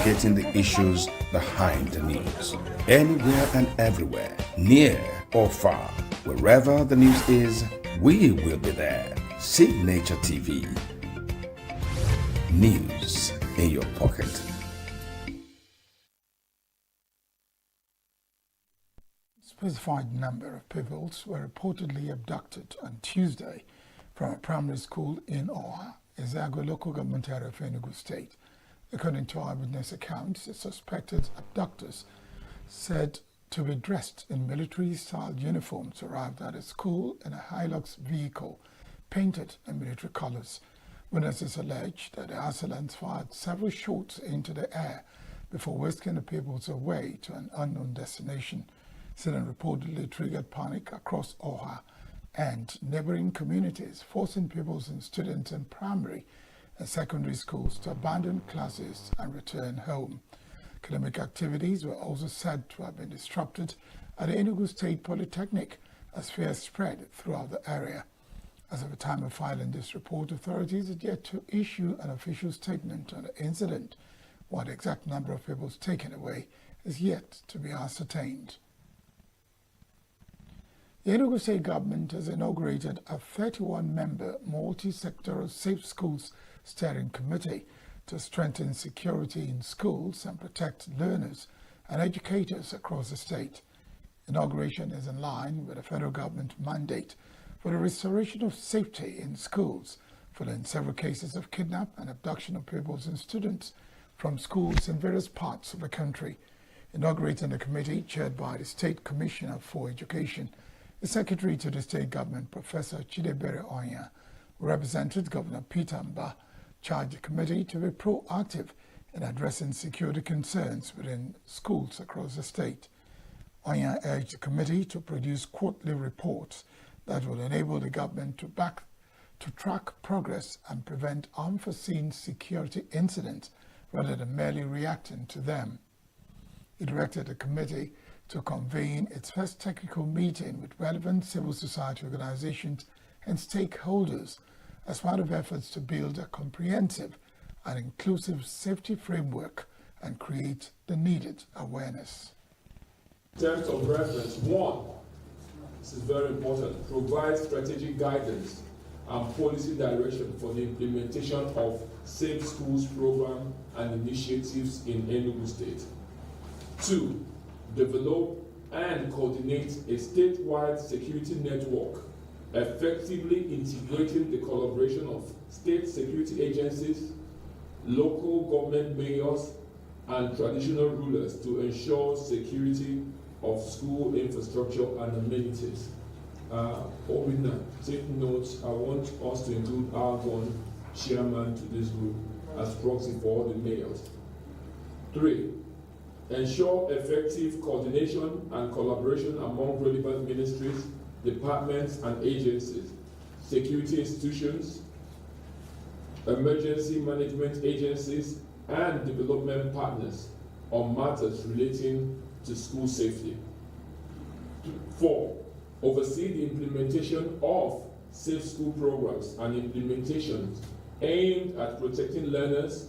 investigating the issues behind the news. Anywhere and everywhere, near or far, wherever the news is, we will be there. Signature TV. News in your pocket. A specified number of pupils were reportedly abducted on Tuesday from a primary school in Oha, ENUGU local government area of ENUGU State. According to eyewitness accounts, the suspected abductors, said to be dressed in military-style uniforms, arrived at a school in a Hilux vehicle painted in military colors. Witnesses alleged that the assailants fired several shots into the air before whisking the pupils away to an unknown destination. Incident reportedly triggered panic across Oha and neighboring communities, forcing pupils and students in primary and secondary schools to abandon classes and return home. Academic activities were also said to have been disrupted at the ENUGU State Polytechnic as fear spread throughout the area. As of the time of filing this report, authorities had yet to issue an official statement on the incident, while the exact number of pupils taken away is yet to be ascertained. The ENUGU State government has inaugurated a 31-member multi-sectoral Safe Schools Steering Committee to strengthen security in schools and protect learners and educators across the state. Inauguration is in line with the federal government mandate for the restoration of safety in schools, following several cases of kidnap and abduction of pupils and students from schools in various parts of the country. Inaugurating the committee, chaired by the State Commissioner for Education, the Secretary to the State Government, Professor Chidebere Onya, represented Governor Peter Mba, charged the committee to be proactive in addressing security concerns within schools across the state. Onya urged the committee to produce quarterly reports that will enable the government to track progress and prevent unforeseen security incidents rather than merely reacting to them. He directed the committee to convene its first technical meeting with relevant civil society organizations and stakeholders as part of efforts to build a comprehensive and inclusive safety framework and create the needed awareness. In terms of reference, one, this is very important, provide strategic guidance and policy direction for the implementation of Safe Schools program and initiatives in ENUGU State. Two, develop and coordinate a statewide security network, effectively integrating the collaboration of state security agencies, local government mayors, and traditional rulers to ensure security of school infrastructure and amenities. Take notes. I want us to include our one chairman to this group as proxy for all the mayors. Three, ensure effective coordination and collaboration among relevant ministries, departments and agencies, security institutions, emergency management agencies, and development partners on matters relating to school safety. 4, oversee the implementation of safe school programs and implementations aimed at protecting learners,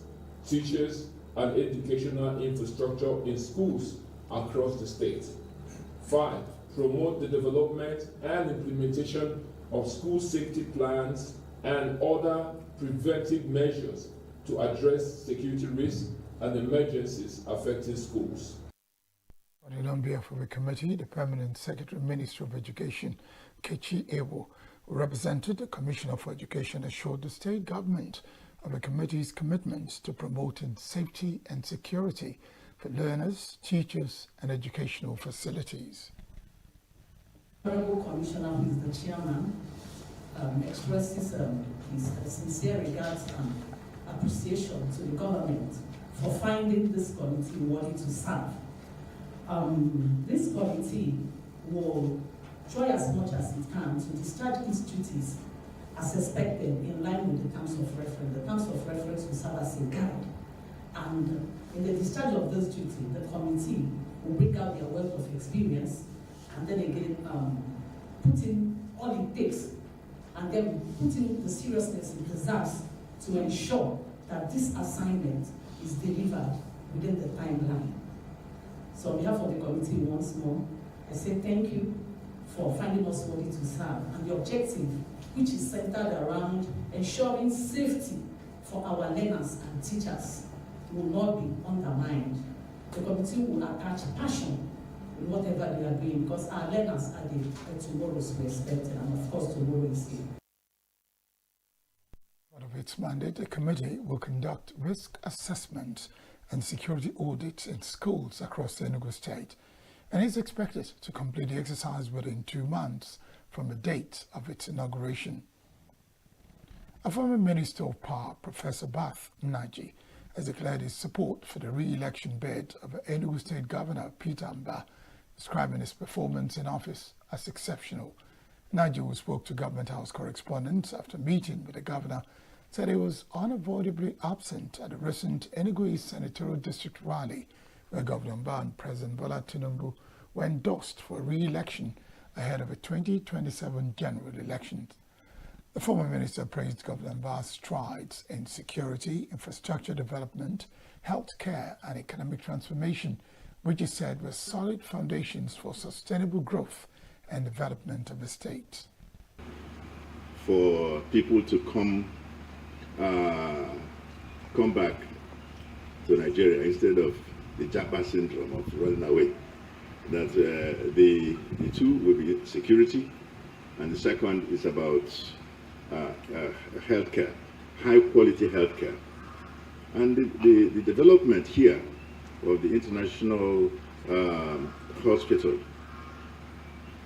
teachers, and educational infrastructure in schools across the state. 5, promote the development and implementation of school safety plans and other preventive measures to address security risks and emergencies affecting schools. On behalf of the committee, the Permanent Secretary, Minister of Education, Kechi Ewo, who represented the Commissioner for Education, assured the state government of the committee's commitments to promoting safety and security for learners, teachers, and educational facilities. Honorable Commissioner, who is the chairman, expresses his sincere regards and appreciation to the government for finding this committee worthy to serve. This committee will try as much as it can to discharge its duties as expected in line with the terms of reference. The terms of reference will serve as a guide. And in the discharge of this duty, the committee will bring out their wealth of experience and then again put in all it takes and then put in the seriousness it deserves to ensure that this assignment is delivered within the timeline. So on behalf of the committee once more, I say thank you for finding us worthy to serve, and the objective, which is centered around ensuring safety for our learners and teachers, will not be undermined. The committee will attach passion in whatever they are doing, because our learners are the tomorrows we expect, and of course tomorrow is here. Part of its mandate, the committee will conduct risk assessments and security audits in schools across the ENUGU state, and is expected to complete the exercise within 2 months from the date of its inauguration. A former Minister of Power, Professor Bath Naji, has declared his support for the re-election bid of ENUGU State Governor Peter Mba, describing his performance in office as exceptional. Naji, who spoke to Government House correspondents after meeting with the governor, said he was unavoidably absent at the recent ENUGU East Senatorial District rally, where Governor Mba and President Bola Tinubu were endorsed for re-election ahead of the 2027 general elections. The former minister praised Governor Mba's strides in security, infrastructure development, health care and economic transformation, which he said were solid foundations for sustainable growth and development of the state. For people to come back to Nigeria instead of the Japa syndrome of running away. That the two will be security, and the second is about healthcare, high quality healthcare, and the development here of the international hospital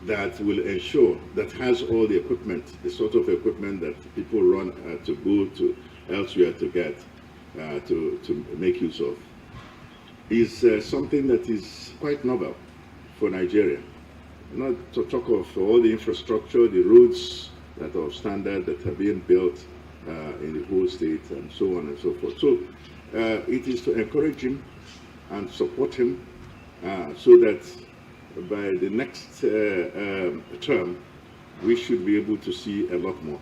that will ensure, that has all the equipment, the sort of equipment that people run to go to elsewhere to get, to make use of, is something that is quite novel for Nigeria. Not to talk of all the infrastructure, the roads that are standard that are being built in the whole state, and so on and so forth. So it is to encourage him and support him so that by the next term, we should be able to see a lot more.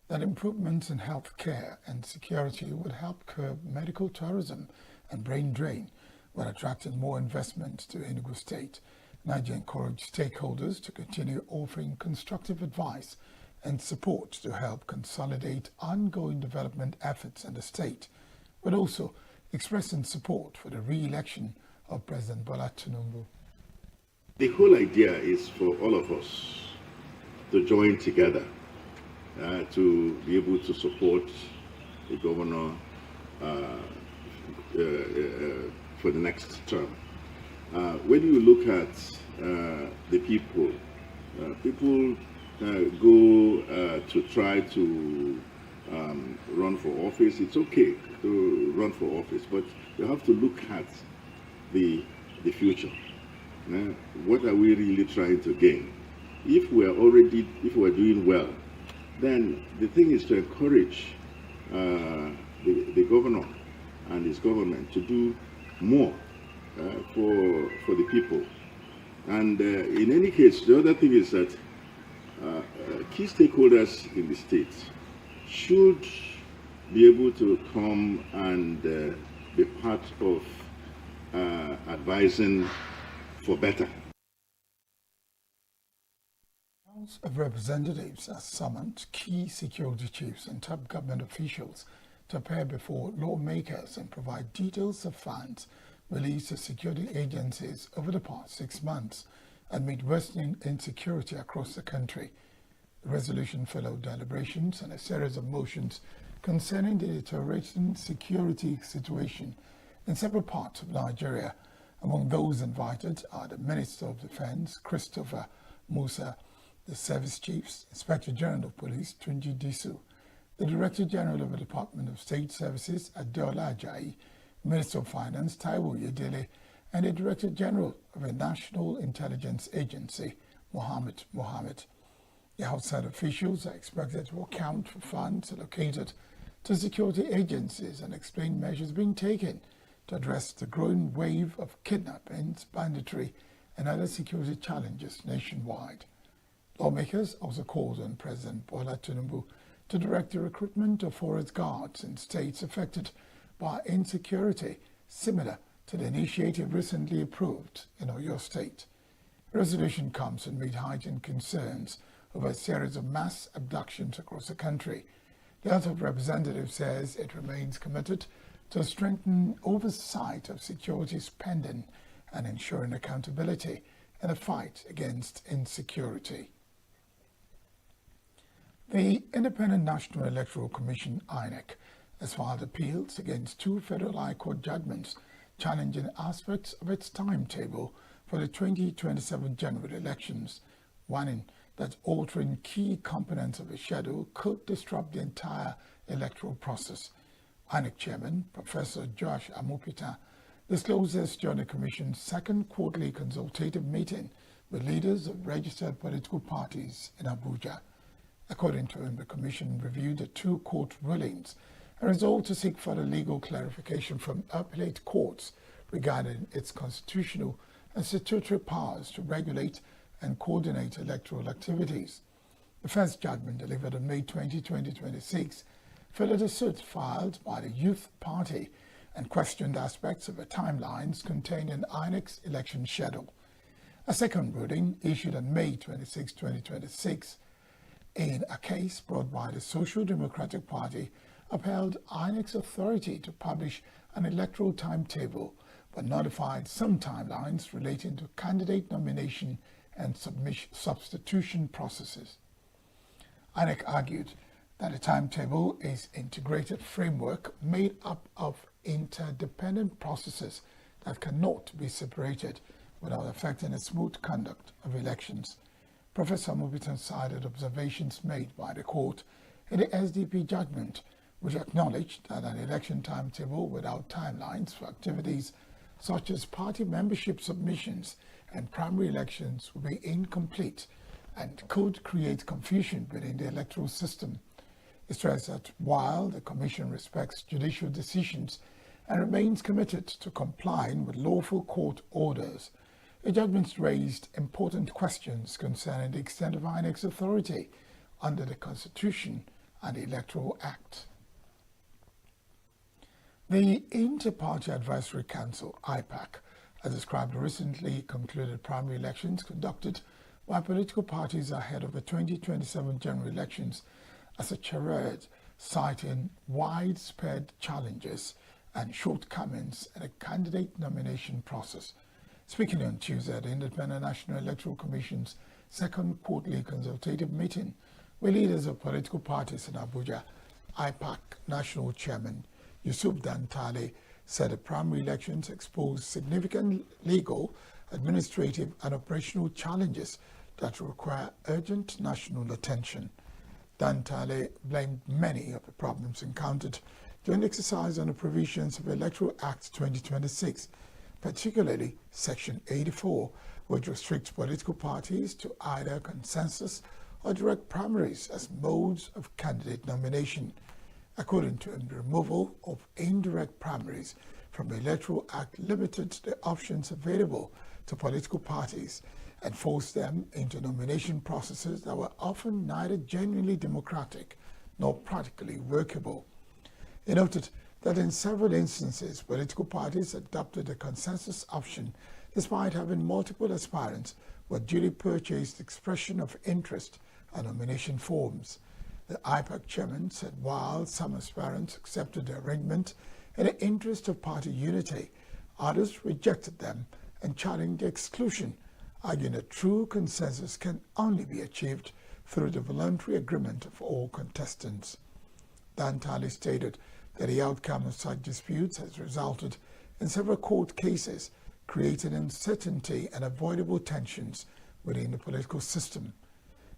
That improvements in health care and security would help curb medical tourism and brain drain while attracting more investment to Enugu State. Naji encouraged stakeholders to continue offering constructive advice and support to help consolidate ongoing development efforts in the state, but also expressing support for the re-election of President Bola Tinubu. The whole idea is for all of us to join together to be able to support the governor for the next term. When you look at the people, people go to try to run for office. It's okay to run for office, but you have to look at the future. What are we really trying to gain? If we're doing well, then the thing is to encourage the governor and his government to do more for the people. And in any case, the other thing is that key stakeholders in the state should be able to come and be part of advising for better. House of Representatives has summoned key security chiefs and top government officials to appear before lawmakers and provide details of funds released to security agencies over the past 6 months amid worsening insecurity across the country. The resolution followed deliberations and a series of motions concerning the deteriorating security situation in several parts of Nigeria. Among those invited are the Minister of Defense, Christopher Musa, the Service Chiefs, Inspector General of Police, Tunji Disu, the Director General of the Department of State Services, Adeola Ajayi, Minister of Finance, Taiwo Yedele, and the Director General of the National Intelligence Agency, Mohammed Mohammed. The outside officials are expected to account for funds allocated to security agencies and explain measures being taken to address the growing wave of kidnappings, banditry, and other security challenges nationwide. Lawmakers also called on President Bola Tinubu to direct the recruitment of forest guards in states affected by insecurity, similar to the initiative recently approved in Oyo State. The resolution comes amid heightened concerns over a series of mass abductions across the country. The House of Representatives says it remains committed to strengthen oversight of security spending and ensuring accountability in the fight against insecurity. The Independent National Electoral Commission, INEC, has filed appeals against two federal high court judgments challenging aspects of its timetable for the 2027 general elections, warning that altering key components of the schedule could disrupt the entire electoral process. INEC Chairman Professor Josh Amopita disclosed this during the Commission's second quarterly consultative meeting with leaders of registered political parties in Abuja. According to him, the Commission reviewed the two court rulings and resolved to seek further legal clarification from appellate courts regarding its constitutional and statutory powers to regulate and coordinate electoral activities. The first judgment, delivered on May 20, 2026, followed a suit filed by the Youth Party and questioned aspects of the timelines contained in INEC's election schedule. A second ruling, issued on May 26, 2026, in a case brought by the Social Democratic Party, upheld INEC's authority to publish an electoral timetable, but notified some timelines relating to candidate nomination and substitution processes. INEC argued that the timetable is an integrated framework made up of interdependent processes that cannot be separated without affecting the smooth conduct of elections. Professor Mobiton cited observations made by the court in the SDP judgment, which acknowledged that an election timetable without timelines for activities such as party membership submissions and primary elections would be incomplete and could create confusion within the electoral system. It stressed that while the Commission respects judicial decisions and remains committed to complying with lawful court orders, the judgments raised important questions concerning the extent of INEC's authority under the Constitution and the Electoral Act. The Inter-Party Advisory Council, IPAC, has described the recently concluded primary elections conducted by political parties ahead of the 2027 general elections as a charade, citing widespread challenges and shortcomings in the candidate nomination process. Speaking on Tuesday at the Independent National Electoral Commission's second quarterly consultative meeting with leaders of political parties in Abuja, IPAC National Chairman Yusuf Dantale said the primary elections exposed significant legal, administrative and operational challenges that require urgent national attention. Dantale blamed many of the problems encountered during the exercise on the provisions of the Electoral Act 2026, particularly Section 84, which restricts political parties to either consensus or direct primaries as modes of candidate nomination. According to him, the removal of indirect primaries from the Electoral Act limited the options available to political parties and forced them into nomination processes that were often neither genuinely democratic nor practically workable. He noted that in several instances, political parties adopted a consensus option despite having multiple aspirants with duly purchased expression of interest and nomination forms. The IPAC chairman said while some aspirants accepted the arrangement in the interest of party unity, others rejected them and challenged the exclusion, arguing that true consensus can only be achieved through the voluntary agreement of all contestants. Dantale stated that the outcome of such disputes has resulted in several court cases, creating uncertainty and avoidable tensions within the political system.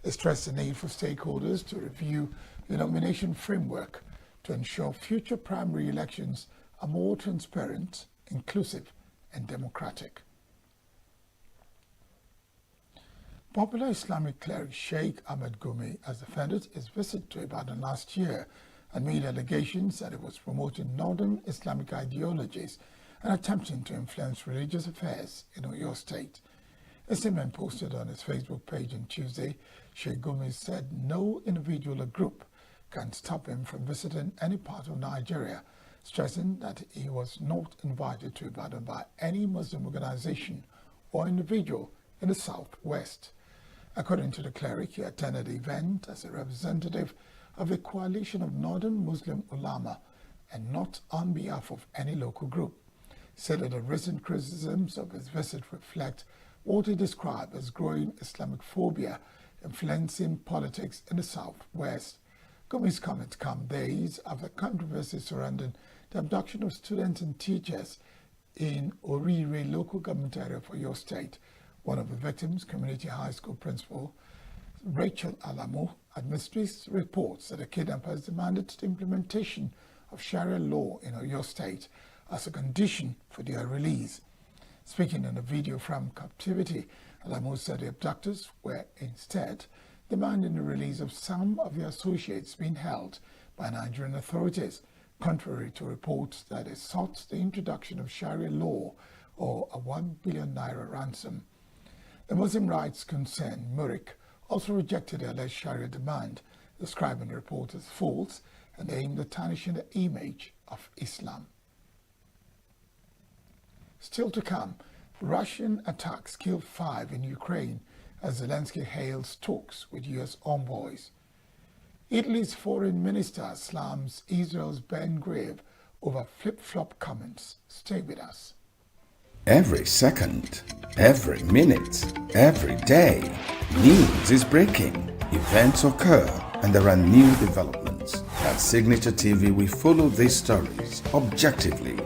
It stressed the need for stakeholders to review the nomination framework to ensure future primary elections are more transparent, inclusive, and democratic. Popular Islamic cleric Sheikh Ahmed Gumi has defended his visit to Ibadan last year and made allegations that it was promoting northern Islamic ideologies and attempting to influence religious affairs in Oyo State. A statement posted on his Facebook page on Tuesday, Sheikh Gumi said no individual or group can stop him from visiting any part of Nigeria, stressing that he was not invited to Ibadan by any Muslim organization or individual in the southwest. According to the cleric, he attended the event as a representative of a coalition of Northern Muslim ulama and not on behalf of any local group. He said that the recent criticisms of his visit reflect what he described as growing Islamic phobia influencing politics in the southwest. Gumi's comments come days after controversy surrounding the abduction of students and teachers in Orire local government area for your state. One of the victims, community high school principal Rachel Alamo, administrates reports that the kidnappers demanded the implementation of Sharia law in Oyo State as a condition for their release. Speaking in a video from captivity, Alamo said the abductors were instead demanding the release of some of their associates being held by Nigerian authorities, contrary to reports that they sought the introduction of Sharia law or a 1 billion naira ransom. The Muslim rights concern, Murik, also rejected the alleged Sharia demand, describing the report as false and aimed at tarnishing the image of Islam. Still to come, Russian attacks killed 5 in Ukraine as Zelensky hails talks with U.S. envoys. Italy's foreign minister slams Israel's Ben-Gvir over flip-flop comments. Stay with us. Every second, every minute, every day, news is breaking, events occur, and there are new developments. At Signature TV, we follow these stories objectively,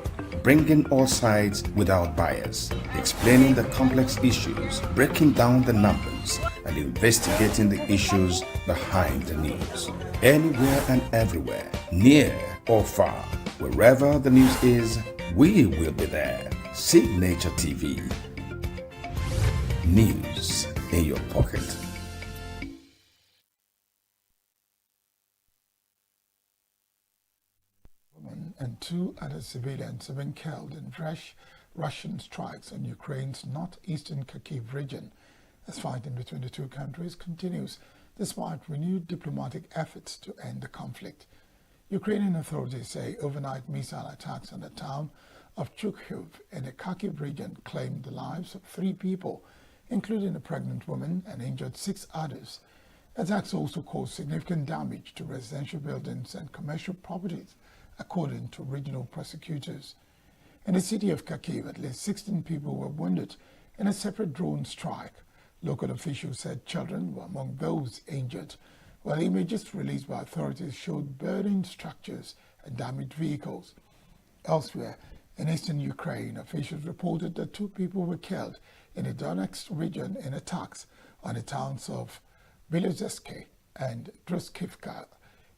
bringing all sides without bias, explaining the complex issues, breaking down the numbers, and investigating the issues behind the news. Anywhere and everywhere, near or far, wherever the news is, we will be there. Signature TV. News in your pocket. And 2 other civilians have been killed in fresh Russian strikes on Ukraine's northeastern Kharkiv region as fighting between the two countries continues despite renewed diplomatic efforts to end the conflict. Ukrainian authorities say overnight missile attacks on the town of Chukhiv in the Kharkiv region claimed the lives of 3 people, including a pregnant woman, and injured 6 others. Attacks also caused significant damage to residential buildings and commercial properties, according to regional prosecutors. In the city of Kharkiv, at least 16 people were wounded in a separate drone strike. Local officials said children were among those injured, while images released by authorities showed burning structures and damaged vehicles. Elsewhere, in eastern Ukraine, officials reported that 2 people were killed in the Donetsk region in attacks on the towns of Bilozeske and Druskivka.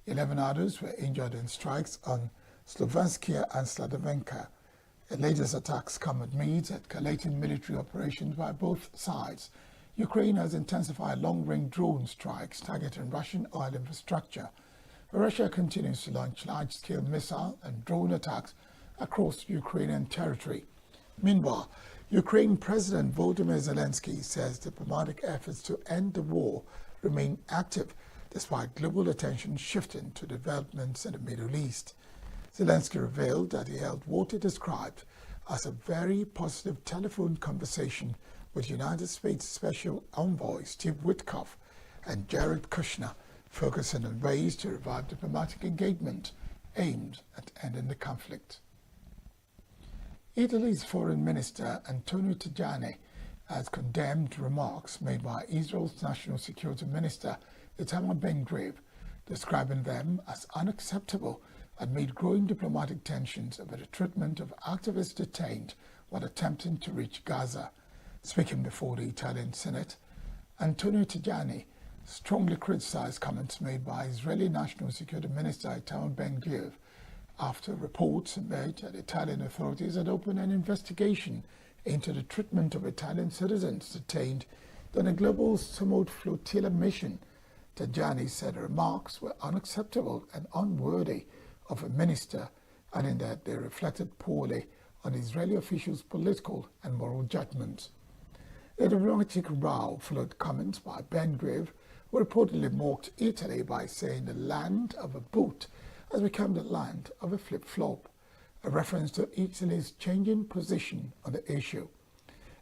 11 others were injured in strikes on Slovanskia and Sladovenka. The latest attacks come amid escalating military operations by both sides. Ukraine has intensified long-range drone strikes targeting Russian oil infrastructure. Russia continues to launch large-scale missile and drone attacks across Ukrainian territory. Meanwhile, Ukraine President Volodymyr Zelensky says diplomatic efforts to end the war remain active despite global attention shifting to developments in the Middle East. Zelensky revealed that he held what he described as a very positive telephone conversation with United States Special Envoy Steve Witkoff and Jared Kushner, focusing on ways to revive diplomatic engagement aimed at ending the conflict. Italy's Foreign Minister Antonio Tajani has condemned remarks made by Israel's National Security Minister Itamar Ben-Gvir, describing them as unacceptable amid growing diplomatic tensions over the treatment of activists detained while attempting to reach Gaza. Speaking before the Italian Senate, Antonio Tajani strongly criticized comments made by Israeli National Security Minister Itamar Ben-Gvir after reports emerged that Italian authorities had opened an investigation into the treatment of Italian citizens detained during a global Sumud flotilla mission. Tajani said the remarks were unacceptable and unworthy of a minister, adding that they reflected poorly on Israeli officials' political and moral judgments. A diplomatic row followed comments by Ben-Gvir who reportedly mocked Italy by saying the land of a boot has become the land of a flip-flop, a reference to Italy's changing position on the issue.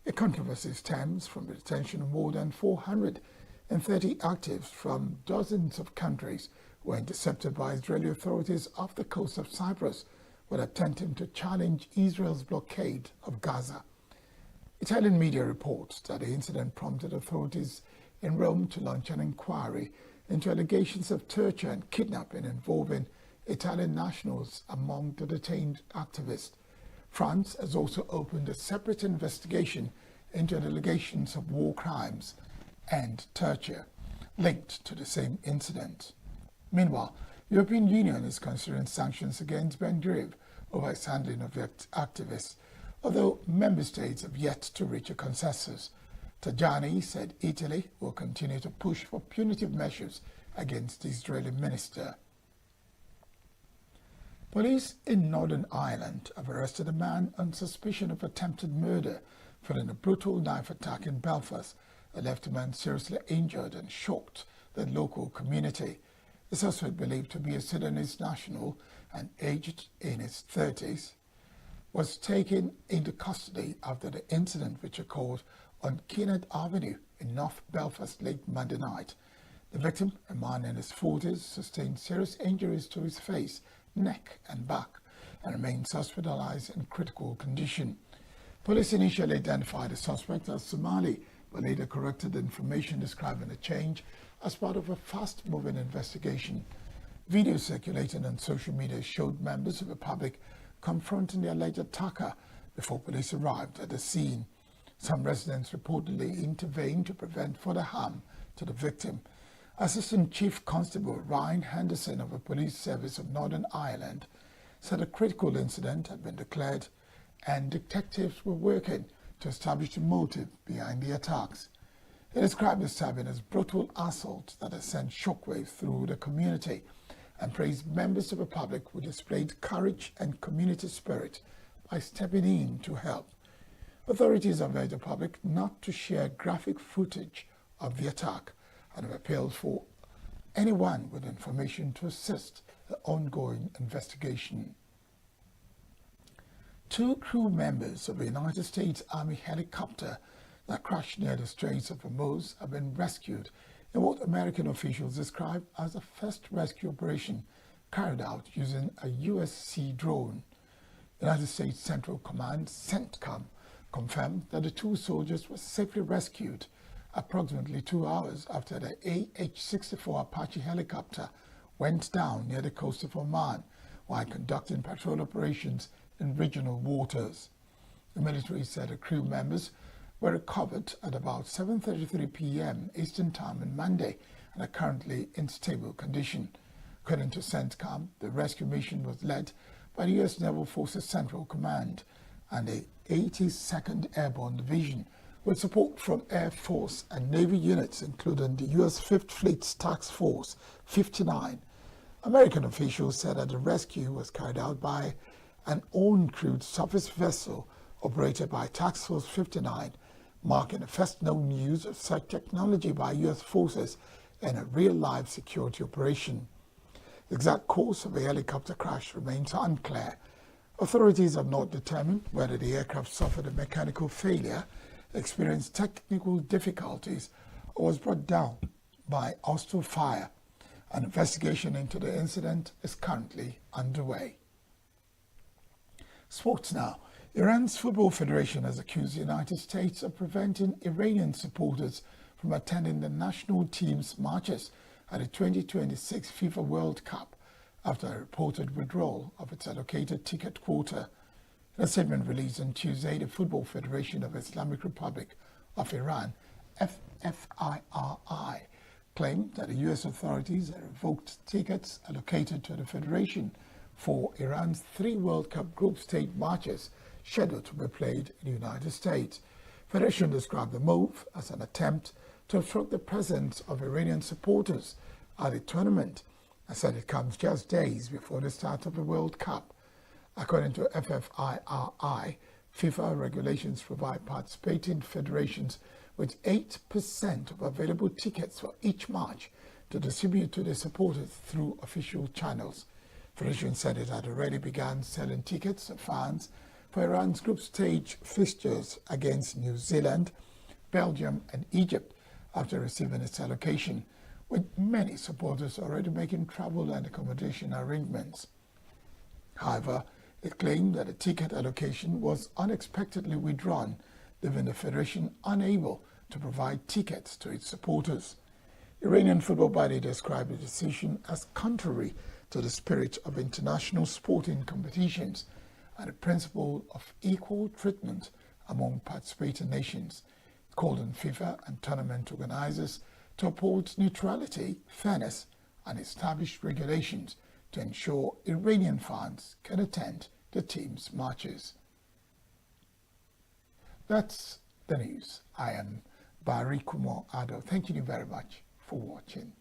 The controversy stems from the detention of more than 430 activists from dozens of countries who were intercepted by Israeli authorities off the coast of Cyprus while attempting to challenge Israel's blockade of Gaza. Italian media reports that the incident prompted authorities in Rome to launch an inquiry into allegations of torture and kidnapping involving Italian nationals among the detained activists. France has also opened a separate investigation into allegations of war crimes and torture linked to the same incident. Meanwhile, the European Union is considering sanctions against Ben Gvir over his handling of the activists, although member states have yet to reach a consensus. Tajani said Italy will continue to push for punitive measures against the Israeli minister. Police in Northern Ireland have arrested a man on suspicion of attempted murder following a brutal knife attack in Belfast that left a man seriously injured and shocked the local community. The suspect, believed to be a Sudanese national and aged in his 30s, was taken into custody after the incident, which occurred on Kenneth Avenue in North Belfast late Monday night. The victim, a man in his 40s, sustained serious injuries to his face, neck and back and remains hospitalized in critical condition. Police initially identified the suspect as Somali, but later corrected the information describing the change as part of a fast-moving investigation. Videos circulating on social media showed members of the public confronting the alleged attacker before police arrived at the scene. Some residents reportedly intervened to prevent further harm to the victim. Assistant Chief Constable Ryan Henderson of the Police Service of Northern Ireland said a critical incident had been declared and detectives were working to establish the motive behind the attacks. He described the stabbing as brutal assault that has sent shockwaves through the community and praised members of the public who displayed courage and community spirit by stepping in to help. Authorities have urged the public not to share graphic footage of the attack and have appealed for anyone with information to assist the ongoing investigation. 2 crew members of a United States Army helicopter that crashed near the Straits of Hormuz have been rescued in what American officials describe as a first rescue operation carried out using a USC drone. United States Central Command, CENTCOM, confirmed that the 2 soldiers were safely rescued approximately 2 hours after the AH-64 Apache helicopter went down near the coast of Oman while conducting patrol operations in regional waters. The military said the crew members were recovered at about 7:33 p.m. Eastern Time on Monday and are currently in stable condition. According to CENTCOM, the rescue mission was led by the U.S. Naval Forces Central Command and the 82nd Airborne Division, with support from Air Force and Navy units, including the U.S. 5th Fleet's Task Force 59. American officials said that the rescue was carried out by an uncrewed surface vessel operated by Task Force 59, marking the first known use of such technology by U.S. forces in a real-life security operation. The exact cause of the helicopter crash remains unclear. Authorities have not determined whether the aircraft suffered a mechanical failure, experienced technical difficulties, or was brought down by hostile fire. An investigation into the incident is currently underway. Sports now. Iran's Football Federation has accused the United States of preventing Iranian supporters from attending the national team's matches at the 2026 FIFA World Cup after a reported withdrawal of its allocated ticket quota. In a statement released on Tuesday, the Football Federation of Islamic Republic of Iran, FFIRI, claimed that the U.S. authorities had revoked tickets allocated to the federation for Iran's 3 World Cup group stage matches scheduled to be played in the United States. The Federation described the move as an attempt to obstruct the presence of Iranian supporters at the tournament and said it comes just days before the start of the World Cup. According to FFIRI, FIFA regulations provide participating federations with 8% of available tickets for each match to distribute to the supporters through official channels. Federation said it had already begun selling tickets to fans for Iran's group stage fixtures against New Zealand, Belgium and Egypt after receiving its allocation, with many supporters already making travel and accommodation arrangements. However, it claimed that the ticket allocation was unexpectedly withdrawn, leaving the Federation unable to provide tickets to its supporters. Iranian football body described the decision as contrary to the spirit of international sporting competitions and the principle of equal treatment among participating nations, called on FIFA and tournament organizers to uphold neutrality, fairness, and establish regulations to ensure Iranian fans can attend the team's matches. That's the news. I am Barry Kumar Ado. Thank you very much for watching.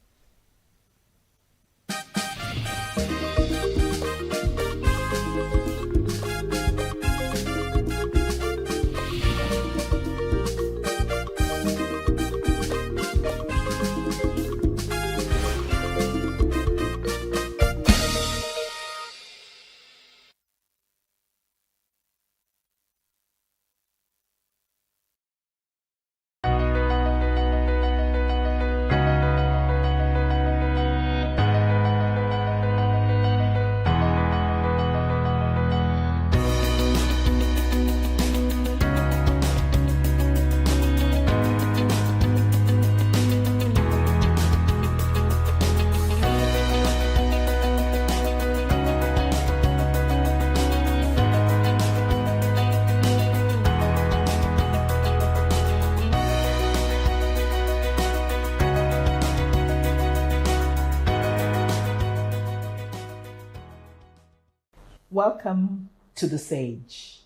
Welcome to The Sage,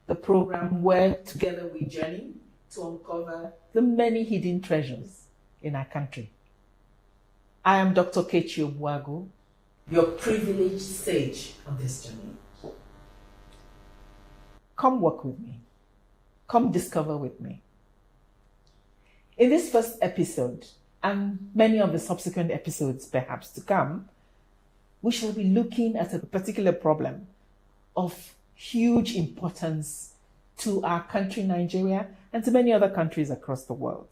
the program where together we journey to uncover the many hidden treasures in our country. I am Dr. Kechi Obuagu, your privileged sage on this journey. Come walk with me. Come discover with me. In this first episode, and many of the subsequent episodes perhaps to come, we shall be looking at a particular problem of huge importance to our country, Nigeria, and to many other countries across the world.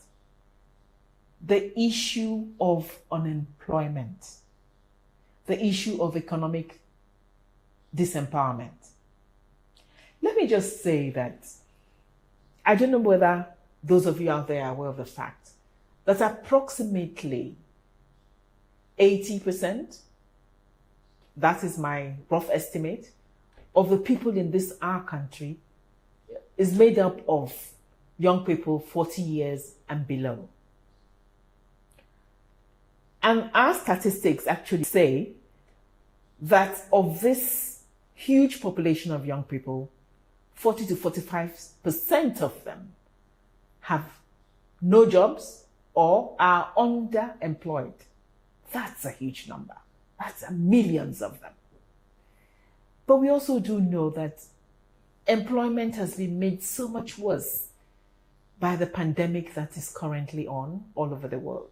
The issue of unemployment, the issue of economic disempowerment. Let me just say that I don't know whether those of you out there are aware of the fact that approximately 80%, that is my rough estimate, of the people in this our country is made up of young people 40 years and below. And our statistics actually say that of this huge population of young people, 40 to 45% of them have no jobs or are underemployed. That's a huge number. That's millions of them. But we also do know that employment has been made so much worse by the pandemic that is currently on all over the world.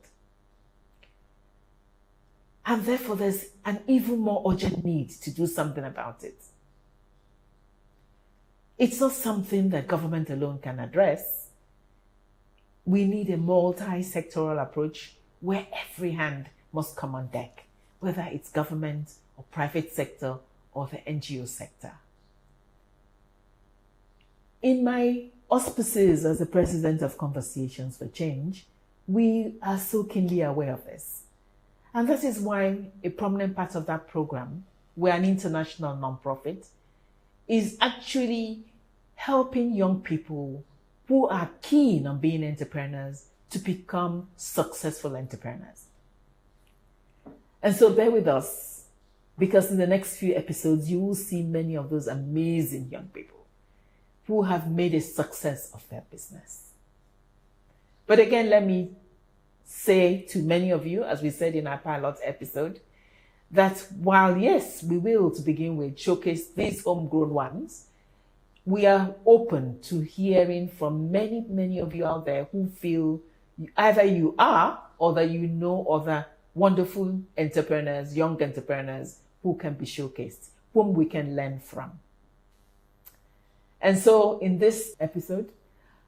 And therefore, there's an even more urgent need to do something about it. It's not something that government alone can address. We need a multi-sectoral approach where every hand must come on deck, whether it's government or private sector or the NGO sector. In my auspices as the president of Conversations for Change, we are so keenly aware of this. And that is why a prominent part of that program, we're an international nonprofit, is actually helping young people who are keen on being entrepreneurs to become successful entrepreneurs. And so bear with us, because in the next few episodes, you will see many of those amazing young people who have made a success of their business. But again, let me say to many of you, as we said in our pilot episode, that while yes, we will, to begin with, showcase these homegrown ones, We are open to hearing from many, many of you out there who feel either you are or that you know other wonderful entrepreneurs, young entrepreneurs who can be showcased, whom we can learn from. And so in this episode,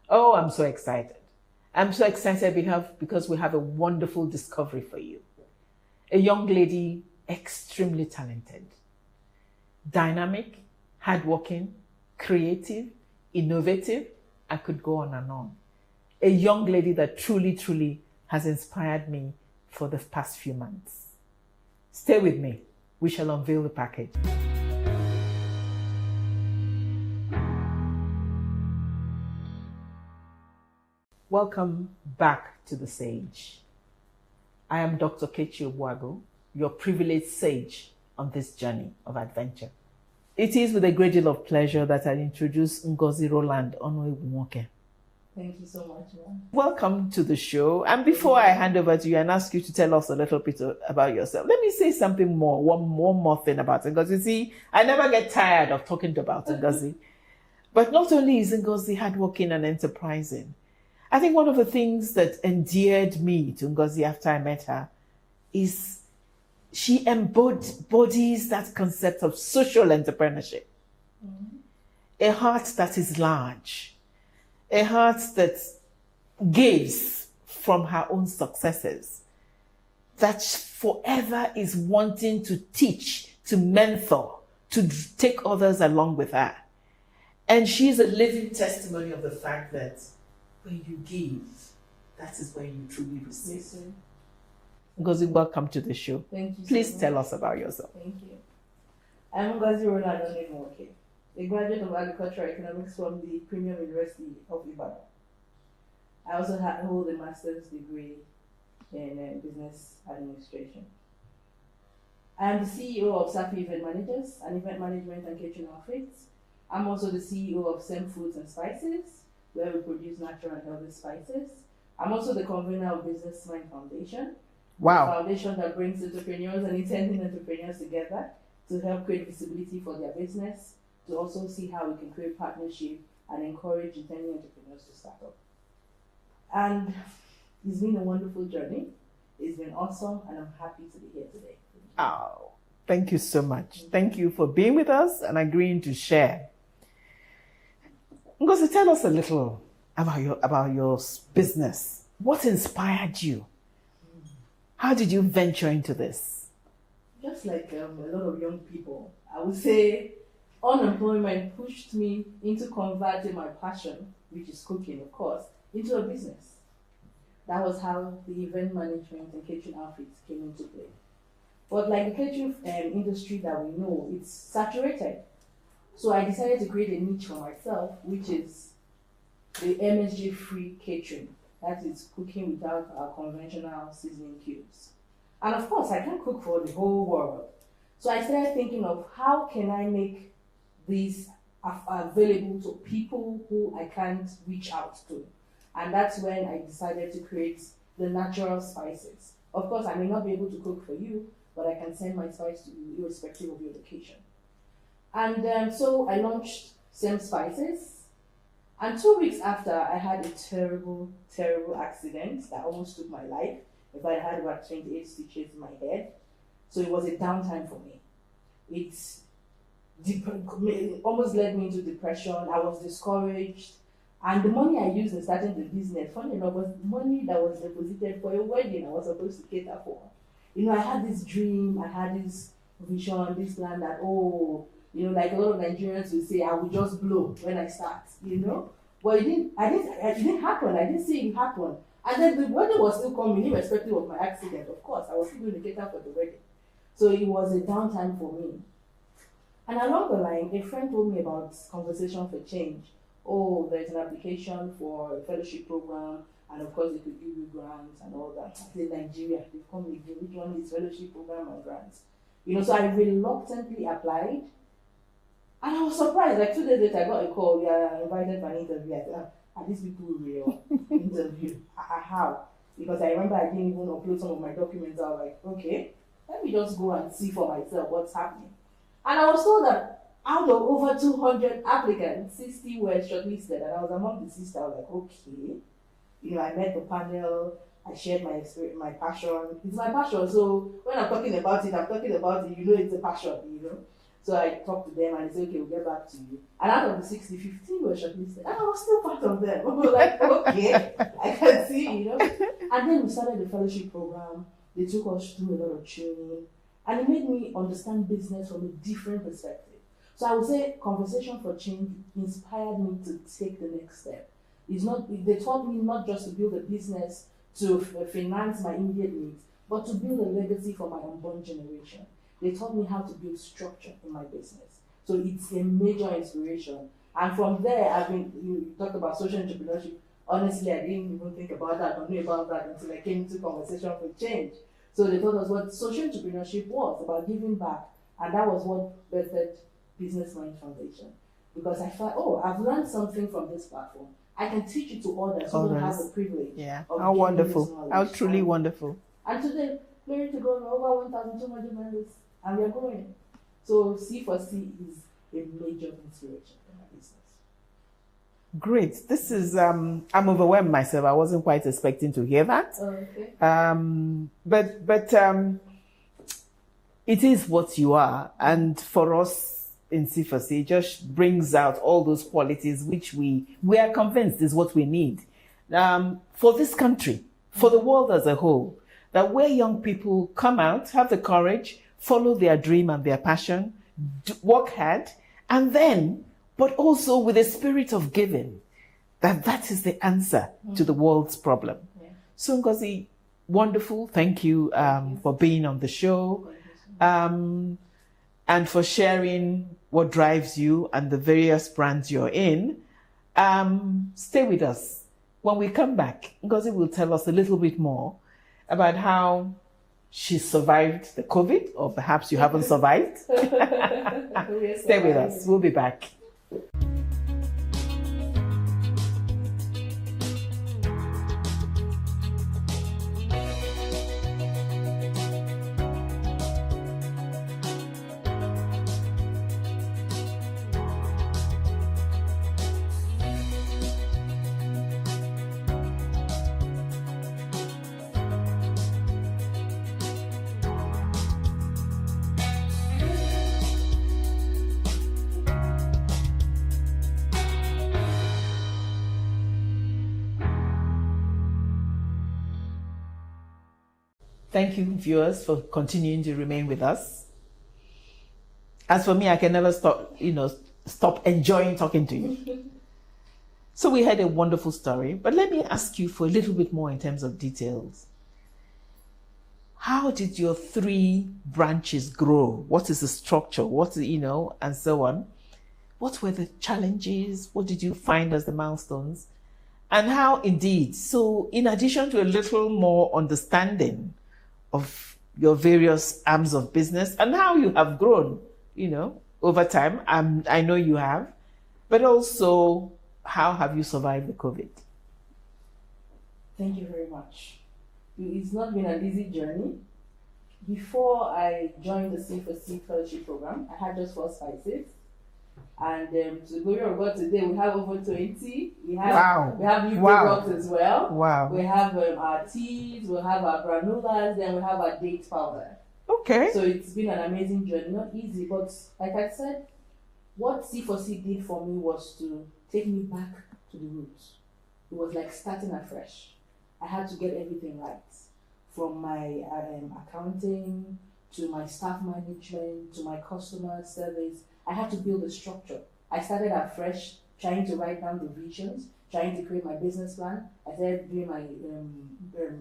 I'm so excited. I'm so excited because we have a wonderful discovery for you. A young lady, extremely talented, dynamic, hardworking, creative, innovative. I could go on and on. A young lady that truly, truly has inspired me for the past few months. Stay with me. We shall unveil the package. Welcome back to The Sage. I am Dr. Kechi Obuago, your privileged sage on this journey of adventure. It is with a great deal of pleasure that I introduce Ngozi Roland Onuebumoke. Thank you so much, ma'am. Welcome to the show. And before I hand over to you and ask you to tell us a little bit about yourself, let me say something more, one more thing about Ngozi. You see, I never get tired of talking about Ngozi. But not only is Ngozi hardworking and enterprising, I think one of the things that endeared me to Ngozi after I met her is she embodies that concept of social entrepreneurship. Mm-hmm. A heart that is large, a heart that gives from her own successes, that forever is wanting to teach, to mentor, to take others along with her. And she's a living testimony of the fact that when you give, that is when you truly receive. Yes, sir. Ngozi, welcome to the show. Thank you. Please tell us about yourself. Thank you. I'm Ngozi Roland Onuebumoke, a graduate of agricultural economics from the Premium University of Ibadan. I also hold a master's degree in business administration. I am the CEO of Safi Event Managers, an event management and catering outfit. I'm also the CEO of Sem Foods and Spices, where we produce natural and healthy spices. I'm also the convener of Business Mind Foundation. Wow. A foundation that brings entrepreneurs and intending entrepreneurs together to help create visibility for their business, to also see how we can create partnership and encourage intending entrepreneurs to start up. And it's been a wonderful journey. It's been awesome, and I'm happy to be here today. Oh, thank you so much. Thank you for being with us and agreeing to share. Ngozi, tell us a little about your business. What inspired you? How did you venture into this? Just like a lot of young people, I would say unemployment pushed me into converting my passion, which is cooking, of course, into a business. That was how the event management and catering outfits came into play. But like the catering industry that we know, it's saturated. So I decided to create a niche for myself, which is the MSG-free catering. That is cooking without our conventional seasoning cubes. And of course, I can't cook for the whole world. So I started thinking of how can I make these available to people who I can't reach out to. And that's when I decided to create the natural spices. Of course, I may not be able to cook for you, but I can send my spice to you irrespective of your location. And so I launched Sem Spices. And 2 weeks after, I had a terrible, terrible accident that almost took my life. In fact, I had about 28 stitches in my head. So it was a downtime for me. It almost led me into depression. I was discouraged. And the money I used in starting the business, funny enough, was money that was deposited for a wedding I was supposed to cater for. You know, I had this dream, I had this vision, this plan that, like a lot of Nigerians will say, I will just blow when I start, But it didn't happen. I didn't see it happen. And then the wedding was still coming, irrespective of my accident, of course. I was still going to cater for the wedding. So it was a downtime for me. And along the line, a friend told me about Conversation for Change. Oh, there's an application for a fellowship program, and of course they could give you grants and all that. I said, Nigeria, they've come again. Which one is fellowship program and grants? So I reluctantly applied. And I was surprised, like 2 days later, I got a call, we are invited for an interview. I said, are these people real? Interview? How? Because I remember I didn't even upload some of my documents. I was like, okay, let me just go and see for myself what's happening. And I was told that out of over 200 applicants, 60 were shortlisted, and I was among the 60. I was like, okay. I met the panel, I shared my experience, my passion. It's my passion, so when I'm talking about it, it's a passion. So I talked to them and they said, okay, we'll get back to you. And out of the 60, 15 were shortlisted. And I was still part of them. We were like, okay, I can see, And then we started the fellowship program. They took us through a lot of training. And it made me understand business from a different perspective. So I would say Conversation for Change inspired me to take the next step. They taught me not just to build a business to finance my immediate needs, but to build a legacy for my unborn generation. They taught me how to build structure in my business. So it's a major inspiration. And from there, you talked about social entrepreneurship. Honestly, I didn't even think about that or know about that until I came to Conversation for Change. So they taught us what social entrepreneurship was, about giving back. And that was what birthed Business Mind Foundation. Because I thought, I've learned something from this platform. I can teach it to others who don't have the privilege. Yeah. Of How wonderful. this knowledge. How truly wonderful. And today, glory to God, over 1,200 members, and we are growing. So C4C is a major inspiration in my business. Great. This is, I'm overwhelmed myself. I wasn't quite expecting to hear that. Okay. But it is what you are. And for us in C4C, it just brings out all those qualities which we are convinced is what we need for this country, for the world as a whole. That where young people come out, have the courage, follow their dream and their passion, work hard, and then, but also with a spirit of giving, that is the answer to the world's problem. Yeah. So Ngozi, wonderful. Thank you for being on the show and for sharing what drives you and the various brands you're in. Stay with us. When we come back, Ngozi will tell us a little bit more about how she survived the COVID, or perhaps you haven't survived. Stay with us. We'll be back. Thank you, viewers, for continuing to remain with us. As for me, I can never stop enjoying talking to you. So we had a wonderful story, but let me ask you for a little bit more in terms of details. How did your 3 branches grow? What is the structure? And so on. What were the challenges? What did you find as the milestones? And how indeed, so in addition to a little more understanding of your various arms of business and how you have grown, over time, I know you have, but also how have you survived the COVID? Thank you very much. It's not been an easy journey. Before I joined the C4C fellowship program, I had just 4 spices. And to the glory of God, today we have over 20. We have new products as well. Wow. We have our teas, we have our granulas, then we have our date powder. Okay. So it's been an amazing journey. Not easy, but like I said, what C4C did for me was to take me back to the roots. It was like starting afresh. I had to get everything right. From my accounting, to my staff management, to my customer service. I had to build a structure. I started afresh, trying to write down the visions, trying to create my business plan. I started doing my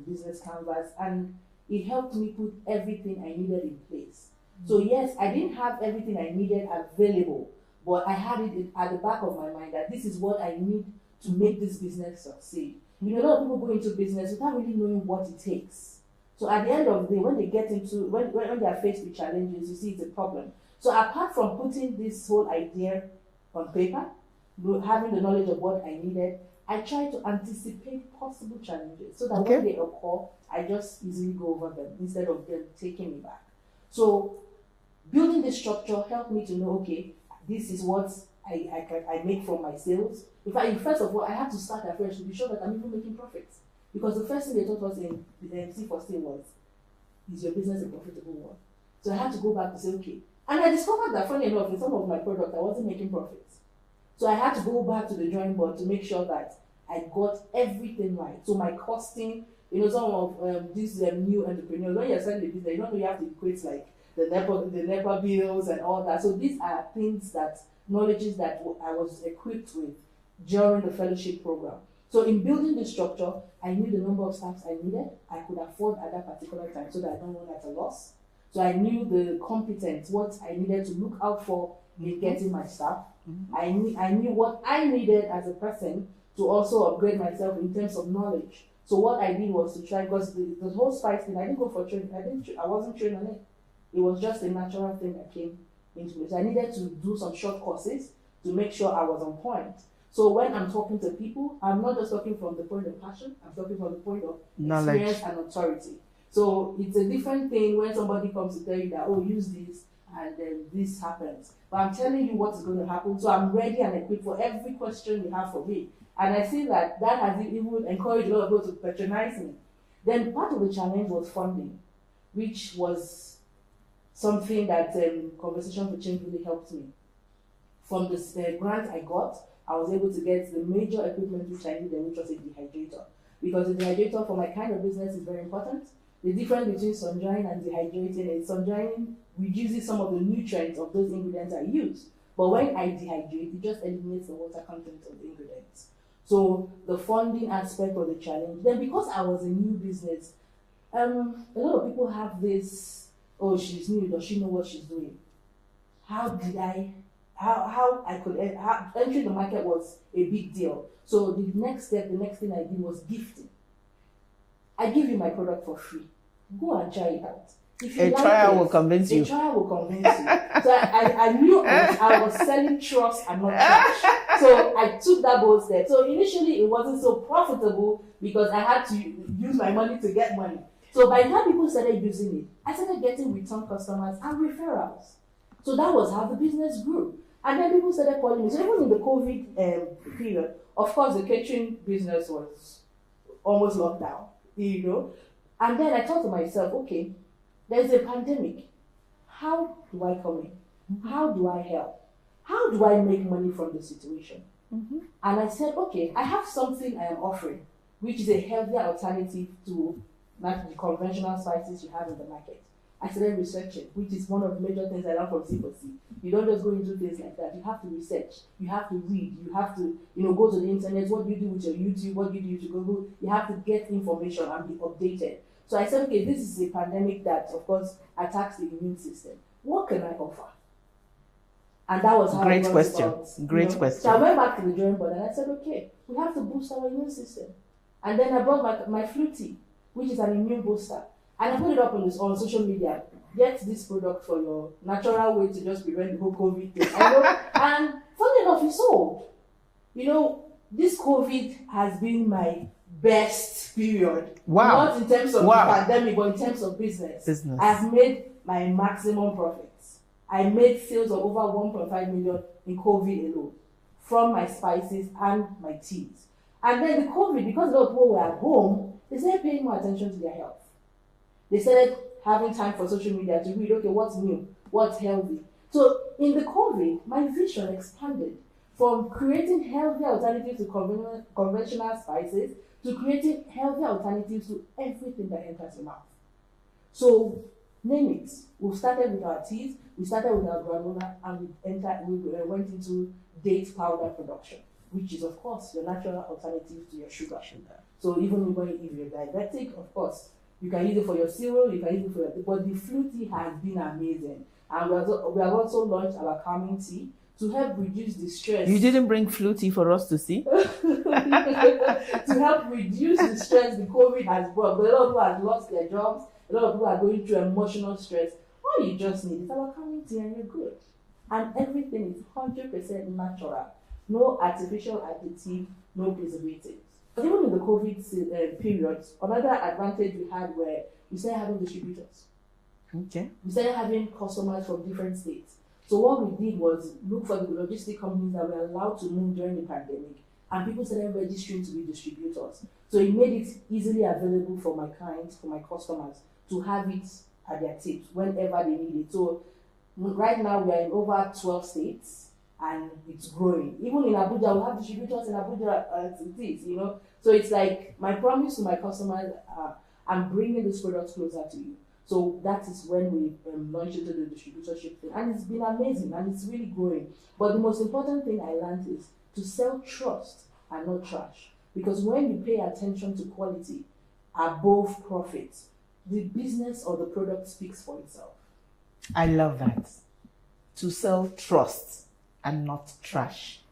business canvas, and it helped me put everything I needed in place. So yes, I didn't have everything I needed available, but I had it at the back of my mind that this is what I need to make this business succeed. A lot of people go into business without really knowing what it takes. So at the end of the day, when they get into, when they are faced with challenges, you see it's a problem. So apart from putting this whole idea on paper, having the knowledge of what I needed, I try to anticipate possible challenges so that when they occur, I just easily go over them instead of them taking me back. So building this structure helped me to know, okay, this is what I make from my sales. In fact, first of all, I had to start afresh to be sure that I'm even making profits. Because the first thing they taught us in the C14 was, is your business a profitable one? So I had to go back to say, okay. And I discovered that, funny enough, in some of my products, I wasn't making profits. So I had to go back to the drawing board to make sure that I got everything right. So my costing, some of these new entrepreneurs, when you're selling the business, you don't know you have to equate like the NEPA bills and all that. So these are knowledges that I was equipped with during the fellowship program. So in building the structure, I knew the number of staffs I needed, I could afford at that particular time so that I don't run at a loss. So I knew the competence, what I needed to look out for in getting my staff. I knew what I needed as a person to also upgrade myself in terms of knowledge. So what I did was to try, because the whole spice thing, I didn't go for training. I wasn't trained on it. It was just a natural thing that came into it. So I needed to do some short courses to make sure I was on point. So when I'm talking to people, I'm not just talking from the point of passion, I'm talking from the point of knowledge, experience and authority. So it's a different thing when somebody comes to tell you that, oh, use this, and then this happens. But I'm telling you what is going to happen, so I'm ready and equipped for every question you have for me. And I see that has even encouraged a lot of people to patronize me. Then part of the challenge was funding, which was something that Conversation for Change really helped me. From the grant I got, I was able to get the major equipment which I needed, which was a dehydrator. Because the dehydrator for my kind of business is very important. The difference between sun drying and dehydrating is sun drying reduces some of the nutrients of those ingredients I use. But when I dehydrate, it just eliminates the water content of the ingredients. So the funding aspect of the challenge. Then because I was a new business, a lot of people have this, oh, she's new, does she know what she's doing? Entering the market was a big deal. So the next thing I did was gifting. I give you my product for free. Go and try it out. If you trial will convince you. A trial will convince you. So I knew I was selling trust and not trash. So I took that bold step. So initially it wasn't so profitable because I had to use my money to get money. So by the time people started using it, I started getting return customers and referrals. So that was how the business grew. And then people started calling me. So even in the COVID period, of course, the catering business was almost locked down, And then I thought to myself, okay, there's a pandemic. How do I come in? How do I help? How do I make money from the situation? And I said, okay, I have something I am offering, which is a healthier alternative to the conventional spices you have in the market. I started researching, which is one of the major things I learned from C4C. You don't just go into things like that. You have to research. You have to read. You have to, go to the internet. What do you do with your YouTube? What do you do to Google? You have to get information and be updated. So I said, okay, this is a pandemic that, of course, attacks the immune system. What can I offer? And that was how Great question. Great question. So I went back to the drawing board and I said, okay, we have to boost our immune system. And then I brought my flu tea, which is an immune booster. And I put it up on social media. Get this product for your natural way to just prevent the whole COVID thing. And funny enough, it sold. This COVID has been my best period. Wow. Not in terms of the pandemic, but in terms of business. I've made my maximum profits. I made sales of over 1.5 million in COVID alone from my spices and my teas. And then the COVID, because a lot of people were at home, they started paying more attention to their health. They started having time for social media to read, okay, what's new, what's healthy. So in the COVID, my vision expanded from creating healthy alternatives to conventional spices to creating healthy alternatives to everything that enters your mouth. So name it. We started with our teas, we started with our granola, and we went into date powder production, which is, of course, your natural alternative to your sugar. So even if you're diabetic, of course, you can use it for your cereal, you can use it for your... But the flu tea has been amazing. And we have also launched our calming tea to help reduce the stress. You didn't bring flu tea for us to see? To help reduce the stress the COVID has brought. But a lot of people have lost their jobs. A lot of people are going through emotional stress. All you just need is our calming tea and you're good. And everything is 100% natural. No artificial additive, no preservatives. But even in the COVID period, another advantage we had were we started having distributors. Okay. We started having customers from different states. So So what we did was look for the logistic companies that were allowed to move during the pandemic, and people started registering to be distributors. So it made it easily available for my clients, for my customers, to have it at their tips whenever they need it. So right now we are in over 12 states and it's growing. Even in Abuja, we have distributors in Abuja as it is, you know. So it's like my promise to my customers, I'm bringing this product closer to you. So that is when we launched into the distributorship thing. And it's been amazing and it's really growing. But the most important thing I learned is to sell trust and not trash. Because when you pay attention to quality above profit, the business or the product speaks for itself. I love that. To sell trust and not trash.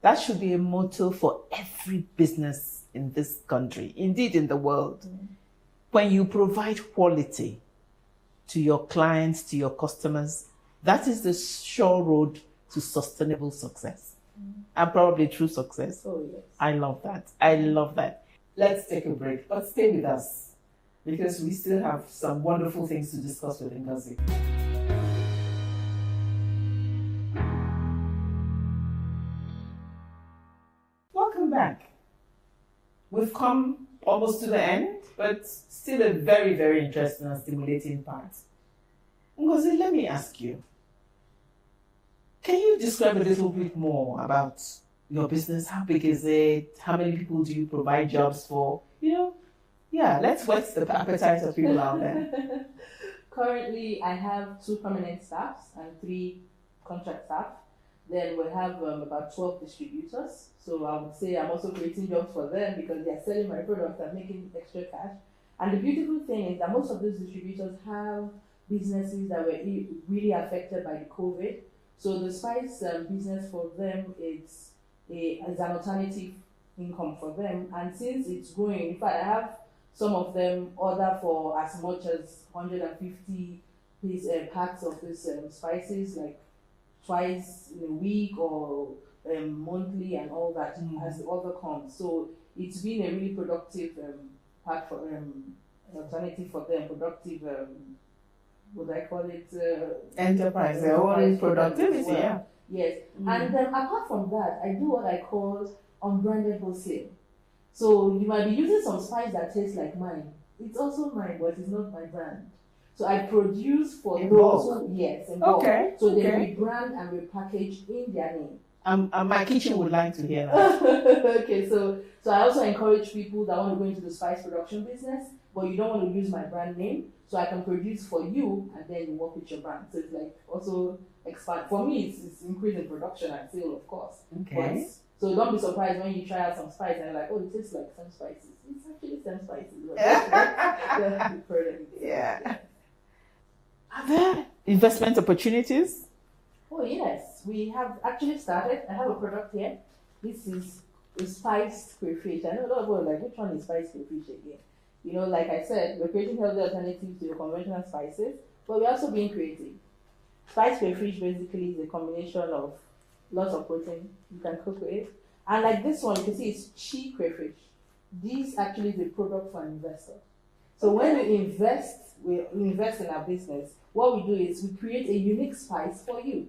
That should be a motto for every business in this country, indeed in the world. When you provide quality to your clients, to your customers, that is the sure road to sustainable success and probably true success. Oh, yes. I love that. I love that. Let's take a break, but stay with us because we still have some wonderful things to discuss with Ngozi. Welcome back. We've come almost to the end, but still a very, very interesting and stimulating part. Ngozi, let me ask you, can you describe a little bit more about your business? How big is it? How many people do you provide jobs for? You know, yeah, let's whet the appetite of people out there. Currently, I have 2 permanent staffs and 3 contract staff. Then we have about 12 distributors. So I would say I'm also creating jobs for them because they are selling my product and making extra cash. And the beautiful thing is that most of those distributors have businesses that were really affected by the COVID. So the spice business for them is an alternative income for them. And since it's growing, in fact, I have some of them order for as much as 150 packs of these spices, like twice in a week or monthly and all that as the order comes. So it's been a really productive pack for alternative for them, productive what I call it Enterprise, always productivity, well. yeah. Yes, and apart from that, I do what I call unbranded wholesale. So you might be using some spice that tastes like mine. It's also mine, but it's not my brand. So I produce for In those bulk. who, yes, in bulk. Okay, So they okay. rebrand and repackage in their name. My kitchen would like to hear that. Okay, so I also encourage people that want to go into the spice production business, but you don't want to use my brand name, so I can produce for you and then you work with your brand. So it's like also expand. For me, it's increasing production and sale, of course. Okay. But, so don't be surprised when you try out some spice and you're like, oh, it tastes like some spices. It's actually some spices. Yeah. Are there investment opportunities? Oh yes, we have actually started. I have a product here. This is a spiced crayfish. I know a lot of people are like, which one is spiced crayfish again? You know, like I said, we're creating healthy alternatives to your conventional spices, but we're also being creative. Spiced crayfish basically is a combination of lots of protein you can cook with. And like this one, you can see it's cheap crayfish. This actually is a product for an investor. So when we invest in our business, what we do is we create a unique spice for you.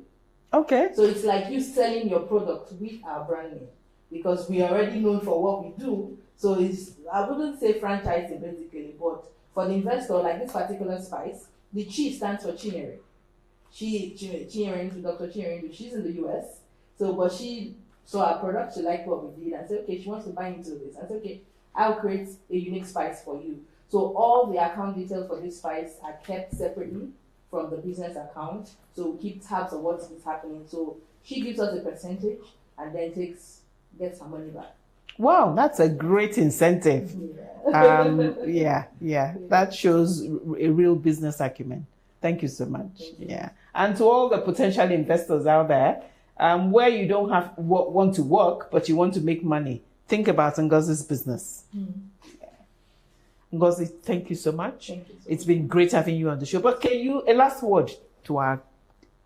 Okay. So it's like you selling your product with our brand name because we are already known for what we do. So it's, I wouldn't say franchising basically, but for the investor, like this particular spice, the chi stands for Chinyere. Chinyere, Dr. Chinyere, she's in the US. So, but she saw our product, she liked what we did and said, okay, she wants to buy into this. I said, okay, I'll create a unique spice for you. So all the account details for this spice are kept separately from the business account. So we keep tabs of what is happening. So she gives us a percentage and then gets her money back. Wow, that's a great incentive. Yeah. That shows a real business acumen. Thank you so much. Yeah. And to all the potential investors out there, where you don't want to work, but you want to make money, think about Ngozi's business. Ngozi, thank you so much. Thank you so It's been great having you on the show. But can you, a last word to our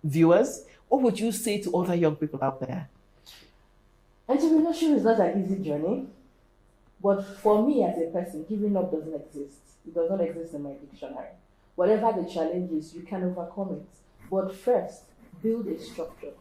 viewers, what would you say to other young people out there? Entrepreneurship is not an easy journey, but for me as a person, giving up doesn't exist. It does not exist in my dictionary. Whatever the challenge is, you can overcome it. But first, build a structure.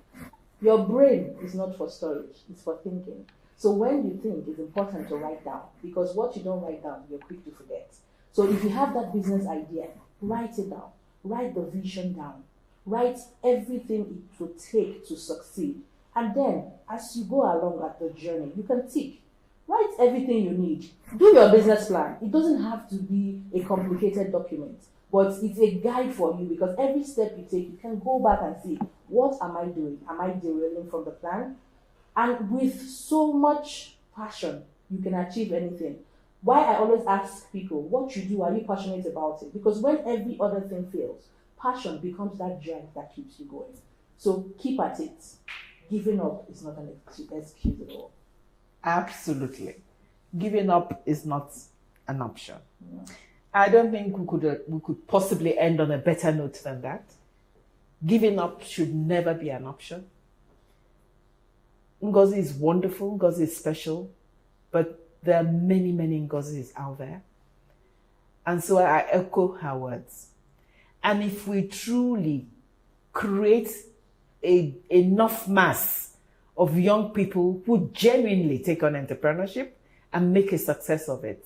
Your brain is not for storage, it's for thinking. So when you think, it's important to write down, because what you don't write down, you're quick to forget. So if you have that business idea, write it down. Write the vision down. Write everything it will take to succeed. And then, as you go along at the journey, you can tick. Write everything you need. Do your business plan. It doesn't have to be a complicated document, but it's a guide for you, because every step you take, you can go back and see, what am I doing? Am I derailing from the plan? And with so much passion, you can achieve anything. Why I always ask people, what you do, are you passionate about it? Because when every other thing fails, passion becomes that drive that keeps you going. So keep at it. Giving up is not an excuse at all. Absolutely. Giving up is not an option. Yeah. I don't think we could possibly end on a better note than that. Giving up should never be an option. Ngozi is wonderful, Ngozi is special, but there are many, many Ngozis out there. And so I echo her words. And if we truly create enough mass of young people who genuinely take on entrepreneurship and make a success of it,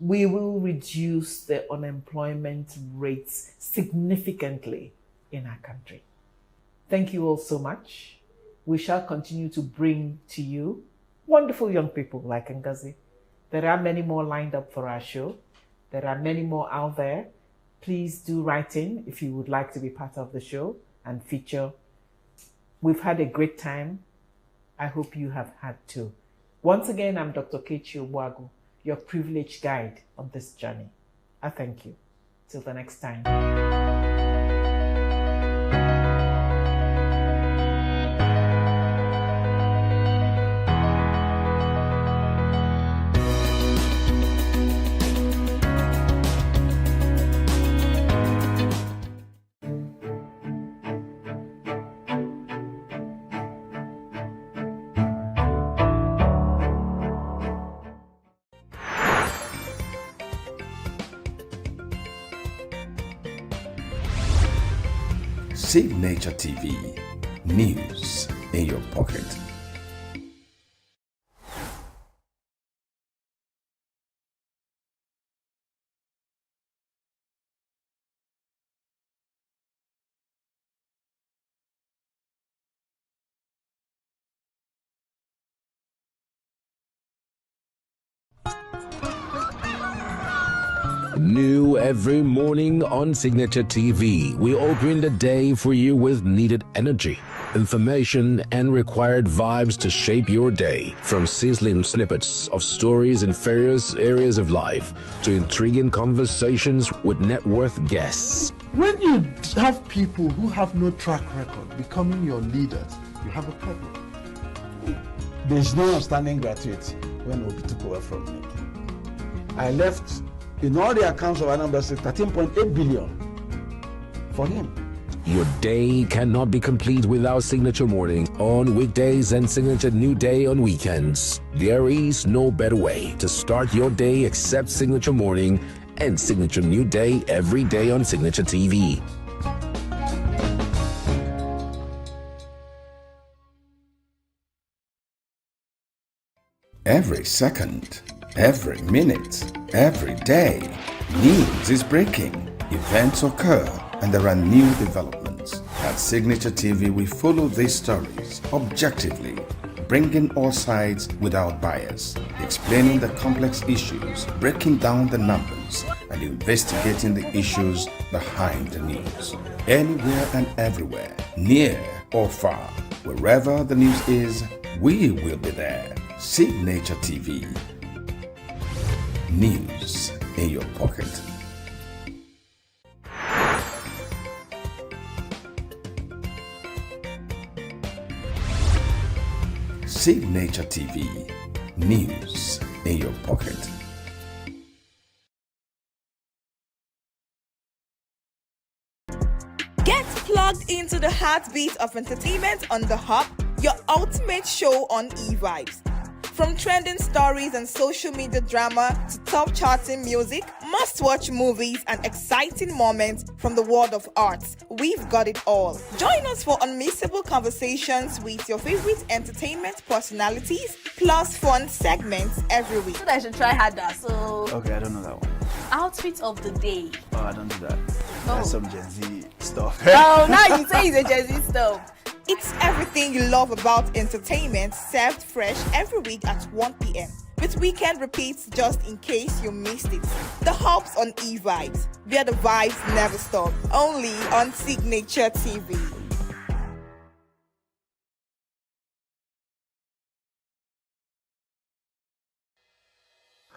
we will reduce the unemployment rates significantly in our country. Thank you all so much. We shall continue to bring to you wonderful young people like Ngozi. There are many more lined up for our show. There are many more out there. Please do write in if you would like to be part of the show and feature. We've had a great time. I hope you have had too. Once again, I'm Dr. Kechi Obuagu, your privileged guide on this journey. I thank you. Till the next time. Signature TV, news in your pocket. New every morning on Signature TV, we open the day for you with needed energy, information, and required vibes to shape your day. From sizzling snippets of stories in various areas of life to intriguing conversations with net worth guests. When you have people who have no track record becoming your leaders, you have a problem. There's no outstanding gratuity when Obi took over from me. I left in all the accounts of Anambra State 13.8 billion for him. Your day cannot be complete without Signature Morning on weekdays and Signature New Day on weekends. There is no better way to start your day except Signature Morning and Signature New Day every day on Signature TV. Every second, every minute, every day, news is breaking, events occur, and there are new developments. At Signature TV, we follow these stories objectively, bringing all sides without bias, explaining the complex issues, breaking down the numbers, and investigating the issues behind the news. Anywhere and everywhere, near or far, wherever the news is, we will be there. Signature TV. News in your pocket. Signature TV. News in your pocket. Get plugged into the heartbeat of entertainment on The Hub, your ultimate show on e-vibes. From trending stories and social media drama to top charting music, must-watch movies and exciting moments from the world of arts, we've got it all. Join us for unmissable conversations with your favorite entertainment personalities, plus fun segments every week. I should try harder, so... Okay, I don't know that one. Outfit of the day. Oh, I don't do that. That's some Gen Z stuff. Oh, now you say it's a Gen Z stuff. It's everything you love about entertainment, served fresh every week at 1 p.m. with weekend repeats just in case you missed it. The Hubs on E-Vibes, where the vibes never stop. Only on Signature TV.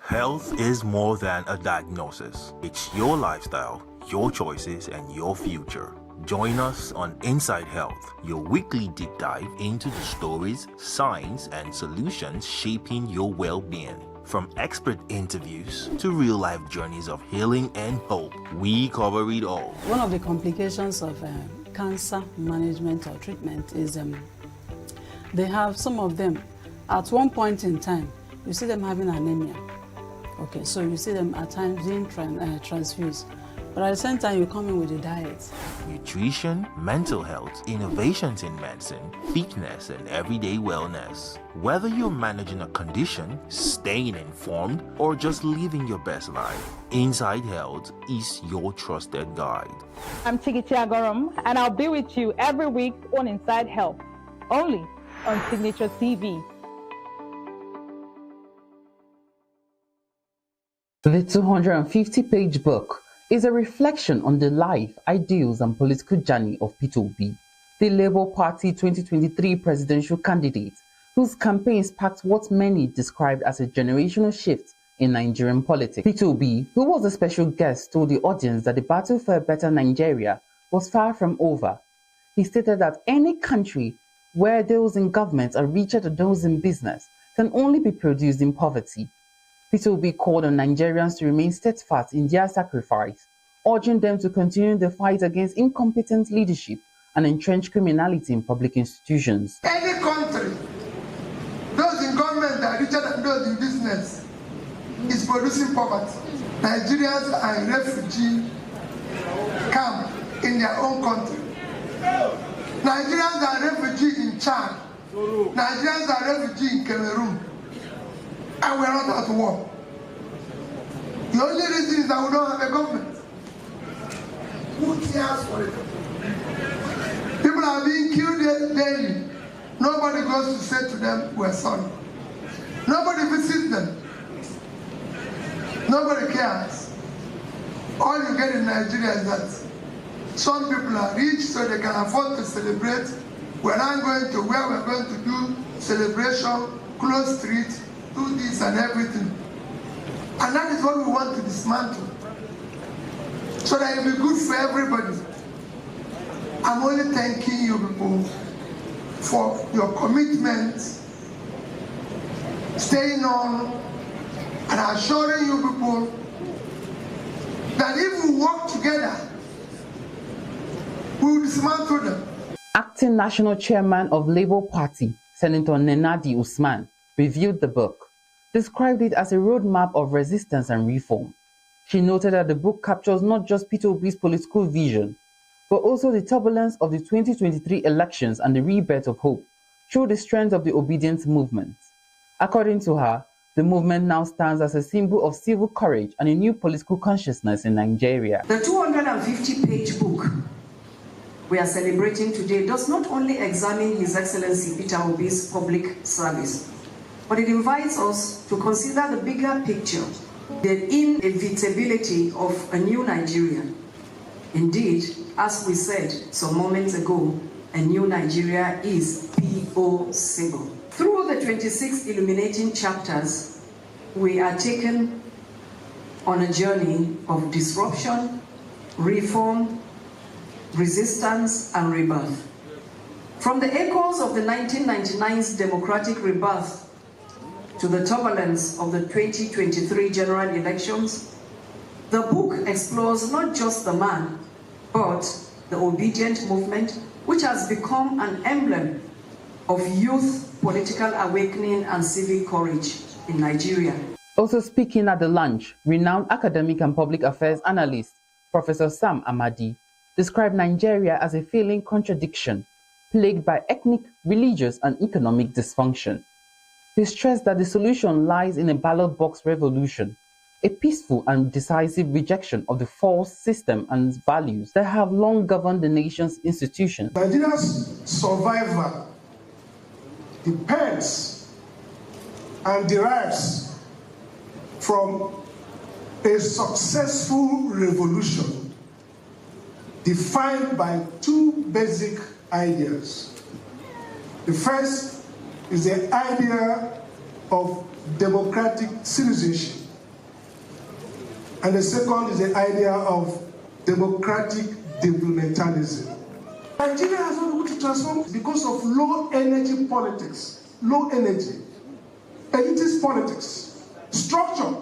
Health is more than a diagnosis. It's your lifestyle, your choices, and your future. Join us on Inside Health, your weekly deep dive into the stories, science, and solutions shaping your well-being. From expert interviews to real-life journeys of healing and hope, we cover it all. One of the complications of cancer management or treatment is they have some of them, at one point in time, you see them having anemia. Okay, so you see them at times being transfused. But at the same time, you come in with a diet. Nutrition, mental health, innovations in medicine, fitness, and everyday wellness. Whether you're managing a condition, staying informed, or just living your best life, Inside Health is your trusted guide. I'm Chigichi Agorom, and I'll be with you every week on Inside Health, only on Signature TV. The 250-page book is a reflection on the life, ideals, and political journey of Peter Obi, the Labour Party 2023 presidential candidate, whose campaign sparked what many described as a generational shift in Nigerian politics. Peter Obi, who was a special guest, told the audience that the battle for a better Nigeria was far from over. He stated that any country where those in government are richer than those in business can only be produced in poverty. Peter Obi called on Nigerians to remain steadfast in their sacrifice, urging them to continue the fight against incompetent leadership and entrenched criminality in public institutions. Any country, those in government are richer than those in business, is producing poverty. Nigerians are in refugee camp in their own country. Nigerians are refugees in Chad. Nigerians are refugees in Cameroon. And we are not at war. The only reason is that we don't have a government. Who cares for it? People are being killed daily. Nobody goes to say to them, we're sorry. Nobody visits them. Nobody cares. All you get in Nigeria is that some people are rich so they can afford to celebrate. We're not going to where we're going to do celebration, close streets, do this and everything. And that is what we want to dismantle. So that it will be good for everybody. I'm only thanking you people for your commitment, staying on, and assuring you people that if we work together, we will dismantle them. Acting National Chairman of Labour Party, Senator Nenadi Usman, reviewed the book, described it as a roadmap of resistance and reform. She noted that the book captures not just Peter Obi's political vision, but also the turbulence of the 2023 elections and the rebirth of hope through the strength of the obedience movement. According to her, the movement now stands as a symbol of civil courage and a new political consciousness in Nigeria. The 250-page book we are celebrating today does not only examine His Excellency Peter Obi's public service, but it invites us to consider the bigger picture, the inevitability of a new Nigeria. Indeed, as we said some moments ago, a new Nigeria is possible. Through the 26 illuminating chapters, we are taken on a journey of disruption, reform, resistance, and rebirth. From the echoes of the 1999's democratic rebirth to the turbulence of the 2023 general elections, the book explores not just the man, but the obedient movement, which has become an emblem of youth political awakening and civic courage in Nigeria. Also speaking at the lunch, renowned academic and public affairs analyst Professor Sam Amadi described Nigeria as a failing contradiction plagued by ethnic, religious, and economic dysfunction. He stressed that the solution lies in a ballot box revolution, a peaceful and decisive rejection of the false system and values that have long governed the nation's institutions. Nigeria's survival depends and derives from a successful revolution defined by two basic ideas. The first is the idea of democratic citizenship, and the second is the idea of democratic developmentalism. Nigeria has not been able to transform because of low energy politics, low energy, elitist politics, structure,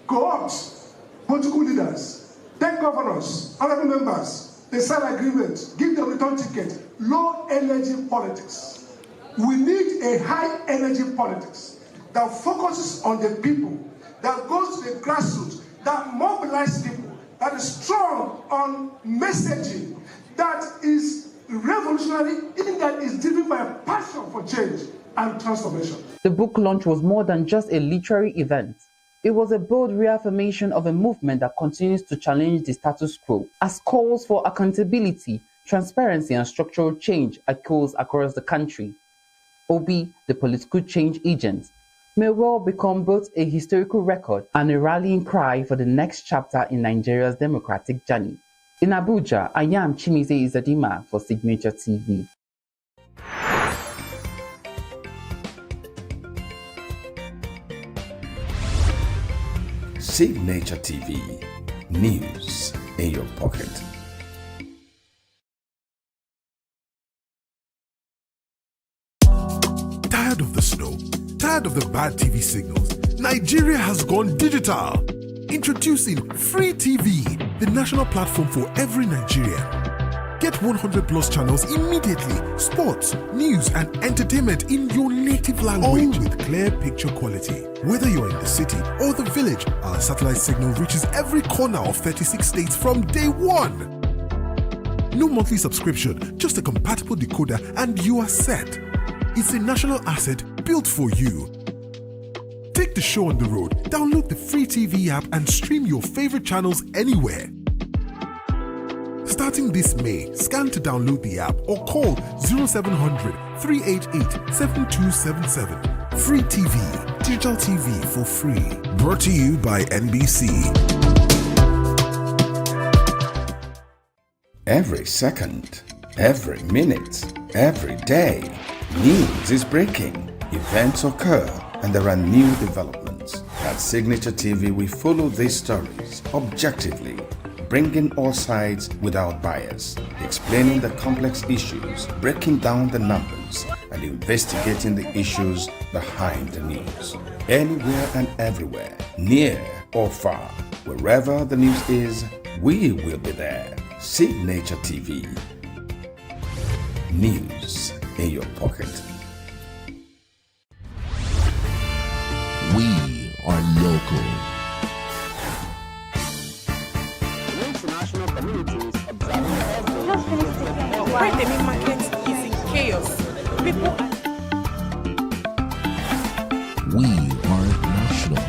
co-ops, political leaders, then governors, honorable members, they sign agreements, give them return ticket, low energy politics. We need a high energy politics that focuses on the people, that goes to the grassroots, that mobilizes people, that is strong on messaging, that is revolutionary, in that is driven by a passion for change and transformation. The book launch was more than just a literary event. It was a bold reaffirmation of a movement that continues to challenge the status quo, as calls for accountability, transparency, and structural change echoes across the country. Obi, the political change agent, may well become both a historical record and a rallying cry for the next chapter in Nigeria's democratic journey. In Abuja, I am Chimize Izadima for Signature TV. Signature TV, news in your pocket. Tired of the snow? Tired of the bad TV signals? Nigeria has gone digital. Introducing Free TV, the national platform for every Nigerian. Get 100 plus channels immediately. Sports, news, and entertainment in your native language with clear picture quality. Whether you're in the city or the village, our satellite signal reaches every corner of 36 states from day one. No monthly subscription, just a compatible decoder and you are set. It's a national asset built for you. Take the show on the road, download the Free TV app and stream your favorite channels anywhere. Starting this May, scan to download the app or call 0700 388 7277. Free TV, digital TV for free. Brought to you by NBC. Every second, every minute, every day, news is breaking. Events occur and there are new developments. At Signature TV, we follow these stories objectively, bringing all sides without bias, explaining the complex issues, breaking down the numbers, and investigating the issues behind the news. Anywhere and everywhere, near or far, wherever the news is, we will be there. Signature TV. News in your pocket. We are local. International communities observing why the main market is in chaos. People We are national.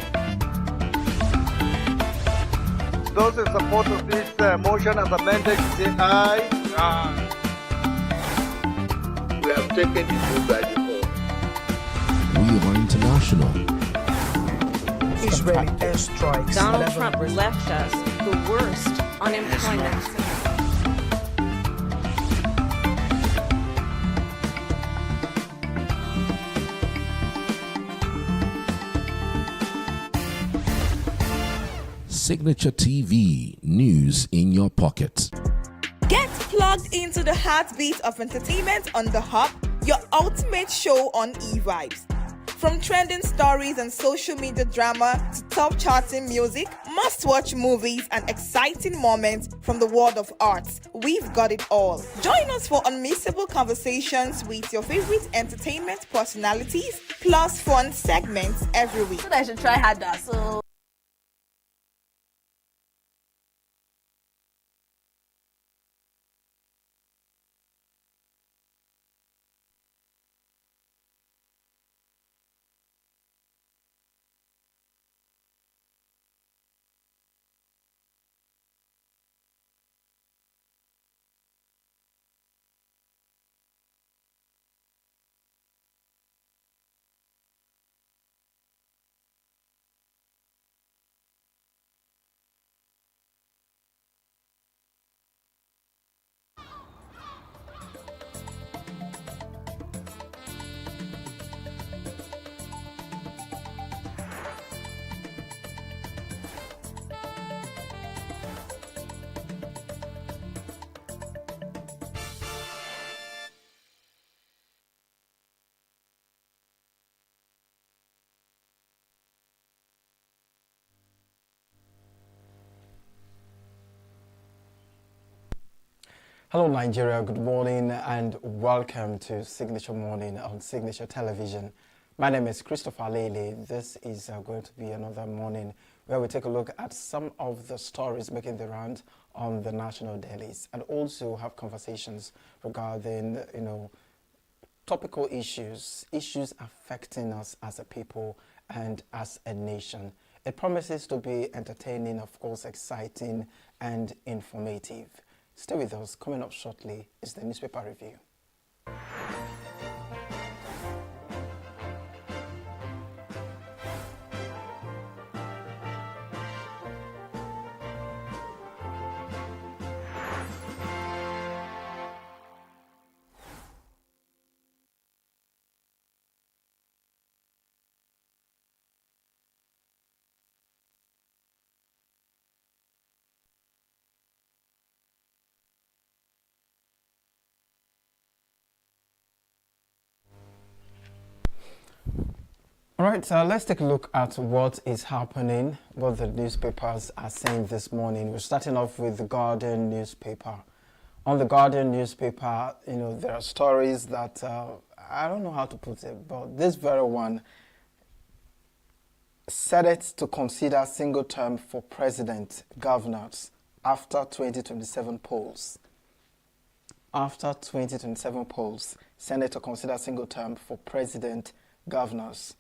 Those in support of this motion as amended say aye. Aye. We have taken the vote by default. We are international. Israeli airstrikes. Donald Trump left us the worst unemployment. Signature TV, news in your pocket. Get plugged into the heartbeat of entertainment on The Hub, your ultimate show on e-vibes. From trending stories and social media drama to top charting music, must-watch movies and exciting moments from the world of arts, we've got it all. Join us for unmissable conversations with your favorite entertainment personalities, plus fun segments every week. So I should try harder. So Hello Nigeria, good morning and welcome to Signature Morning on Signature Television. My name is Christopher Lele. This is going to be another morning where we take a look at some of the stories making the round on the national dailies and also have conversations regarding, topical issues affecting us as a people and as a nation. It promises to be entertaining, of course, exciting and informative. Stay with us. Coming up shortly is the newspaper review. All right, so let's take a look at what is happening, what the newspapers are saying this morning. We're starting off with the Guardian newspaper. On the Guardian newspaper, there are stories that, I don't know how to put it, but this very one, Senate to consider single term for president, governors after 2027 polls. After 2027 polls, Senate to consider single term for president, governors.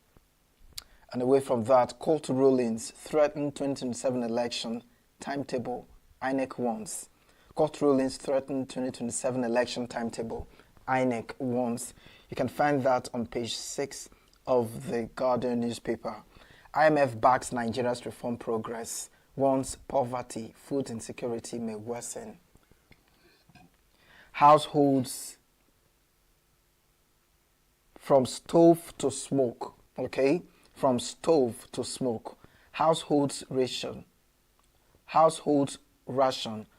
And away from that, court rulings threaten 2027 election timetable, INEC wants. Court rulings threaten 2027 election timetable, INEC wants. You can find that on page 6 of the Guardian newspaper. IMF backs Nigeria's reform progress, warns poverty, food insecurity may worsen. Households from stove to smoke, okay? From stove to smoke. Households ration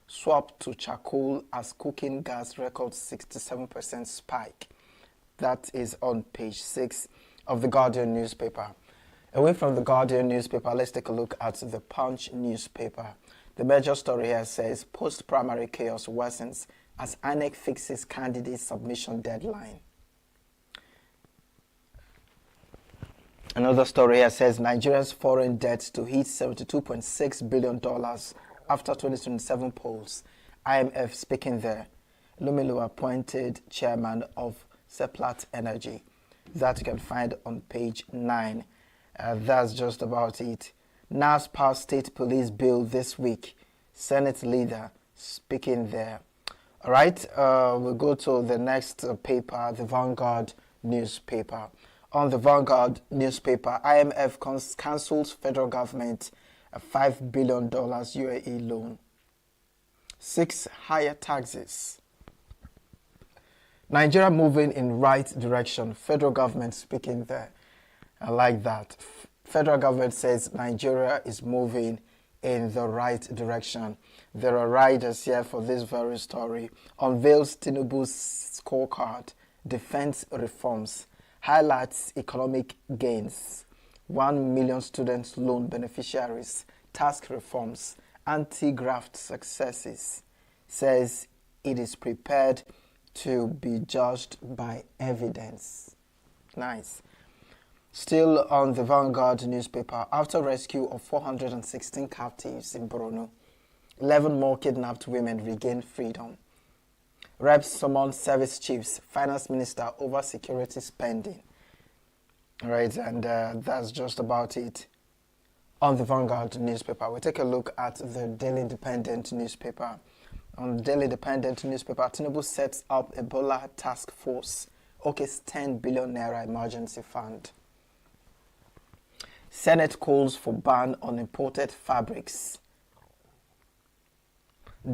swap to charcoal as cooking gas records 67% spike. That is on page 6 of the Guardian newspaper. Away from the Guardian newspaper, let's take a look at the Punch newspaper. The major story here says post-primary chaos worsens as INEC fixes candidate submission deadline. Another story here says Nigeria's foreign debt to hit $72.6 billion after 2027 polls. IMF speaking there. Lumilo appointed chairman of Seplat Energy. That you can find on page 9. That's just about it. NAS passed state police bill this week. Senate leader speaking there. All right, we'll go to the next paper, the Vanguard newspaper. On the Vanguard newspaper, IMF cancels federal government a $5 billion UAE loan. 6 higher taxes. Nigeria moving in right direction. Federal government speaking there. I like that. Federal government says Nigeria is moving in the right direction. There are riders here for this very story. Unveils Tinubu's scorecard. Defense reforms. highlights economic gains, 1 million student loan beneficiaries, tax reforms, anti-graft successes, says it is prepared to be judged by evidence. Nice. Still on the Vanguard newspaper, after rescue of 416 captives in Borno, 11 more kidnapped women regain freedom. Reps summon service chiefs, finance minister over security spending. All right, and that's just about it. On the Vanguard newspaper, we take a look at the Daily Independent newspaper. On the Daily Independent newspaper, Tinubu sets up Ebola task force, OK's 10 billion naira emergency fund. Senate calls for ban on imported fabrics.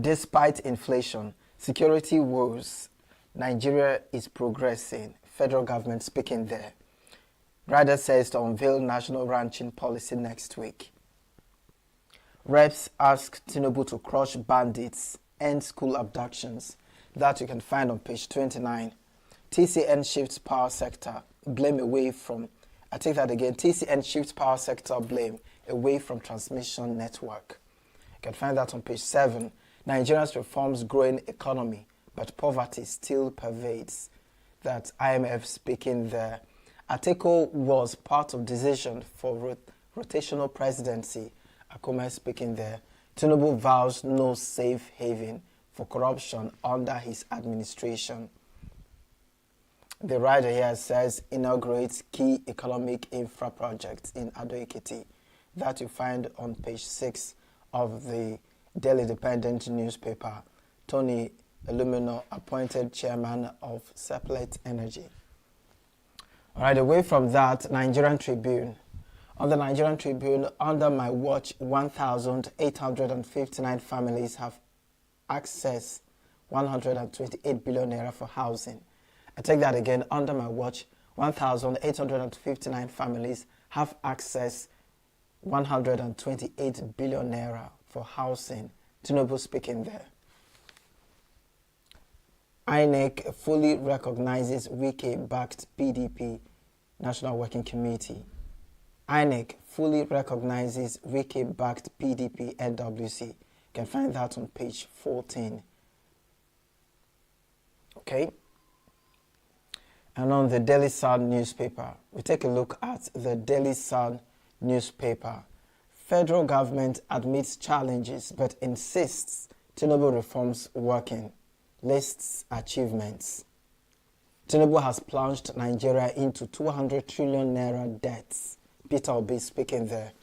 Despite inflation, security woes, Nigeria is progressing. Federal government speaking there. Rider says to unveil national ranching policy next week. Reps ask Tinubu to crush bandits, end school abductions. That you can find on page 29. TCN shifts power sector, blame away from, I take that again, TCN shifts power sector blame away from transmission network. You can find that on page 7. Nigeria's reforms growing economy, but poverty still pervades. That IMF speaking there. Ateko was part of decision for rotational presidency. Akuma speaking there. Tinubu vows no safe haven for corruption under his administration. The writer here says inaugurates key economic infra projects in Ado-Ekiti. That you find on page 6 of the Daily Independent newspaper. Tony Illumino appointed chairman of Seplet Energy. All right, away from that, Nigerian Tribune. On the Nigerian Tribune, under my watch, 1,859 families have accessed 128 billion naira for housing. I take that again, under my watch, 1,859 families have accessed 128 billion naira for housing. Tinubu speaking there. INEC fully recognizes Wike-backed PDP National Working Committee. INEC fully recognizes Wike-backed PDP NWC. You can find that on page 14. Okay. And on the Daily Sun newspaper, we take a look at the Daily Sun newspaper. Federal government admits challenges but insists Tinubu reforms working. Lists achievements. Tinubu has plunged Nigeria into 200 trillion naira debts. Peter Obi speaking there.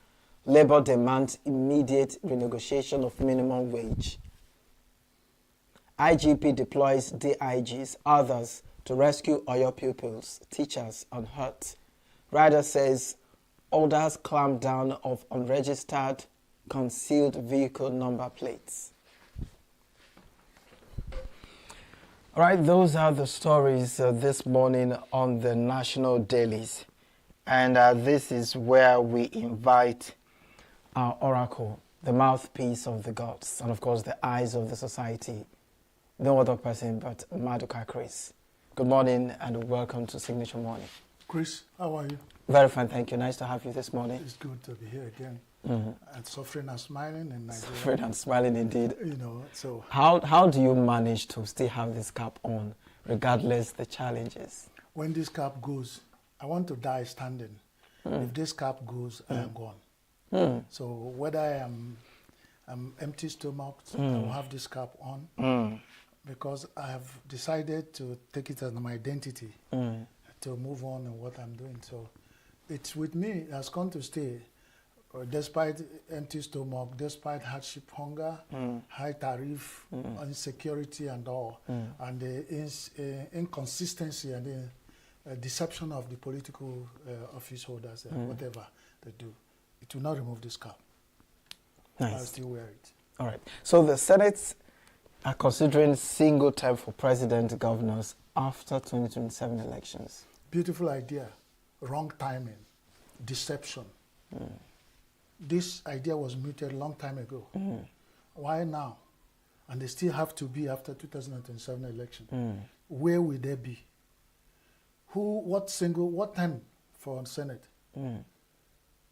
Labour demands immediate renegotiation of minimum wage. IGP deploys DIGs, others to rescue Oyo pupils, teachers unhurt. Rider says orders clamp down of unregistered concealed vehicle number plates. All right, those are the stories this morning on the national dailies. And this is where we invite our oracle, the mouthpiece of the gods, and of course the eyes of the society. No other person but Maduka Chris. Good morning and welcome to Signature Morning. Chris, how are you? Very fine, thank you. Nice to have you this morning. It's good to be here again. Mm-hmm. And suffering and smiling in Nigeria. Suffering and smiling indeed. You know, so how do you manage to still have this cap on, regardless the challenges? When this cap goes, I want to die standing. If this cap goes, I am gone. So whether I'm empty stomached, I will have this cap on because I have decided to take it as my identity to move on in what I'm doing. So it's with me. It has come to stay. Despite empty stomach, despite hardship, hunger, high tariff, insecurity and all, and the inconsistency and the deception of the political office holders, whatever they do, it will not remove this cap. Nice. I'll still wear it. All right. So the Senate are considering single term for president governors after 2027 elections. Beautiful idea. Wrong timing. Deception. This idea was mooted a long time ago. Why now? And they still have to be after 2027 election. Where will they be? what time for Senate?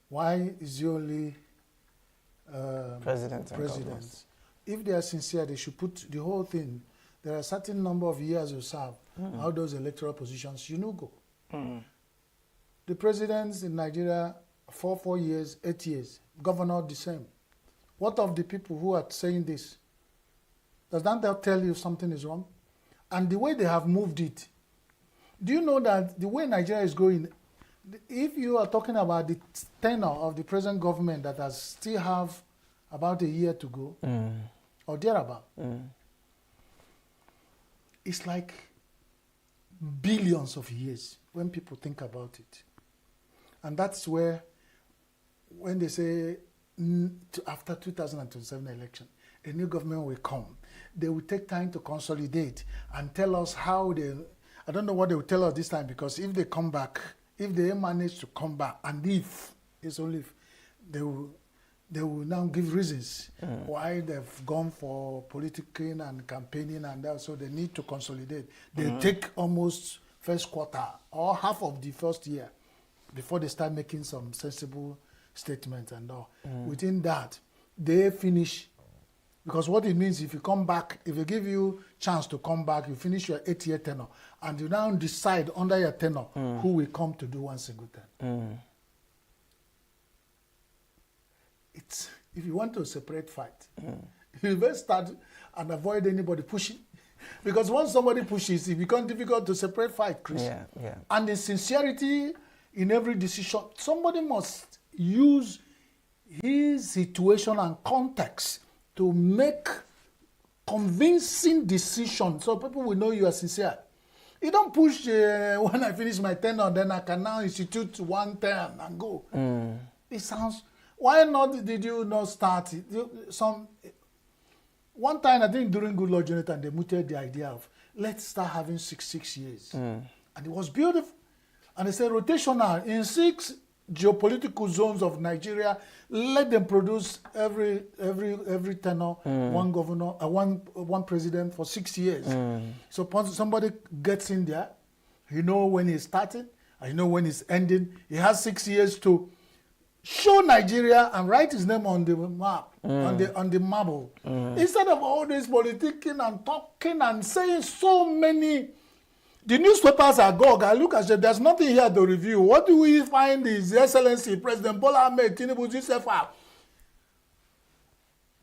Why is he only president? If they are sincere, they should put the whole thing. There are a certain number of years you serve. How those electoral positions, ENUGU. The presidents in Nigeria, 4 years, 8 years. Governor, the same. What of the people who are saying this? Does that tell you something is wrong? And the way they have moved it, do you know that the way Nigeria is going, if you are talking about the tenure of the present government that has still have about a year to go, or thereabout, it's like billions of years when people think about it. And that's where, when they say after 2027 election, a new government will come, they will take time to consolidate and tell us how they, I don't know what they will tell us this time, because if they come back, if they manage to come back, and if, it's only if, they will now give reasons why they've gone for politicking and campaigning, and that, so they need to consolidate. They take almost first quarter or half of the first year before they start making some sensible statements and all. Within that, they finish, because what it means, if you come back, if they give you chance to come back, you finish your 8-year tenure, and you now decide under your tenure who will come to do one single term. It's, if you want to separate fight, you best start and avoid anybody pushing. Because once somebody pushes, it becomes difficult to separate fight, Chris. And the sincerity in every decision, somebody must use his situation and context to make convincing decisions so people will know you are sincere. You don't push, when I finish my tenure, then I can now institute one term and go. It sounds, why not did you not start it? One time, I think during Good Lord Jonathan, they mooted the idea of, let's start having 6 years. And it was beautiful. And they said rotational, in 6 geopolitical zones of Nigeria, let them produce every tenure, one governor, one president for 6 years. So somebody gets in there, you know when he's starting, and you know when he's ending. He has 6 years to show Nigeria and write his name on the map, on the marble. Instead of all this politicking and talking and saying so many. The newspapers are gog. I look at them, there's nothing here to review. What do we find is Excellency President Bola Ahmed Tinubu GCFR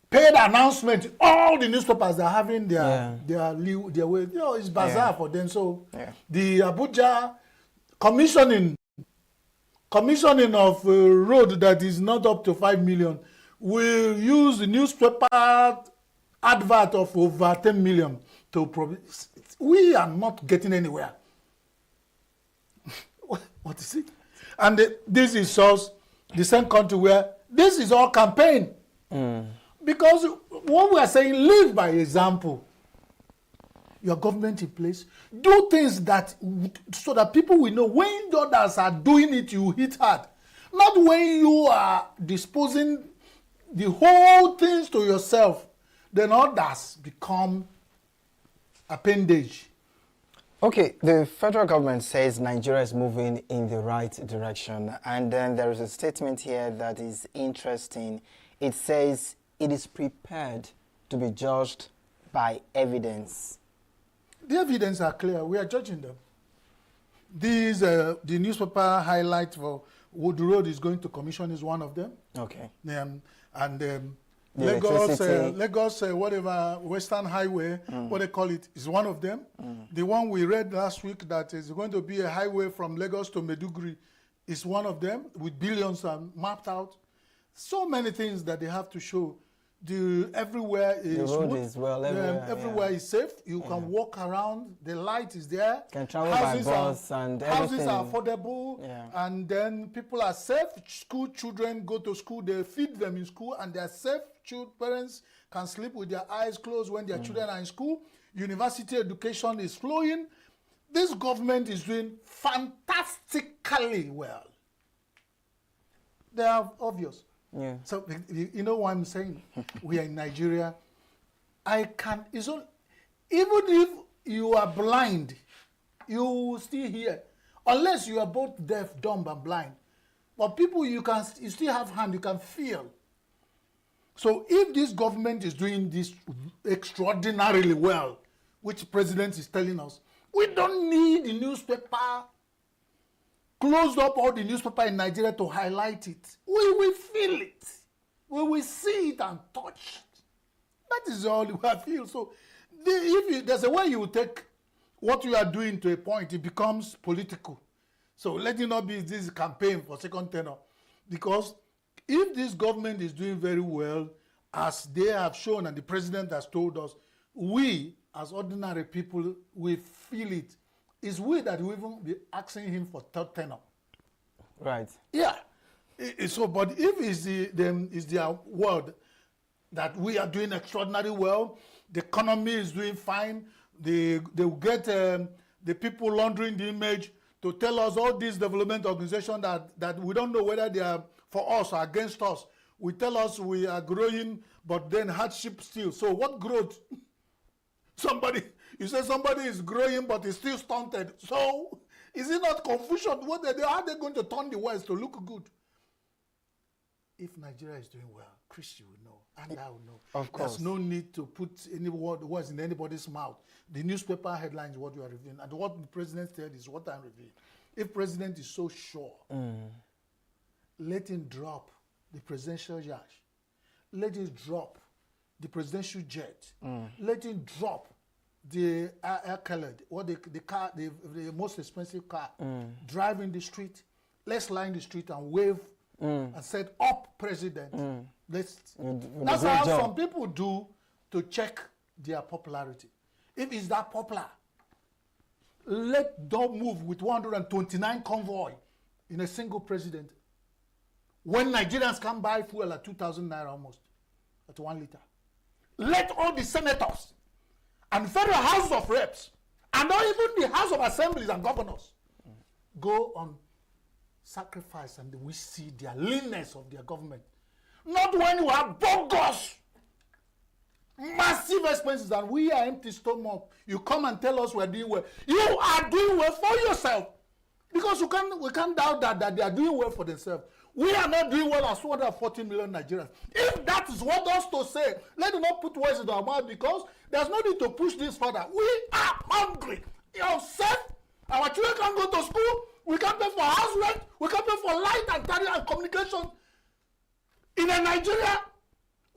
paid announcement. All the newspapers are having their way. You know, it's bazaar for them. So the Abuja commissioning of a road that is not up to 5 million will use the newspaper advert of over 10 million to produce. We are not getting anywhere. What is it? And this is us, the same country where this is all campaign. Because what we are saying, live by example. Your government in place, do things that so that people will know when the others are doing it, you hit hard. Not when you are disposing the whole things to yourself, then others become appendage. Okay, the federal government says Nigeria is moving in the right direction, and then there is a statement here that is interesting. It says it is prepared to be judged by evidence. The evidence are clear. We are judging them. These, the newspaper highlight for Wood Road is going to commission is one of them. Okay. Lagos, whatever, Western Highway, what they call it, is one of them. The one we read last week that is going to be a highway from Lagos to Maiduguri is one of them, with billions mapped out. So many things that they have to show. Everywhere is the road is well everywhere is safe. You can walk around. The light is there. Can travel by bus and everything. Houses are affordable, and then people are safe. School children go to school. They feed them in school, and they are safe. Parents can sleep with their eyes closed when their children are in school. University education is flowing. This government is doing fantastically well. They are obvious. So you know what I'm saying? We are in Nigeria. Even if you are blind, you will still hear. Unless you are both deaf, dumb, and blind. But people, you still have hand, you can feel. So if this government is doing this extraordinarily well, which the president is telling us, we don't need the newspaper, closed up all the newspaper in Nigeria to highlight it. We will feel it. We will see it and touch it. That is all I feel. So there's a way you will take what you are doing to a point, it becomes political. So let it not be this campaign for second tenure. Because if this government is doing very well, as they have shown and the president has told us, we as ordinary people, we feel it. It's we that will even be asking him for third tenure. Right. Yeah. So, but if it's their word that we are doing extraordinarily well, the economy is doing fine, they will get the people laundering the image to tell us all these development organizations that we don't know whether they are for us or against us. We tell us we are growing, but then hardship still. So what growth? You say somebody is growing, but is still stunted. So is it not confusion? How are they going to turn the West to look good? If Nigeria is doing well, Christy will know, and I will know. Of course. There's no need to put any words in anybody's mouth. The newspaper headline is what you are reviewing, and what the president said is what I'm reviewing. If president is so sure, let him drop the presidential yacht. Let him drop the presidential jet. Let him drop the air colored, the car, the most expensive car. Drive in the street. Let's line the street and wave and set up president. That's how some people do to check their popularity. If it's that popular, let them move with 129 convoy in a single president. When Nigerians can buy fuel at 2,000 naira almost, at 1 liter. Let all the senators and federal House of Reps and not even the House of Assemblies and governors go on sacrifice, and we see their leanness of their government. Not when you have bogus, massive expenses and we are empty stomach. You come and tell us we're doing well. You are doing well for yourself. Because we can't doubt that they are doing well for themselves. We are not doing well as 240 million Nigerians. If that is what us to say, let them not put words in our mouth, because there's no need to push this further. We are hungry. Yourself, our children can't go to school. We can't pay for house rent. We can't pay for light and carrier and communication. In a Nigeria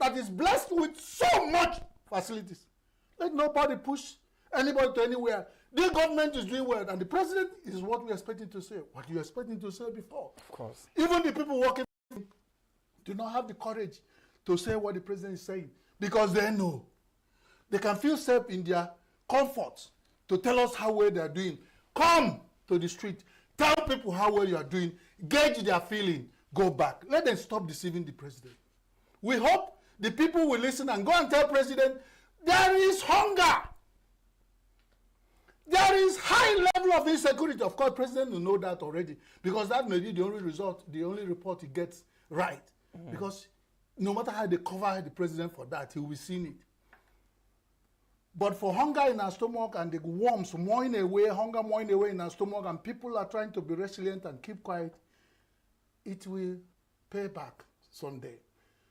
that is blessed with so much facilities. Let nobody push anybody to anywhere. The government is doing well, and the president is what we are expecting to say. What you expecting to say before. Of course. Even the people working do not have the courage to say what the president is saying, because they know. They can feel safe in their comfort to tell us how well they are doing. Come to the street. Tell people how well you are doing. Gauge their feeling. Go back. Let them stop deceiving the president. We hope the people will listen and go and tell president, there is hunger. There is high level of insecurity. Of course, president will know that already, because that may be the only result, the only report he gets right. Because no matter how they cover the president for that, he will be seeing it. But for hunger in our stomach and the worms mowing away, hunger mowing away in our stomach, and people are trying to be resilient and keep quiet, it will pay back someday.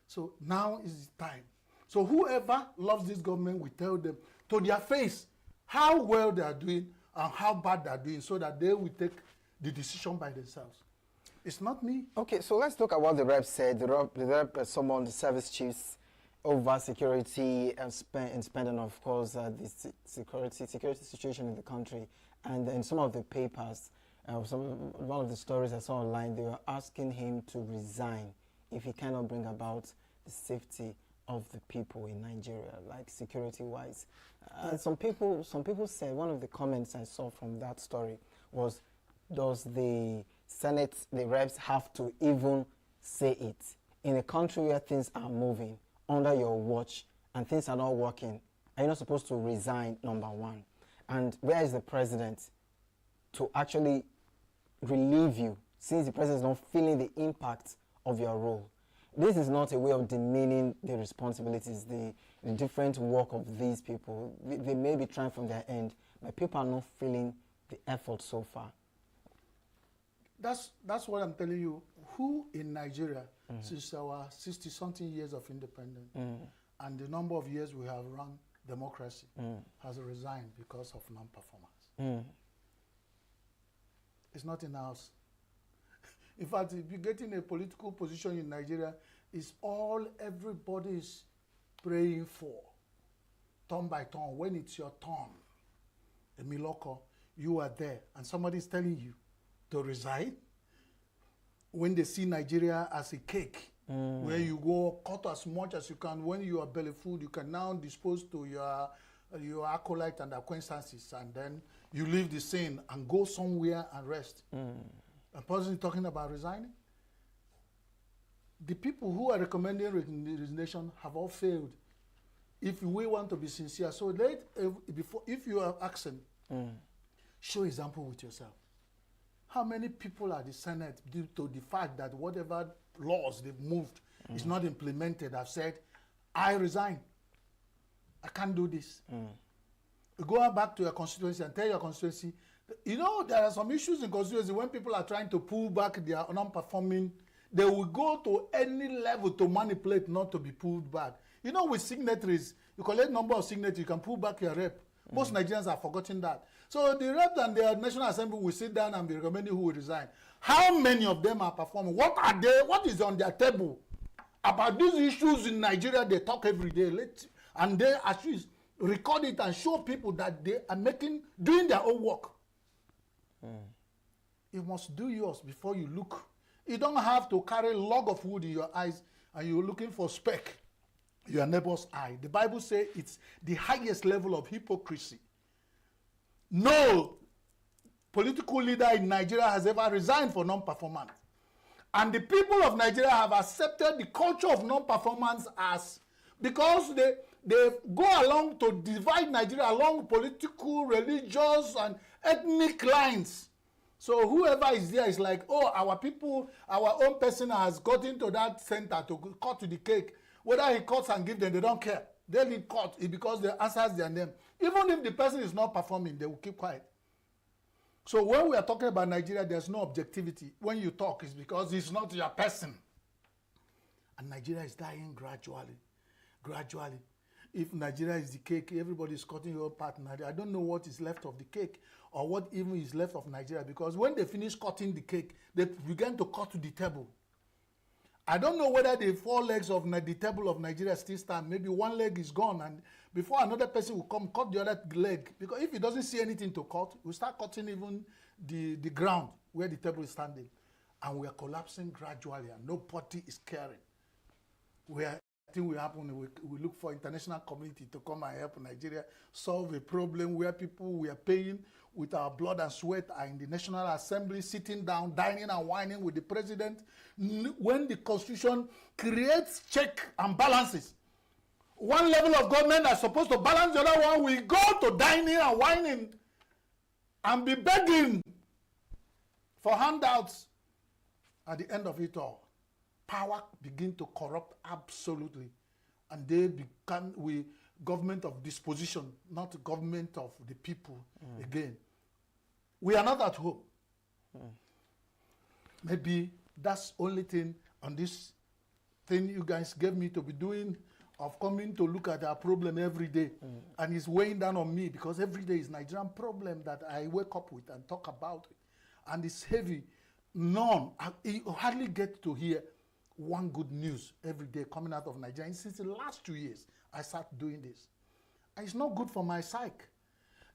So now is the time. So whoever loves this government will tell them to their face how well they are doing and how bad they are doing, so that they will take the decision by themselves. It's not me. Okay, so let's look at what the rep said. The rep summoned the service chiefs over security and spending, of course, the security situation in the country. And in some of the papers, one of the stories I saw online, they were asking him to resign if he cannot bring about the safety of the people in Nigeria, like security-wise. And some people said, one of the comments I saw from that story was, does the Senate, the reps have to even say it? In a country where things are moving under your watch and things are not working, are you not supposed to resign, number one? And where is the president to actually relieve you, since the president is not feeling the impact of your role? This is not a way of demeaning the responsibilities, the different work of these people. They may be trying from their end, but people are not feeling the effort so far. That's what I'm telling you. Who in Nigeria, since our 60-something years of independence, and the number of years we have run democracy, has resigned because of non-performance. It's not in house. In fact, if you get in a political position in Nigeria, it's all everybody is praying for, turn by turn. When it's your turn, Emiloko, you are there, and somebody is telling you to resign. When they see Nigeria as a cake, where you go cut as much as you can, when you are belly food, you can now dispose to your acolyte and acquaintances, and then you leave the scene and go somewhere and rest. A person is talking about resigning. The people who are recommending resignation have all failed. If we want to be sincere, so if you are asking, show example with yourself. How many people are the Senate, due to the fact that whatever laws they've moved is not implemented, have said, I resign. I can't do this. Go back to your constituency and tell your constituency, you know, there are some issues in constituency when people are trying to pull back their non-performing, they will go to any level to manipulate not to be pulled back. You know, with signatories, you collect number of signatories, you can pull back your rep. Most Nigerians have forgotten that. So the rep and the National Assembly will sit down and be recommending who will resign. How many of them are performing? What are they? What is on their table? About these issues in Nigeria, they talk every day. And they actually record it and show people that they are doing their own work. You must do yours before you look. You don't have to carry a log of wood in your eyes and you're looking for speck in your neighbor's eye. The Bible says it's the highest level of hypocrisy. No political leader in Nigeria has ever resigned for non-performance. And the people of Nigeria have accepted the culture of non-performance as, because they go along to divide Nigeria along political, religious, and ethnic lines. So whoever is there is like, oh, our people, our own person has got into that center to cut to the cake. Whether he cuts and gives them, they don't care. They need cut because they answers their name. Even if the person is not performing, they will keep quiet. So when we are talking about Nigeria, there's no objectivity. When you talk, it's because it's not your person. And Nigeria is dying gradually. Gradually. If Nigeria is the cake, everybody is cutting your part. I don't know what is left of the cake or what even is left of Nigeria, because when they finish cutting the cake, they begin to cut to the table. I don't know whether the four legs of the table of Nigeria still stand. Maybe one leg is gone, and before another person will come, cut the other leg. Because if he doesn't see anything to cut, we'll start cutting even the ground where the table is standing. And we are collapsing gradually, and nobody is caring. I think will happen. We look for international community to come and help Nigeria solve a problem where people we are paying with our blood and sweat are in the National Assembly, sitting down, dining and whining with the president. When the Constitution creates check and balances, one level of government that's supposed to balance the other one will go to dining and whining and be begging for handouts. At the end of it all, power begin to corrupt absolutely, and they become government of disposition, not government of the people again. We are not at home. Maybe that's only thing on this thing you guys gave me to be doing, of coming to look at our problem every day, and it's weighing down on me because every day is Nigerian problem that I wake up with and talk about it, and it's heavy. You hardly get to hear one good news every day coming out of Nigeria. And since the last 2 years, I started doing this. And it's not good for my psyche.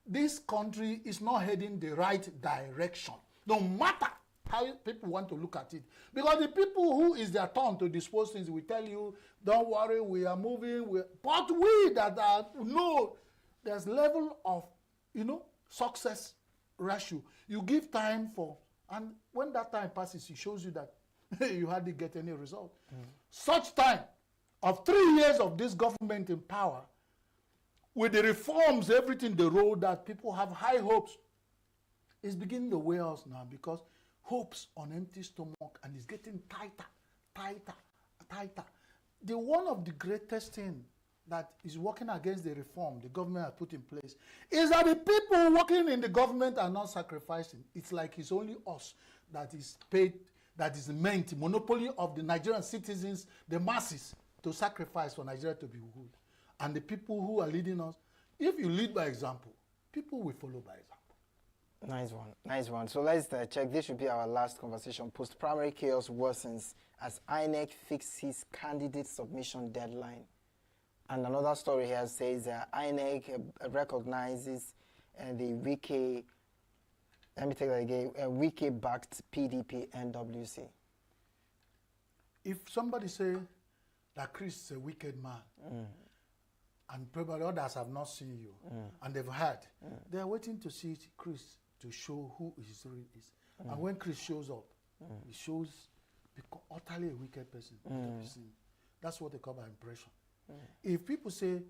This country is not heading the right direction, no matter how people want to look at it. Because the people who is their turn to dispose things will tell you, don't worry, we are moving. But we that know there's level of, success ratio. You give time for, and when that time passes, it shows you that you hardly get any result. Such time of 3 years of this government in power, with the reforms, everything they rolled out, people have high hopes. It's beginning to wear us now because hopes on empty stomach, and it's getting tighter. The one of the greatest thing that is working against the reform the government has put in place is that the people working in the government are not sacrificing. It's like it's only us that is paid, that is meant, monopoly of the Nigerian citizens, the masses, to sacrifice for Nigeria to be good. And the people who are leading us, if you lead by example, people will follow by example. Nice one, nice one. So let's check. This should be our last conversation. Post-primary chaos worsens as INEC fixes candidate submission deadline. And another story here says INEC recognizes the Wike, let me take that again, Wike-backed PDP NWC. If somebody say that Chris is a wicked man, and probably others have not seen you, and they've heard, they are waiting to see Chris to show who he really is. And when Chris shows up, he shows utterly a wicked person. That's what they call by impression. If people say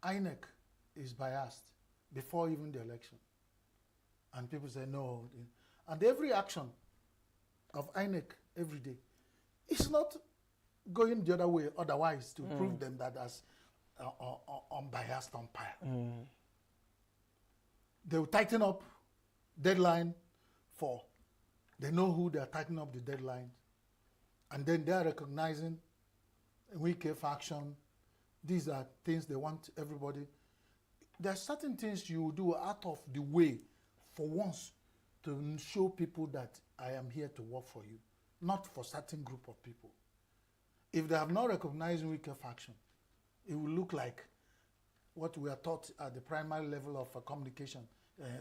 INEC is biased before even the election, and people say no, and every action of INEC every day is not going the other way, otherwise to prove them that as unbiased umpire. They will tighten up deadline for, they know who they are tightening up the deadline, and then they are recognizing Wike faction. These are things they want everybody. There are certain things you do out of the way for once to show people that I am here to work for you, not for certain group of people. If they have not recognized Wike faction, it will look like what we are taught at the primary level of communication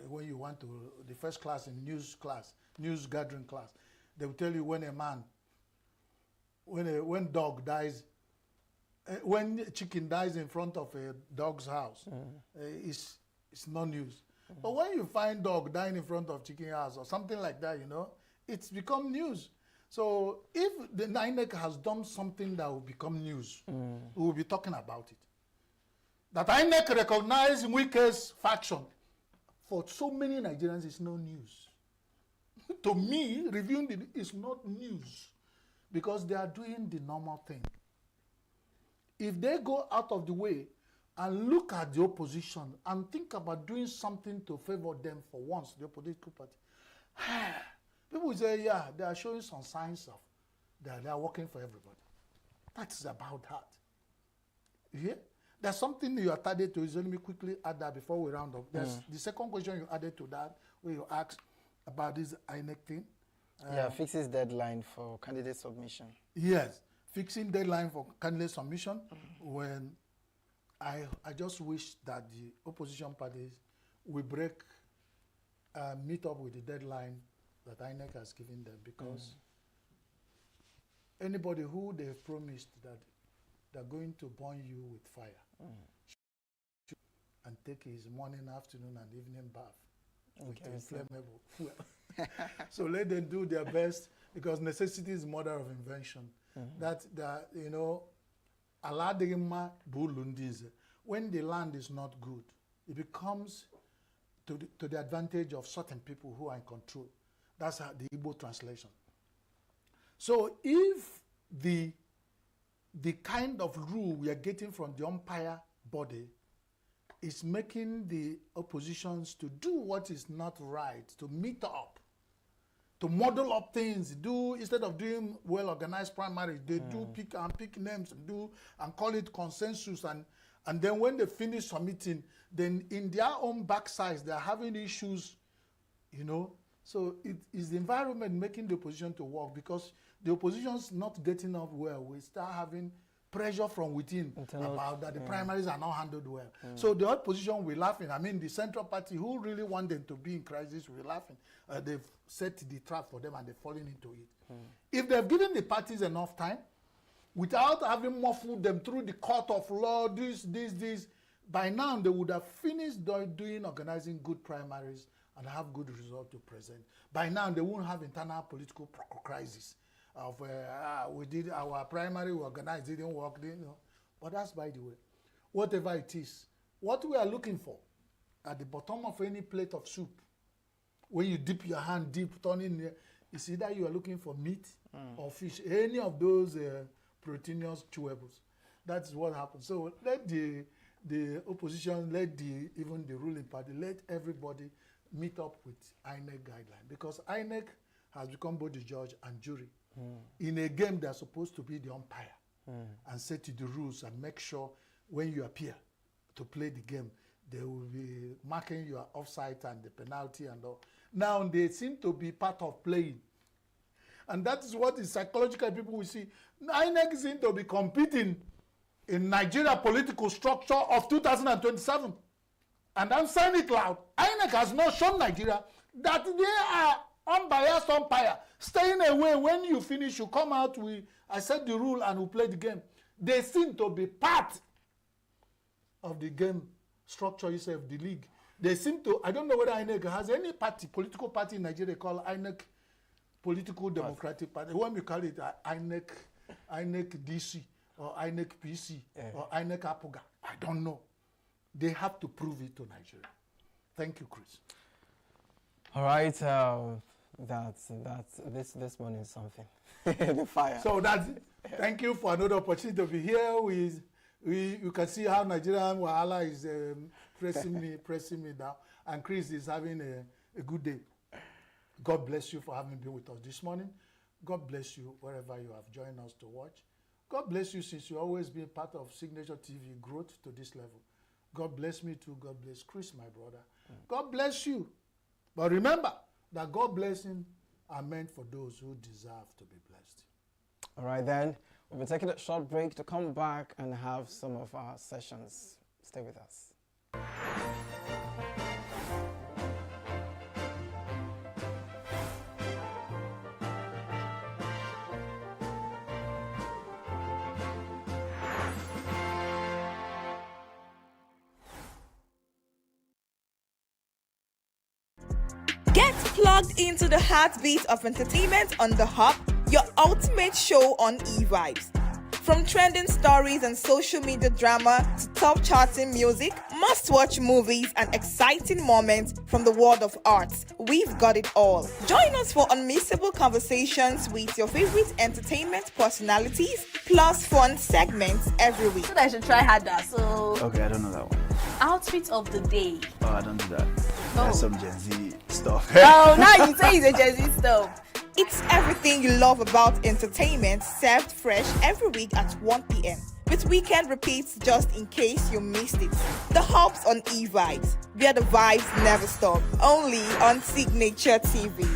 when you went to the first class in news gathering class. They will tell you when a man, when dog dies, when a chicken dies in front of a dog's house, it's not news. But when you find dog dying in front of chicken house or something like that, it's become news. So if the INEC has done something that will become news, we will be talking about it. That INEC recognize Wike's faction for so many Nigerians is no news. To me, reviewing it is not news because they are doing the normal thing. If they go out of the way and look at the opposition and think about doing something to favor them for once, the political party, people will say, yeah, they are showing some signs of that they are working for everybody. That's about that. You hear? There's something you added to it. Let me quickly add that before we round up. There's the second question you added to that, where you asked about this INEC thing. Fixes deadline for candidate submission. Yes, fixing deadline for candidate submission. When I just wish that the opposition parties will meet up with the deadline that INEC has given them, because anybody who they've promised that they're going to burn you with fire and take his morning, afternoon, and evening bath with inflammable fuel. So let them do their best, because necessity is mother of invention. When the land is not good, it becomes to the advantage of certain people who are in control. That's the Igbo translation. So if the kind of rule we are getting from the umpire body is making the oppositions to do what is not right, to meet up, to model up things, instead of doing well-organized primaries, they do pick names and call it consensus, and then when they finish submitting, then in their own backsides, they're having issues, So it is the environment making the opposition to work, because the opposition's not getting up well. We start having pressure from within about that the primaries are not handled well. So the opposition will laughing. I mean, the central party who really want them to be in crisis will laughing. They've set the trap for them and they're falling into it. If they've given the parties enough time, without having muffled them through the court of law, this, by now they would have finished organizing good primaries and have good results to present. By now they won't have internal political crisis of we did our primary, we organized, didn't work, But that's by the way. Whatever it is, what we are looking for at the bottom of any plate of soup, when you dip your hand deep, turn in there, is either you are looking for meat or fish, any of those proteinous chewables. That's what happened. So let the opposition, even the ruling party, let everybody meet up with INEC guideline, because INEC has become both the judge and jury. In a game, they're supposed to be the umpire and set the rules and make sure when you appear to play the game, they will be marking your offside and the penalty and all. Now they seem to be part of playing. And that is what the psychological people will see. INEC seem to be competing in Nigeria political structure of 2027. And I'm saying it loud. INEC has not shown Nigeria that they are unbiased umpire, staying away. When you finish, you come out, I set the rule and we play the game. They seem to be part of the game structure itself, the league. They seem to, I don't know whether INEC has any party, political party in Nigeria called INEC Political Democratic Party. When we call it INEC DC or INEC PC or INEC Apuga, I don't know. They have to prove it to Nigeria. Thank you, Chris. All right, that's this one is something. The fire. So that's it. Thank you for another opportunity to be here. You can see how Nigerian Wahala is pressing me down, and Chris is having a good day. God bless you for having been with us this morning. God bless you wherever you have joined us to watch. God bless you since you've always been part of Signature TV growth to this level. God bless me too. God bless Chris, my brother. God bless you. But remember that God blessings are meant for those who deserve to be blessed. All right, then. We'll be taking a short break to come back and have some of our sessions. Stay with us. Get plugged into the heartbeat of entertainment on The Hub, your ultimate show on e-vibes. From trending stories and social media drama to top charting music, must-watch movies and exciting moments from the world of arts, we've got it all. Join us for unmissable conversations with your favorite entertainment personalities, plus fun segments every week. So I should try harder. So Okay, I don't know that one. outfit of the day. Oh, I don't do that. That's some Gen Z stuff. Oh, now you say it's a Gen Z stuff. It's everything you love about entertainment, served fresh every week at 1 p.m. with weekend repeats just in case you missed it. The Hub's on e-vibes, where the vibes never stop. Only on Signature TV.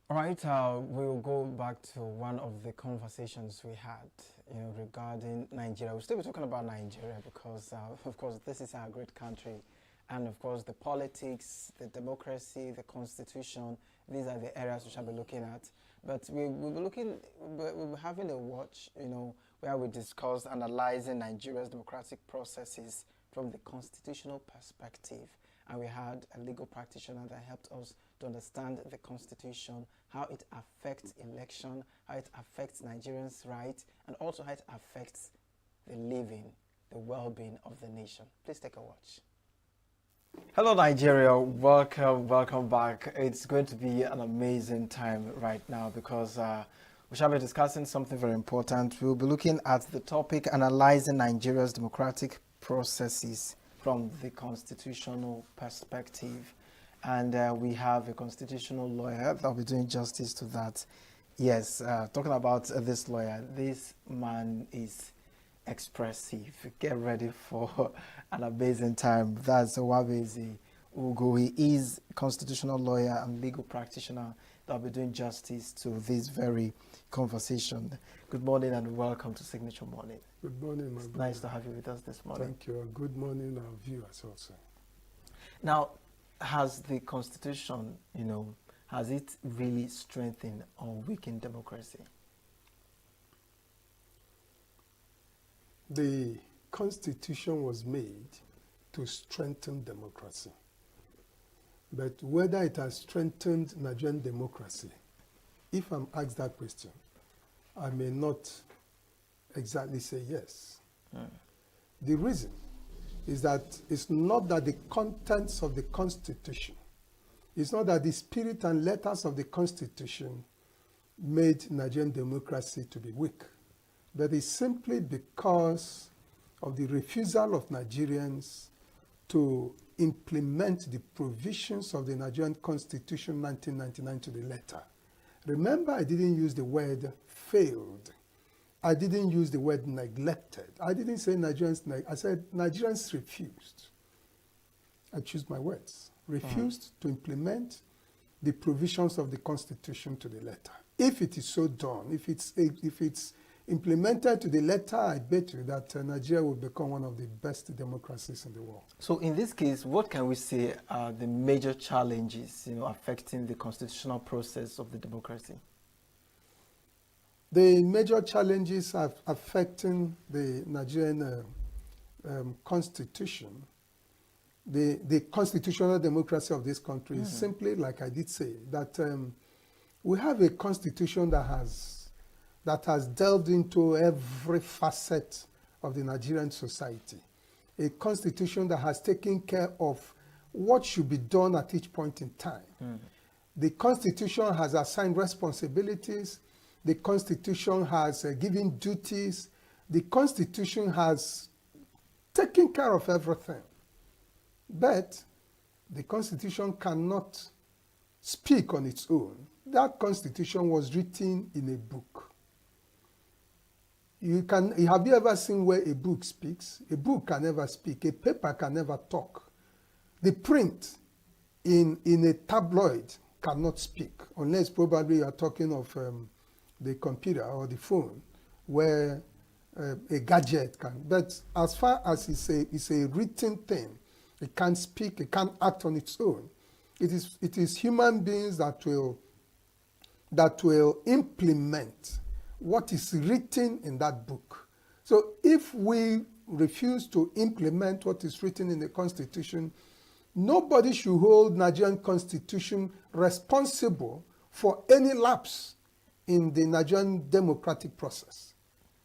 All right, we'll go back to one of the conversations we had, regarding Nigeria. We'll still be talking about Nigeria because, of course, this is our great country. And, of course, the politics, the democracy, the constitution, these are the areas we shall be looking at. But we'll be having a watch, where we discuss analyzing Nigeria's democratic processes from the constitutional perspective. And we had a legal practitioner that helped us to understand the Constitution, how it affects election, how it affects Nigerians' rights, and also how it affects the living, the well-being of the nation. Please take a watch. Hello, Nigeria. Welcome back. It's going to be an amazing time right now because we shall be discussing something very important. We'll be looking at the topic, analyzing Nigeria's democratic processes from the constitutional perspective. And we have a constitutional lawyer that will be doing justice to that. Yes, talking about this lawyer, this man is expressive. Get ready for an amazing time. That's Owabezi ENUGU. He is a constitutional lawyer and legal practitioner that will be doing justice to this very conversation. Good morning and welcome to Signature Morning. Good morning, my brother. Nice to have you with us this morning. Thank you. And good morning, our viewers also. Now, has the Constitution, has it really strengthened or weakened democracy? The Constitution was made to strengthen democracy. But whether it has strengthened Nigerian democracy, if I'm asked that question, I may not exactly say yes. The reason is that it's not that the contents of the Constitution, it's not that the spirit and letters of the Constitution made Nigerian democracy to be weak, but it's simply because of the refusal of Nigerians to implement the provisions of the Nigerian Constitution 1999 to the letter. Remember, I didn't use the word failed. I didn't use the word neglected. I didn't say Nigerians, I said Nigerians refused. I choose my words. Refused to implement the provisions of the Constitution to the letter. If it is so done, if it's implemented to the letter, I bet you that Nigeria will become one of the best democracies in the world. So in this case, what can we say are the major challenges, affecting the constitutional process of the democracy? The major challenges affecting the Nigerian constitution, the constitutional democracy of this country is simply, like I did say, that we have a constitution that has delved into every facet of the Nigerian society. A constitution that has taken care of what should be done at each point in time. The constitution has assigned responsibilities. The Constitution has given duties. The Constitution has taken care of everything. But the Constitution cannot speak on its own. That Constitution was written in a book. Have you ever seen where a book speaks? A book can never speak. A paper can never talk. The print in a tabloid cannot speak, unless probably you are talking of the computer or the phone, where a gadget can. But as far as it's a written thing, it can't speak, it can't act on its own. It is human beings that will implement what is written in that book. So if we refuse to implement what is written in the Constitution, nobody should hold Nigerian Constitution responsible for any lapse in the Nigerian democratic process.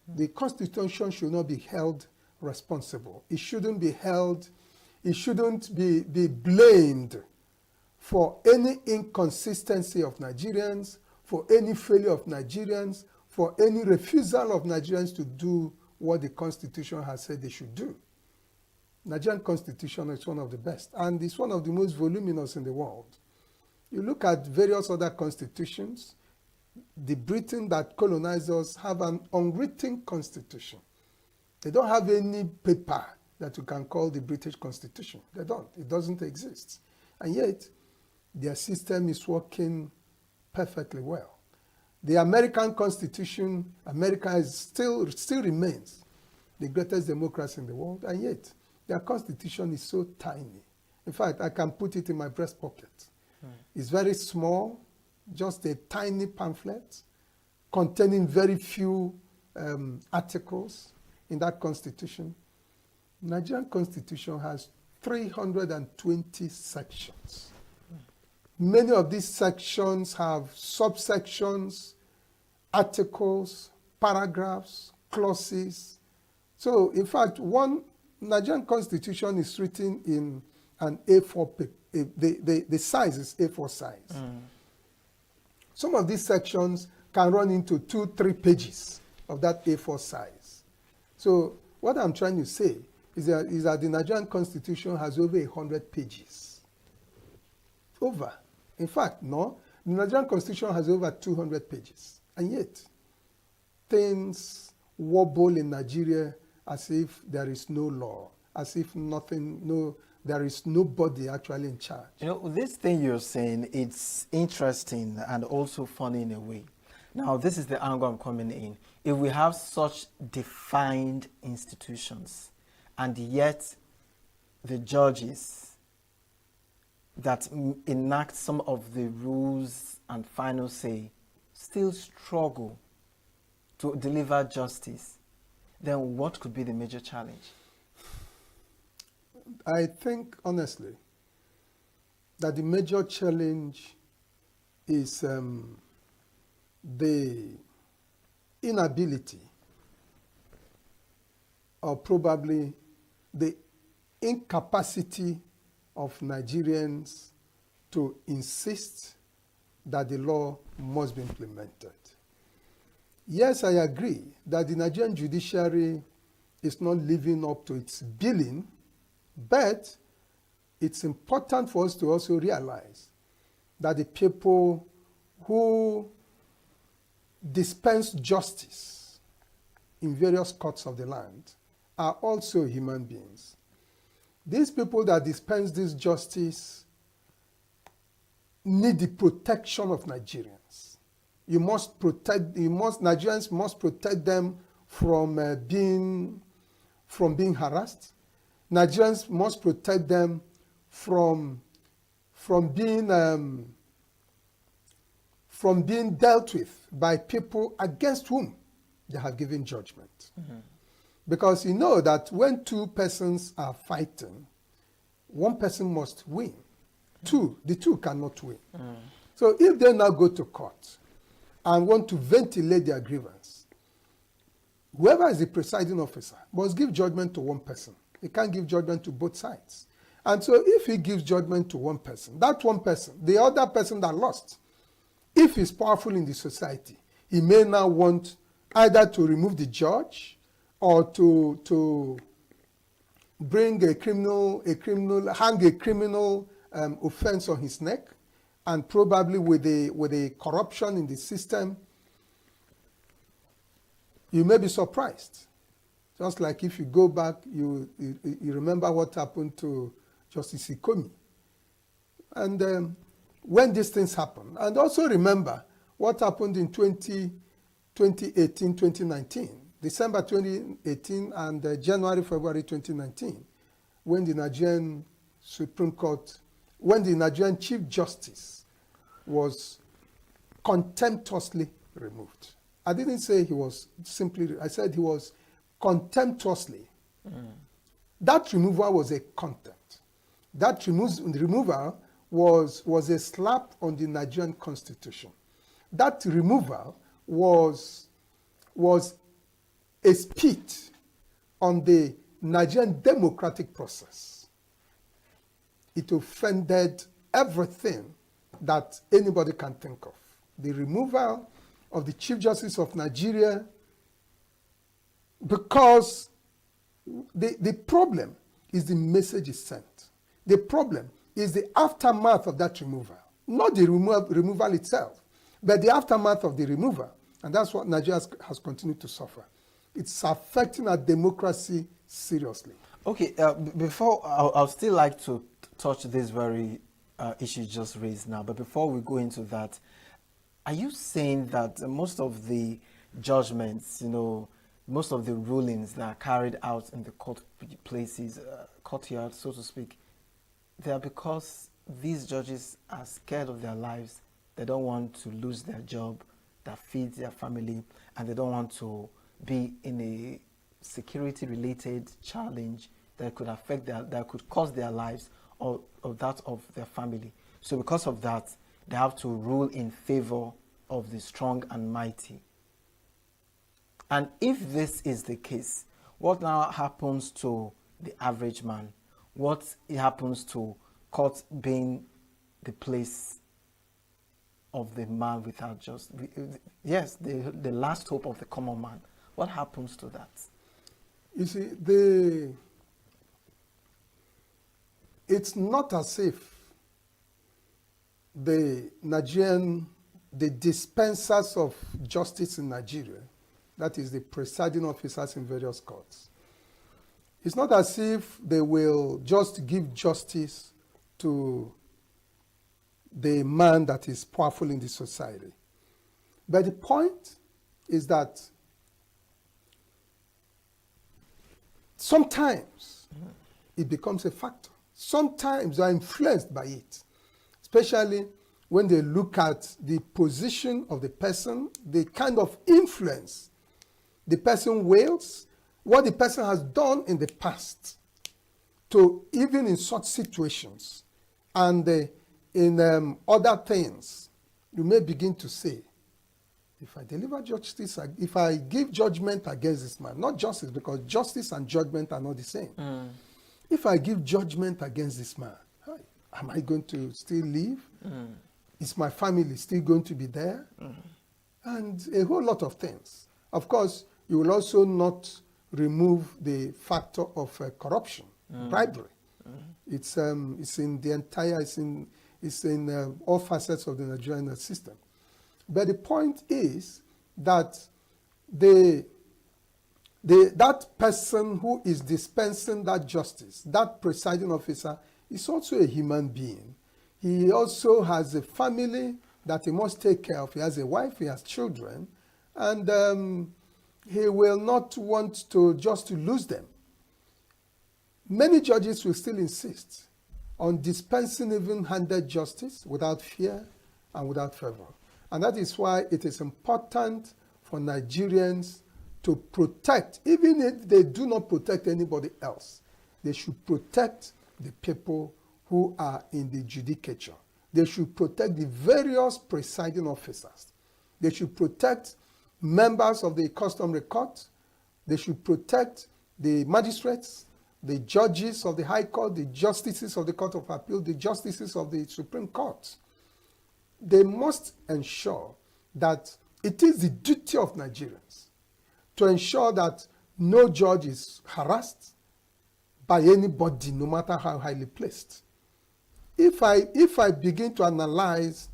The Constitution should not be held responsible. It shouldn't be blamed for any inconsistency of Nigerians, for any failure of Nigerians, for any refusal of Nigerians to do what the Constitution has said they should do. Nigerian Constitution is one of the best, and it's one of the most voluminous in the world. You look at various other constitutions, the Britain that colonized us have an unwritten constitution. They don't have any paper that you can call the British Constitution. They don't. It doesn't exist. And yet, their system is working perfectly well. The American Constitution, America is still remains the greatest democracy in the world, and yet their constitution is so tiny. In fact, I can put it in my breast pocket. It's very small, just a tiny pamphlet containing very few articles in that constitution. Nigerian constitution has 320 sections. Many of these sections have subsections, articles, paragraphs, clauses. So, in fact, one Nigerian constitution is written in an A4 paper. The size is A4 size. Some of these sections can run into 2-3 pages of that A4 size. So what I'm trying to say is that the Nigerian Constitution has over 100 pages. Over. In fact, no, the Nigerian Constitution has over 200 pages. And yet, things wobble in Nigeria as if there is no law, as if nothing, there is nobody actually in charge. You know, this thing you're saying, it's interesting and also funny in a way. Now, this is the angle I'm coming in. If we have such defined institutions, and yet the judges that enact some of the rules and final say still struggle to deliver justice, then what could be the major challenge? I think, honestly, that the major challenge is the inability or probably the incapacity of Nigerians to insist that the law must be implemented. Yes, I agree that the Nigerian judiciary is not living up to its billing, but it's important for us to also realize that the people who dispense justice in various courts of the land are also human beings. These people that dispense this justice need the protection of Nigerians. Nigerians must protect them from being harassed. Nigerians must protect them from being dealt with by people against whom they have given judgment. Mm-hmm. Because you know that when two persons are fighting, one person must win. The two cannot win. Mm. So if they now go to court and want to ventilate their grievance, whoever is the presiding officer must give judgment to one person. He can't give judgment to both sides. And so if he gives judgment to one person, that one person, the other person that lost, if he's powerful in the society, he may now want either to remove the judge or to bring hang a criminal offense on his neck, and probably with a corruption in the system, you may be surprised. Just like if you go back, you remember what happened to Justice Ikomi. And when these things happen, and also remember what happened in 2018, 2019, December 2018 and January, February 2019, when the Nigerian Supreme Court, when the Nigerian Chief Justice was contemptuously removed. I didn't say he was simply, I said he was contemptuously. Mm. That removal was a contempt. That removal was a slap on the Nigerian Constitution. That removal was a spit on the Nigerian democratic process. It offended everything that anybody can think of. The removal of the Chief Justice of Nigeria, because the problem is the message is sent. The problem is the aftermath of that removal, not the removal itself, but the aftermath of the removal. And that's what Nigeria has continued to suffer. It's affecting our democracy seriously. Okay, before, I'll still like to touch this very issue just raised now, but before we go into that, are you saying that most of the judgments, most of the rulings that are carried out in the courtyard, so to speak, they are because these judges are scared of their lives, they don't want to lose their job that feeds their family, and they don't want to be in a security-related challenge that could affect that could cost their lives or that of their family. So because of that, they have to rule in favor of the strong and mighty. And if this is the case, what now happens to the average man? What happens to court being the place of the man without just, yes, the last hope of the common man? What happens to that? You see, it's not as if the dispensers of justice in Nigeria, that is the presiding officers in various courts, It's not as if they will just give justice to the man that is powerful in the society. But the point is that sometimes it becomes a factor. Sometimes they are influenced by it, especially when they look at the position of the person, the kind of influence the person wields, what the person has done in the past, to even in such situations and in other things, you may begin to say, if I deliver justice, if I give judgment against this man, not justice, because justice and judgment are not the same. If I give judgment against this man, am I going to still live? Is my family still going to be there? And a whole lot of things. Of course, you will also not remove the factor of corruption, bribery. It's in the entire, it's in all facets of the Nigerian system. But the point is that that person who is dispensing that justice, that presiding officer, is also a human being. He also has a family that he must take care of. He has a wife, he has children, and he will not want to lose them. Many judges will still insist on dispensing even-handed justice without fear and without favor. And that is why it is important for Nigerians to protect, even if they do not protect anybody else, they should protect the people who are in the judicature. They should protect the various presiding officers. They should protect members of the customary court. They should protect the magistrates, the judges of the High Court, the justices of the Court of Appeal, the justices of the Supreme Court. They must ensure that it is the duty of Nigerians to ensure that no judge is harassed by anybody, no matter how highly placed. If I begin to analyze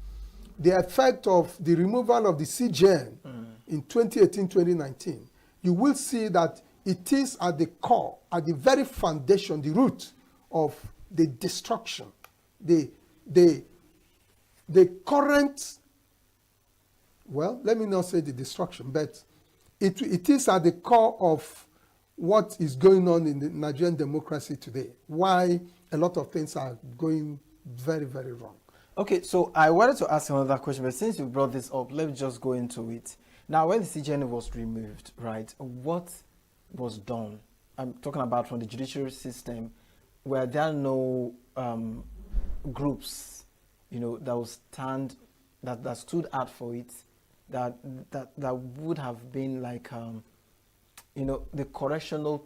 the effect of the removal of the CJN in 2018-2019, you will see that it is at the core, at the very foundation, the root of the destruction, the current, well, let me not say the destruction, but it is at the core of what is going on in the Nigerian democracy today, why a lot of things are going very, very wrong. Okay, so I wanted to ask another question, but since you brought this up, let's just go into it. Now, when the CJN was removed, right, what was done? I'm talking about from the judiciary system, where there are no groups, you know, that will stand, that stood out for it, that would have been like, you know, the correctional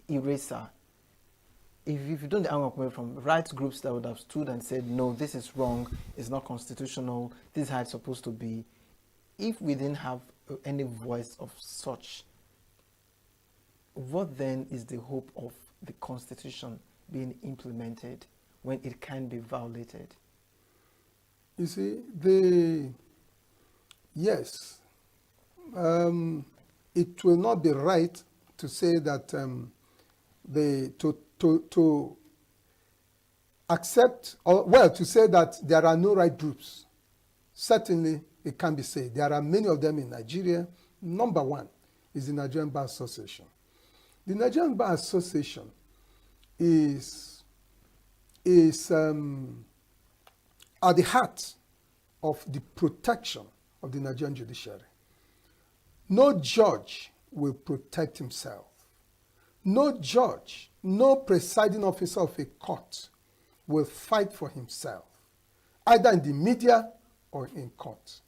eraser. If you don't come from rights groups that would have stood and said, no, this is wrong, it's not constitutional, this is how it's supposed to be. If we didn't have any voice of such, what then is the hope of the Constitution being implemented when it can be violated? You see, yes, it will not be right to say that to accept, or well, to say that there are no right groups. Certainly, it can be said. There are many of them in Nigeria. Number one is the Nigerian Bar Association. The Nigerian Bar Association is at the heart of the protection of the Nigerian judiciary. No judge will protect himself. No judge, no presiding officer of a court will fight for himself, either in the media or in court.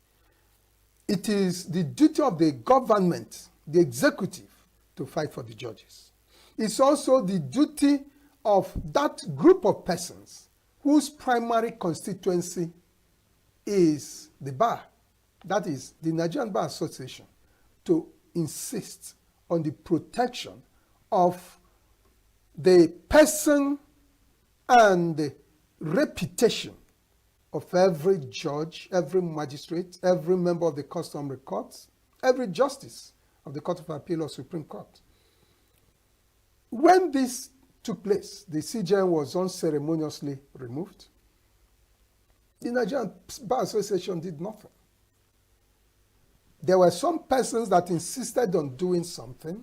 It is the duty of the government, the executive, to fight for the judges. It's also the duty of that group of persons whose primary constituency is the bar, that is the Nigerian Bar Association, to insist on the protection of the person and the reputation of every judge, every magistrate, every member of the customary courts, every justice of the Court of Appeal or Supreme Court. when this took place, the CJN was unceremoniously removed. The Nigerian Bar Association did nothing. There were some persons that insisted on doing something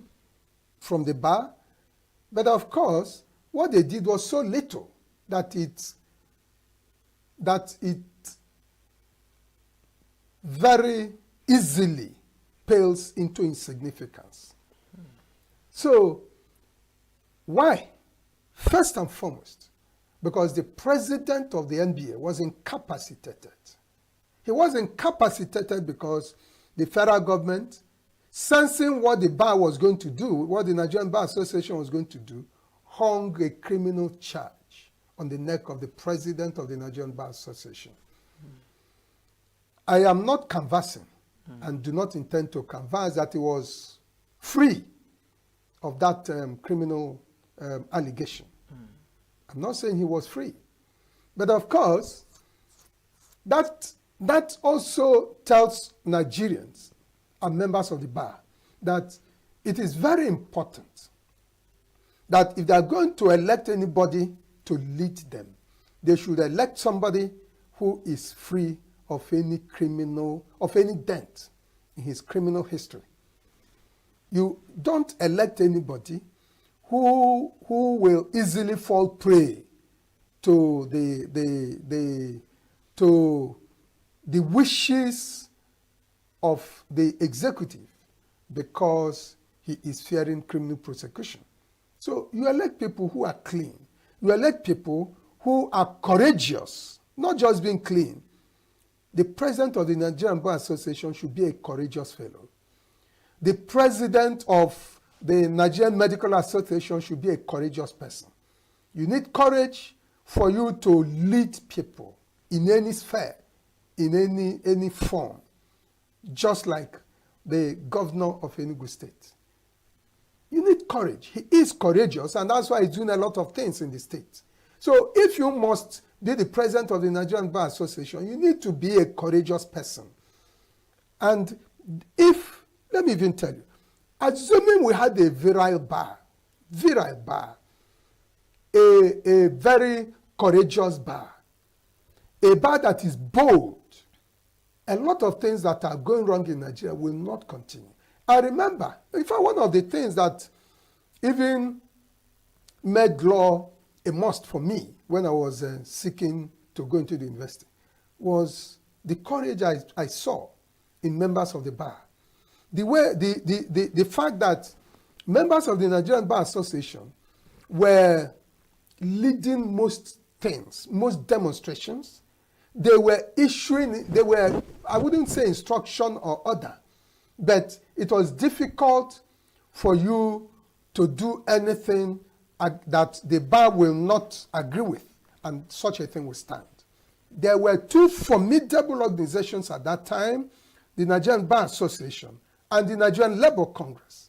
from the bar, but of course, what they did was so little that it very easily pales into insignificance. So, why? First and foremost, because the president of the NBA was incapacitated. He was incapacitated because the federal government, sensing what the bar was going to do, what the Nigerian Bar Association was going to do, hung a criminal charge on the neck of the president of the Nigerian Bar Association. I am not canvassing and do not intend to canvass that he was free of that criminal allegation. I'm not saying he was free. But of course, that also tells Nigerians and members of the bar that it is very important that if they are going to elect anybody to lead them, they should elect somebody who is free of any dent in his criminal history. You don't elect anybody who will easily fall prey to the wishes of the executive because he is fearing criminal prosecution. So you elect people who are clean. You elect people who are courageous, not just being clean. The president of the Nigerian Bar Association should be a courageous fellow. The president of the Nigerian Medical Association should be a courageous person. You need courage for you to lead people in any sphere, in any form, just like the governor of ENUGU State. You need courage. He is courageous, and that's why he's doing a lot of things in the state. So if you must be the president of the Nigerian Bar Association, you need to be a courageous person. And let me even tell you, assuming we had a virile bar, a very courageous bar, a bar that is bold, a lot of things that are going wrong in Nigeria will not continue. I remember, in fact, one of the things that even made law a must for me when I was seeking to go into the university was the courage I saw in members of the bar. The fact that members of the Nigerian Bar Association were leading most things, most demonstrations. They were I wouldn't say instruction or order, but it was difficult for you to do anything that the bar will not agree with, and such a thing will stand. There were two formidable organizations at that time, the Nigerian Bar Association and the Nigerian Labour Congress.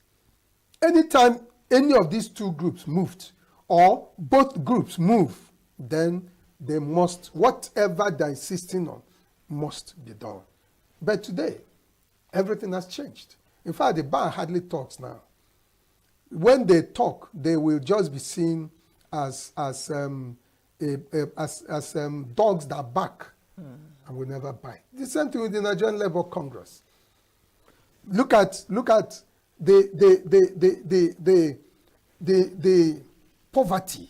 Anytime any of these two groups moved, or both groups move, then they must, whatever they're insisting on, must be done. But today, everything has changed. In fact, the bar hardly talks now. When they talk, they will just be seen as dogs that bark and will never bite. The same thing with the Nigerian Labour Congress. Look at the poverty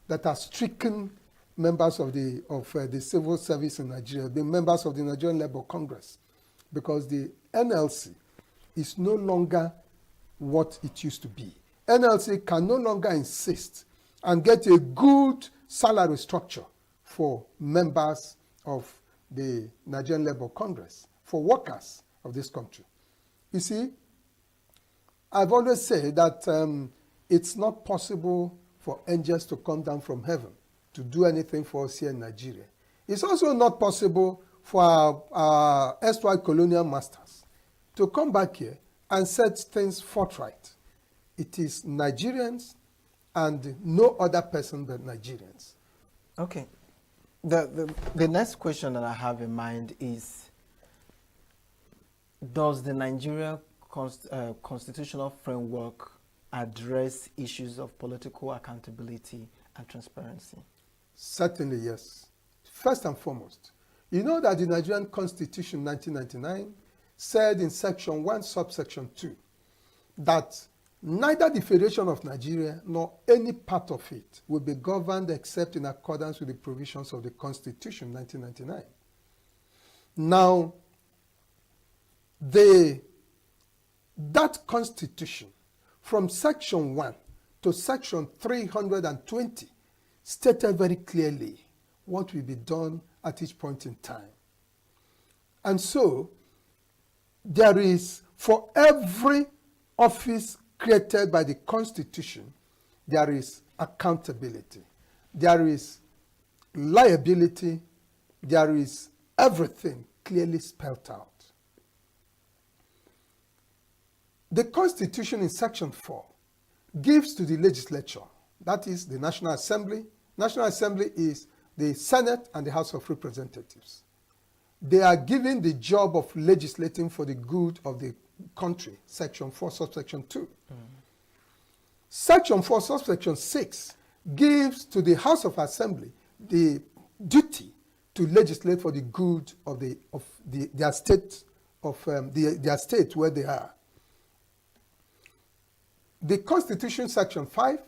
that has stricken members of the civil service in Nigeria, the members of the Nigerian Labour Congress, because the NLC is no longer what it used to be. NLC can no longer insist and get a good salary structure for members of the Nigerian Labour Congress, for workers of this country. You see, I've always said that it's not possible for angels to come down from heaven to do anything for us here in Nigeria. It's also not possible for our erstwhile colonial masters to come back here and set things forthright. It is Nigerians and no other person but Nigerians. Okay. The next question that I have in mind is, does the Nigeria constitutional framework address issues of political accountability and transparency? Certainly, yes. First and foremost, you know that the Nigerian Constitution 1999 said in Section 1, subsection 2, that neither the Federation of Nigeria nor any part of it will be governed except in accordance with the provisions of the Constitution 1999. Now, that Constitution, from Section 1 to Section 320, stated very clearly what will be done at each point in time. And so, there is, for every office created by the Constitution, there is accountability, there is liability, there is everything clearly spelled out. The Constitution in Section 4 gives to the legislature, that is the National Assembly. National Assembly is the Senate and the House of Representatives. They are given the job of legislating for the good of the country, Section 4, subsection 2. Section 4, subsection 6 gives to the House of Assembly the duty to legislate for the good of their state where they are. The Constitution, Section 5,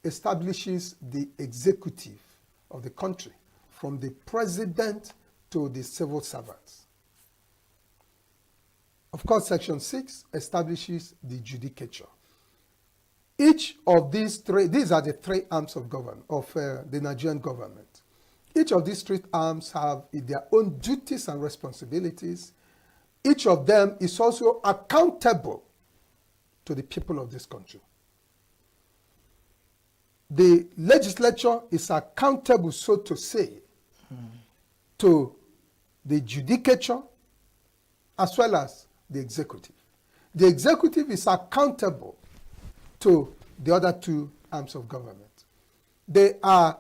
establishes the executive of the country, from the president to the civil servants. Of course, Section 6 establishes the judicature. Each of these three, these are the three arms of the Nigerian government. Each of these three arms have their own duties and responsibilities. Each of them is also accountable to the people of this country. The legislature is accountable, so to say, to the judicature as well as the executive. The executive is accountable to the other two arms of government. They are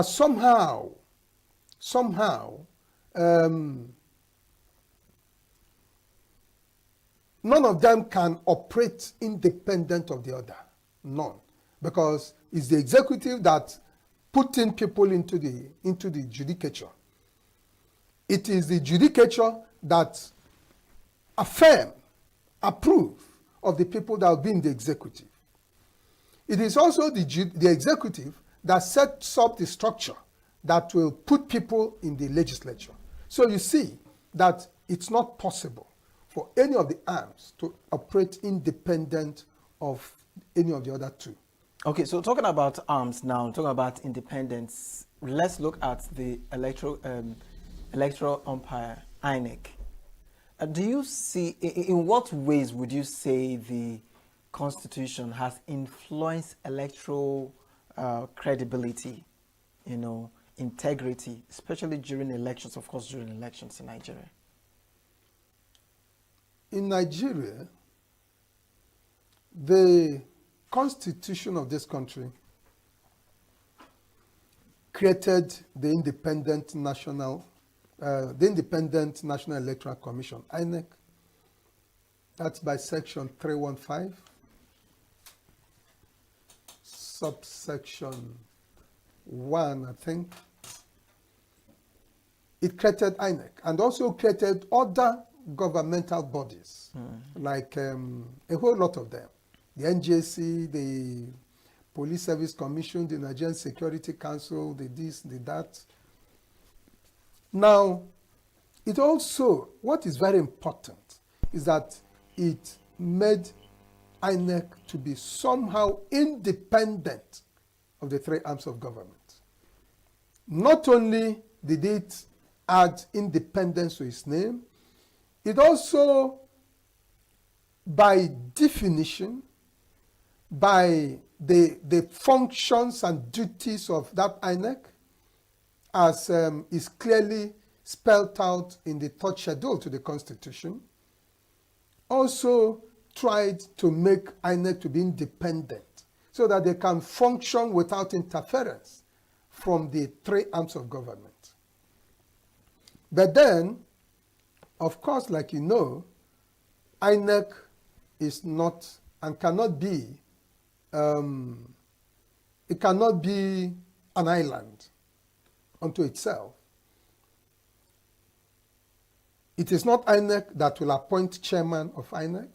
somehow, none of them can operate independent of the other. None. Because it's the executive that putting people into the judicature. It is the judicature that approve of the people that will be in the executive. It is also the executive that sets up the structure that will put people in the legislature. So you see that it's not possible for any of the arms to operate independent of any of the other two. Okay, so talking about arms now, talking about independence, let's look at the electoral umpire, INEC. Do you see, in what ways would you say the Constitution has influenced electoral credibility, integrity, especially during elections, of course, during elections in Nigeria? In Nigeria, the Constitution of this country created the Independent National Electoral Commission, INEC. That's by Section 315, subsection 1, I think. It created INEC and also created other governmental bodies, like a whole lot of them. The NJC, the Police Service Commission, the Nigerian Security Council, the this, the that. Now, it also, what is very important is that it made INEC to be somehow independent of the three arms of government. Not only did it add independence to its name, it also, by definition, by the functions and duties of that INEC, as is clearly spelled out in the third schedule to the Constitution, also tried to make INEC to be independent so that they can function without interference from the three arms of government. But then, of course, like you know, INEC is not and cannot be, it cannot be an island unto itself. It is not INEC that will appoint chairman of INEC.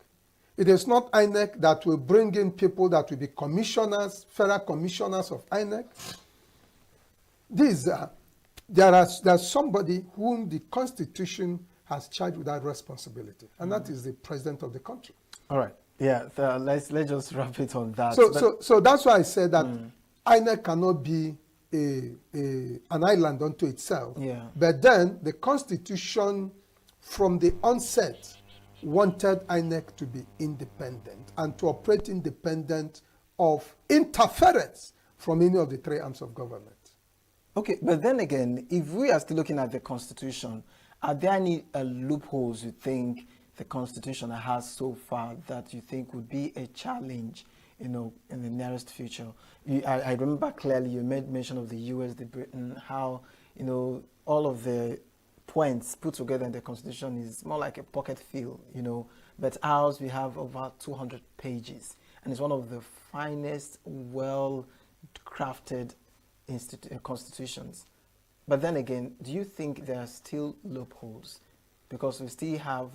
It is not INEC that will bring in people that will be commissioners, federal commissioners of INEC. There's somebody whom the Constitution has charged with that responsibility, and that is the president of the country. All right. Yeah. So let's just wrap it on that. So that's why I said that INEC cannot be an island unto itself. Yeah. But then the Constitution, from the onset, wanted INEC to be independent and to operate independent of interference from any of the three arms of government. Okay, but then again, if we are still looking at the Constitution, are there any loopholes you think the Constitution has so far that you think would be a challenge, in the nearest future? I remember clearly you made mention of the US, the Britain, how, all of the points put together in the Constitution is more like a pocket fill, but ours, we have over 200 pages, and it's one of the finest, well-crafted constitutions. But then again, do you think there are still loopholes? Because we still have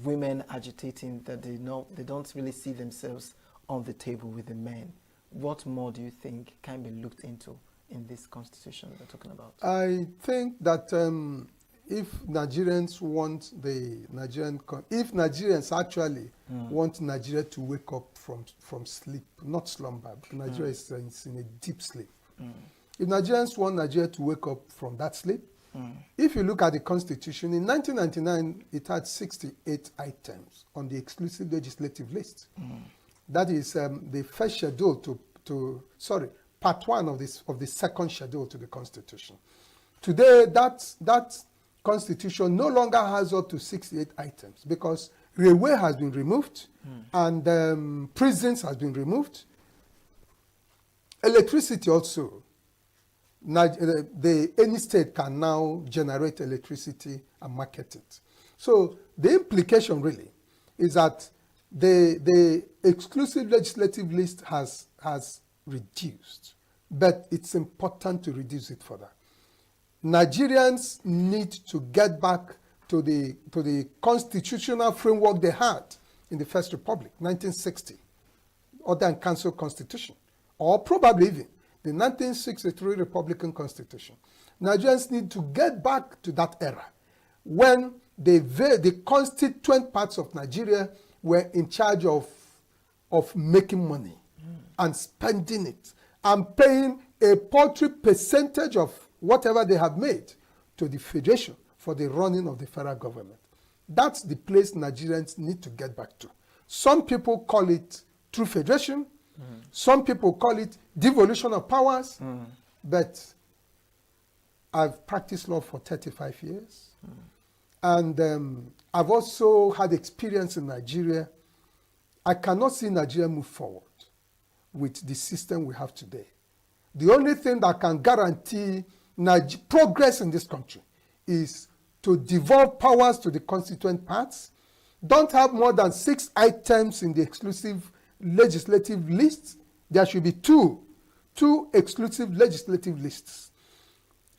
women agitating that they don't really see themselves on the table with the men. What more do you think can be looked into in this constitution we're talking about? I think that if Nigerians want if Nigerians actually want Nigeria to wake up from sleep, not slumber, Nigeria is in a deep sleep. If Nigerians want Nigeria to wake up from that sleep, if you look at the Constitution, in 1999, it had 68 items on the exclusive legislative list. That is the first schedule part one of the second schedule to the Constitution. Today, that Constitution no longer has up to 68 items because railway has been removed and prisons has been removed. Electricity also. Any state can now generate electricity and market it. So the implication really is that the exclusive legislative list has reduced, but it's important to reduce it further. Nigerians need to get back to the constitutional framework they had in the First Republic, 1960, Order and Council Constitution, or probably even the 1963 Republican Constitution. Nigerians need to get back to that era when the constituent parts of Nigeria were in charge of making money and spending it and paying a paltry percentage of whatever they have made to the Federation for the running of the federal government. That's the place Nigerians need to get back to. Some people call it true federation. Some people call it devolution of powers. But I've practiced law for 35 years. And I've also had experience in Nigeria. I cannot see Nigeria move forward with the system we have today. The only thing that can guarantee progress in this country is to devolve powers to the constituent parts. Don't have more than 6 items in the exclusive legislative list. There should be two exclusive legislative lists.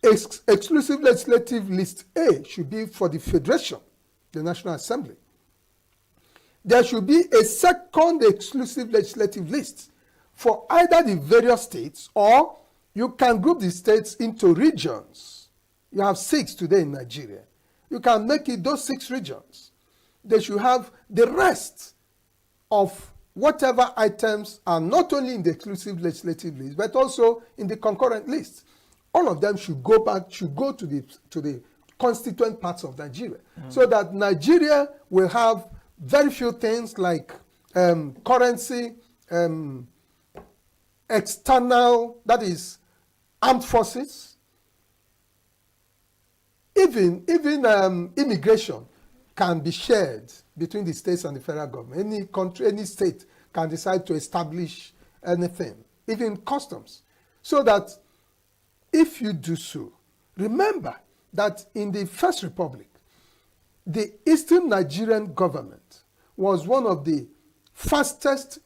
Exclusive legislative list A should be for the Federation, the National Assembly. There should be a second exclusive legislative list for either the various states, or you can group the states into regions. You have 6 today in Nigeria. You can make it those 6 regions. They should have the rest of whatever items are not only in the exclusive legislative list, but also in the concurrent list. All of them should go to the constituent parts of Nigeria, so that Nigeria will have very few things like currency, external, that is, armed forces, even immigration can be shared between the states and the federal government. Any country, any state can decide to establish anything, even customs. So that if you do so, remember that in the First Republic, the Eastern Nigerian government was one of the fastest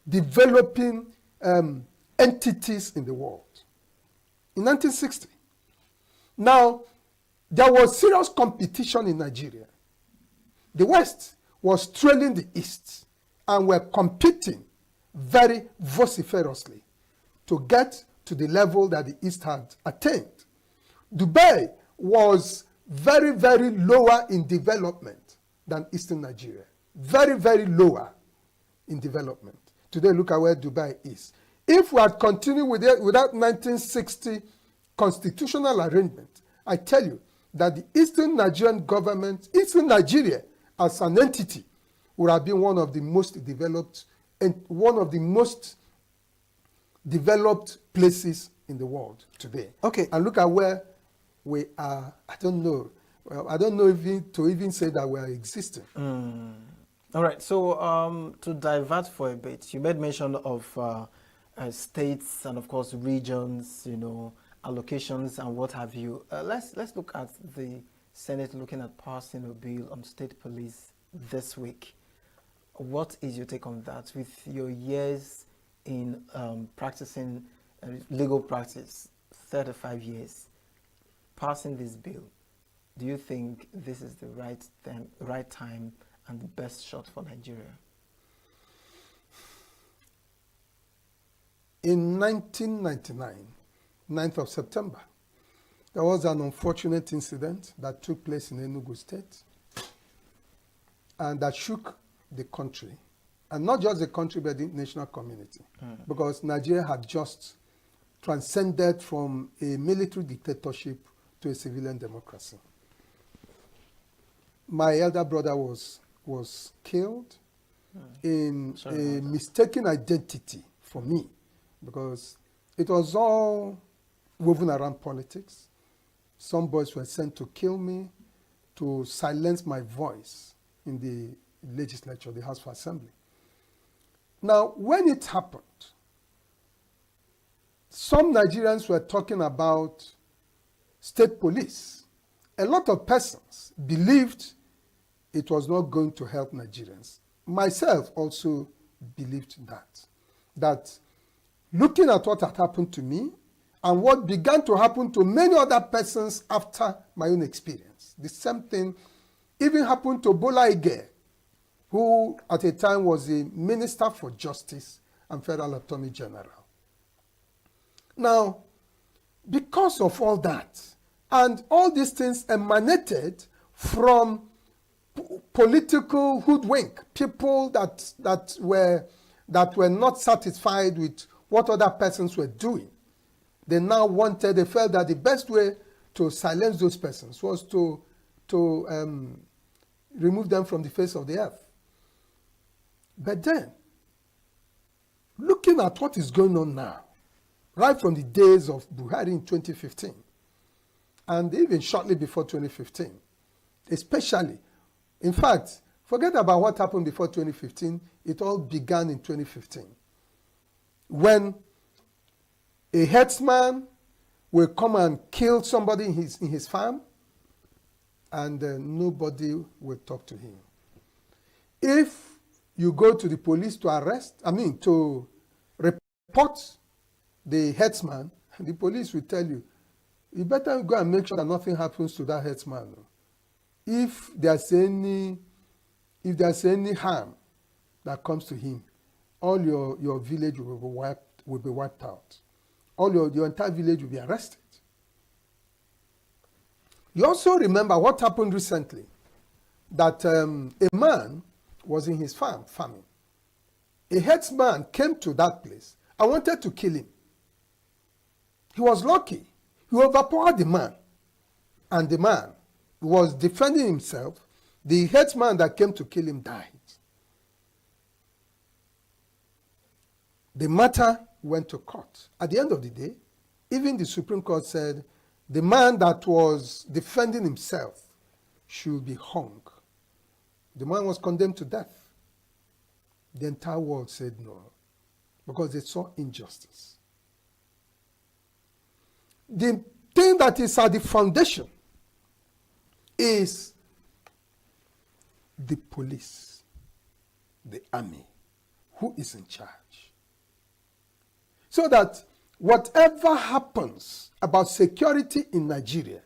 developing entities in the world in 1960. Now, there was serious competition in Nigeria. The West was trailing the East and were competing very vociferously to get to the level that the East had attained. Dubai was very, very lower in development than Eastern Nigeria. Very, very lower in development. Today, look at where Dubai is. If we had continued with it without 1960 constitutional arrangement, I tell you that the Eastern Nigerian government, Eastern Nigeria as an entity, would have been one of the most developed and one of the most developed places in the world today. Okay. And look at where we are. I don't know. Well, I don't know to even say that we are existing. All right. So to divert for a bit, you made mention of states and of course regions, you know, allocations and what have you. Let's look at the Senate looking at passing a bill on state police this week. What is your take on that? With your years in practicing legal practice, 35 years, passing this bill, do you think this is the right time and the best shot for Nigeria? In 1999, 9th of September, there was an unfortunate incident that took place in ENUGU State and that shook the country, and not just the country but the national community, because Nigeria had just transcended from a military dictatorship to a civilian democracy. My elder brother was killed in a mistaken identity for me, because it was all woven around politics. Some boys were sent to kill me, to silence my voice in the legislature, the House of Assembly. Now, when it happened, some Nigerians were talking about state police. A lot of persons believed it was not going to help Nigerians. Myself also believed that looking at what had happened to me and what began to happen to many other persons after my own experience, the same thing even happened to Bola Ige, who at a time was a Minister for Justice and Federal Attorney General. Now, because of all that, and all these things emanated from political hoodwink, people that were not satisfied with what other persons were doing. They felt that the best way to silence those persons was to remove them from the face of the earth. But then, looking at what is going on now, right from the days of Buhari in 2015, and even shortly before 2015, especially, in fact, forget about what happened before 2015, it all began in 2015, when a herdsman will come and kill somebody in his farm, and nobody will talk to him. If you go to the police to report the herdsman, the police will tell you, you better go and make sure that nothing happens to that herdsman. If there's any harm that comes to him, all your village will be wiped out. All your entire village will be arrested. You also remember what happened recently, that a man was in his farming. A herdsman came to that place and wanted to kill him. He was lucky. He overpowered the man, and the man was defending himself. The herdsman that came to kill him died. The matter went to court. At the end of the day, even the Supreme Court said the man that was defending himself should be hung. The man was condemned to death. The entire world said no, because they saw injustice. The thing that is at the foundation is the police. the army, who is in charge. So that whatever happens about security in Nigeria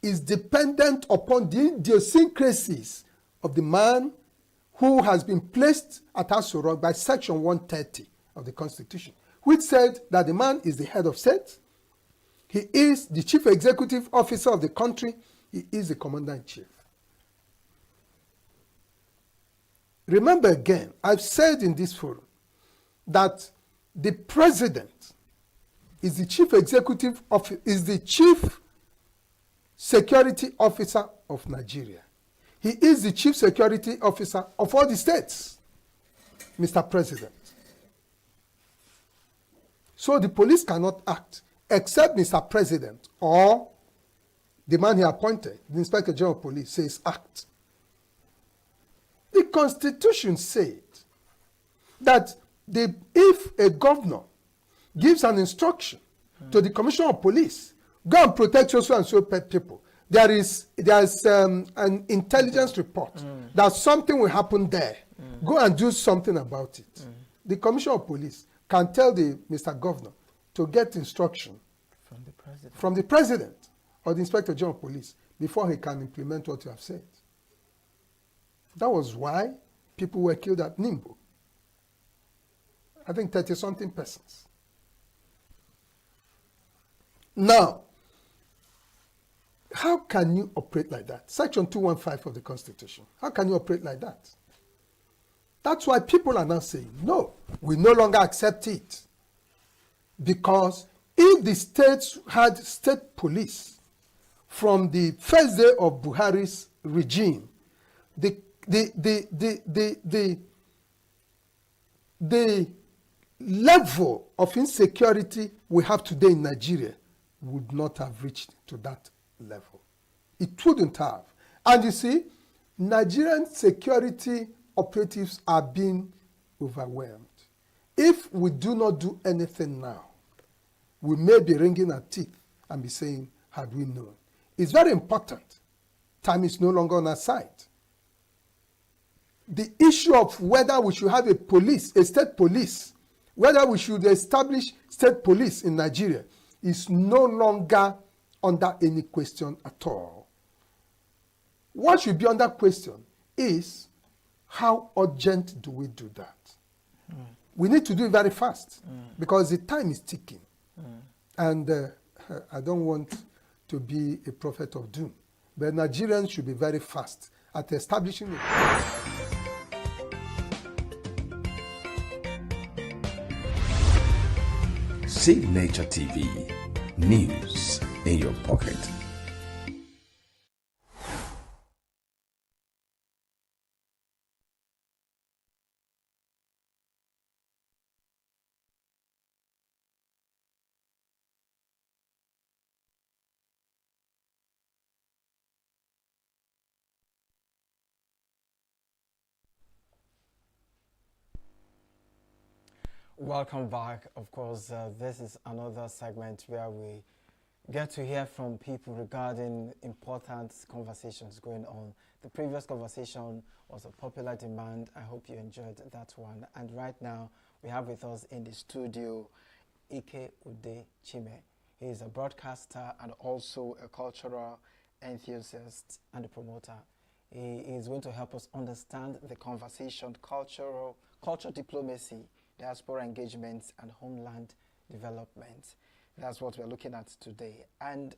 is dependent upon the idiosyncrasies of the man who has been placed at Aso Rock by Section 130 of the Constitution, which said that the man is the head of state, he is the chief executive officer of the country, he is the commander-in-chief. Remember again, I've said in this forum that the president is the chief executive officer, is the chief security officer of Nigeria. He is the chief security officer of all the states, Mr. President. So the police cannot act except Mr. President or the man he appointed, the Inspector General of Police, says act. The Constitution said that if a governor gives an instruction to the Commissioner of Police, go and protect so and so people, there's an intelligence report that something will happen there. Go and do something about it. The Commissioner of Police can tell the Mr. Governor to get instruction from the President or the Inspector General of Police before he can implement what you have said. That was why people were killed at Nimbo. I think 30-something persons. Now, how can you operate like that? Section 215 of the Constitution. How can you operate like that? That's why people are now saying, no, we no longer accept it. Because if the states had state police from the first day of Buhari's regime, the level of insecurity we have today in Nigeria would not have reached to that level. It wouldn't have. And you see, Nigerian security operatives are being overwhelmed. If we do not do anything now, we may be wringing our teeth and be saying, had we known. It's very important. Time is no longer on our side. The issue of whether we should have a state police, whether we should establish state police in Nigeria is no longer under any question at all. What should be under question is how urgent do we do that? We need to do it very fast because the time is ticking. And I don't want to be a prophet of doom, but Nigerians should be very fast at establishing it. Signature TV, news in your pocket. Welcome back. Of course, this is another segment where we get to hear from people regarding important conversations going on. The previous conversation was a popular demand. I hope you enjoyed that one. And right now, we have with us in the studio Ike Ude Chime. He is a broadcaster and also a cultural enthusiast and a promoter. He is going to help us understand the conversation, culture diplomacy, diaspora engagements, and homeland development. That's what we're looking at today. And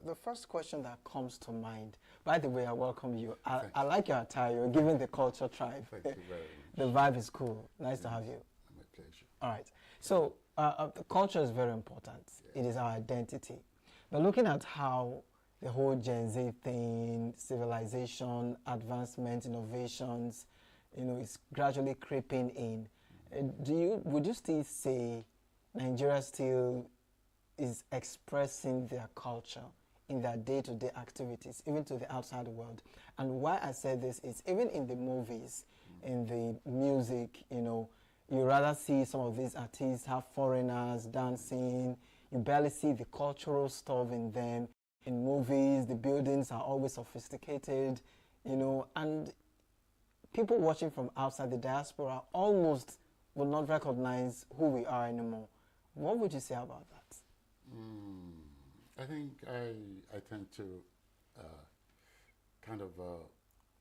the first question that comes to mind, by the way, I welcome you. I like your attire. You're giving the culture tribe. Thank you very much. The vibe is cool. Nice to have you. My pleasure. All right. So the culture is very important. It is our identity. But looking at how the whole Gen Z thing, civilization, advancement, innovations, is gradually creeping in. Would you still say Nigeria still is expressing their culture in their day-to-day activities, even to the outside world? And why I say this is even in the movies, in the music, you rather see some of these artists have foreigners dancing. You barely see the cultural stuff in them. In movies, the buildings are always sophisticated, and people watching from outside the diaspora almost will not recognize who we are anymore. What would you say about that? I think I tend to kind of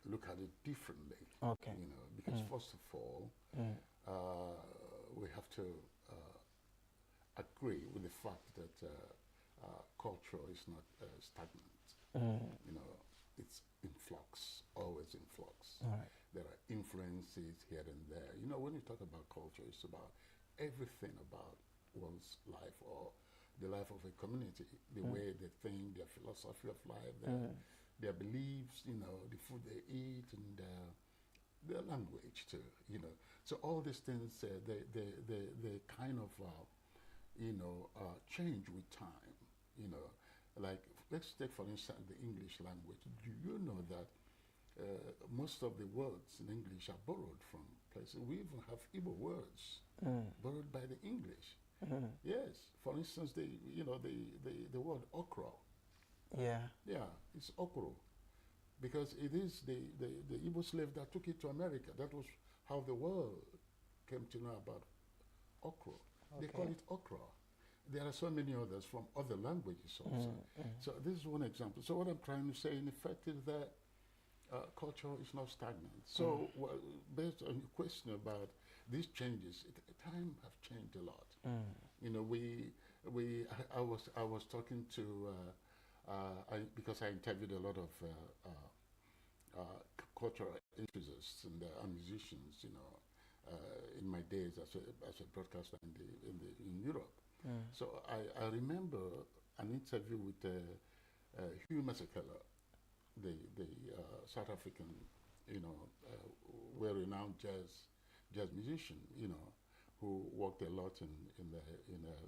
look at it differently. Okay. You know, because first of all, we have to agree with the fact that culture is not stagnant. You know, it's in flux, always in flux. Right. There are influences here and there. You know, when you talk about culture, it's about everything about one's life or the life of a community, the way they think, their philosophy of life, their beliefs, you know, the food they eat, and their language too, you know. So all these things, they kind of, you know, change with time, you know. Like, let's take for instance the English language. Do you know that most of the words in English are borrowed from places? We even have Igbo words borrowed by the English. Yes, for instance, you know, the word okra. Yeah. Yeah, it's okro, because it is the Igbo slave that took it to America. That was how the world came to know about okra. They call it okra. There are so many others from other languages also. So this is one example. So what I'm trying to say in effect is that culture is not stagnant. So well, based on your question about these changes, time have changed a lot. You know, I was talking to because I interviewed a lot of cultural enthusiasts and musicians, you know, in my days as a broadcaster in Europe. So I remember an interview with Hugh Masekela, the South African, you know, well-renowned jazz musician, you know, who worked a lot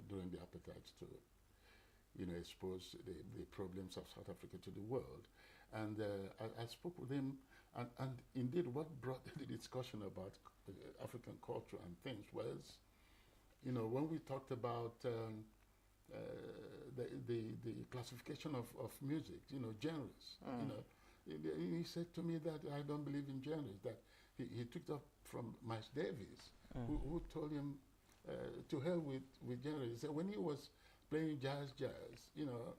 during the apartheid to, you know, expose the problems of South Africa to the world. And I spoke with him, and indeed what brought the discussion about African culture and things was, you know, when we talked about the classification of music, you know, genres, you know, he said to me that I don't believe in genres, that he took it up from Miles Davis, who told him to hell with genres. He said when he was playing jazz, you know,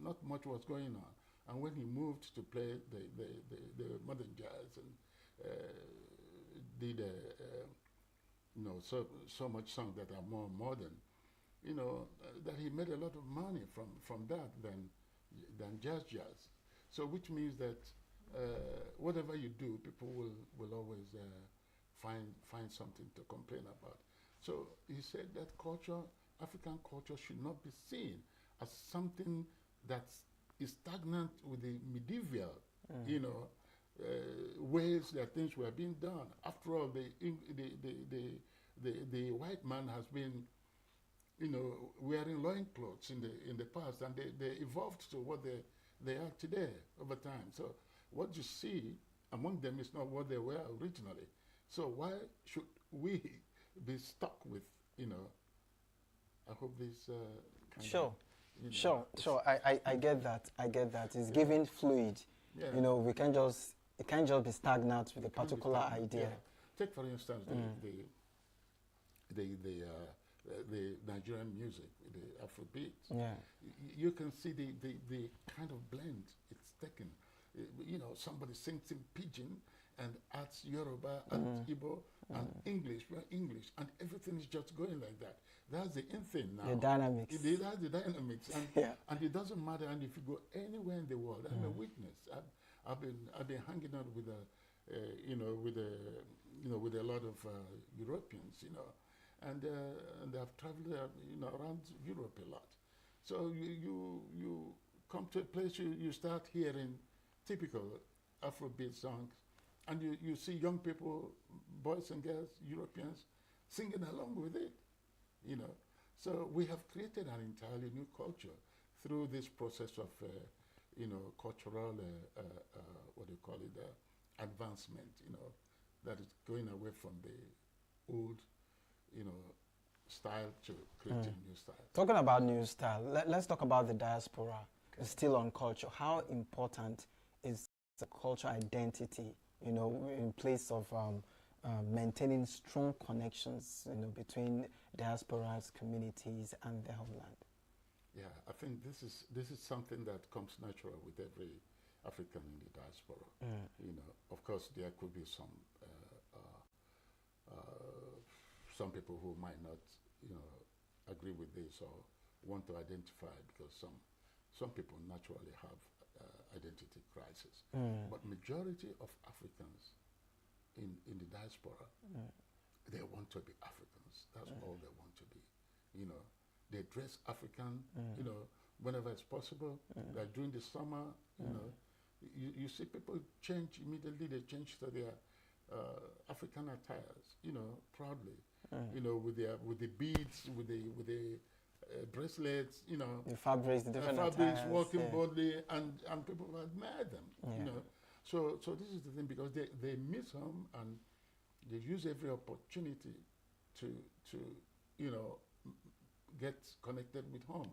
not much was going on. And when he moved to play the modern jazz and did you know, so much songs that are more modern, you know, that he made a lot of money from that than jazz. So which means that whatever you do, people will always find something to complain about. So he said that culture, African culture, should not be seen as something that is stagnant with the medieval, you know, ways that things were being done. After all, the white man has been, you know, wearing loincloths in the past, and they evolved to what they are today over time. So what you see among them is not what they were originally. So why should we be stuck with, you know, I hope this kind Sure. of, you know, Sure. I get that. It's giving fluid. Yeah. You know, it can't just be stagnant with a particular idea. Yeah. Take for instance the Nigerian music, the Afrobeat. Yeah. You can see the kind of blend it's taken. You know, somebody sings in pidgin and adds Yoruba and Igbo and English, and everything is just going like that. That's the in thing now. The dynamics. That's the dynamics, and it doesn't matter. And if you go anywhere in the world, I'm a witness. I've been hanging out with with a lot of Europeans, you know, and I've traveled you know, around Europe a lot. So you come to a place, you start hearing typical Afrobeat songs, and you see young people, boys and girls, Europeans, singing along with it, you know. So we have created an entirely new culture through this process of, you know, cultural, what do you call it, advancement, you know, that is going away from the old, you know, style to creating new style. Talking about new style, let's talk about the diaspora. Still on culture. How important is the cultural identity you know, in place of maintaining strong connections, you know, between diasporas, communities, and their homeland? Yeah, I think this is something that comes natural with every African in the diaspora. You know, of course, there could be some people who might not, you know, agree with this or want to identify, because some people naturally have identity crisis. But majority of Africans in the diaspora, they want to be Africans. That's all they want to be. You know, they dress African, you know, whenever it's possible. Like during the summer, you know, you see people change immediately. They change to their African attires, you know, proudly, you know, with the beads, with the bracelets, you know, the fabrics, the different fabrics, attires, walking boldly, and people admire them, you know. So this is the thing, because they miss home and they use every opportunity to you know, get connected with home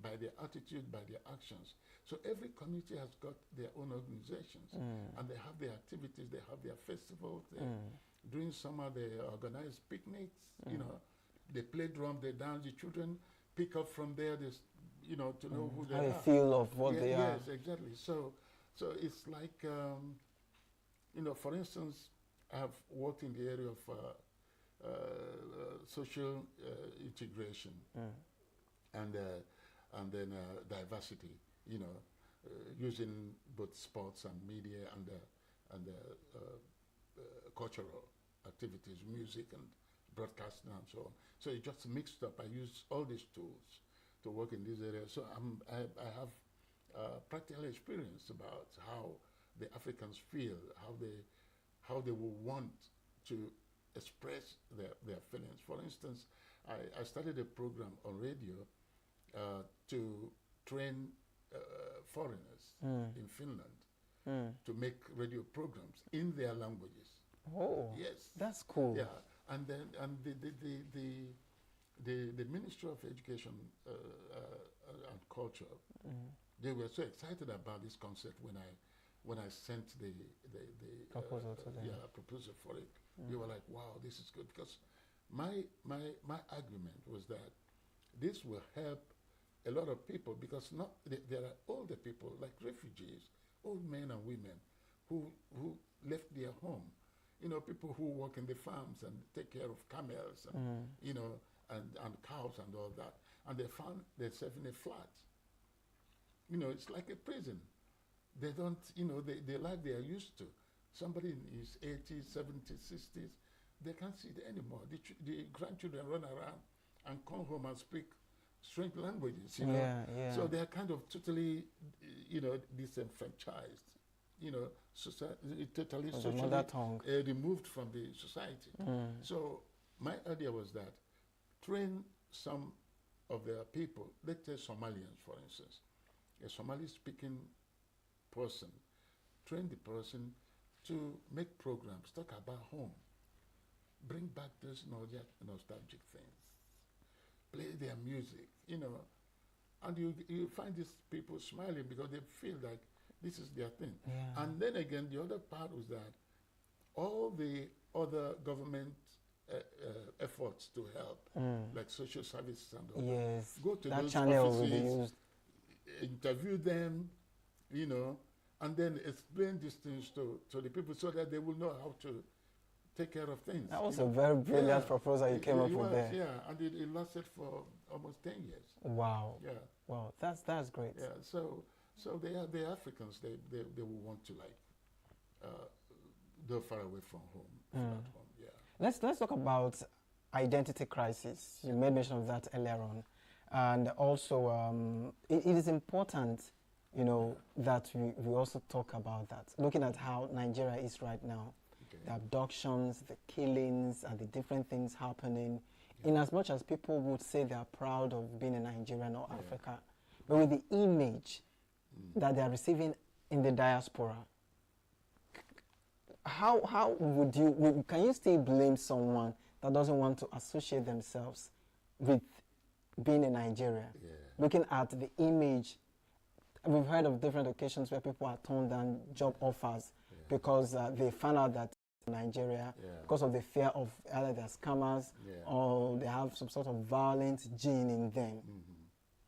by their attitude, by their actions. So every community has got their own organizations, and they have their activities, they have their festivals. During summer, they organize picnics, you know, they play drum, they dance, the children pick up from there, you know, to know who they are. How they feel of what they are. Yes, exactly. So it's like, you know, for instance, I've worked in the area of social integration and then diversity, you know, using both sports and media and cultural activities, music and broadcasting and so on. So it just mixed up. I use all these tools to work in this area. So I have practical experience about how the Africans feel, how they will want to express their feelings. For instance, I started a program on radio to train foreigners in Finland to make radio programs in their languages. Oh, yes, that's cool. Yeah, and then the Ministry of Education and Culture, they were so excited about this concept when I sent the proposal to them. Proposal for it. They were like, wow, this is good, because my argument was that this will help a lot of people, because there are older people like refugees, old men and women who left their home. You know, people who work in the farms and take care of camels and you know, and cows and all that, and they found themselves in a flat. You know, it's like a prison. They don't, you know, the life they are used to. Somebody in his 80s, 70s, 60s, they can't see it anymore. The grandchildren run around and come home and speak strange languages, you know. Yeah. So they are kind of totally, you know, disenfranchised, you know, totally socially removed from the society. So my idea was that train some of their people, let's say Somalians, for instance, a Somali-speaking person, train the person to make programs, talk about home, bring back those nostalgic things, play their music, you know, and you find these people smiling because they feel like this is their thing. Yeah. And then again, the other part was that all the other government efforts to help, like social services and all that, go to those offices, interview them, you know, and then explain these things to the people so that they will know how to take care of things. That was a very brilliant proposal you came up with there. Yeah, and it lasted for almost 10 years. Wow. Yeah. Wow, that's great. Yeah, so the Africans, they will want to like go far away from home, from at home. Yeah. Let's talk about identity crisis. You made mention of that earlier on, and also it is important, you know, that we also talk about that. Looking at how Nigeria is right now, the abductions, the killings, and the different things happening. In as much as people would say they are proud of being a Nigerian or Africa, but with the image that they are receiving in the diaspora, how would you, can you still blame someone that doesn't want to associate themselves with being in Nigeria? Looking at the image, we've heard of different occasions where people are turned down job offers because they found out that Nigeria, because of the fear of either they're scammers or they have some sort of violent gene in them.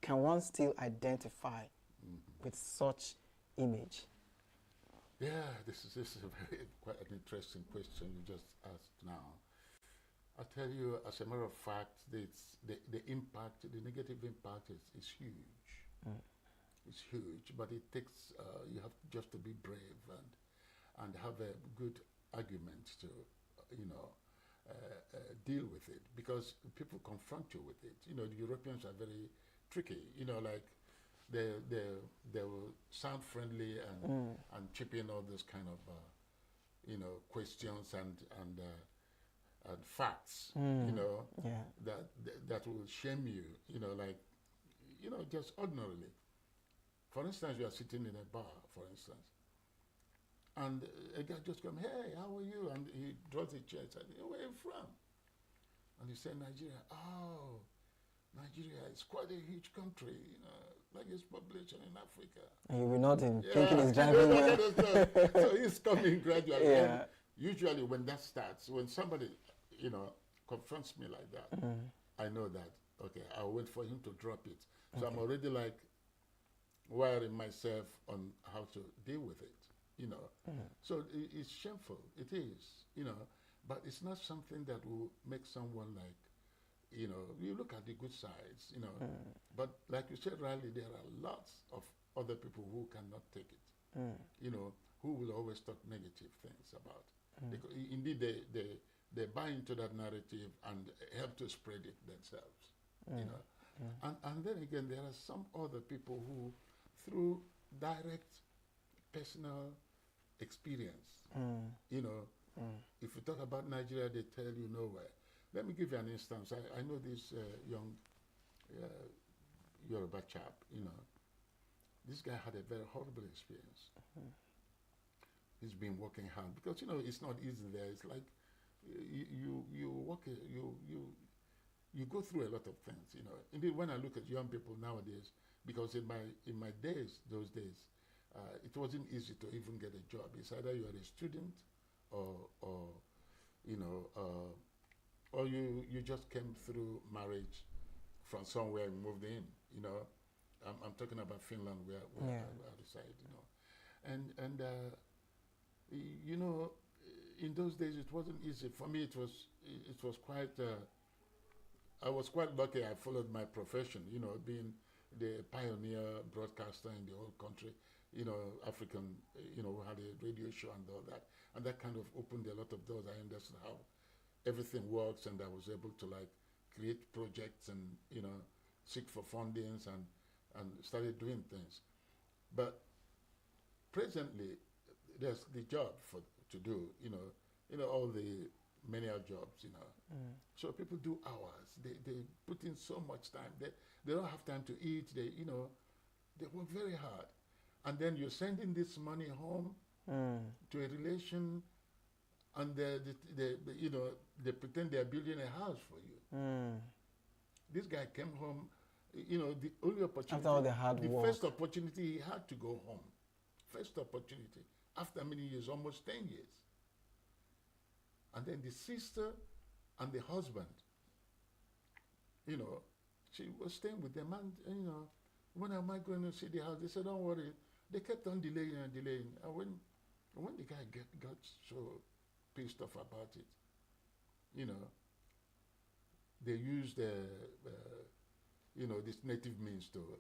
Can one still identify with such image? Yeah, this is quite an interesting question you just asked now. I tell you, as a matter of fact, the impact, the negative impact is huge. It's huge, but it takes, you have just to be brave and have a good argument to, deal with it, because people confront you with it. You know, the Europeans are very tricky. You know, like they will sound friendly and chip in all those kind of, questions and facts. That will shame you. Just ordinarily. For instance, you are sitting in a bar, for instance, and a guy just comes, "Hey, how are you?" And he draws a chair and says, "Where are you from?" And you say, "Nigeria." "Oh, Nigeria is quite a huge country, largest population in Africa." And you will not thinking he's driving well. So he's coming gradually. Yeah. And usually when that starts, when somebody, confronts me like that, I know that, okay, I'll wait for him to drop it. So I'm already like wiring myself on how to deal with it, So it's shameful, it is, but it's not something that will make someone like, you look at the good sides, but like you said, Riley, there are lots of other people who cannot take it, who will always talk negative things about. Indeed, they buy into that narrative and help to spread it themselves, And then again, there are some other people who, through direct personal experience, if you talk about Nigeria, they tell you nowhere. Let me give you an instance. I know this young Yoruba chap, This guy had a very horrible experience. He's been working hard because, it's not easy there. It's like you work, you go through a lot of things, Indeed, when I look at young people nowadays, because in my days, those days, it wasn't easy to even get a job. It's either you are a student or you just came through marriage from somewhere and moved in, I'm talking about Finland where I reside, And in those days it wasn't easy. For me it was quite, I was quite lucky I followed my profession, being the pioneer broadcaster in the whole country, African, we had a radio show and all that. And that kind of opened a lot of doors. I understood how everything works, and I was able to create projects and, seek for fundings and started doing things. But presently, there's the job to do, all the menial jobs, So people do hours. They put in so much time. They don't have time to eat. They work very hard. And then you're sending this money home to a relation, and they pretend they're building a house for you. This guy came home, the only opportunity, after all the hard work, first opportunity he had to go home. First opportunity, after many years, almost 10 years. And then the sister and the husband, she was staying with them, and, when am I going to see the house? They said, don't worry. They kept on delaying and delaying. And when the guy got so pissed off about it, they used, this native means to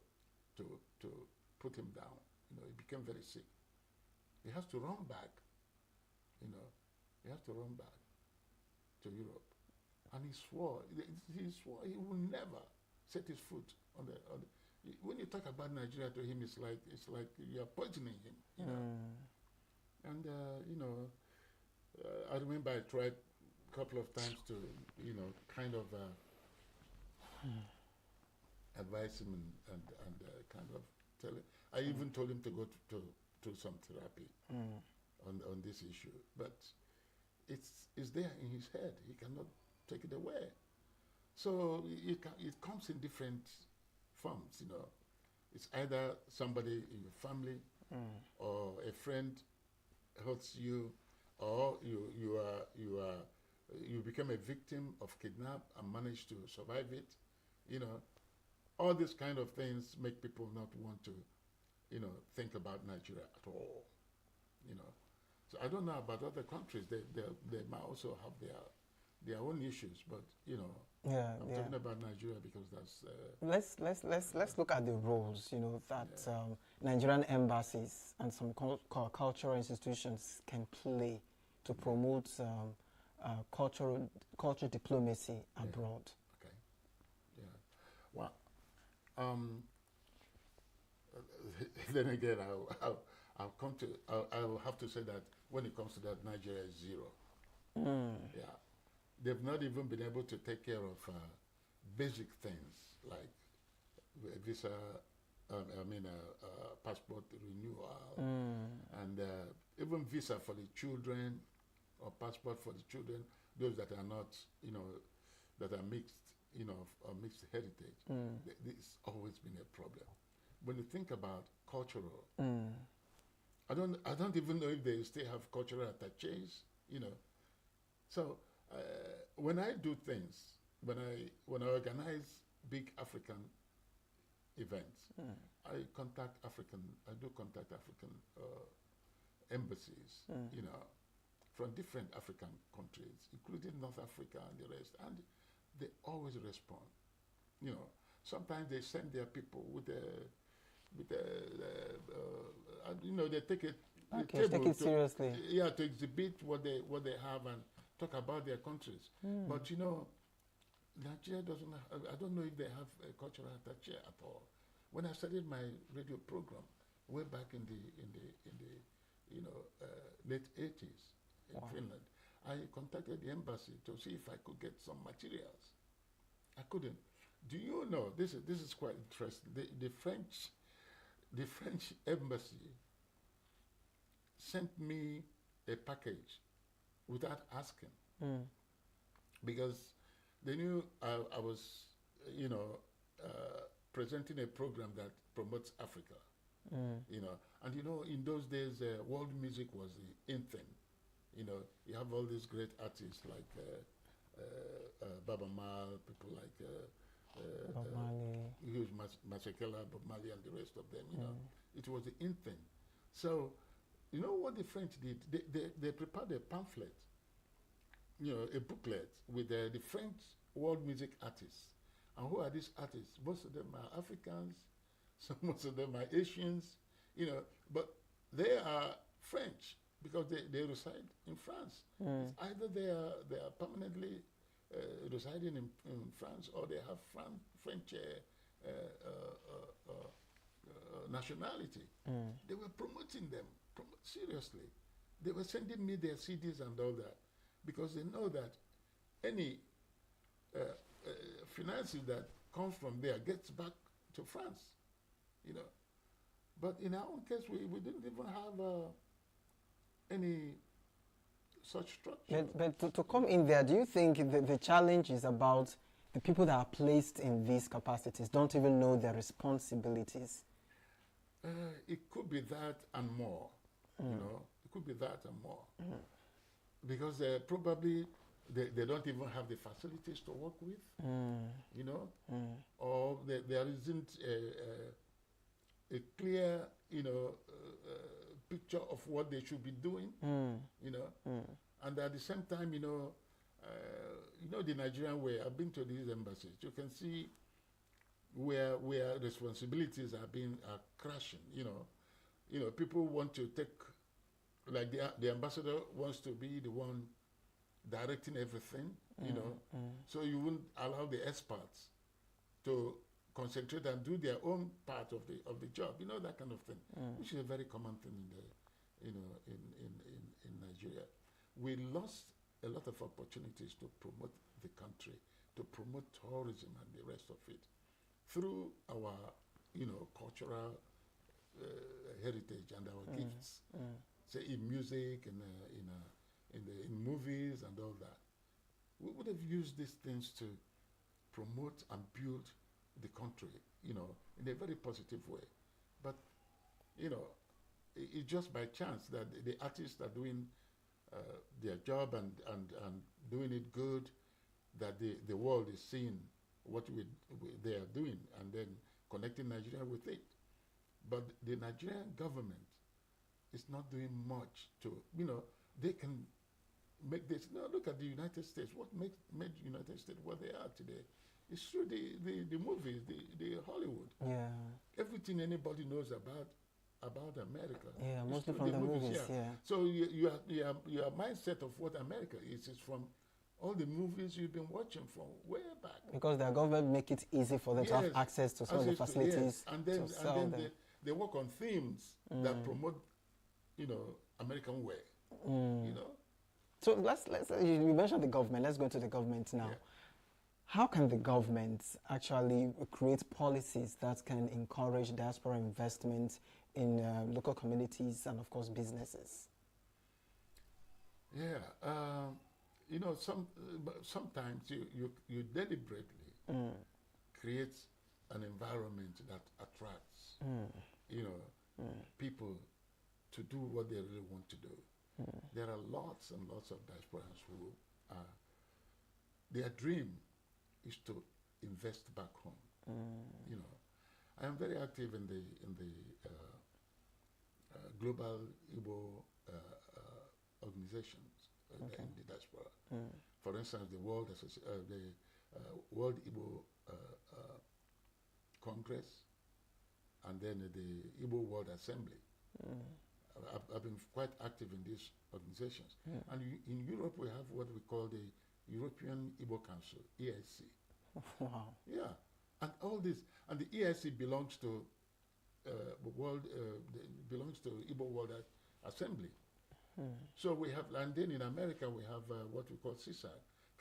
put him down. He became very sick. He has to run back. He has to run back to Europe. And he swore he will never set his foot on the when you talk about Nigeria to him, it's like you're poisoning him, And I remember I tried a couple of times to, kind of advise him and kind of tell him. I even told him to go to some therapy on this issue, but it's there in his head. He cannot take it away. So it comes in different forms, It's either somebody in your family or a friend hurts you, or you become a victim of kidnap and manage to survive it. You know, all these kind of things make people not want to, think about Nigeria at all. You know, so I don't know about other countries. They might also have their own issues, but I'm talking about Nigeria because that's. Let's look at the roles that Nigerian embassies and some cultural institutions can play to promote cultural diplomacy abroad. Okay. Yeah. Well, then again, I'll have to say that when it comes to that, Nigeria is zero. Yeah. They've not even been able to take care of basic things like visa, passport renewal, and even visa for the children, or passport for the children, those that are not, that are mixed, or mixed heritage. It's always been a problem. When you think about cultural, I don't even know if they still have cultural attaches, So when I do things, when I organize big African events, I do contact African embassies, from different African countries, including North Africa and the rest, and they always respond. Sometimes they send their people with they take it. Take it seriously. Yeah, to exhibit what they have and talk about their countries. But Nigeria doesn't. I don't know if they have a cultural attaché at all. When I started my radio program way back in the late 80s in Finland, I contacted the embassy to see if I could get some materials. I couldn't. Do you know, this is quite interesting. The French embassy sent me a package without asking, because they knew I was, presenting a program that promotes Africa. And in those days, world music was the in thing. You have all these great artists like Baba Mal, people like Bob Marley, Hughes Masekela, Bob Marley, and the rest of them. It was the in thing. So, you know what the French did? They prepared a pamphlet, a booklet with the French world music artists. And who are these artists? Most of them are Africans. Most of them are Asians. But they are French because they reside in France. It's either they are permanently residing in France, or they have French nationality. They were promoting them seriously. They were sending me their CDs and all that, because they know that any finances that comes from there gets back to France. But in our own case, we didn't even have any such structure. But to come in there, do you think the challenge is about the people that are placed in these capacities don't even know their responsibilities? It could be that and more. It could be that and more. Because probably they don't even have the facilities to work with, or there isn't a clear, picture of what they should be doing, and at the same time, the Nigerian way. I've been to these embassies. You can see where responsibilities are crashing. People want to take, like the ambassador wants to be the one directing everything. So you wouldn't allow the experts to concentrate and do their own part of the job, that kind of thing, which is a very common thing in Nigeria. We lost a lot of opportunities to promote the country, to promote tourism and the rest of it through our, cultural heritage and our gifts, say in music and in movies and all that. We would have used these things to promote and build the country, in a very positive way. But, it's just by chance that the artists are doing their job and doing it good, that the world is seeing what they are doing and then connecting Nigeria with it. But the Nigerian government is not doing much to, they can make this. No, look at the United States. What made the United States what they are today? It's through the movies, the Hollywood. Yeah. Everything anybody knows about America. Yeah, mostly from the movies. Yeah. So your mindset of what America is from all the movies you've been watching from way back. Because their government make it easy for them to have access to some of the facilities. And then, to sell them. They work on themes that promote, American way. So let's you mentioned the government. Let's go to the government now. Yeah. How can the government actually create policies that can encourage diaspora investment in local communities and, of course, businesses? Yeah, sometimes you deliberately create an environment that attracts, people to do what they really want to do. There are lots and lots of diasporans who their dream is to invest back home. I am very active in the global Igbo organizations in the diaspora. For instance, the World Igbo Congress, and then the Igbo World Assembly. I've been quite active in these organizations. And in Europe, we have what we call the European Igbo Council, EIC. Wow. Yeah, and all this, and the EIC belongs to belongs to Igbo World Assembly. So we have, and then in America we have what we call CISA,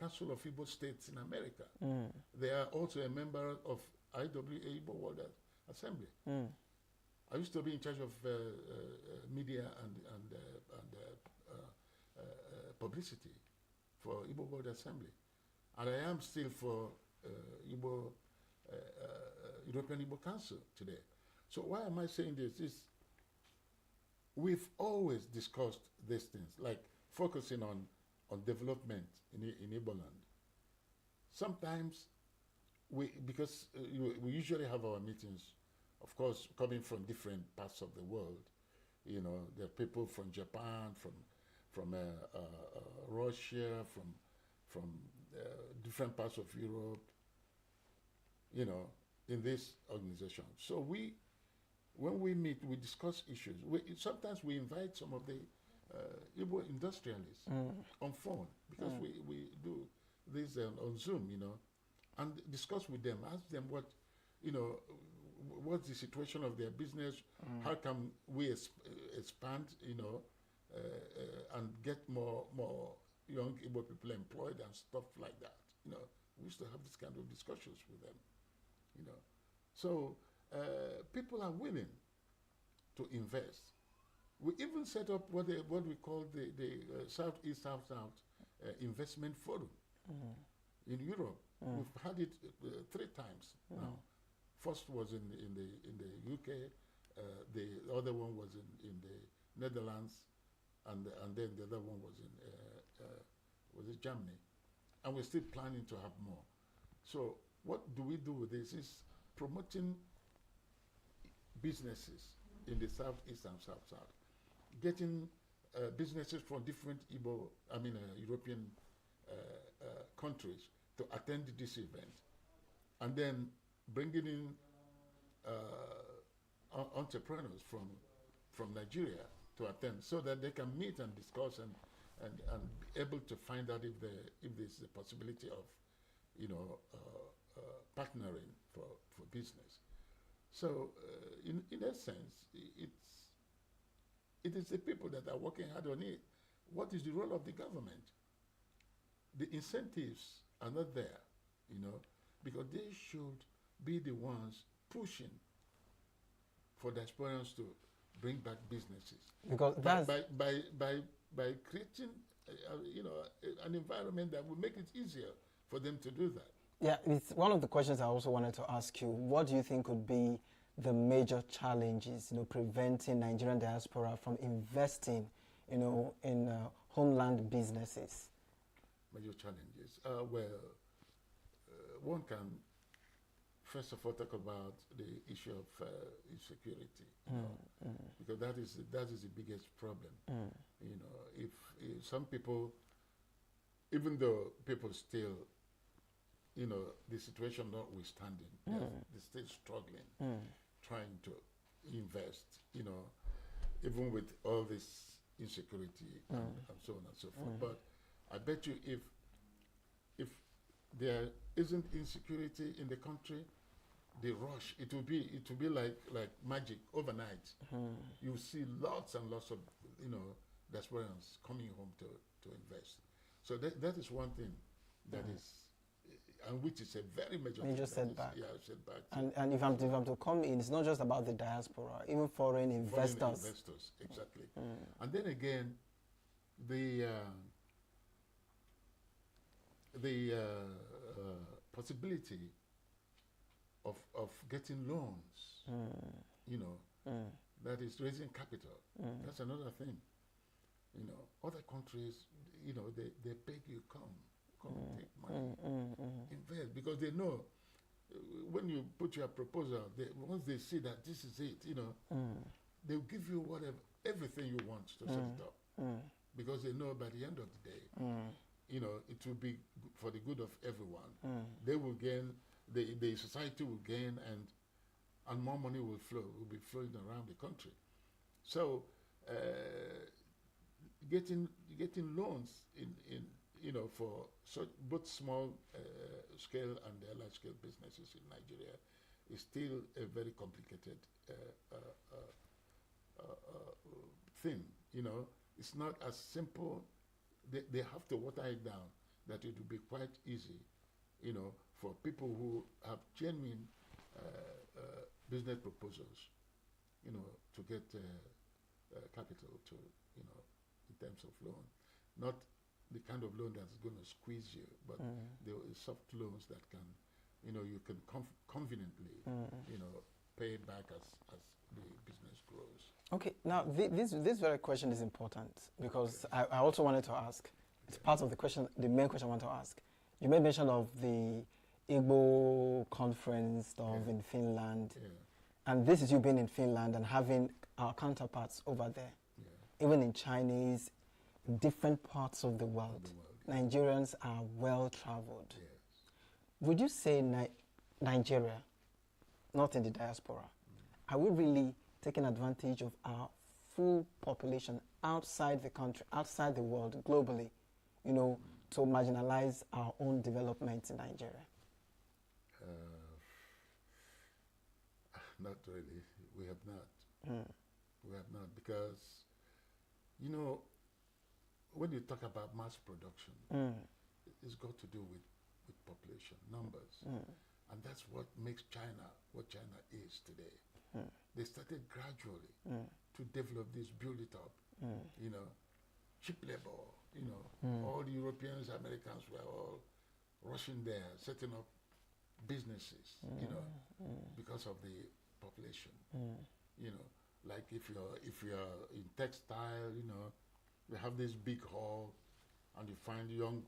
Council of Igbo States in America. They are also a member of IWA Igbo World Assembly. I used to be in charge of media and publicity for Igbo World Assembly, and I am still for European Igbo Council today. So why am I saying this? We've always discussed these things, like focusing on development in Igbo land. Sometimes because we usually have our meetings, of course, coming from different parts of the world. There are people from Japan, from Russia, from different parts of Europe, in this organization. So when we meet, we discuss issues. Sometimes we invite some of the Igbo industrialists on phone, because we do this on Zoom, and discuss with them, ask them what's the situation of their business, how can we expand, and get more young Igbo people employed and stuff like that. We used to have this kind of discussions with them, So people are willing to invest. We even set up what we call the Southeast South-South Investment Forum in Europe. We've had it 3 times now. First was in the UK, the other one was in the Netherlands, and then the other one was in Germany, and we're still planning to have more. So what do we do with this? Is promoting businesses in the Southeast and South-South, getting businesses from different European countries to attend this event, and then bringing in entrepreneurs from Nigeria to attend, so that they can meet and discuss and be able to find out if there's a possibility of partnering for business. So in that sense, it is the people that are working hard on it. What is the role of the government? The incentives are not there, because they should be the ones pushing for diasporans to bring back businesses. Because that's by creating, an environment that will make it easier for them to do that. Yeah, it's one of the questions I also wanted to ask you. What do you think could be the major challenges, preventing Nigerian diaspora from investing, in homeland businesses? Major challenges. One can first of all talk about the issue of insecurity, because that is the biggest problem. If some people, even though people still, the situation notwithstanding, they're still struggling, trying to invest, even with all this insecurity and so on and so forth. But I bet you if there isn't insecurity in the country, the rush, it will be like magic overnight. You see lots and lots of diasporans coming home to invest. So that is one thing that is, and which is a very major setback. Setback. And if I'm to come in, it's not just about the diaspora, even foreign investors. Foreign investors, exactly. And then again, the possibility of getting loans, that is raising capital. That's another thing. Other countries, they beg you, come take money, invest, because they know when you put your proposal, once they see that this is it, they'll give you everything you want to set it up, because they know by the end of the day, it will be for the good of everyone. They will gain, the society will gain, and more money will be flowing around the country. So getting loans in for both small scale and large scale businesses in Nigeria is still a very complicated thing. It's not as simple. They have to water it down, that it will be quite easy, for people who have genuine business proposals, to get capital to, in terms of loan. Not the kind of loan that's going to squeeze you, but the soft loans that can, you can conveniently, pay it back as the business grows. Okay, now this very question is important, because I also wanted to ask, it's part of the question, the main question I want to ask. You made mention of the ENUGU conference stuff in Finland, and this is you being in Finland and having our counterparts over there, even in Chinese, different parts of the world. Nigerians are well traveled. Would you say Nigeria, not in the diaspora, are we really taking advantage of our full population outside the country, outside the world, globally, to marginalize our own development in Nigeria? Not really. We have not. We have not, because, when you talk about mass production, it's got to do with population numbers. And that's what makes China what China is today. They started gradually to develop this, build it up, cheap labor, all the Europeans, Americans were all rushing there, setting up businesses, because of the population. Like if you're in textile, you have this big hall, and you find young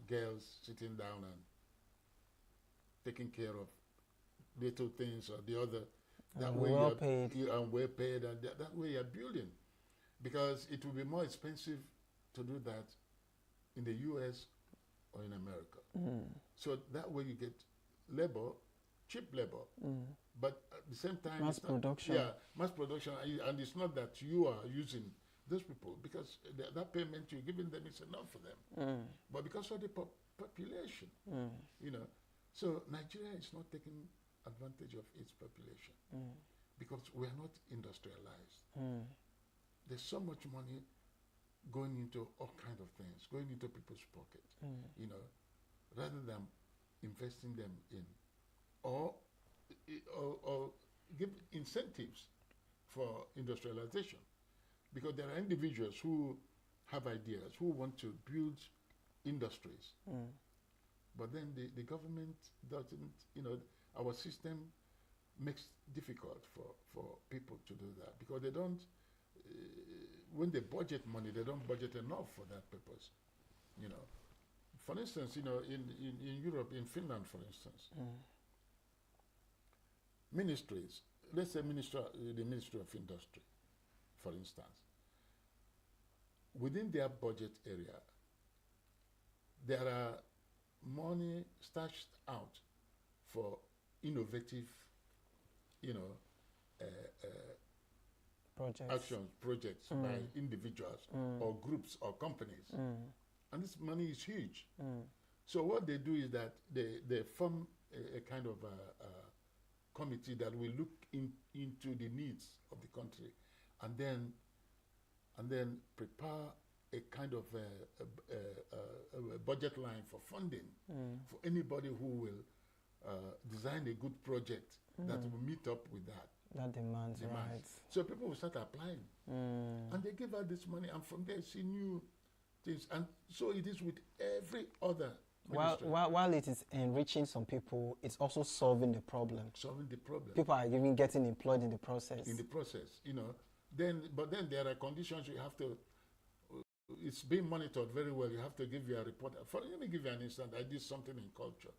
girls sitting down and taking care of little things or the other. That way well paid. And well paid, and that way you're building. Because it will be more expensive to do that in the US or in America. So that way you get labor, cheap labor, but at the same time, mass production. Yeah, mass production, and it's not that you are using those people, because that payment you're giving them is enough for them. But because of the population, so Nigeria is not taking advantage of its population because we are not industrialized. There's so much money going into all kinds of things, going into people's pocket, rather than investing them in, or give incentives for industrialization. Because there are individuals who have ideas, who want to build industries. But then the government doesn't, our system makes difficult for people to do that because they don't, when they budget money, they don't budget enough for that purpose, you know. For instance, you know, in Europe, in Finland, for instance, ministries, let's say the Ministry of Industry, for instance, within their budget area, there are money stashed out for innovative, you know, projects by individuals or groups or companies. And this money is huge. So what they do is that they form a kind of a committee that will look into the needs of the country and then prepare a kind of a budget line for funding for anybody who will design a good project that will meet up with that demand. Right. So people will start applying, and they give out this money, and from there see new things. And so it is with every other ministry. While it is enriching some people, it's also solving the problem. Solving the problem. People are even getting employed in the process. In the process, you know. But then there are conditions you have to. It's being monitored very well. You have to give you a report. Let me give you an instance. I did something in culture,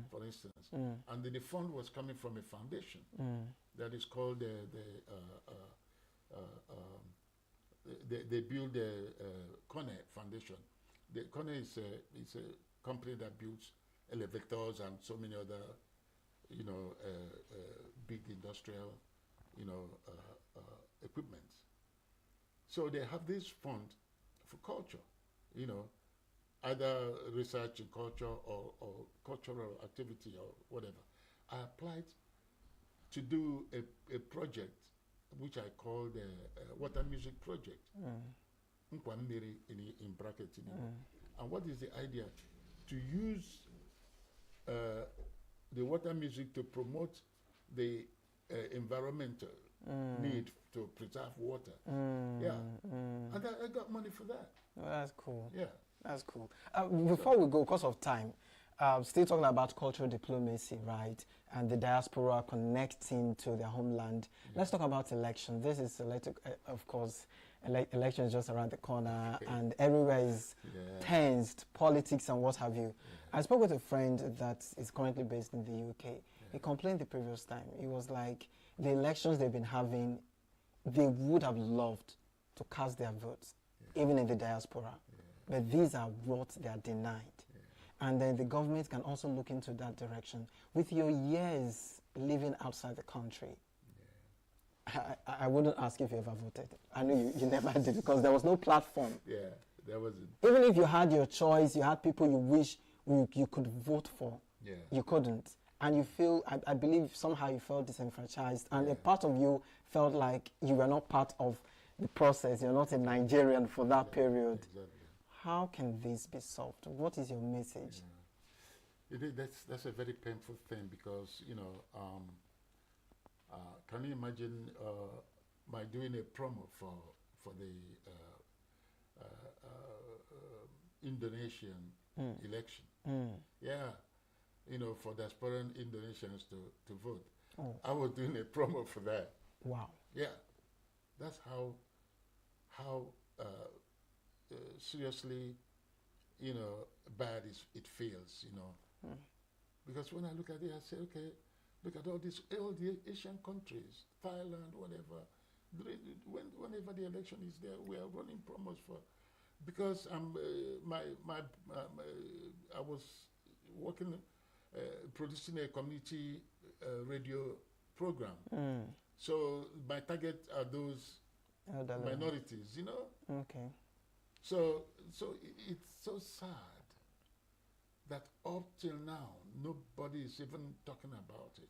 for instance, and the fund was coming from a foundation that is called they build the Kone Foundation. The Kone is a company that builds elevators and so many other, you know, big industrial, you know, equipment. So they have this fund for culture, you know, either research in culture or cultural activity or whatever. I applied to do a project which I call the Water Music Project, Nkwammiri in brackets. And what is the idea? To use the water music to promote the environmental need to preserve water. And I got money for that. Oh, that's cool. Yeah. That's cool. Before we go, because of time, still talking about cultural diplomacy, right? And the diaspora connecting to their homeland. Let's talk about election. This is, of course, election is just around the corner and everywhere is tensed, politics and what have you. I spoke with a friend that is currently based in the UK. He complained the previous time. He was like, the elections they've been having, they would have loved to cast their votes, even in the diaspora. But these are what they are denied. And then the government can also look into that direction. With your years living outside the country, I wouldn't ask if you ever voted. I know you never did because there was no platform. Yeah, there wasn't. Even if you had your choice, you had people you wish you could vote for, you couldn't. And you feel, I believe somehow you felt disenfranchised and a part of you felt like you were not part of the process. You're not a Nigerian for that period. Exactly. How can this be solved? What is your message? That's a very painful thing because, you know, can you imagine my doing a promo for the Indonesian election? Yeah, you know, for diasporan Indonesians to vote. I was doing a promo for that. Wow. Yeah, that's how seriously, you know, bad it feels, you know. Because when I look at it, I say, okay, look at all the Asian countries, Thailand, whatever. Whenever the election is there, we are running promos for. Because I was working, producing a community radio program. So my target are those minorities, you know. Okay. So it's so sad that up till now, nobody is even talking about it.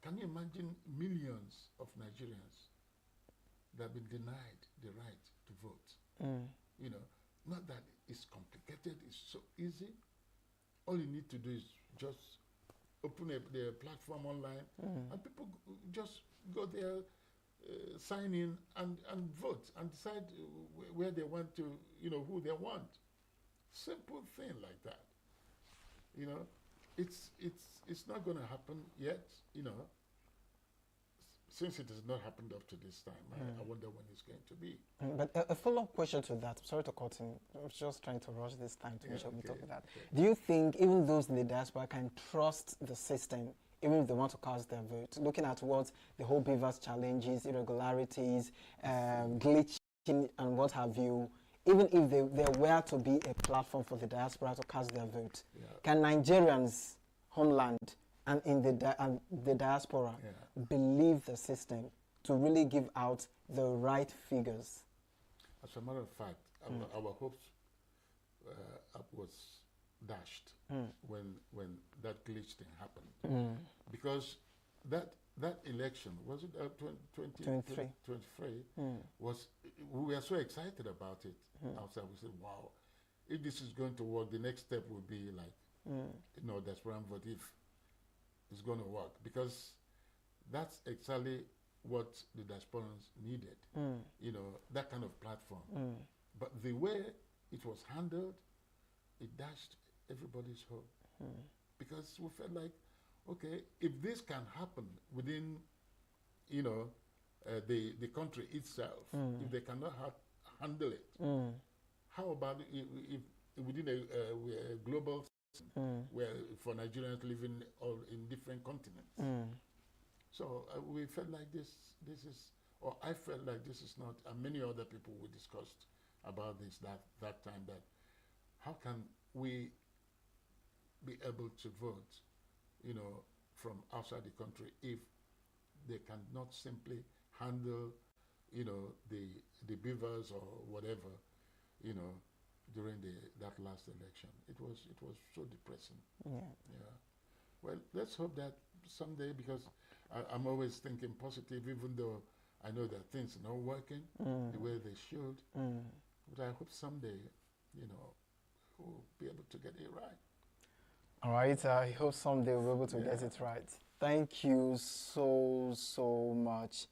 Can you imagine millions of Nigerians that have been denied the right to vote? You know, not that it's complicated, it's so easy. All you need to do is just open the platform online and people just go there, sign in and vote and decide where they want to, you know, who they want. Simple thing like that. You know, it's not going to happen yet, since it has not happened up to this time. I wonder when it's going to be. But a follow-up question to that. Sorry to cut in. I was just trying to rush this time to make sure we talk about that. Do you think even those in the diaspora can trust the system, even if they want to cast their vote? Looking at what the whole Beavers challenges, irregularities, glitching, and what have you, even if there were to be a platform for the diaspora to cast their vote, can Nigerians, homeland, and in the diaspora believe the system to really give out the right figures? As a matter of fact, our hopes was dashed when that glitch thing happened, because that election, was it 2023, was, we were so excited about it outside. We said, wow, if this is going to work, the next step would be like diaspora vote, if it's going to work, because that's exactly what the diasporans needed, that kind of platform. But the way it was handled, it dashed everybody's hope, because we felt like, okay, if this can happen within, the country itself, if they cannot handle it, how about if within a global system where for Nigerians living all in different continents? So we felt like this is, or I felt like this is not, and many other people we discussed about this that time, that how can we be able to vote, from outside the country if they cannot simply handle, the beavers or whatever, during that last election. It was so depressing. Yeah. Well, let's hope that someday, because I'm always thinking positive, even though I know that things are not working the way they should. But I hope someday, we'll be able to get it right. All right, I hope someday we'll be able to get it right. Thank you so much.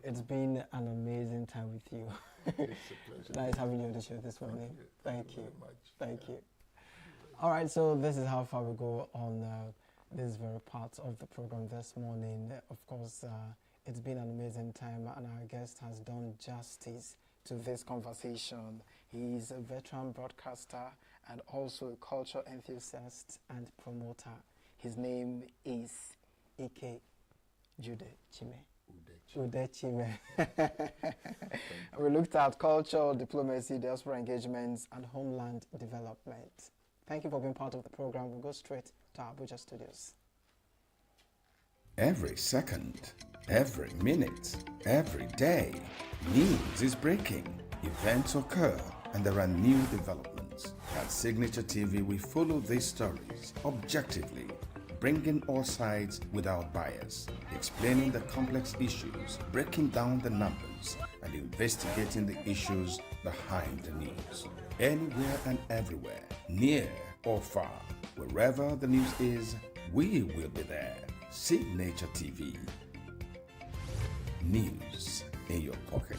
It's been an amazing time with you. It's a pleasure. Nice having you on the show this morning. Thank you. Very much. Thank you. All right, so this is how far we go on this very part of the program this morning. Of course, it's been an amazing time, and our guest has done justice to this conversation. He's a veteran broadcaster and also a culture enthusiast and promoter. His name is Ike Udechime. We looked at culture, diplomacy, diaspora engagements, and homeland development. Thank you for being part of the program. We'll go straight to our Abuja studios. Every second, every minute, every day, news is breaking. Events occur and there are new developments. At Signature TV, we follow these stories objectively, bringing all sides without bias, explaining the complex issues, breaking down the numbers, and investigating the issues behind the news. Anywhere and everywhere, near or far, wherever the news is, we will be there. Signature TV. News in your pocket.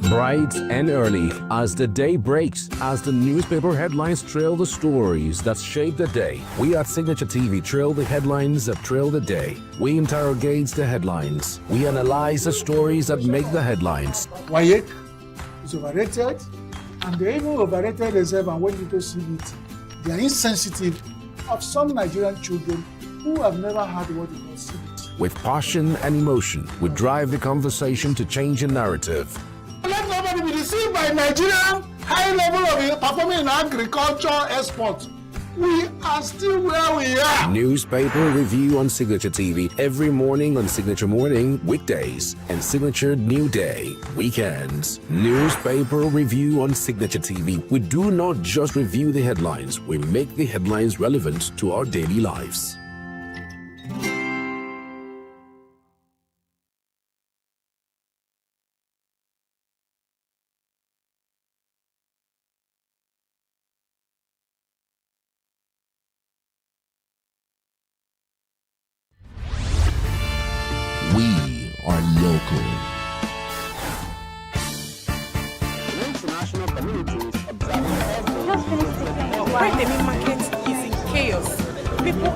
Bright and early, as the day breaks, as the newspaper headlines trail the stories that shape the day, we at Signature TV trail the headlines that trail the day. We interrogate the headlines. We analyze the stories that make the headlines. Why is overrated, and they even overrated themselves, and when people see it, they are insensitive of some Nigerian children who have never heard what they call CBT. With passion and emotion, we drive the conversation to change the narrative. Let nobody be deceived by Nigerian high level of performing in agriculture export. We are still where we are. Newspaper review on Signature TV every morning on Signature Morning, weekdays, and Signature New Day, weekends. Newspaper review on Signature TV. We do not just review the headlines, we make the headlines relevant to our daily lives. We Right, the main market is in chaos. People.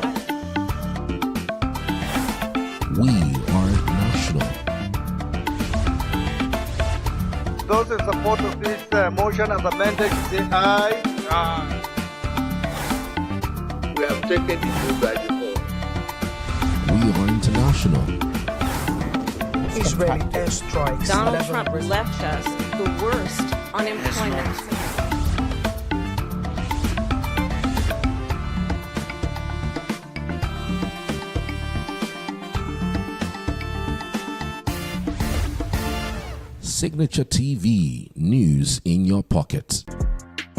We are national. Those in support of this motion as amended, say aye. Aye. We have taken the vote by default. We are international. Israeli airstrikes. Donald Trump left us the worst unemployment. Signature TV, news in your pocket.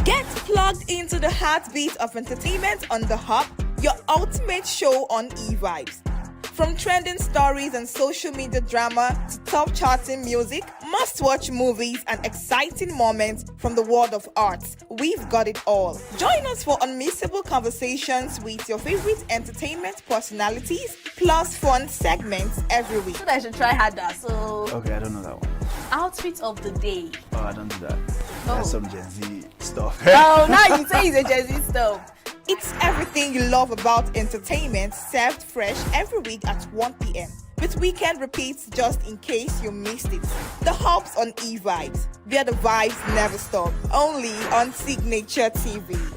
Get plugged into the heartbeat of entertainment on The Hub, your ultimate show on eVibes. From trending stories and social media drama to top charting music, must-watch movies and exciting moments from the world of arts, we've got it all. Join us for unmissable conversations with your favorite entertainment personalities, plus fun segments every week. So I should try harder. So Okay, I don't know that one. outfit of the day. Oh, I don't do that. That's some Gen Z stuff. Oh, now you say it's a Gen Z stuff. It's everything you love about entertainment, served fresh every week at 1 p.m. with weekend repeats just in case you missed it. The Hub's on eVibes, where the vibes never stop. Only on Signature TV.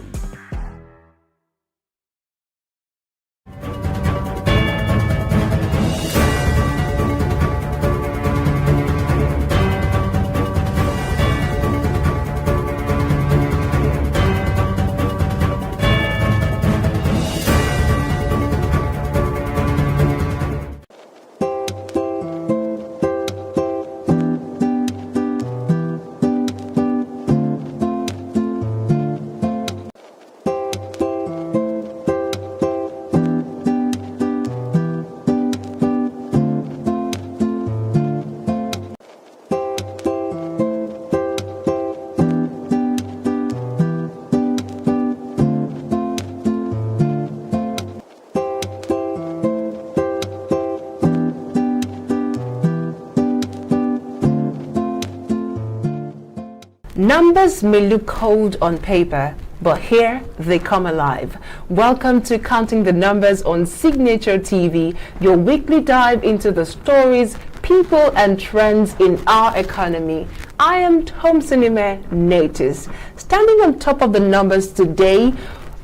Numbers may look cold on paper, but here they come alive. Welcome to Counting the Numbers on Signature TV, your weekly dive into the stories, people and trends in our economy. I am Thompsonime Natis. Standing on top of the numbers today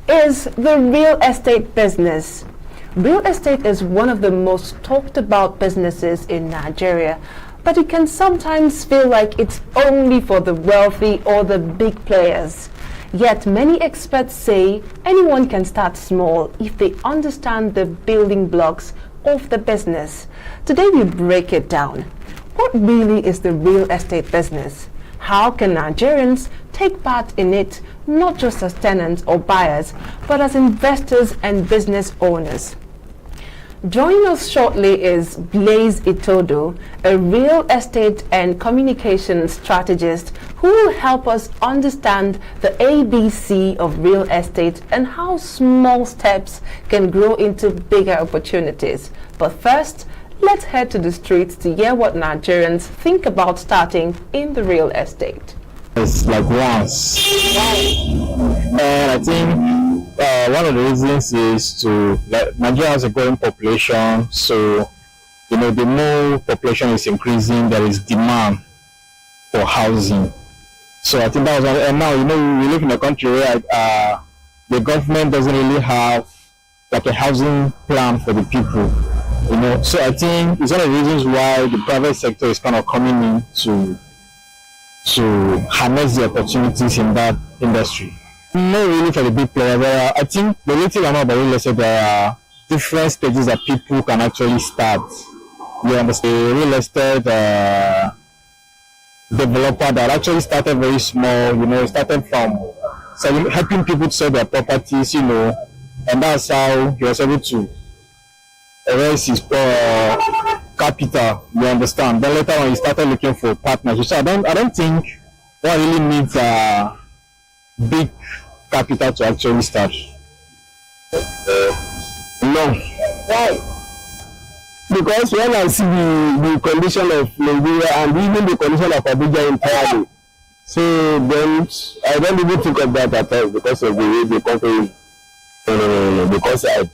is the real estate business. Real estate is one of the most talked about businesses in Nigeria, but it can sometimes feel like it's only for the wealthy or the big players. Yet many experts say anyone can start small if they understand the building blocks of the business. Today we break it down. What really is the real estate business? How can Nigerians take part in it, not just as tenants or buyers, but as investors and business owners? Joining us shortly is Blaise Itodo, a real estate and communications strategist who will help us understand the ABC of real estate and how small steps can grow into bigger opportunities. But first, let's head to the streets to hear what Nigerians think about starting in the real estate. It's like once. And I think one of the reasons is Nigeria has a growing population, so the more population is increasing, there is demand for housing. So I think that was, and now we live in a country where the government doesn't really have like a housing plan for the people. So I think it's one of the reasons why the private sector is kind of coming in to harness the opportunities in that industry. Not really for the big players. I think the little thing I know about real estate, there are different stages that people can actually start. You understand? The real estate developer that actually started very small, started from helping people to sell their properties, and that's how he was able to raise his capital, you understand. Then later on he started looking for partners. So I don't think one really needs big capital to actually start. No. Why? Because when I see the condition of Nigeria and even the condition of Abuja entirely, So then I don't even think of that at all because of the way the company. Because I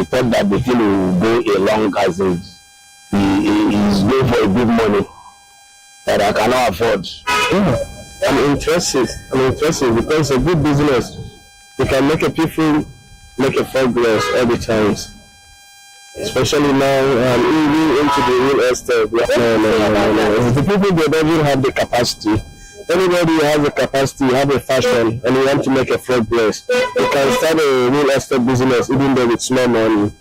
thought that the thing will go along as it is going for a good money that I cannot afford. I'm interested because it's a good business. You can make a people make a progress all the times. Especially now, even into the real estate. No. The people that don't have the capacity. Anybody who has the capacity, have a fashion, and you want to make a progress, you can start a real estate business even though it's small money.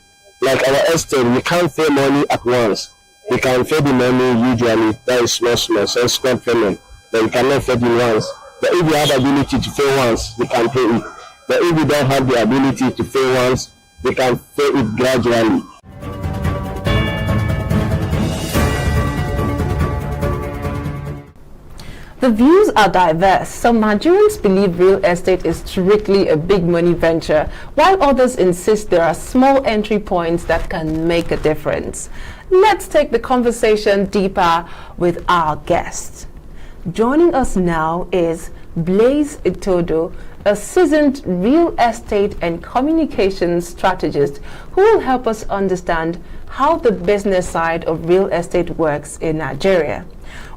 Like our estate, we can't pay money at once. We can pay the money usually, that is small, so small payment. But you cannot pay it once. But if you have the ability to pay once, you can pay it. But if you don't have the ability to pay once, you can pay it gradually. The views are diverse. Some Nigerians believe real estate is strictly a big money venture, while others insist there are small entry points that can make a difference. Let's take the conversation deeper with our guest. Joining us now is Blaise Itodo, a seasoned real estate and communications strategist who will help us understand how the business side of real estate works in Nigeria.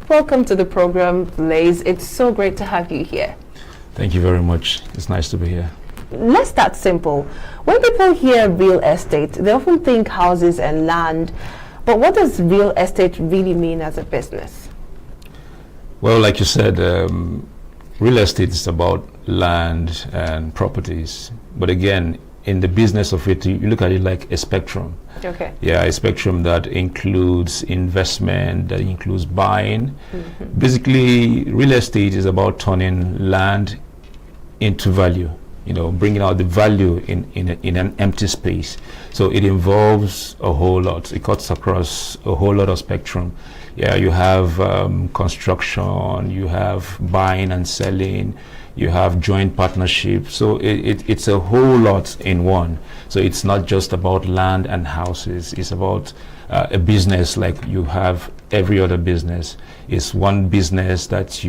Welcome to the program, Blaise. It's so great to have you here. Thank you very much. It's nice to be here. Let's start simple. When people hear real estate, they often think houses and land. But what does real estate really mean as a business? Well, like you said, real estate is about land and properties. But again, in the business of it, you look at it like a spectrum. Okay. Yeah, a spectrum that includes investment, that includes buying. Mm-hmm. Basically, real estate is about turning land into value, bringing out the value in an empty space. So it involves a whole lot. It cuts across a whole lot of spectrum. Yeah, you have construction, you have buying and selling, you have joint partnership. So it's a whole lot in one. So it's not just about land and houses. It's about a business like you have every other business. It's one business that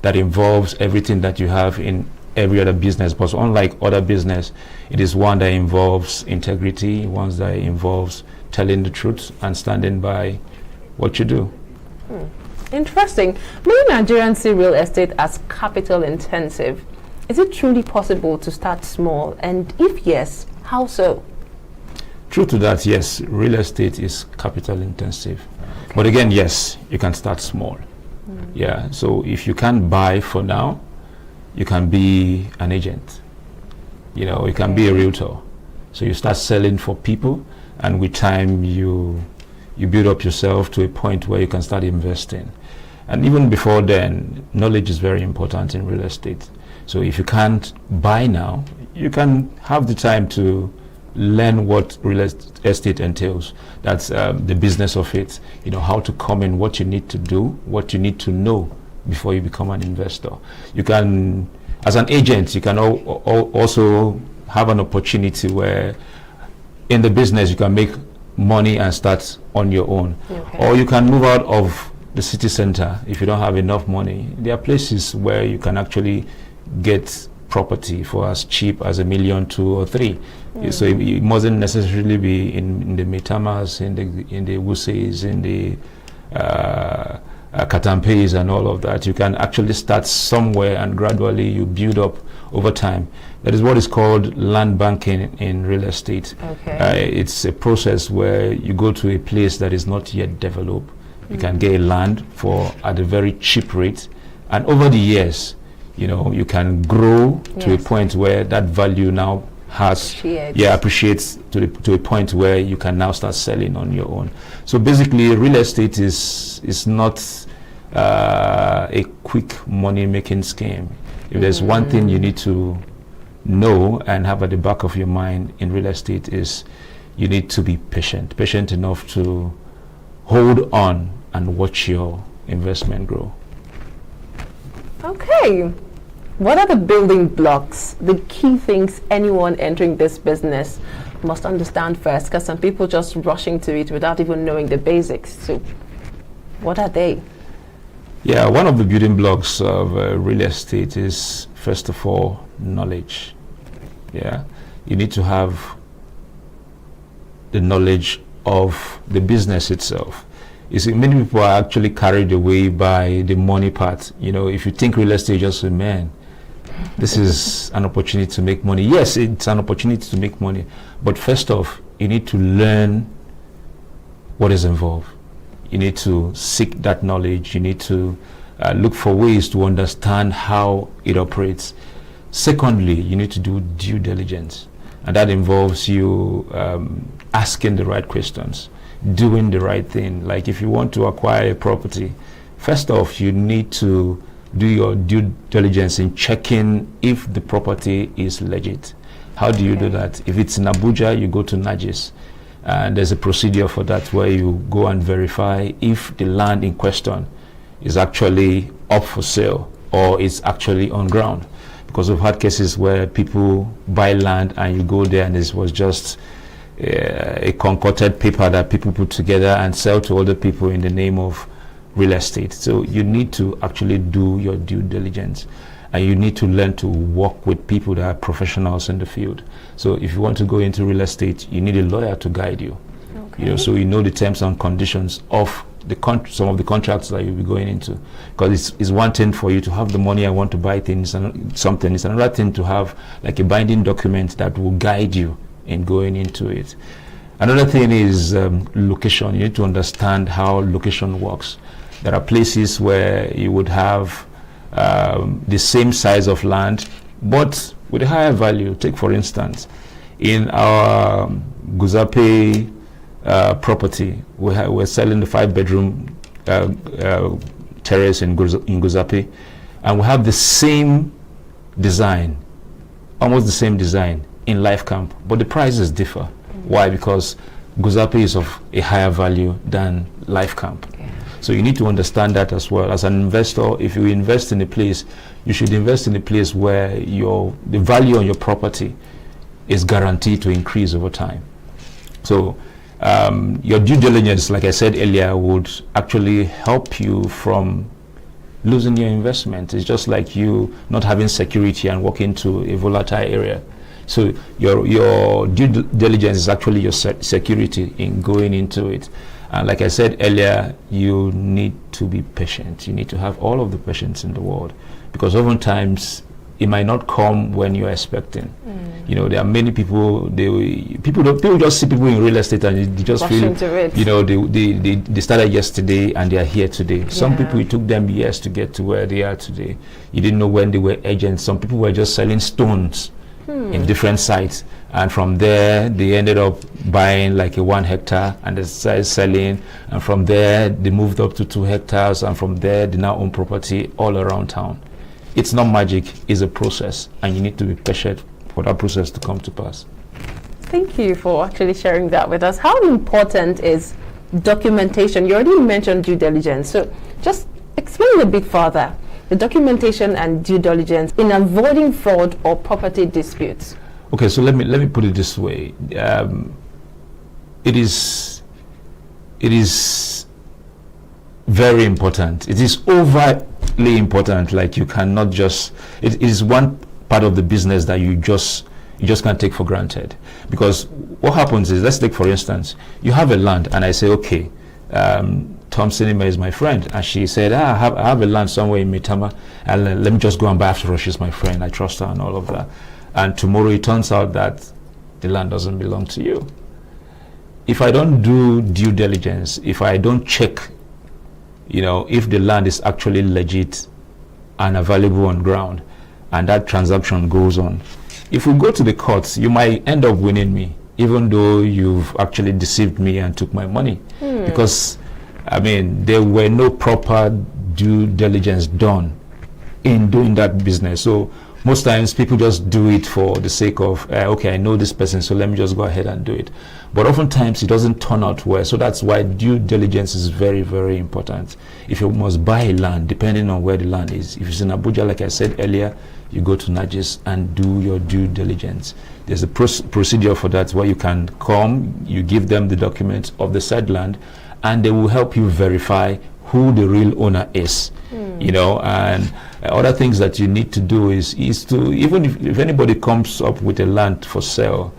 involves everything that you have in every other business. But unlike other business, it is one that involves integrity, one that involves telling the truth and standing by what you do. Interesting. Many Nigerians see real estate as capital intensive. Is it truly possible to start small? And if yes, how so? True to that, yes. Real estate is capital intensive. Okay. But again, yes, you can start small. Yeah. So if you can't buy for now, you can be an agent. You can be a realtor. So you start selling for people, and with time you build up yourself to a point where you can start investing. And even before then, knowledge is very important in real estate. So if you can't buy now, you can have the time to learn what real estate entails. That's the business of it, how to come in, what you need to do, what you need to know before you become an investor. You can, as an agent, you can also have an opportunity where in the business you can make money and start on your own. Okay. Or you can move out of the city center if you don't have enough money. There are places where you can actually get property for as cheap as $1 million, 2 or 3. So it mustn't necessarily be in the Metamas, in the Wuses, in the Katampes and all of that. You can actually start somewhere and gradually you build up over time. That is what is called land banking in real estate. Okay. It's a process where you go to a place that is not yet developed. You can get land at a very cheap rate, and over the years, you can grow to a point where that value now appreciates to a point where you can now start selling on your own. So basically, real estate is not a quick money-making scheme. If there's one thing you need to know and have at the back of your mind in real estate is you need to be patient enough to hold on and watch your investment grow. Okay. What are the building blocks, the key things anyone entering this business must understand first? Because some people just rush into it without even knowing the basics. So what are they? Yeah, one of the building blocks of real estate is, first of all, knowledge. Yeah, you need to have the knowledge of the business itself. You see, many people are actually carried away by the money part. You know, if you think real estate, just say, man, this is an opportunity to make money. Yes, it's an opportunity to make money, but first off, you need to learn what is involved. You need to seek that knowledge. You need to look for ways to understand how it operates. Secondly, you need to do due diligence, and that involves you asking the right questions, doing the right thing. Like if you want to acquire a property, first off, you need to do your due diligence in checking if the property is legit. How do you do that? If it's in Abuja, you go to Najis, and there's a procedure for that where you go and verify if the land in question is actually up for sale or is actually on ground. Because we've had cases where people buy land and you go there and it was just a concocted paper that people put together and sell to other people in the name of real estate. So you need to actually do your due diligence, and you need to learn to work with people that are professionals in the field. So if you want to go into real estate, you need a lawyer to guide you. Okay. You know, so you know the terms and conditions of the some of the contracts that you'll be going into. Because it's one thing for you to have the money and want to buy things and something. It's another thing to have like a binding document that will guide you in going into it. Another thing is location. You need to understand how location works. There are places where you would have the same size of land, but with a higher value. Take for instance, in our Guzape property, we're selling the 5-bedroom terrace in Guzape, and we have the same design, almost the same design in Life Camp, but the prices differ. Why? Because Guzape is of a higher value than Life Camp. So you need to understand that as well. As an investor, if you invest in a place, you should invest in a place where the value on your property is guaranteed to increase over time. So your due diligence, like I said earlier, would actually help you from losing your investment. It's just like you not having security and walk into a volatile area. So your due diligence is actually your security in going into it. And like I said earlier, you need to be patient. You need to have all of the patience in the world, because oftentimes it might not come when you're expecting. You know, there are many people. People just see people in real estate and they just feel, you know, they started yesterday and they are here today. Yeah. Some people, it took them years to get to where they are today. You didn't know when they were agents. Some people were just selling stones in different sites, and from there they ended up buying like a 1 hectare and they started selling, and from there they moved up to 2 hectares, and from there they now own property all around town. It's not magic, it's a process, and you need to be patient for that process to come to pass. Thank you for actually sharing that with us. How important is documentation? You already mentioned due diligence, so just explain a bit further the documentation and due diligence in avoiding fraud or property disputes. Okay, so let me put it this way. It is very important. It is overly important. Like you cannot just. It is one part of the business that you just can't take for granted. Because what happens is, let's take for instance, you have a land, and I say, okay, Tom Sinima is my friend, and she said, I have a land somewhere in Mitama, and let me just go and buy after all. She's my friend, I trust her and all of that. And tomorrow it turns out that the land doesn't belong to you. If I don't do due diligence, if I don't check, you know, if the land is actually legit and available on ground, and that transaction goes on, if we go to the courts, you might end up winning me, even though you've actually deceived me and took my money. Because I mean, there were no proper due diligence done in doing that business. So most times people just do it for the sake of, okay, I know this person, so let me just go ahead and do it. But oftentimes it doesn't turn out well. So that's why due diligence is very, very important. If you must buy a land, depending on where the land is, if it's in Abuja, like I said earlier, you go to Najis and do your due diligence. There's a procedure for that where you can come, you give them the documents of the said land, and they will help you verify who the real owner is. You know, and other things that you need to do is to, even if anybody comes up with a land for sale,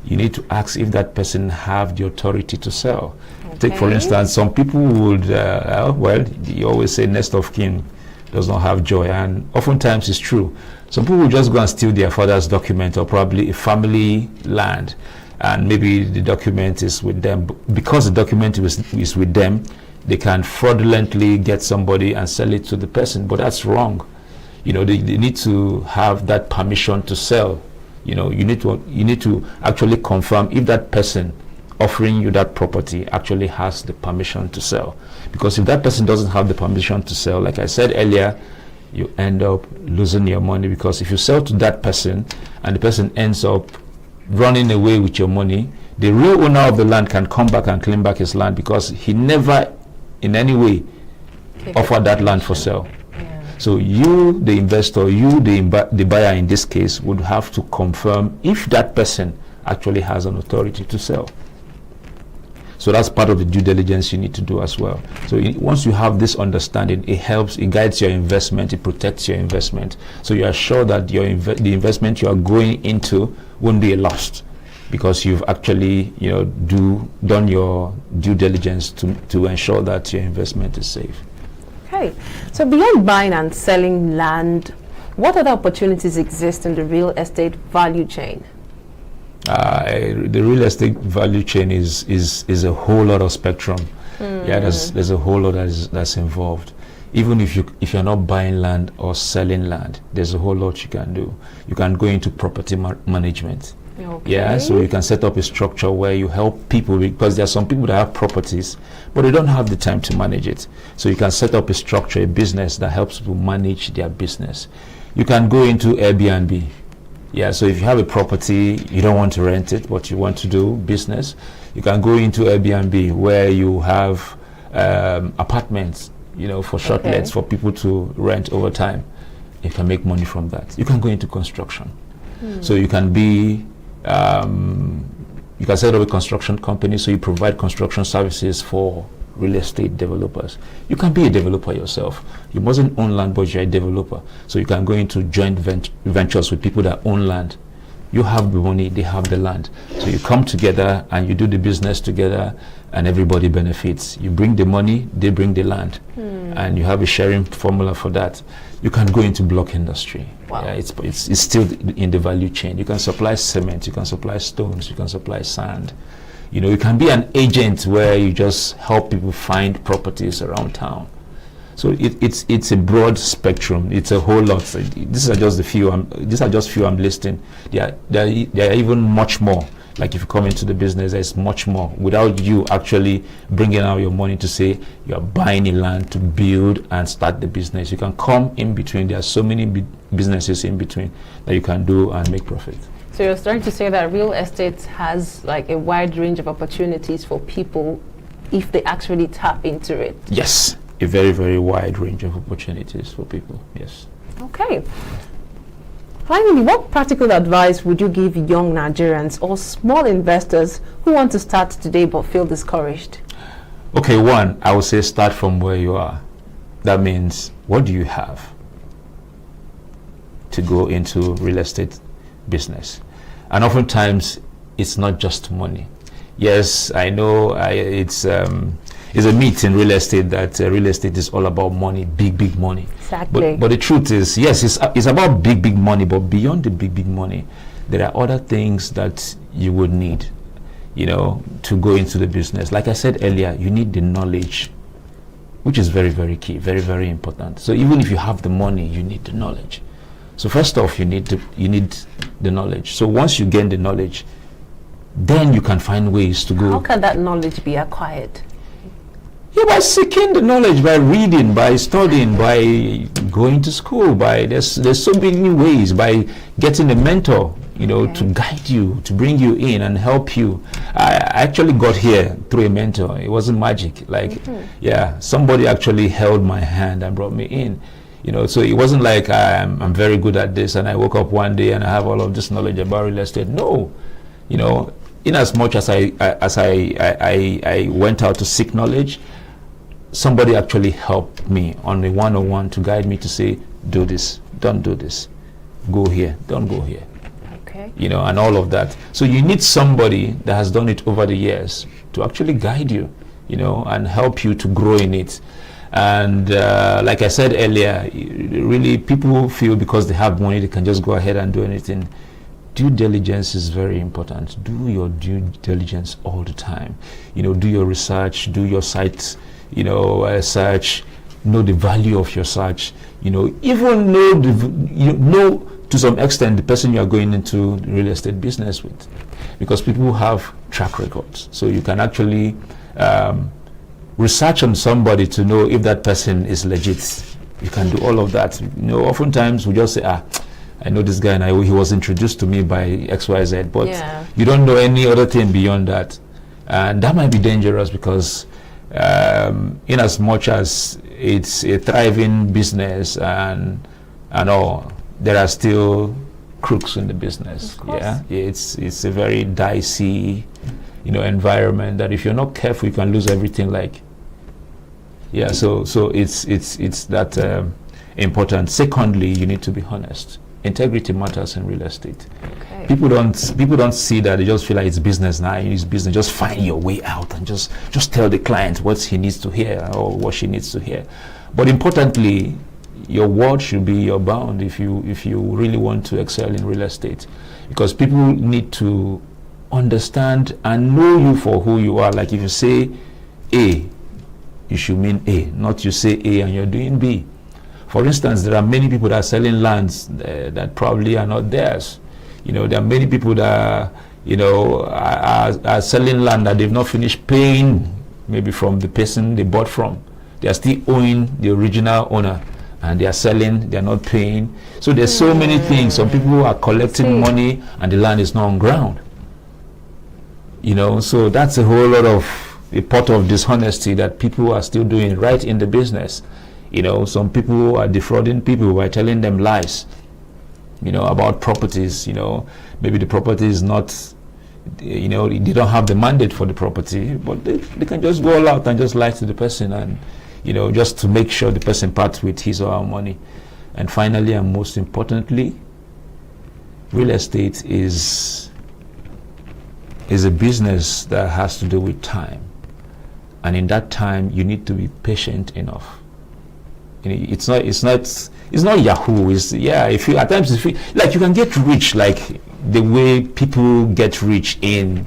you need to ask if that person have the authority to sell. Take, for instance, some people would, well, you always say nest of kin does not have joy, and oftentimes it's true. Some people will just go and steal their father's document, or probably a family land, and maybe the document is with them. Because the document is with them, they can fraudulently get somebody and sell it to the person, but that's wrong. You know, they need to have that permission to sell. You know, you need to actually confirm if that person offering you that property actually has the permission to sell. Because if that person doesn't have the permission to sell, like I said earlier, you end up losing your money, because if you sell to that person and the person ends up running away with your money, the real owner of the land can come back and claim back his land, because he never in any way offered that land for sale. So you, the investor, you, the buyer in this case, would have to confirm if that person actually has an authority to sell. So that's part of the due diligence you need to do as well. So once you have this understanding, it helps, it guides your investment, it protects your investment. So you are sure that the investment you are going into won't be a loss, because you've actually, you know, done your due diligence to ensure that your investment is safe. Okay, so beyond buying and selling land, what other opportunities exist in the real estate value chain? The real estate value chain is a whole lot of spectrum. Yeah, there's a whole lot that's involved. Even if you're not buying land or selling land, there's a whole lot you can do. You can go into property management. Okay. Yeah, so you can set up a structure where you help people, because there are some people that have properties, but they don't have the time to manage it. So you can set up a structure, a business that helps people manage their business. You can go into Airbnb. Yeah, so if you have a property, you don't want to rent it, but you want to do business, you can go into Airbnb, where you have apartments, you know, for short lets for people to rent over time. You can make money from that. You can go into construction. So you can be you can set up a construction company, so you provide construction services for real estate developers. You can be a developer yourself. You mustn't own land, but you're a developer. So you can go into joint ventures with people that own land. You have the money, they have the land. So you come together and you do the business together, and everybody benefits. You bring the money, they bring the land. And you have a sharing formula for that. You can go into block industry. Wow. Yeah, it's still in the value chain. You can supply cement, you can supply stones, you can supply sand. You know, you can be an agent where you just help people find properties around town. So it's a broad spectrum. It's a whole lot. These are just a few. These are just few I'm listing. There are even much more. Like if you come into the business, there's much more. Without you actually bringing out your money to say you are buying a land to build and start the business, you can come in between. There are so many businesses in between that you can do and make profit. So you're starting to say that real estate has like a wide range of opportunities for people if they actually tap into it. Yes, a very, very wide range of opportunities for people. Yes. Okay. Finally, what practical advice would you give young Nigerians or small investors who want to start today but feel discouraged? Okay, one, I would say start from where you are. That means, what do you have to go into real estate business? And oftentimes, it's not just money. Yes, I know it's a myth in real estate that real estate is all about money, big money. Exactly. But the truth is, yes, it's about big money, but beyond the big money, there are other things that you would need, you know, to go into the business. Like I said earlier, you need the knowledge, which is very, very key, very, very important. So even if you have the money, you need the knowledge. So first off, you need the knowledge. So once you gain the knowledge, then you can find ways to go. How can that knowledge be acquired? Yeah, by seeking the knowledge, by reading, by studying, by going to school, there's so many ways, by getting a mentor, you know, to guide you, to bring you in and help you. I actually got here through a mentor. It wasn't magic. Like, yeah, somebody actually held my hand and brought me in. You know, so it wasn't like I'm very good at this and I woke up one day and I have all of this knowledge about real estate. No, you know, in as much as I went out to seek knowledge, somebody actually helped me on a one-on-one to guide me to say, do this, don't do this, go here, don't go here. Okay. You know, and all of that. So you need somebody that has done it over the years to actually guide you, you know, and help you to grow in it. And like I said earlier, really people feel because they have money they can just go ahead and do anything. Due diligence is very important. Do your due diligence all the time. You know, do your research, do your site, you know, search, know the value of your search, you know, even know to some extent the person you are going into the real estate business with, because people have track records. So you can actually research on somebody to know if that person is legit. You can do all of that. You know, oftentimes we just say, I know this guy and he was introduced to me by XYZ, but you don't know any other thing beyond that. And that might be dangerous because in as much as it's a thriving business and all, there are still crooks in the business. Yeah, it's a very dicey, you know, environment that if you're not careful, you can lose everything. Like, yeah, so it's that important. Secondly, you need to be honest. Integrity matters in real estate. Okay. People don't see that. They just feel like it's business now. It's business. Just find your way out and just tell the client what he needs to hear or what she needs to hear. But importantly, your word should be your bound if you really want to excel in real estate, because people need to understand and know you for who you are. Like if you say A, you should mean A, not you say A and you're doing B. For instance, there are many people that are selling lands that probably are not theirs. You know, there are many people that are selling land that they've not finished paying, maybe from the person they bought from. They are still owing the original owner, and they are selling, they are not paying. So there's so many things. Some people are collecting money and the land is not on ground. You know, so that's a whole lot of a part of dishonesty that people are still doing right in the business. You know, some people are defrauding people by telling them lies, you know, about properties. You know, maybe the property is not, you know, they don't have the mandate for the property, but they can just go all out and just lie to the person, and, you know, just to make sure the person parts with his or her money. And finally, and most importantly, real estate is a business that has to do with time. And in that time, you need to be patient enough. You know, it's not Yahoo. It's, yeah, if you at times if you, like, you can get rich like the way people get rich in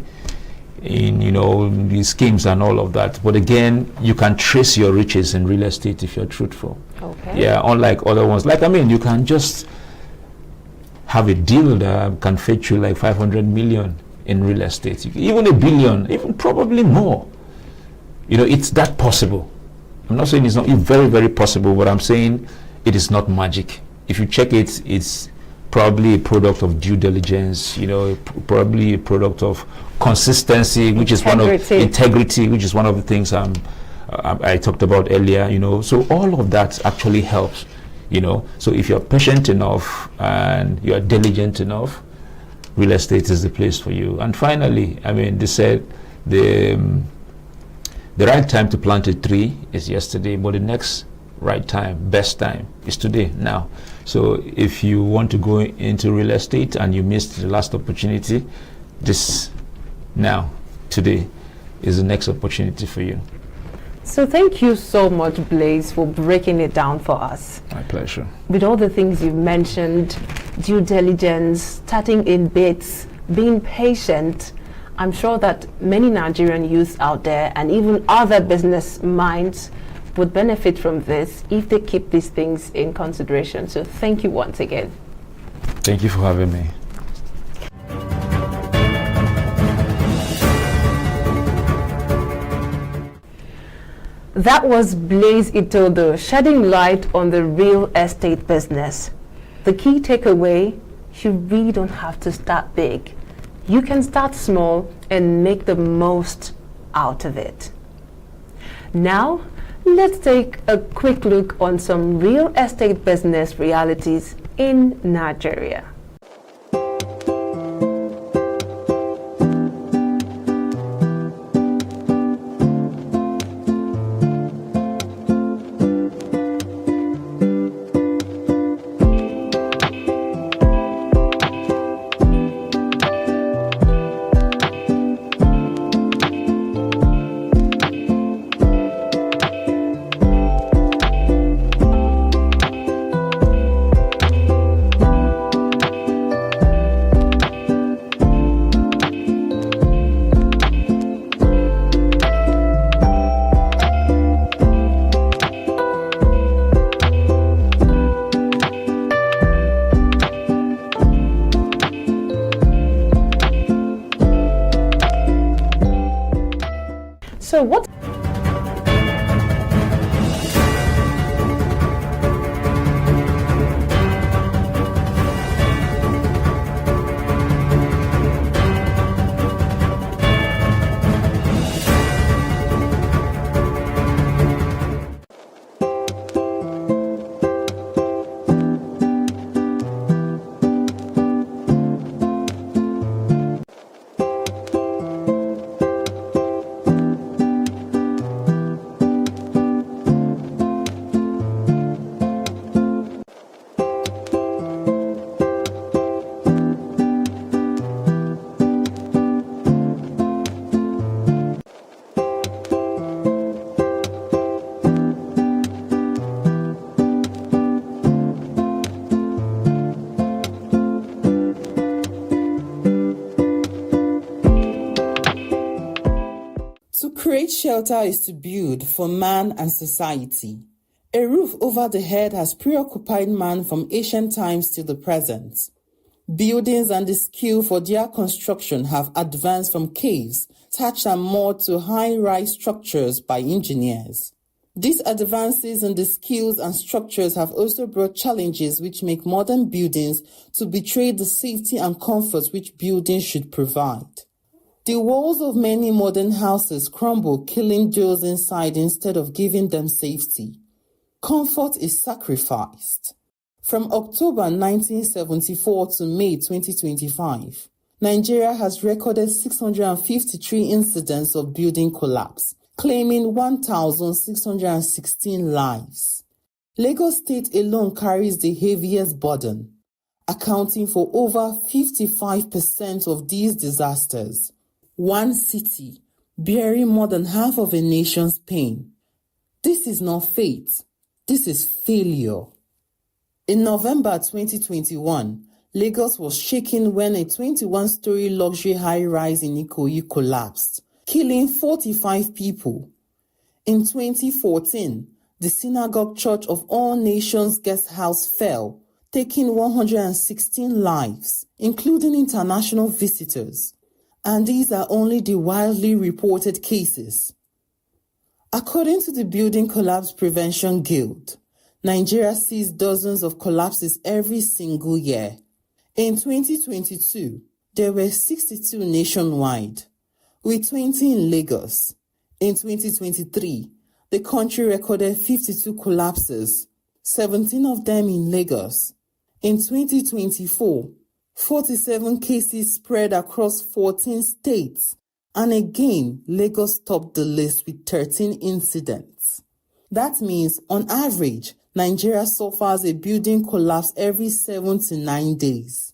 you know, these schemes and all of that. But again, you can trace your riches in real estate if you're truthful. Okay. Yeah, unlike other ones. Like, I mean, you can just have a deal that can fetch you like 500 million in real estate, even a billion, even probably more. You know, it's that possible. I'm not saying it's not very, very possible, but I'm saying it is not magic. If you check it, it's probably a product of due diligence, you know, probably a product of consistency, which is one of integrity, which is one of the things I talked about earlier, you know. So all of that actually helps, you know. So if you're patient enough and you're diligent enough, real estate is the place for you. And finally, I mean, they said the right time to plant a tree is yesterday, but the next right time, best time, is today, now. So if you want to go into real estate and you missed the last opportunity, this now, today, is the next opportunity for you. So thank you so much, Blaze, for breaking it down for us. My pleasure. With all the things you've mentioned, due diligence, starting in bits, being patient, I'm sure that many Nigerian youths out there and even other business minds would benefit from this if they keep these things in consideration. So thank you once again. Thank you for having me. That was Blaze Itodo shedding light on the real estate business. The key takeaway, you really don't have to start big. You can start small and make the most out of it. Now, let's take a quick look on some real estate business realities in Nigeria. So what To create shelter is to build for man and society. A roof over the head has preoccupied man from ancient times till the present. Buildings and the skill for their construction have advanced from caves, thatched and moored to high-rise structures by engineers. These advances in the skills and structures have also brought challenges which make modern buildings to betray the safety and comfort which buildings should provide. The walls of many modern houses crumble, killing those inside instead of giving them safety. Comfort is sacrificed. From October 1974 to May 2025, Nigeria has recorded 653 incidents of building collapse, claiming 1,616 lives. Lagos State alone carries the heaviest burden, accounting for over 55% of these disasters. One city bearing more than half of a nation's pain. This is not fate. This is failure. In November 2021, Lagos was shaken when a 21-story luxury high-rise in Ikoyi collapsed, killing 45 people. In 2014, the Synagogue Church of All Nations guest house fell, taking 116 lives, including international visitors. And these are only the widely reported cases. According to the Building Collapse Prevention Guild, Nigeria sees dozens of collapses every single year. In 2022, there were 62 nationwide, with 20 in Lagos. In 2023, the country recorded 52 collapses, 17 of them in Lagos. In 2024, 47 cases spread across 14 states, and again, Lagos topped the list with 13 incidents. That means, on average, Nigeria suffers a building collapse every 7 to 9 days.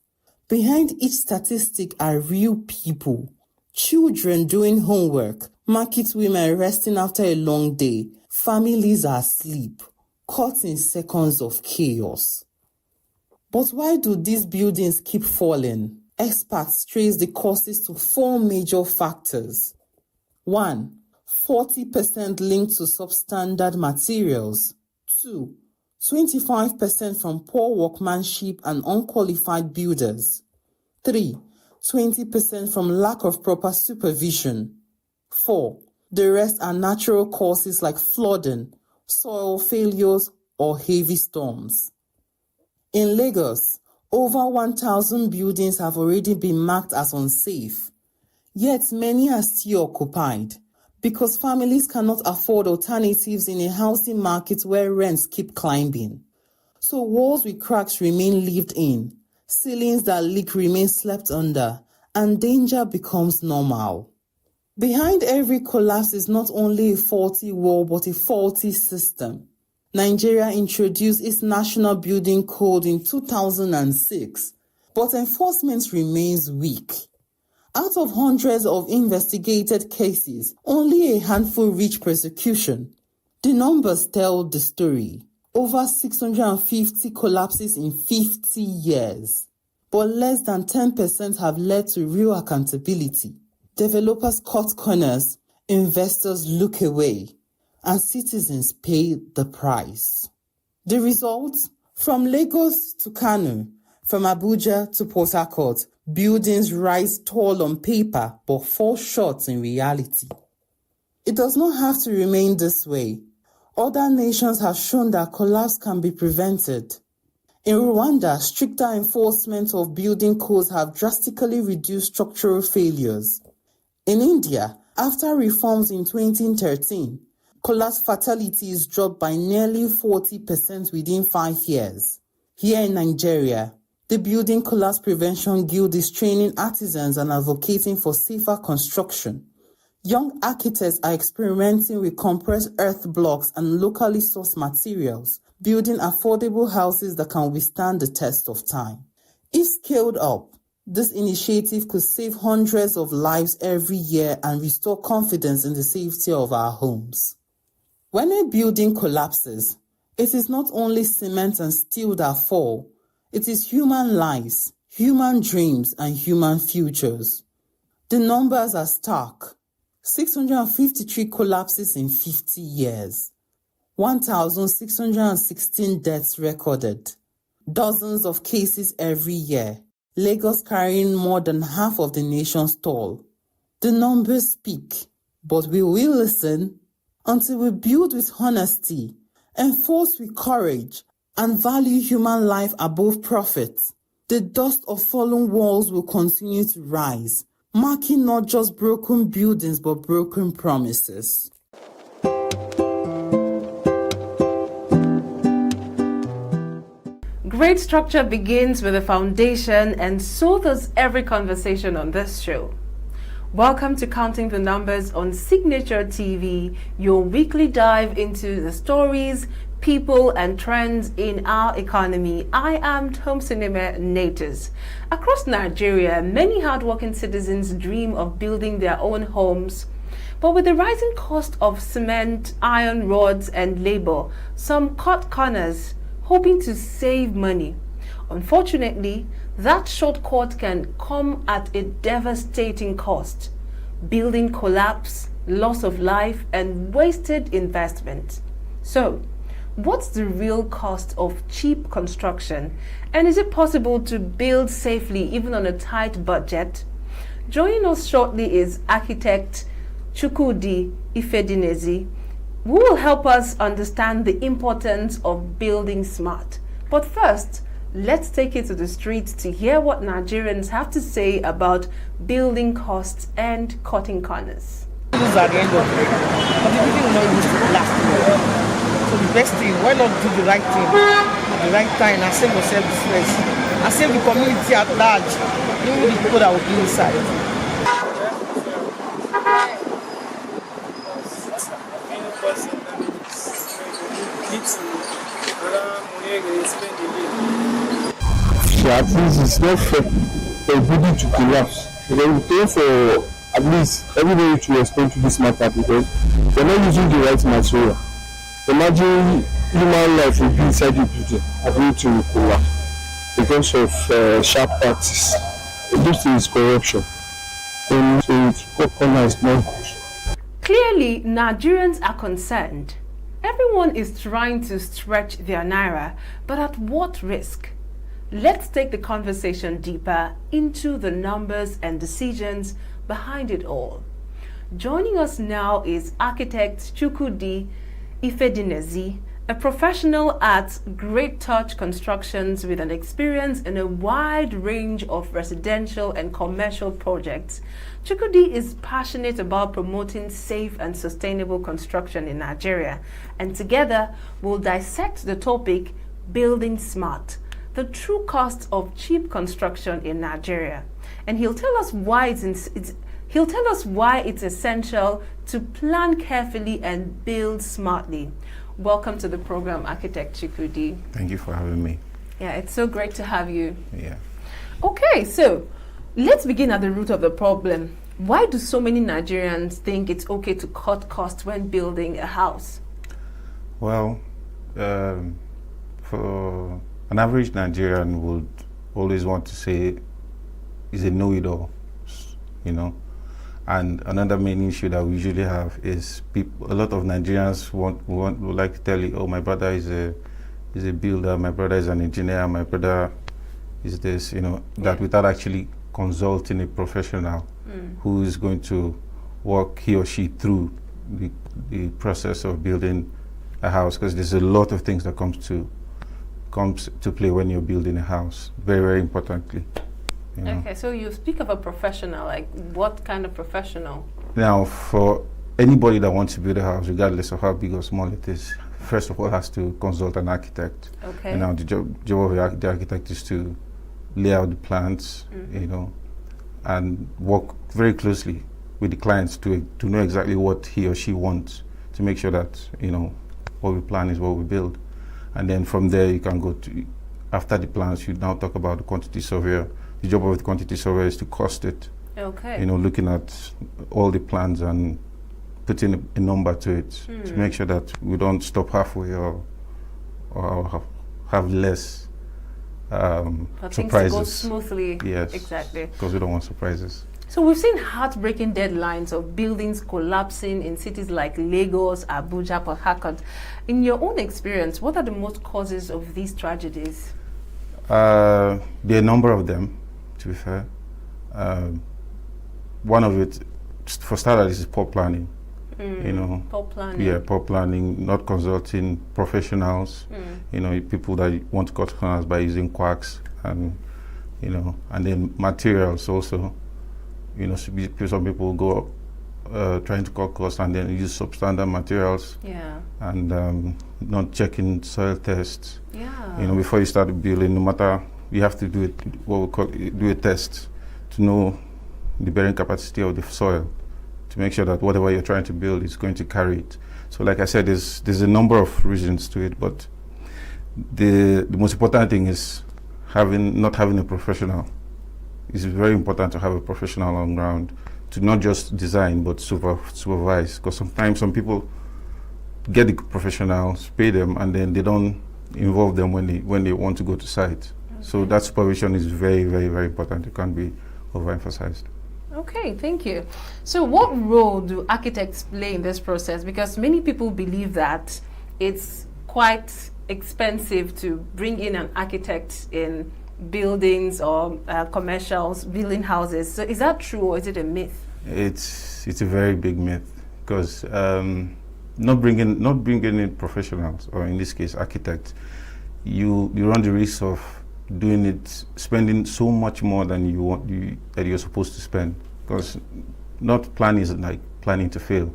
Behind each statistic are real people. Children doing homework, market women resting after a long day, families are asleep, caught in seconds of chaos. But why do these buildings keep falling? Experts trace the causes to 4 major factors. 1. 40% linked to substandard materials. 2. 25% from poor workmanship and unqualified builders. 3. 20% from lack of proper supervision. 4. The rest are natural causes like flooding, soil failures, or heavy storms. In Lagos, over 1,000 buildings have already been marked as unsafe. Yet many are still occupied because families cannot afford alternatives in a housing market where rents keep climbing. So walls with cracks remain lived in, ceilings that leak remain slept under, and danger becomes normal. Behind every collapse is not only a faulty wall but a faulty system. Nigeria introduced its National Building Code in 2006, but enforcement remains weak. Out of hundreds of investigated cases, only a handful reach prosecution. The numbers tell the story. Over 650 collapses in 50 years, but less than 10% have led to real accountability. Developers cut corners, investors look away, and citizens pay the price. The results? From Lagos to Kano, from Abuja to Port Harcourt, buildings rise tall on paper but fall short in reality. It does not have to remain this way. Other nations have shown that collapse can be prevented. In Rwanda, stricter enforcement of building codes have drastically reduced structural failures. In India, after reforms in 2013, collapse fatalities dropped by nearly 40% within 5 years. Here in Nigeria, the Building Collapse Prevention Guild is training artisans and advocating for safer construction. Young architects are experimenting with compressed earth blocks and locally sourced materials, building affordable houses that can withstand the test of time. If scaled up, this initiative could save hundreds of lives every year and restore confidence in the safety of our homes. When a building collapses, it is not only cement and steel that fall, it is human lives, human dreams, and human futures. The numbers are stark. 653 collapses in 50 years. 1,616 deaths recorded. Dozens of cases every year. Lagos carrying more than half of the nation's toll. The numbers speak, but will we listen? Until we build with honesty, enforce with courage, and value human life above profit, the dust of fallen walls will continue to rise, marking not just broken buildings but broken promises. Great structure begins with a foundation, and so does every conversation on this show. Welcome to Counting the Numbers on Signature TV, your weekly dive into the stories, people, and trends in our economy. I am Tomsinime Natus. Across Nigeria, many hardworking citizens dream of building their own homes. But with the rising cost of cement, iron rods, and labor, some cut corners, hoping to save money. Unfortunately, that shortcut can come at a devastating cost. Building collapse, loss of life, and wasted investment. So, what's the real cost of cheap construction? And is it possible to build safely even on a tight budget? Joining us shortly is architect Chukwudi Ifedinezi, who will help us understand the importance of building smart. But first, let's take it to the streets to hear what Nigerians have to say about building costs and cutting corners. This is at the end of the day. But the building will not use to last. So the best thing, why not do the right thing at the right time and save yourself the stress and save the community at large, even the people that will be inside. At least it's not fair for a building to collapse. They will pay for at least everybody to respond to this matter because they're not using the right material. Imagine human life will be inside the building and going to collapse because of sharp practice. This is corruption. So it's not good. Clearly, Nigerians are concerned. Everyone is trying to stretch their naira, but at what risk? Let's take the conversation deeper into the numbers and decisions behind it all. Joining us now is architect Chukwudi Ifedinezi, a professional at Great Touch Constructions with an experience in a wide range of residential and commercial projects. Chukwudi is passionate about promoting safe and sustainable construction in Nigeria, and together we'll dissect the topic Building Smart, the true cost of cheap construction in Nigeria. And he'll tell us why it's essential to plan carefully and build smartly. Welcome to the program, Architect Chukwudi. Thank you for having me. Yeah, it's so great to have you. Yeah. Okay, so let's begin at the root of the problem. Why do so many Nigerians think it's okay to cut costs when building a house? Well, for an average Nigerian would always want to say is a know-it-all, you know. And another main issue that we usually have is a lot of Nigerians would like to tell you, oh, my brother is a builder, my brother is an engineer, my brother is this, you know, that without actually consulting a professional who is going to walk he or she through the process of building a house, because there's a lot of things that comes to play when you're building a house. Very, very importantly. You know. Okay, so you speak of a professional. Like, what kind of professional? Now, for anybody that wants to build a house, regardless of how big or small it is, first of all, has to consult an architect. Okay. And now the job of the architect is to lay out the plans, you know, and work very closely with the clients to know exactly what he or she wants, to make sure that, you know, what we plan is what we build. And then from there you can go to, after the plans, you now talk about the quantity surveyor. The job of the quantity surveyor is to cost it. Okay. You know, looking at all the plans and putting a number to it to make sure that we don't stop halfway or have less For things surprises. to go smoothly. Yes. Exactly. Because we don't want surprises. So we've seen heartbreaking deadlines of buildings collapsing in cities like Lagos, Abuja, Port Harcourt. In your own experience, what are the most causes of these tragedies? There are a number of them, to be fair. One of it, for starters, is poor planning. You know, poor planning. Yeah, poor planning, not consulting professionals. You know, people that want to cut corners by using quacks, and you know, and then materials also. You know, some people go trying to cut costs and then use substandard materials. Yeah. And not checking soil tests. Yeah. You know, before you start building, no matter, you have to do it, what we call, do a test to know the bearing capacity of the soil, to make sure that whatever you're trying to build is going to carry it. So like I said, there's a number of reasons to it, but the most important thing is not having a professional. It's very important to have a professional on ground to not just design but supervise, because sometimes some people get the professionals, pay them, and then they don't involve them when they want to go to site. So that supervision is very, very, very important. It can't be overemphasized. Okay, thank you. So what role do architects play in this process? Because many people believe that it's quite expensive to bring in an architect in buildings or commercials, building houses. So is that true, or is it a myth? It's a very big myth, because not bringing in professionals, or in this case architects, you run the risk of spending so much more than that you're supposed to spend, because not planning is like planning to fail,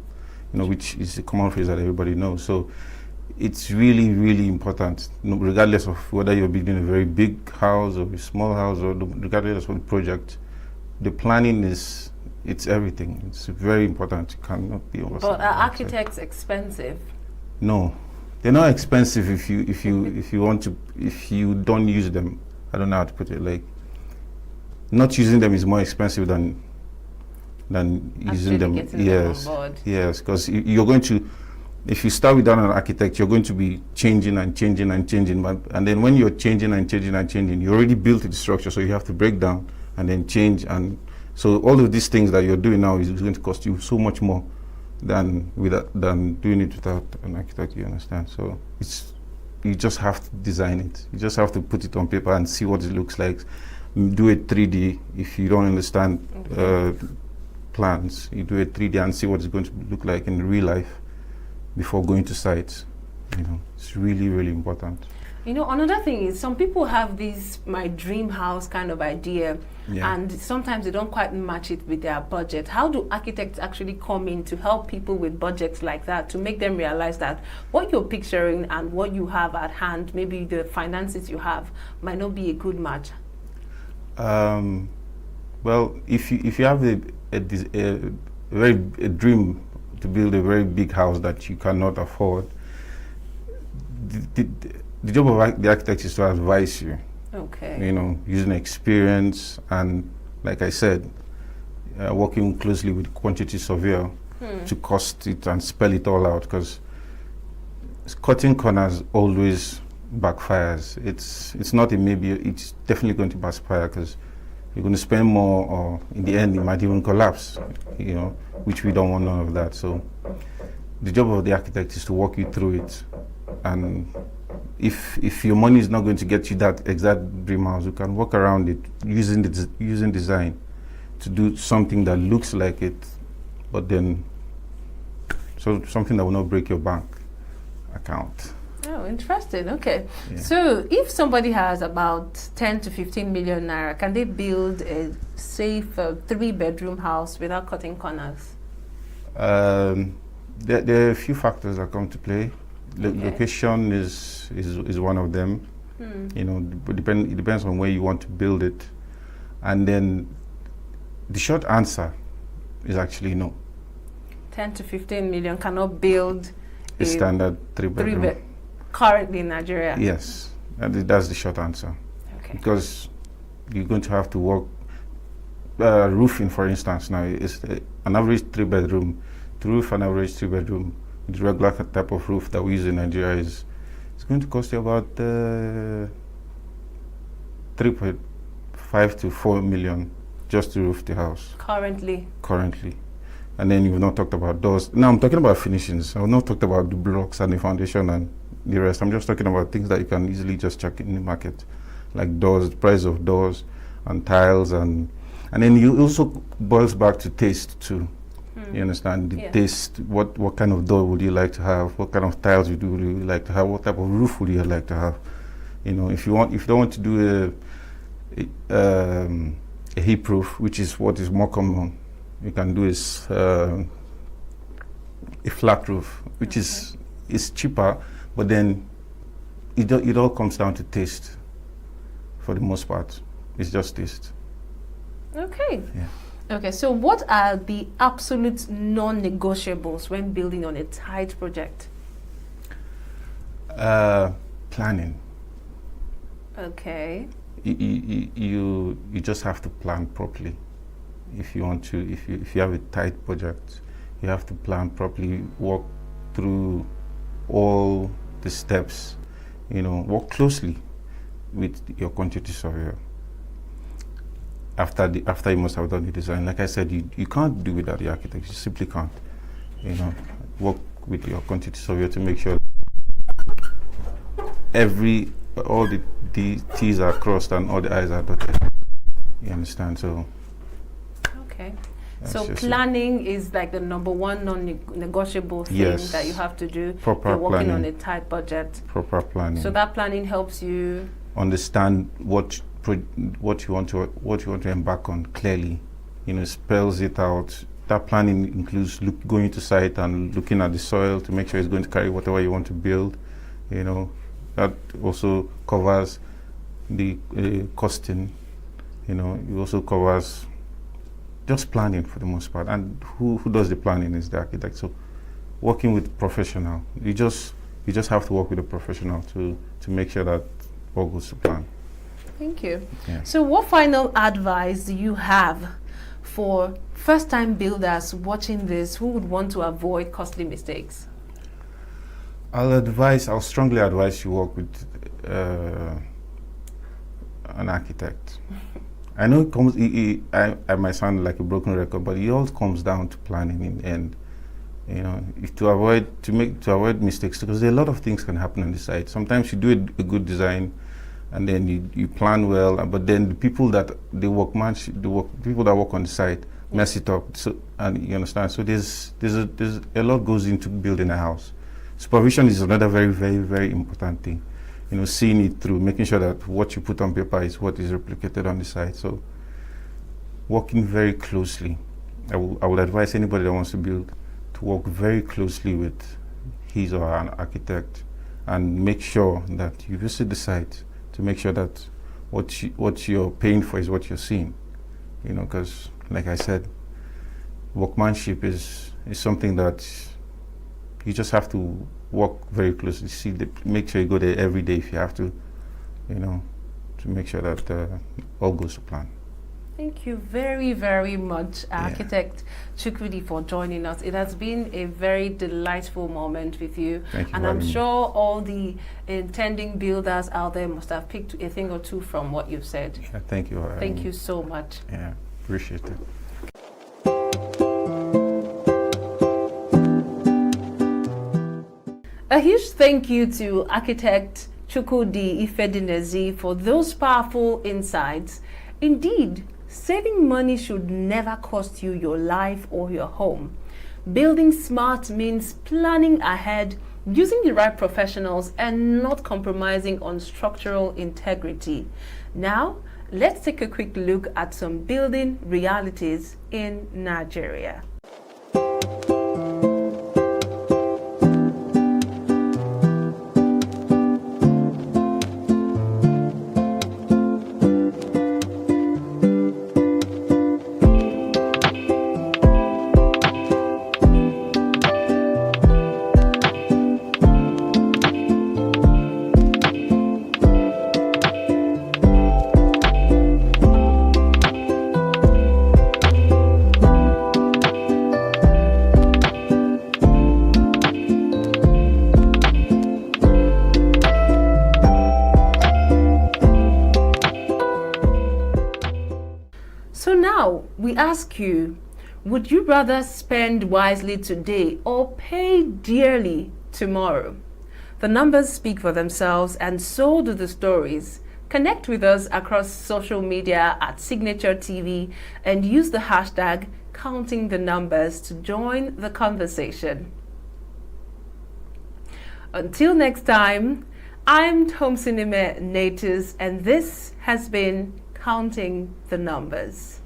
you know, which is a common phrase that everybody knows. So it's really, really important, regardless of whether you're building a very big house or a small house, or regardless of the project. The planning it's everything. It's very important. It cannot be overstated. But are architects expensive? No, they're not expensive if you don't use them. I don't know how to put it. Like, not using them is more expensive than using them. Yes, yes, because you're going to. If you start without an architect, you're going to be changing and changing and changing. And then when you're changing and changing and changing, you already built the structure, so you have to break down and then change. And so all of these things that you're doing now is going to cost you so much more than doing it without an architect, you understand? So you just have to design it. You just have to put it on paper and see what it looks like. Do it 3D if you don't understand plans. You do it 3D and see what it's going to look like in real life before going to sites. You know, it's really, really important. You know, another thing is some people have this my dream house kind of idea, and sometimes they don't quite match it with their budget. How do architects actually come in to help people with budgets like that, to make them realize that what you're picturing and what you have at hand, maybe the finances you have, might not be a good match? Well, if you have a dream to build a very big house that you cannot afford, the job of the architect is to advise you. Okay. You know, using experience and, like I said, working closely with quantity surveyor to cost it and spell it all out, because cutting corners always backfires. It's not a maybe, it's definitely going to backfire, because you're going to spend more, or in the end it might even collapse, you know, which we don't want none of that. So the job of the architect is to walk you through it, and if your money is not going to get you that exact dream house, you can work around it using design to do something that looks like it, but then So something that will not break your bank account. Oh, interesting. Okay. Yeah. So if somebody has about 10 to 15 million naira, can they build a safe 3-bedroom house without cutting corners? There are a few factors that come to play. Location is one of them. You know, it depends on where you want to build it. And then the short answer is actually no. 10 to 15 million cannot build A standard 3-bedroom. Currently in Nigeria? Yes, that's the short answer. Okay. Because you're going to have to work, roofing for instance, now is an average 3-bedroom, to roof an average 3-bedroom, the regular type of roof that we use in Nigeria it's going to cost you about 3.5 to 4 million just to roof the house. Currently. And then you've not talked about doors. Now I'm talking about finishings. I've not talked about the blocks and the foundation and the rest. I'm just talking about things that you can easily just check in the market, like doors, the price of doors and tiles, and then you also boils back to taste too. You understand the taste. What kind of door would you like to have? What kind of tiles would you like to have? What type of roof would you like to have? You know, if you don't want to do a heap roof, which is what is more common, you can do is a flat roof, which is cheaper, but then it all comes down to taste. For the most part, it's just taste. Okay. Yeah. Okay, so what are the absolute non-negotiables when building on a tight project? Planning. Okay. You just have to plan properly. If you want to, if you have a tight project, you have to plan properly, walk through all the steps, you know, work closely with your quantity surveyor. After you must have done the design, like I said, you can't do without the architect. You simply can't. You know, work with your quantity surveyor to make sure all the T's are crossed and all the I's are dotted. You understand? So. Okay. So planning is like the number one non-negotiable thing that you have to do. Proper You're working planning. on a tight budget. Proper planning. So that planning helps you understand what you want to embark on clearly. You know, spells it out. That planning includes going to site and looking at the soil to make sure it's going to carry whatever you want to build. You know, that also covers the costing. You know, it also covers just planning for the most part. And who does the planning is the architect. So working with professional, you just have to work with a professional to make sure that all goes to plan. Thank you. Yeah. So what final advice do you have for first-time builders watching this who would want to avoid costly mistakes? I'll strongly advise you work with an architect. I know it comes. I might sound like a broken record, but it all comes down to planning in the end. You know, to avoid mistakes, because there are a lot of things can happen on the site. Sometimes you do a good design, and then you plan well, but then the people that people that work on the site mess it up. So, and you understand. So there's a lot goes into building a house. Supervision is another very, very, very important thing. You know, seeing it through, making sure that what you put on paper is what is replicated on the site. So, working very closely. I would advise anybody that wants to build to work very closely with his or an architect, and make sure that you visit the site to make sure that what you're paying for is what you're seeing. You know, because like I said, workmanship is something that you just have to work very closely. Make sure you go there every day if you have to, you know, to make sure that all goes to plan. Thank you very, very much, Architect Chukwudi, for joining us. It has been a very delightful moment with you. Thank you. And I'm sure all the intending builders out there must have picked a thing or two from what you've said. Yeah, thank you. Thank you so much. Yeah, appreciate it. A huge thank you to Architect Chukwudi Ifedinezi for those powerful insights. Indeed, saving money should never cost you your life or your home. Building smart means planning ahead, using the right professionals, and not compromising on structural integrity. Now, let's take a quick look at some building realities in Nigeria. So now we ask you, would you rather spend wisely today or pay dearly tomorrow? The numbers speak for themselves, and so do the stories. Connect with us across social media at Signature TV and use the hashtag Counting the Numbers to join the conversation. Until next time, I'm Tomsinime Natus, and this has been Counting the Numbers.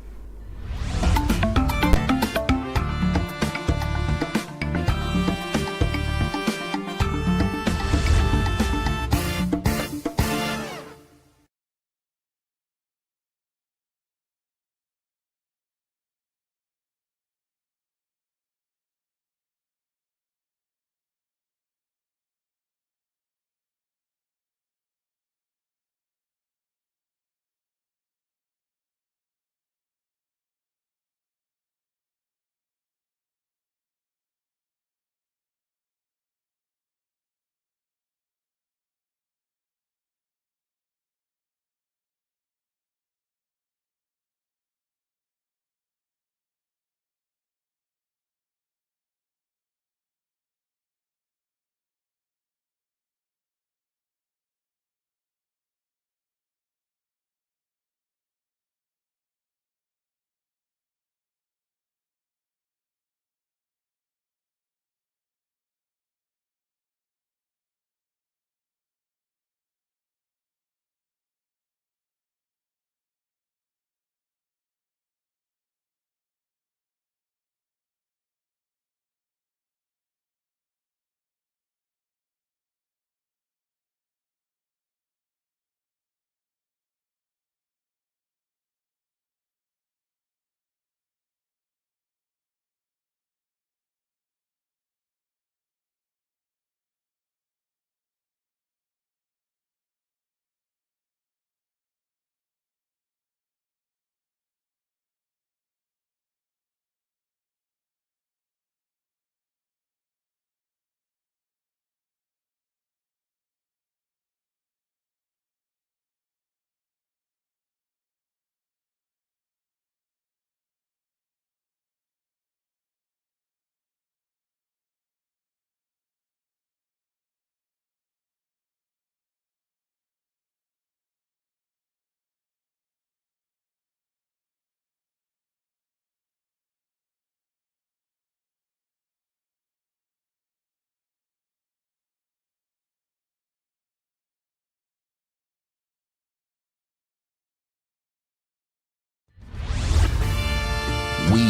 We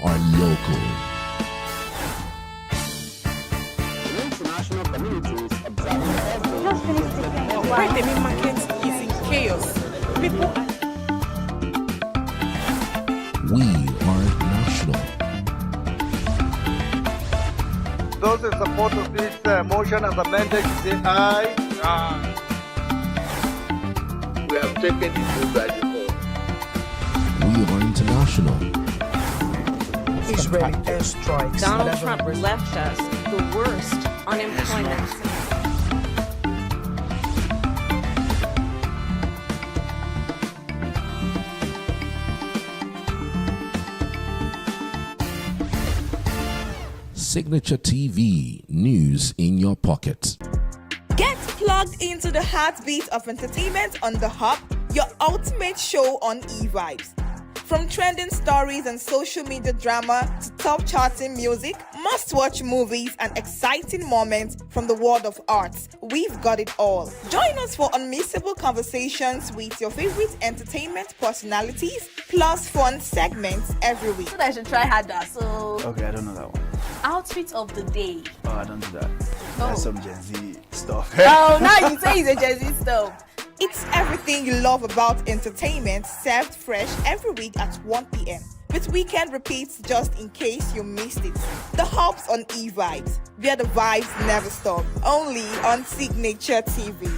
are local. International communities observing Why the main market is in chaos. People are... We are national. Those in support of this motion as amended, say aye. Aye. We have taken it to the report. We are international. Israeli airstrikes. Donald Trump left us the worst unemployment. Signature TV, news in your pocket. Get plugged into the heartbeat of entertainment on The Hub, your ultimate show on e-vibes. From trending stories and social media drama to top charting music, must-watch movies and exciting moments from the world of arts, we've got it all. Join us for unmissable conversations with your favorite entertainment personalities, plus fun segments every week. So I should try harder. So Okay, I don't know that one. outfit of the day. Oh, I don't do that. That's some Gen Z stuff. Oh, now you say it's a Gen Z stuff. It's everything you love about entertainment, served fresh every week at 1 p.m. with weekend repeats just in case you missed it. The Hops on E-Vibes, where the vibes never stop. Only on Signature TV.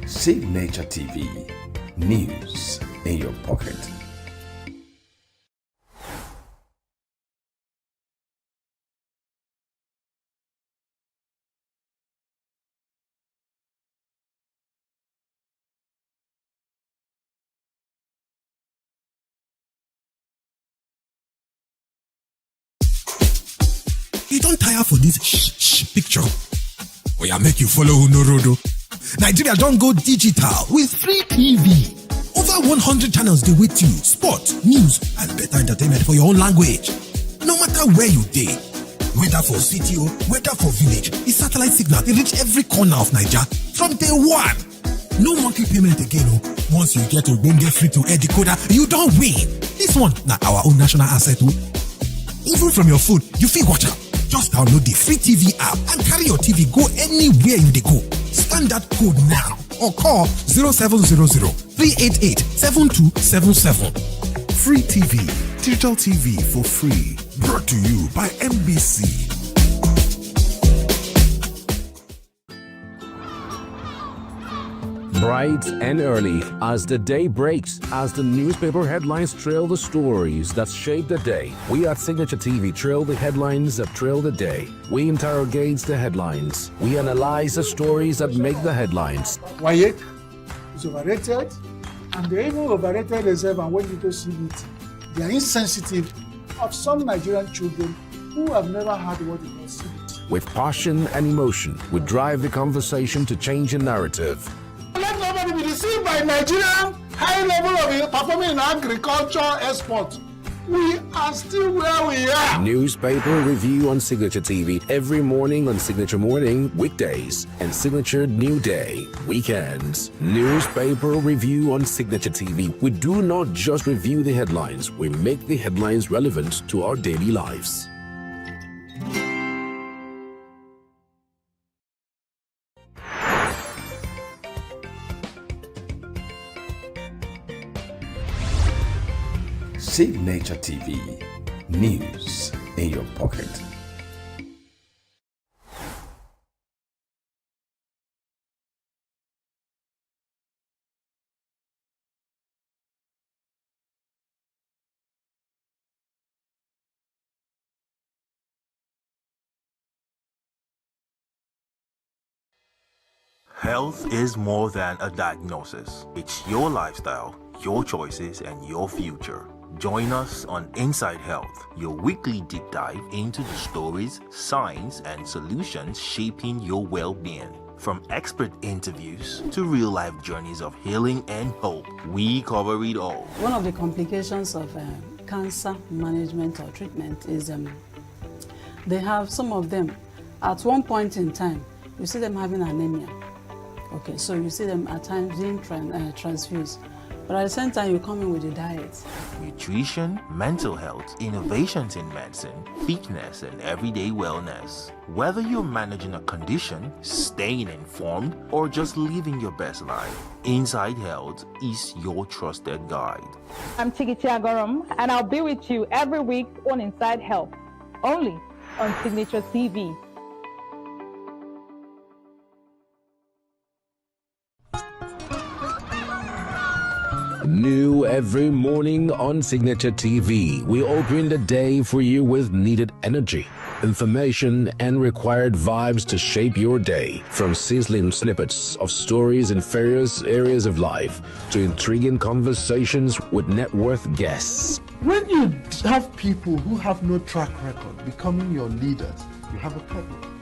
Signature TV, news in your pocket. You don't tire for this picture. Oh yeah, make you follow Unorodo. Nigeria don't go digital with free TV. Over 100 channels they wait you. Sport, news, and better entertainment for your own language. No matter where you dey, whether for city or whether for village, the satellite signal they reach every corner of Nigeria from day one. No monthly payment again. Once you get Ogbonge free to air decoder, you don't win. This one now our own national asset. Even from your phone, you feel watch out. Just download the free TV app and carry your TV go anywhere you dey go. Scan that code now or call 0700-388-7277. Free TV, digital TV for free. Brought to you by MBC. Bright and early as the day breaks, as the newspaper headlines trail the stories that shape the day. We at Signature TV trail the headlines that trail the day. We interrogate the headlines. We analyze the stories that make the headlines. Why is overrated, and they even overrated themselves, and when people see it, they are insensitive of some Nigerian children who have never had what they call CBT. With passion and emotion, we drive the conversation to change a narrative. Let nobody be deceived by Nigerian high level of performing in agriculture export. we are still where we are. Newspaper review on Signature TV every morning on Signature Morning, weekdays, and Signature New Day, weekends. Newspaper review on Signature TV. We do not just review the headlines, we make the headlines relevant to our daily lives. Signature TV, news in your pocket. Health is more than a diagnosis. It's your lifestyle, your choices, and your future. Join us on Inside Health, your weekly deep dive into the stories, science, and solutions shaping your well-being. From expert interviews to real-life journeys of healing and hope, we cover it all. One of the complications of cancer management or treatment is they have some of them at one point in time, you see them having anemia. Okay, so you see them at times being transfused. But at the same time, you come in with a diet. Nutrition, mental health, innovations in medicine, fitness, and everyday wellness. Whether you're managing a condition, staying informed, or just living your best life, Inside Health is your trusted guide. I'm Chigichi Agorom, and I'll be with you every week on Inside Health, only on Signature TV. New every morning on Signature TV, we open the day for you with needed energy, information, and required vibes to shape your day. From sizzling snippets of stories in various areas of life to intriguing conversations with net worth guests. When you have people who have no track record becoming your leaders, you have a problem.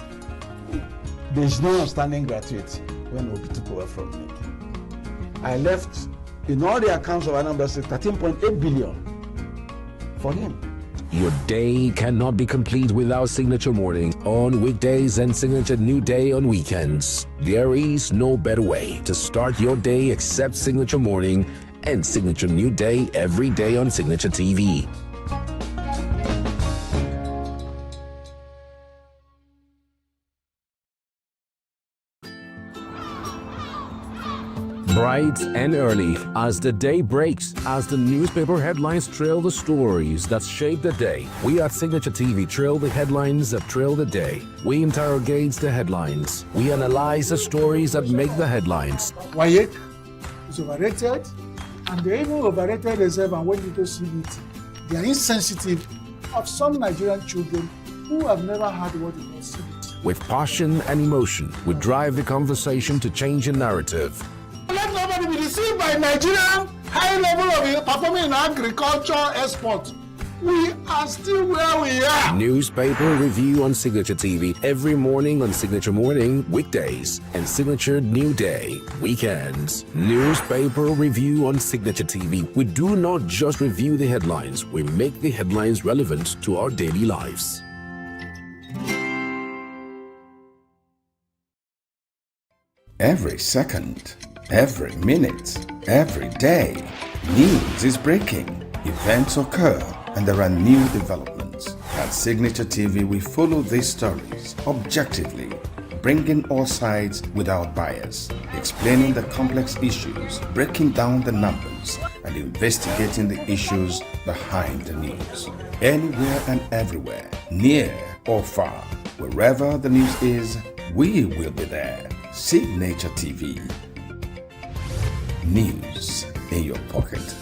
There's no outstanding gratuity when Obi took over from me. I left in all the accounts of Anambra State 13.8 billion for him. Your day cannot be complete without Signature Morning on weekdays and Signature New Day on weekends. There is no better way to start your day except Signature Morning and Signature New Day every day on Signature TV. Bright and early as the day breaks, as the newspaper headlines trail the stories that shape the day. We at Signature TV trail the headlines that trail the day. We interrogate the headlines. We analyze the stories that make the headlines. Wyatt is overrated, and they even overrated themselves, and when you go see it, they are insensitive of some Nigerian children who have never had what it was CBT. With passion and emotion, we drive the conversation to change a narrative. Let nobody be deceived by Nigerian high level of performing in agriculture export. We are still where we are. Newspaper review on Signature TV every morning on Signature Morning, weekdays, and Signature New Day, weekends. Newspaper review on Signature TV. We do not just review the headlines, we make the headlines relevant to our daily lives. Every second, every minute, every day, news is breaking, events occur, and there are new developments. At Signature TV, we follow these stories objectively, bringing all sides without bias, explaining the complex issues, breaking down the numbers, and investigating the issues behind the news. Anywhere and everywhere, near or far, wherever the news is, we will be there. Signature TV. News in your pocket.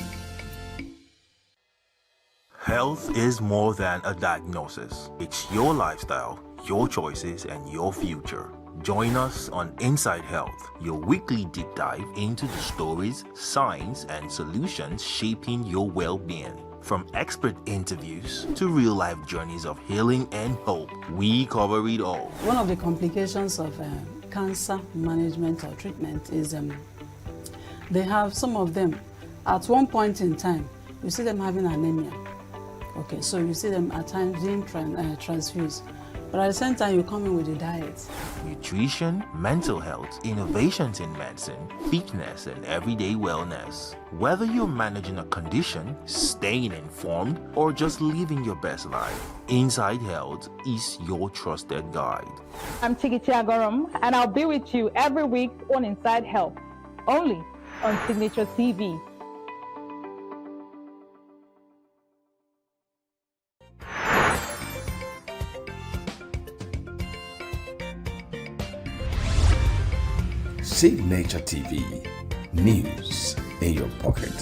Health is more than a diagnosis. It's your lifestyle, your choices, and your future. Join us on Inside Health, your weekly deep dive into the stories, science, and solutions shaping your well-being. From expert interviews to real-life journeys of healing and hope, we cover it all. One of the complications of cancer management or treatment is they have some of them at one point in time, you see them having anemia. Okay, so you see them at times being transfused. But at the same time, you come in with a diet. Nutrition, mental health, innovations in medicine, fitness, and everyday wellness. Whether you're managing a condition, staying informed, or just living your best life, Inside Health is your trusted guide. I'm Chigichi Agorum, and I'll be with you every week on Inside Health, only on Signature TV. Signature TV, news in your pocket.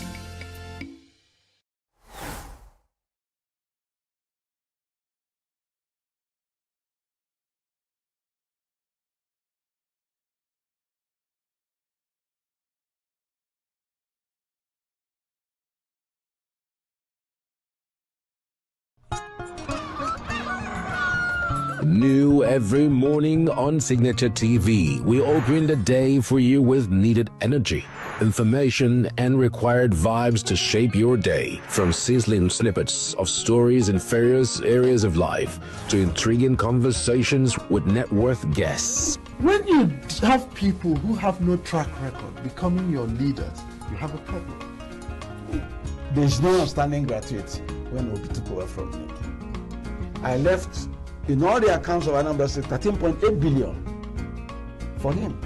New every morning on Signature TV, we open the day for you with needed energy, information, and required vibes to shape your day. From sizzling snippets of stories in various areas of life to intriguing conversations with net worth guests. When you have people who have no track record becoming your leaders, you have a problem. There's no outstanding gratuity when Obi took over from me. I left in all the accounts of Anambra State 13.8 billion for him.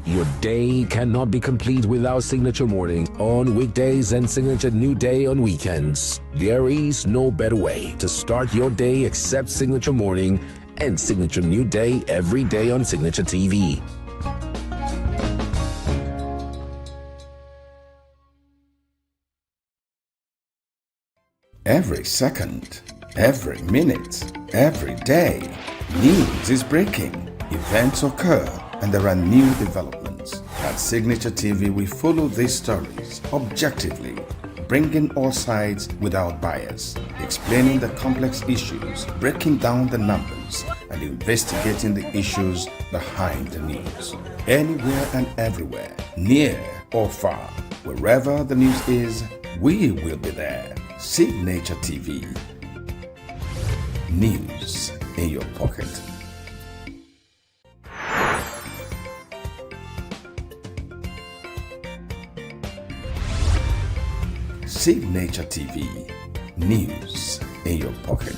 Your day cannot be complete without Signature Morning on weekdays and Signature New Day on weekends. There is no better way to start your day except Signature Morning and Signature New Day every day on Signature TV. Every second, every minute, every day, news is breaking, events occur, and there are new developments. At Signature TV, we follow these stories objectively, bringing all sides without bias, explaining the complex issues, breaking down the numbers, and investigating the issues behind the news. Anywhere and everywhere, near or far, wherever the news is, we will be there. Signature TV. News in your pocket. Signature TV. News in your pocket.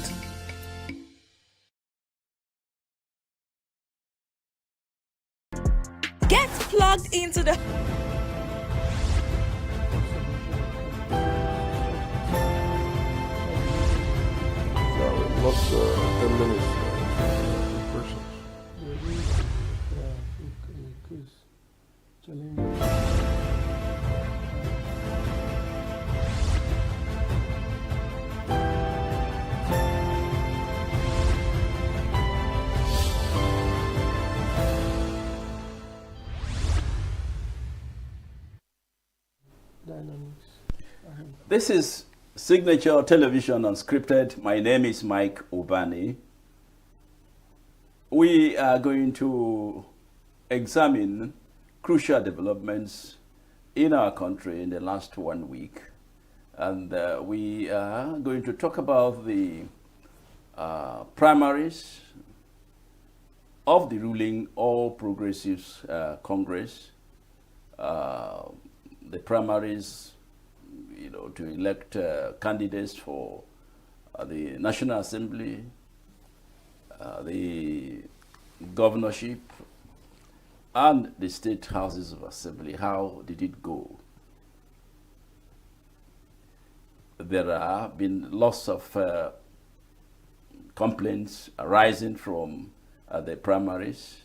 Get plugged into the Lost 10 minutes. This is Signature Television Unscripted. My name is Mike Obani. We are going to examine crucial developments in our country in the last 1 week. And we are going to talk about the primaries of the ruling All Progressives Congress, the primaries to elect candidates for the National Assembly, the governorship, and the state houses of assembly. How did it go? There have been lots of complaints arising from the primaries.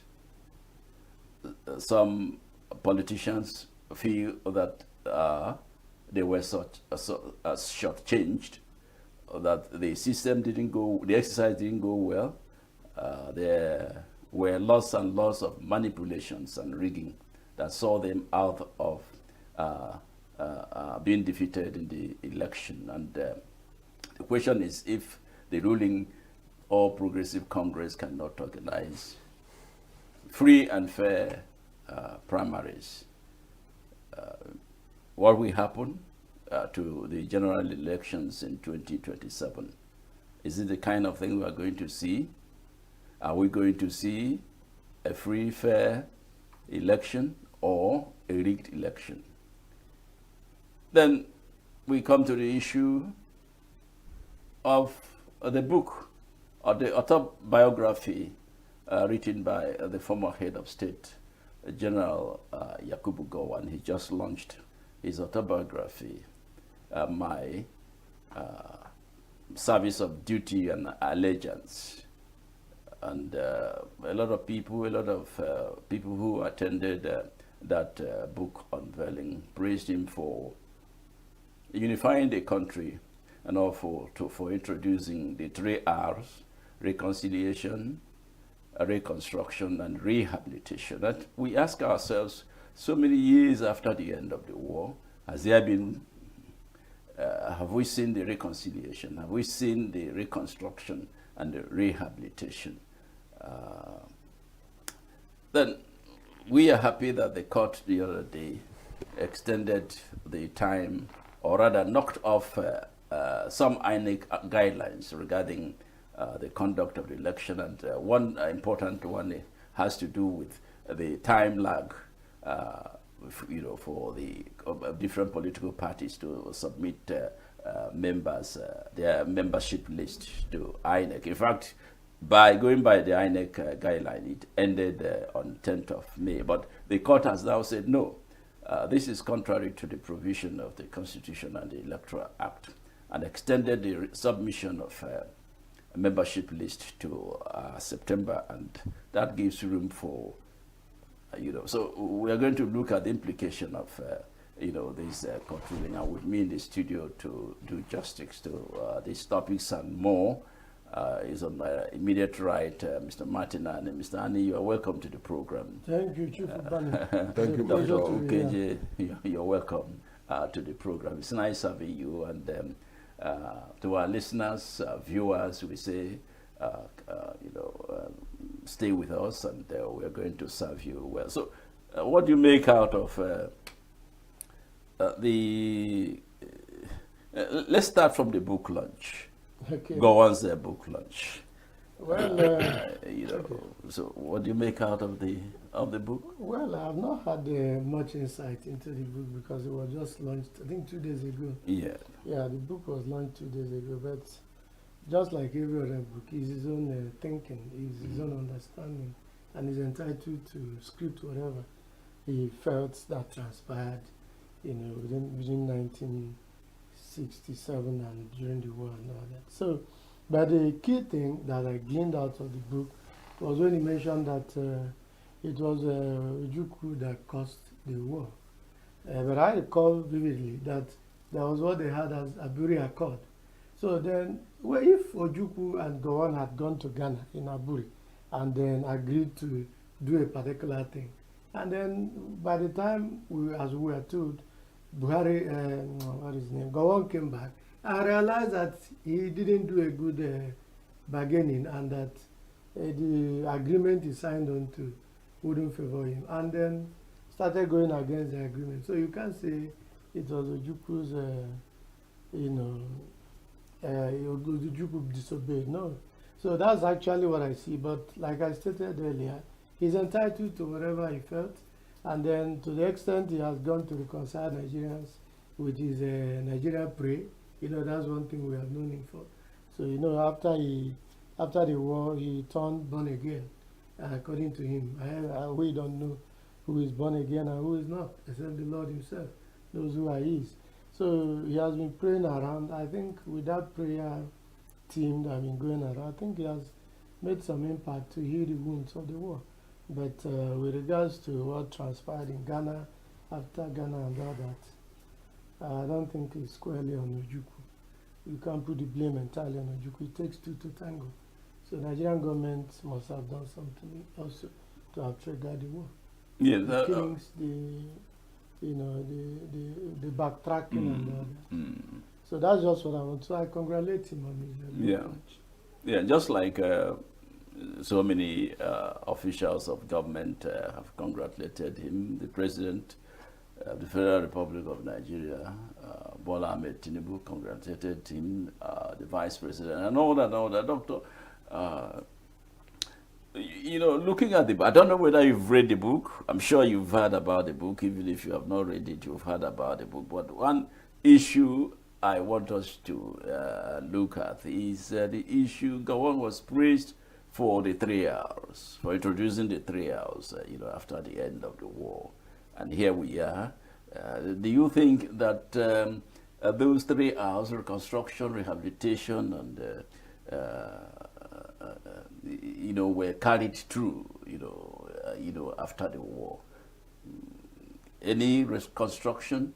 Some politicians feel that they were shortchanged, that the system didn't go, the exercise didn't go well. There were lots and lots of manipulations and rigging that saw them out of being defeated in the election. And the question is, if the ruling All Progressive Congress cannot organize free and fair primaries, what will happen to the general elections in 2027? Is it the kind of thing we are going to see? Are we going to see a free, fair election or a rigged election? Then we come to the issue of the book or the autobiography written by the former head of state, General Yakubu Gowon. He just launched his autobiography, My Service of Duty and Allegiance. And a lot of people who attended that book unveiling praised him for unifying the country and also for introducing the 3 R's: reconciliation, reconstruction, and rehabilitation. That we ask ourselves, so many years after the end of the war, has there been, have we seen the reconciliation? Have we seen the reconstruction and the rehabilitation? Then we are happy that the court the other day extended the time, or rather knocked off some INEC guidelines regarding the conduct of the election, and one important one has to do with the time lag, for the different political parties to submit members, their membership list to INEC. In fact, by going by the INEC guideline, it ended on 10th of May, but the court has now said no. This is contrary to the provision of the Constitution and the Electoral Act, and extended the submission of a membership list to September, and that gives room for, so we are going to look at the implication of, this court ruling, and with me in the studio to do justice to these topics and more is on my immediate right, Mr. Martin and Mr. Ani. You are welcome to the program. Thank you, Chief Ubani. Thank you, Dr. Okeje. You're welcome to the program. It's nice having you, and to our listeners, viewers, we say, stay with us, and we're going to serve you well. So, what do you make out of let's start from the book launch. Okay. Go on's book launch. Well, okay. So what do you make out of the book? Well, I have not had much insight into the book because it was just launched, I think, 2 days ago. Yeah. Yeah, the book was launched 2 days ago, but just like every other book, it's his own thinking, it's his own understanding, and he's entitled to script whatever he felt that transpired, within 1967 and during the war and all that. So, but the key thing that I gleaned out of the book was when he mentioned that it was Ojukwu that caused the war. But I recall vividly that that was what they had as Aburi Accord. So then, well, if Ojukwu and Gowon had gone to Ghana in Aburi and then agreed to do a particular thing, and then by the time as we were told, Buhari, what is his name, Gowon came back, I realized that he didn't do a good bargaining, and that the agreement he signed on to wouldn't favor him, and then started going against the agreement. So you can't say it was Ojukwu's, Ojukwu disobeyed. No. So that's actually what I see. But like I stated earlier, he's entitled to whatever he felt, and then to the extent he has gone to reconcile Nigerians with his Nigerian prayer, that's one thing we have known him for. So after the war, he turned born again, according to him. We don't know who is born again and who is not, except the Lord himself knows who he is. So he has been praying around. I think with that prayer team that has been going around, I think he has made some impact to heal the wounds of the war. But with regards to what transpired in Ghana, after Ghana and all that, I don't think it's squarely on Ojukwu. You can't put the blame entirely on Ojukwu. It takes two to tango. So the Nigerian government must have done something also to have triggered the war. Yeah, the killings, the backtracking and all that. So that's just what I want. So I congratulate him on his Yeah, just like so many officials of government have congratulated him, the President of the Federal Republic of Nigeria, Bola Ahmed Tinubu, congratulated him, the vice president, and all that, Doctor. You know, looking at the book, I don't know whether you've read the book. I'm sure you've heard about the book. Even if you have not read it, you've heard about the book. But one issue I want us to look at is the issue Gowon was praised for the 3 hours, for introducing the 3 hours, you know, after the end of the war. And here we are. Do you think that those 3 hours, reconstruction, rehabilitation, and you know, were carried through, you know, after the war? Any reconstruction,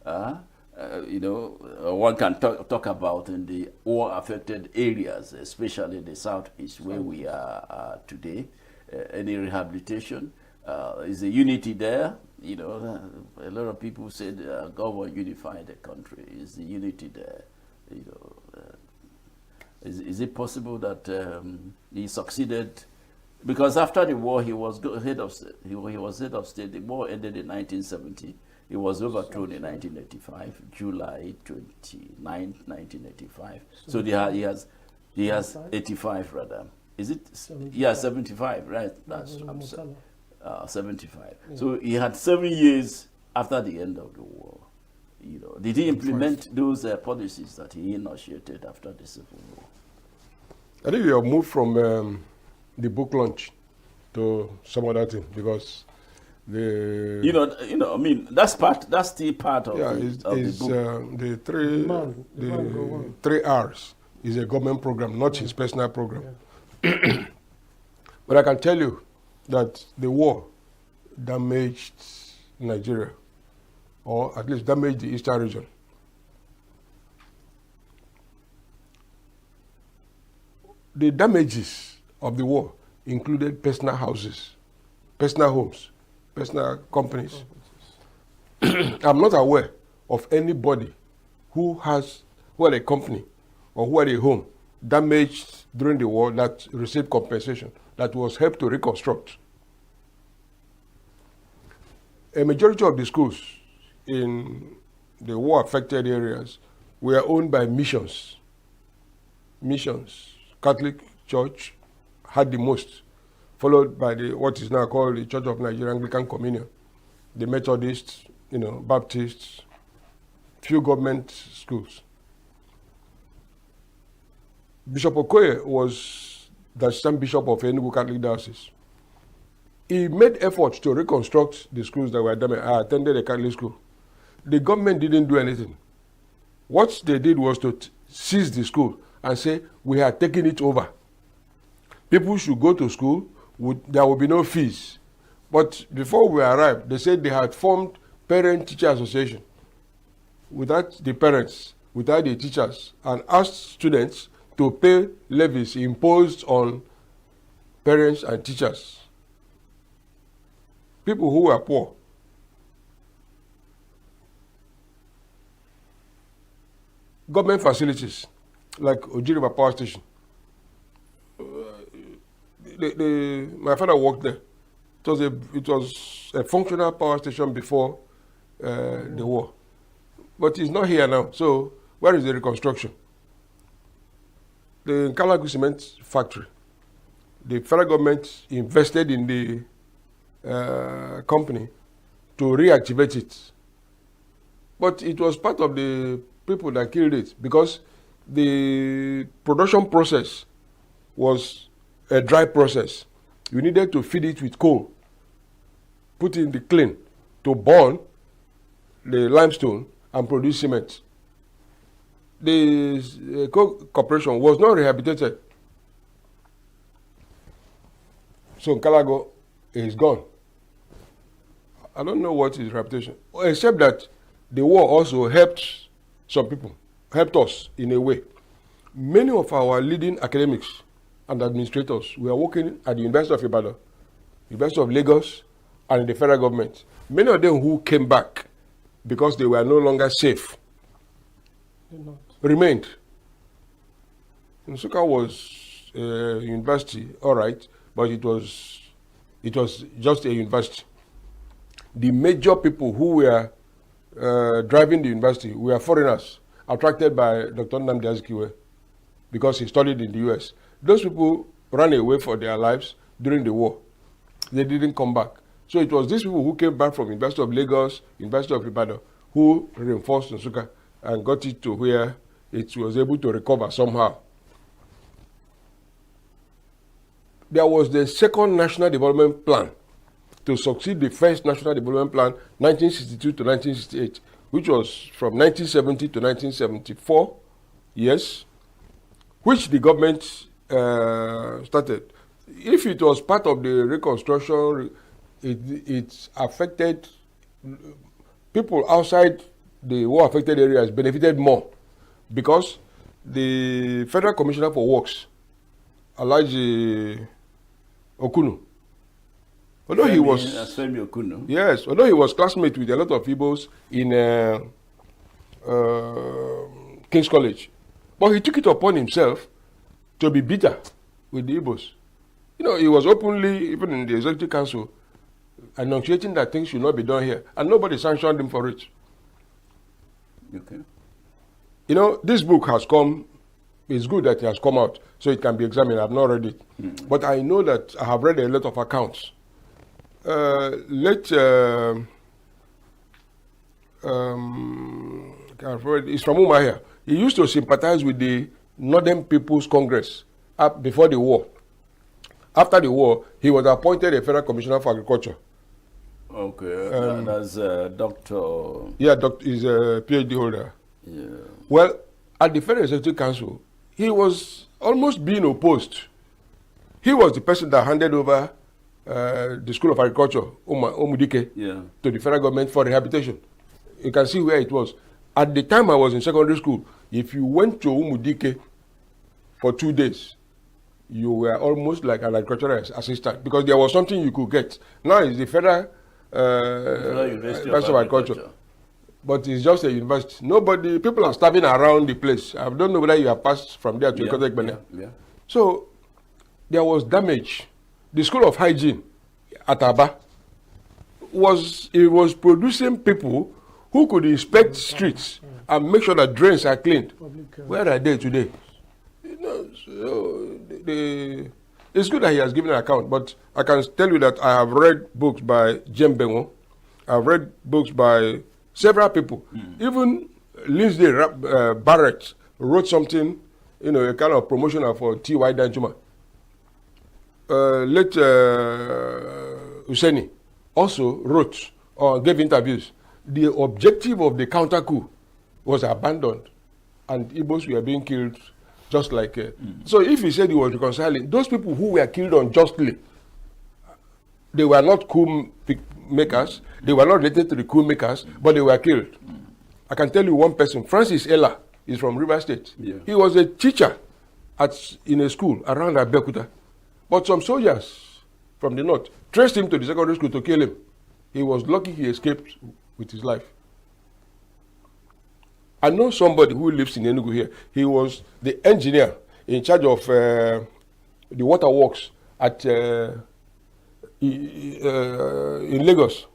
you know, one can talk about in the war-affected areas, especially the southeast where we are today. Any rehabilitation? Is the unity there? You know, a lot of people said God will unify the country. Is the unity there? You know, is it possible that he succeeded? Because after the war, he was head of state. He was head of state. The war ended in 1970. He was overthrown in 1985, July 29, 1985. So he has 85 rather. Is it? 75. Yeah, 75. Right. That's 75. Yeah. So he had 7 years after the end of the war. You know, did he implement those policies that he initiated after the Civil War? I think we have moved from the book launch to some other thing because the you know, I mean, that's still part of the book. The 3 R's is a government program, not his personal program. Yeah. But I can tell you that the war damaged Nigeria, or at least damaged the eastern region. The damages of the war included personal houses, personal homes, personal companies. I'm not aware of anybody who had a company or who had a home damaged during the war that received compensation, that was helped to reconstruct. A majority of the schools in the war-affected areas were owned by missions. Missions, Catholic Church had the most, followed by what is now called the Church of Nigeria Anglican Communion, the Methodists, you know, Baptists, few government schools. Bishop Okoye was the assistant bishop of ENUGU Catholic Diocese. He made efforts to reconstruct the schools that were damaged. I attended a Catholic school. The government didn't do anything. What they did was to seize the school and say, we are taking it over. People should go to school, there will be no fees. But before we arrived, they said they had formed parent-teacher association without the parents, without the teachers, and asked students to pay levies imposed on parents and teachers. People who were poor. Government facilities, like Ojiriba Power Station. My father worked there. It was a functional power station before the war. But it's not here now. So where is the reconstruction? The Nkalagu cement factory. The federal government invested in the company to reactivate it. But it was part of the people that killed it because the production process was a dry process. You needed to feed it with coal, put in the kiln to burn the limestone and produce cement. The coal corporation was not rehabilitated. So Nkalago is gone. I don't know what is rehabilitation, except that the war also helped some people, helped us in a way. Many of our leading academics and administrators were working at the University of Ibadan, University of Lagos, and the federal government. Many of them who came back because they were no longer safe remained. Nsukka was a university, all right, but it was just a university. The major people who were driving the university were foreigners attracted by Dr. Nnamdi Azikiwe because he studied in the US. Those people ran away for their lives during the war. They didn't come back. So it was these people who came back from University of Lagos, University of Ibadan, who reinforced Nsukka and got it to where it was able to recover somehow. There was the second National Development Plan to succeed the first National Development Plan, 1962 to 1968, which was from 1970 to 1974, yes, which the government started. If it was part of the reconstruction, it affected people outside the war-affected areas benefited more because the Federal Commissioner for Works, Alhaji Okunu, although he was yes, although he was classmate with a lot of Igbos in King's College, but he took it upon himself to be bitter with the Igbos. You know, he was openly, even in the Executive Council, enunciating that things should not be done here, and nobody sanctioned him for it. Okay. You know, this book has come. It's good that it has come out, so it can be examined. I've not read it, but I know that I have read a lot of accounts. It's from Umahia. He used to sympathize with the Northern People's Congress before the war. After the war, he was appointed a Federal Commissioner for Agriculture. Okay, that's Doctor. Yeah, he's a PhD holder. Yeah. Well, at the Federal Executive Council, he was almost being opposed. He was the person that handed over the School of Agriculture, Omudike, to the federal government for rehabilitation. You can see where it was. At the time I was in secondary school, if you went to Omudike for 2 days, you were almost like an agricultural assistant because there was something you could get. Now it's the Federal University of Agriculture. But it's just a university. People are starving around the place. I don't know whether you have passed from there to Ikotek. So there was damage. The School of Hygiene at Aba was producing people who could inspect streets and make sure that drains are cleaned. Where are they today? You know, so it's good that he has given an account, but I can tell you that I have read books by Jem Bengo. I've read books by several people. Even Lindsay Barrett wrote something, you know, a kind of promotional for T.Y. Danjuma. Late Useni also wrote or gave interviews. The objective of the counter coup was abandoned, and Igbos were being killed just like. So if he said he was reconciling, those people who were killed unjustly, they were not coup makers, they were not related to the coup makers, but they were killed. I can tell you one person, Francis Ella, is from River State. He was a teacher in a school around Abeokuta. But some soldiers from the north traced him to the secondary school to kill him. He was lucky he escaped with his life. I know somebody who lives in ENUGU here. He was the engineer in charge of the water works at in Lagos.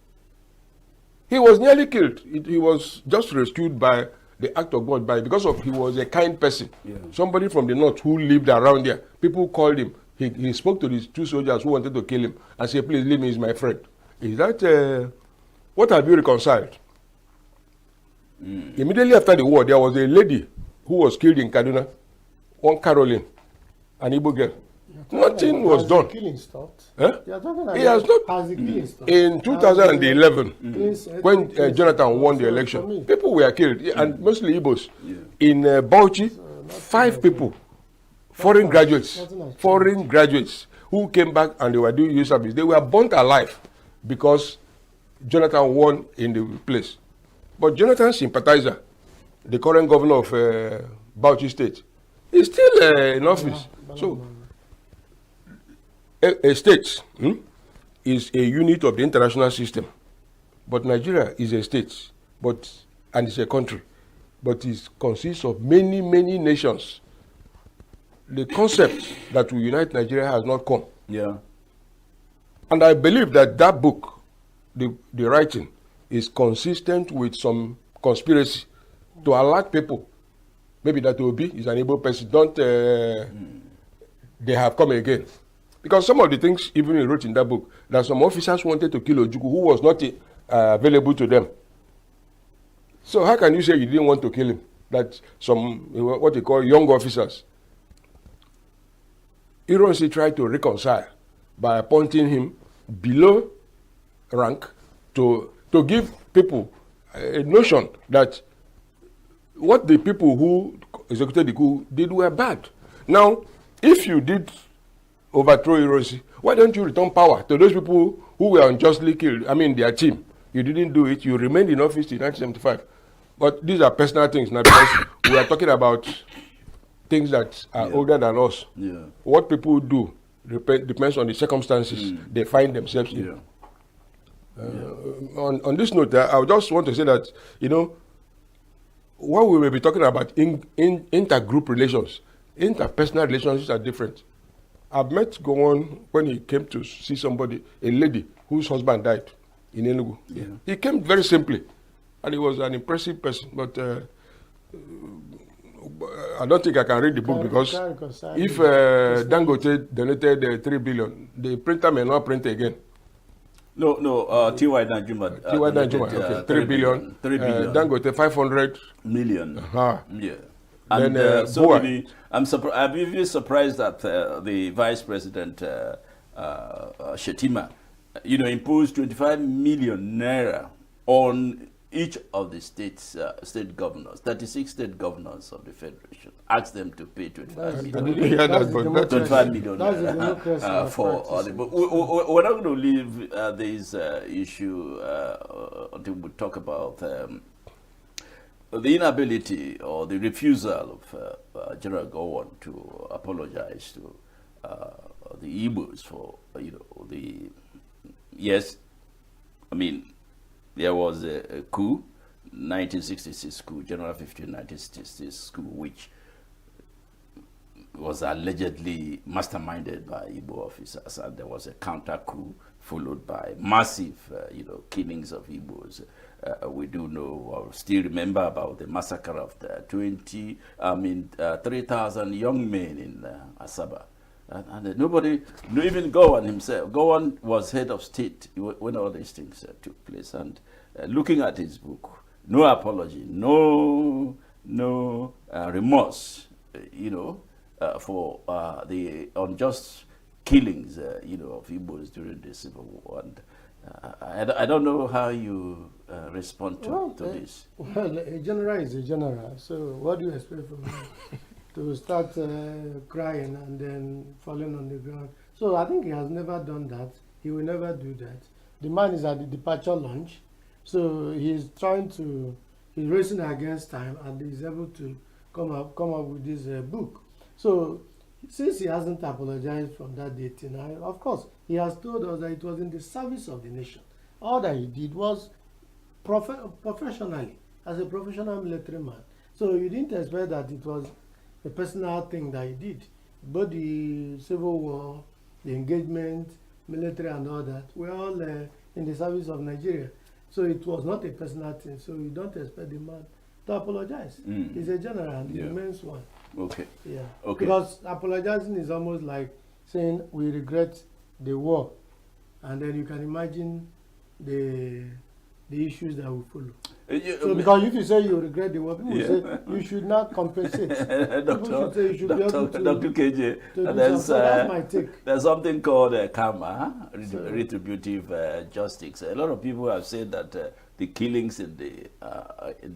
He was nearly killed. He was just rescued by the act of God because he was a kind person. Somebody from the north who lived around there. People called him. He spoke to these two soldiers who wanted to kill him and said, "Please leave me, he's my friend." Is that what have you reconciled? Immediately after the war, there was a lady who was killed in Kaduna, one Caroline, an Igbo girl. Nothing was done. Killing stopped. Huh? He has not. In 2011, when Jonathan won the election, people were killed, and mostly Igbos. In Bauchi, 5 people, foreign graduates who came back and they were doing youth service. They were burnt alive because Jonathan won in the place. But Jonathan's sympathizer, the current governor of Bauchi State, is still in office. So, a state is a unit of the international system, but Nigeria is a state, and it's a country, but it consists of many, many nations. The concept that will unite Nigeria has not come. Yeah. And I believe that book, the writing, is consistent with some conspiracy to alert people, maybe that Obi is an able person, don't they have come again. Because some of the things even he wrote in that book, that some officers wanted to kill Ojukwu who was not available to them. So how can you say you didn't want to kill him? That some, what they call young officers, Ironsi tried to reconcile by appointing him below rank to give people a notion that what the people who executed the coup did were bad. Now, if you did overthrow Ironsi, why don't you return power to those people who were unjustly killed? I mean, their team. You didn't do it. You remained in office till 1975. But these are personal things now, because we are talking about things that are older than us. Yeah. What people do depends on the circumstances they find themselves in. On this note, I would just want to say that, you know, what we will be talking about intergroup relations, interpersonal relationships are different. I've met Gowon when he came to see somebody, a lady whose husband died in ENUGU. Yeah. He came very simply, and he was an impressive person, but I don't think I can read the book, because if Dangote donated 3 billion, the printer may not print again. No, T.Y. Danjuma. T.Y. Danjuma, okay, 3 billion. 3 billion. Dangote, 500 million. Yeah. And then, so many, I'm even surprised that the Vice President Shetima, you know, imposed 25 million naira on each of the state governors, 36 state governors of the Federation, asked them to pay 25 million. For the book. We're not going to leave this issue until we talk about the inability or the refusal of General Gowon to apologize to the Igbos for, you know, yes, I mean, there was a coup, 1966 coup, January 15, 1966 coup, which was allegedly masterminded by Igbo officers, and there was a counter coup followed by massive, you know, killings of Igbos. We do know, or still remember about the massacre of the 3,000 young men in Asaba. And nobody, even Gowon himself, Gowon was head of state when all these things took place. And looking at his book, no apology, no remorse, you know, for the unjust killings, you know, of Igbos during the Civil War. And I don't know how you respond to this. Well, a general is a general. So what do you expect from him? To start crying and then falling on the ground. So I think he has never done that. He will never do that. The man is at the departure launch, so he's racing against time, and he's able to come up with this book. So since he hasn't apologized from that date, of course, he has told us that it was in the service of the nation. All that he did was professionally, as a professional military man. So you didn't expect that it was a personal thing that he did. Both the Civil War, the engagement, military and all that, were all in the service of Nigeria. So it was not a personal thing. So you don't expect the man to apologize. He's a general and he remains one. Okay. Yeah. Okay. Because apologizing is almost like saying we regret the war. And then you can imagine the issues that will follow. So because if you say you regret the war, people say you should not compensate. People should say you should be able to Dr. KJ, so that's my take. There's something called karma, retributive justice. A lot of people have said that the killings in the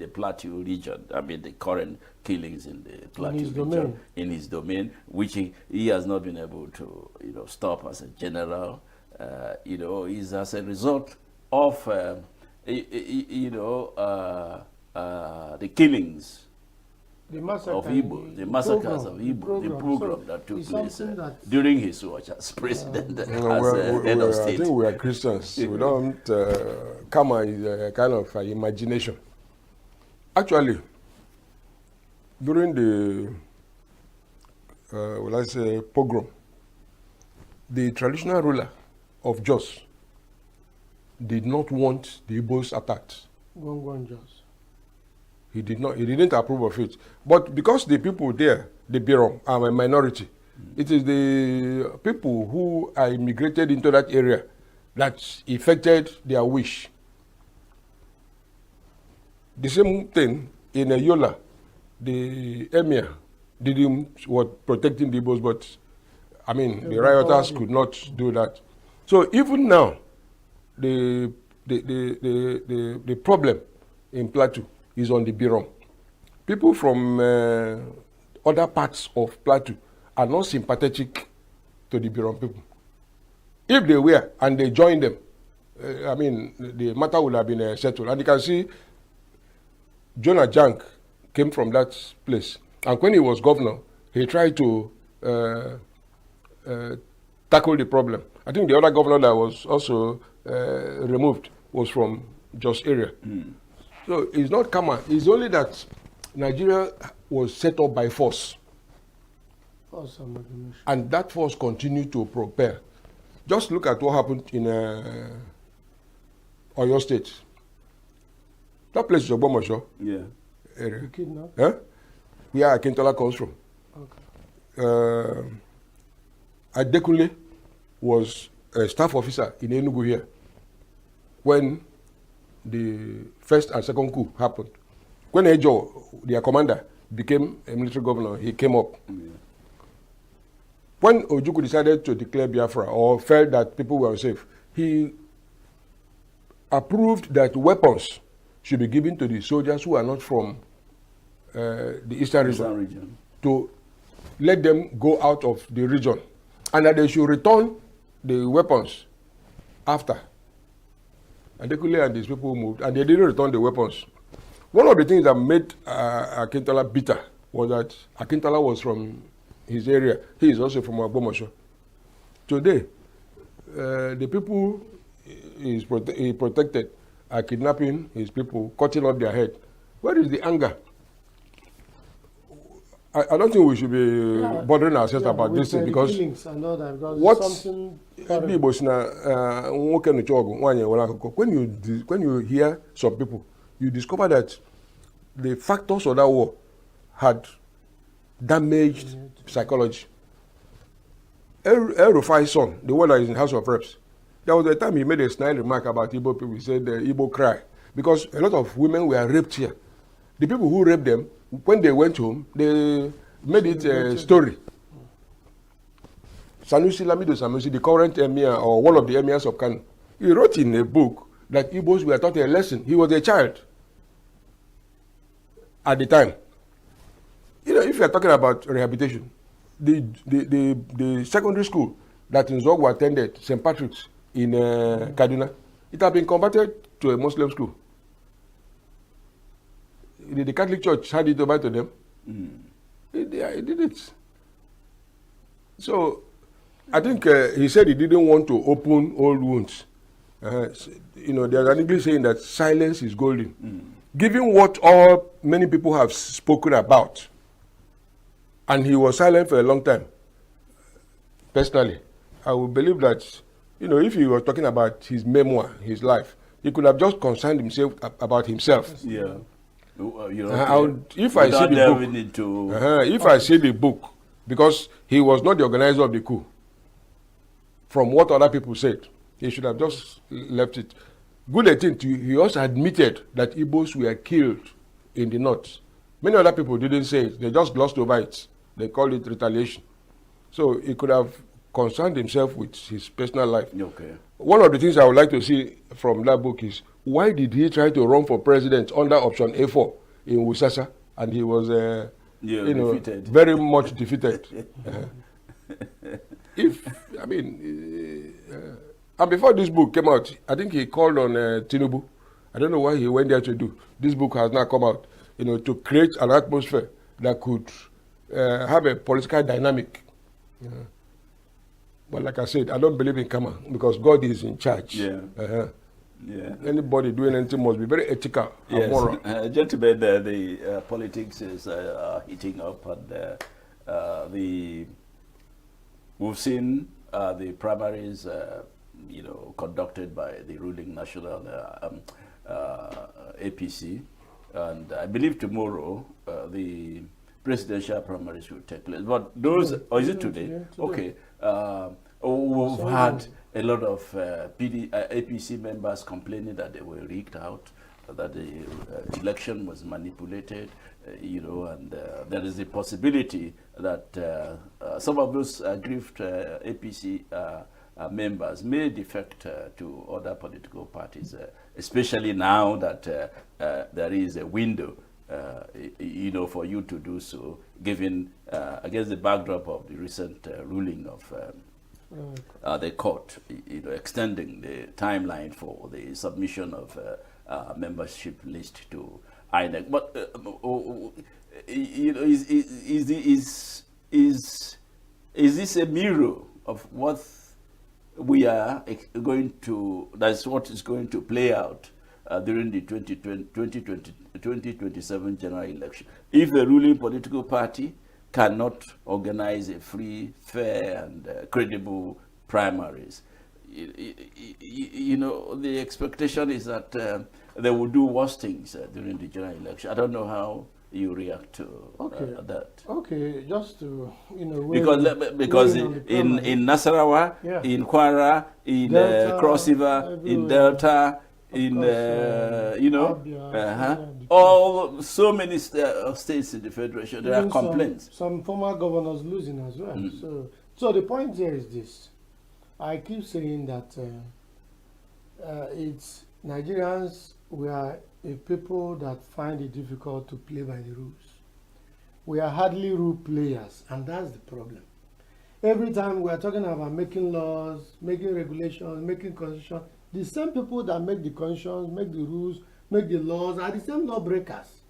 Plateau region, I mean the current killings in the Plateau region, in his domain, which he has not been able to, you know, stop as a general, you know, is as a result of you know, the killings of Igbo, the massacres of Igbo, the program that took place during his watch as president, as head of state. I think we are Christians. We don't, karma is a kind of imagination. Actually, during the, let's say, pogrom, the traditional ruler of Jos did not want the Igbos attacked. Gongonjas. He didn't approve of it. But because the people there, the Birom, are a minority, it is the people who are immigrated into that area that effected their wish. The same thing in Yola, the emir was protecting the Igbos, but I mean, the rioters could not do that. So even now, the problem in Plateau is on the Birom. People from other parts of Plateau are not sympathetic to the Birom people. If they were and they joined them, I mean, the matter would have been settled. And you can see Jonah Jank came from that place. And when he was governor, he tried to tackle the problem. I think the other governor that was also removed was from Jos area. So it's not common. It's only that Nigeria was set up by force. And that force continued to propel. Just look at what happened in Oyo State. That place is Ogbomosho. Yeah. Area. Huh? Where Akintola comes from. Okay. Adekunle was a staff officer in ENUGU here when the first and second coup happened. When Ejo, their commander, became a military governor, he came up. When Ojukwu decided to declare Biafra or felt that people were unsafe, he approved that weapons should be given to the soldiers who are not from the Eastern region to let them go out of the region, and that they should return the weapons after. And Adekunle and these people moved, and they didn't return the weapons. One of the things that made Akintola bitter was that Akintola was from his area. He is also from Ogbomosho. Today, the people he protected are kidnapping his people, cutting off their head. Where is the anger? I don't think we should be bothering ourselves about this thing, because what when you hear some people, you discover that the factors of that war had damaged psychology. El Rufai's son, the one that is in House of Reps, there was a time he made a snide remark about Igbo people. He said the Igbo cry, because a lot of women were raped here. The people who raped them, when they went home, they made it a story. Sanusi Lamido Sanusi, the current emir or one of the emirs of Kano, he wrote in a book that Igbos were taught a lesson. He was a child at the time. You know, if you are talking about rehabilitation, the secondary school that Nzogwu attended, St. Patrick's in Kaduna, it had been converted to a Muslim school. The Catholic Church handed it over to them. He did it. So I think he said he didn't want to open old wounds. You know, there's an English saying that silence is golden. Given what many people have spoken about, and he was silent for a long time, personally, I would believe that, you know, if he was talking about his memoir, his life, he could have just concerned himself about himself. Yeah. If I see the book, if I see the book, because he was not the organizer of the coup, from what other people said, he should have just left it. Good thing, he also admitted that Igbos were killed in the north. Many other people didn't say it; they just glossed over it. They called it retaliation. So he could have concerned himself with his personal life. Okay. One of the things I would like to see from that book is, why did he try to run for president under option A4 in Wusasa, and he was, defeated. Very much defeated? And before this book came out, I think he called on Tinubu. I don't know what he went there to do. This book has now come out, you know, to create an atmosphere that could have a political dynamic. But like I said, I don't believe in karma, because God is in charge. Yeah. Yeah. Anybody doing anything must be very ethical and moral. Gentlemen, the politics is heating up, and we've seen the primaries conducted by the ruling national APC. And I believe tomorrow the presidential primaries will take place. But those, or is it today? Okay. We've had a lot of APC members complaining that they were rigged out, that the election was manipulated, and there is a possibility that some of those aggrieved APC members may defect to other political parties, especially now that there is a window, for you to do so, given against the backdrop of the recent ruling of the court, extending the timeline for the submission of membership list to INEC. But is this a mirror of what we are going to? That's what is going to play out during the 2027 general election. If a ruling political party cannot organize a free, fair, and credible primaries, the expectation is that they will do worse things during the general election. I don't know how you react to that. Okay, just to because in Nasarawa, in Kwara, in Cross River, in Delta, in all so many states in the federation, there are complaints. Some former governors losing as well. So the point here is this: I keep saying that it's Nigerians. We are a people that find it difficult to play by the rules. We are hardly rule players, and that's the problem. Every time we are talking about making laws, making regulations, making constitutions, the same people that make the constitutions, make the rules, make the laws are the same lawbreakers.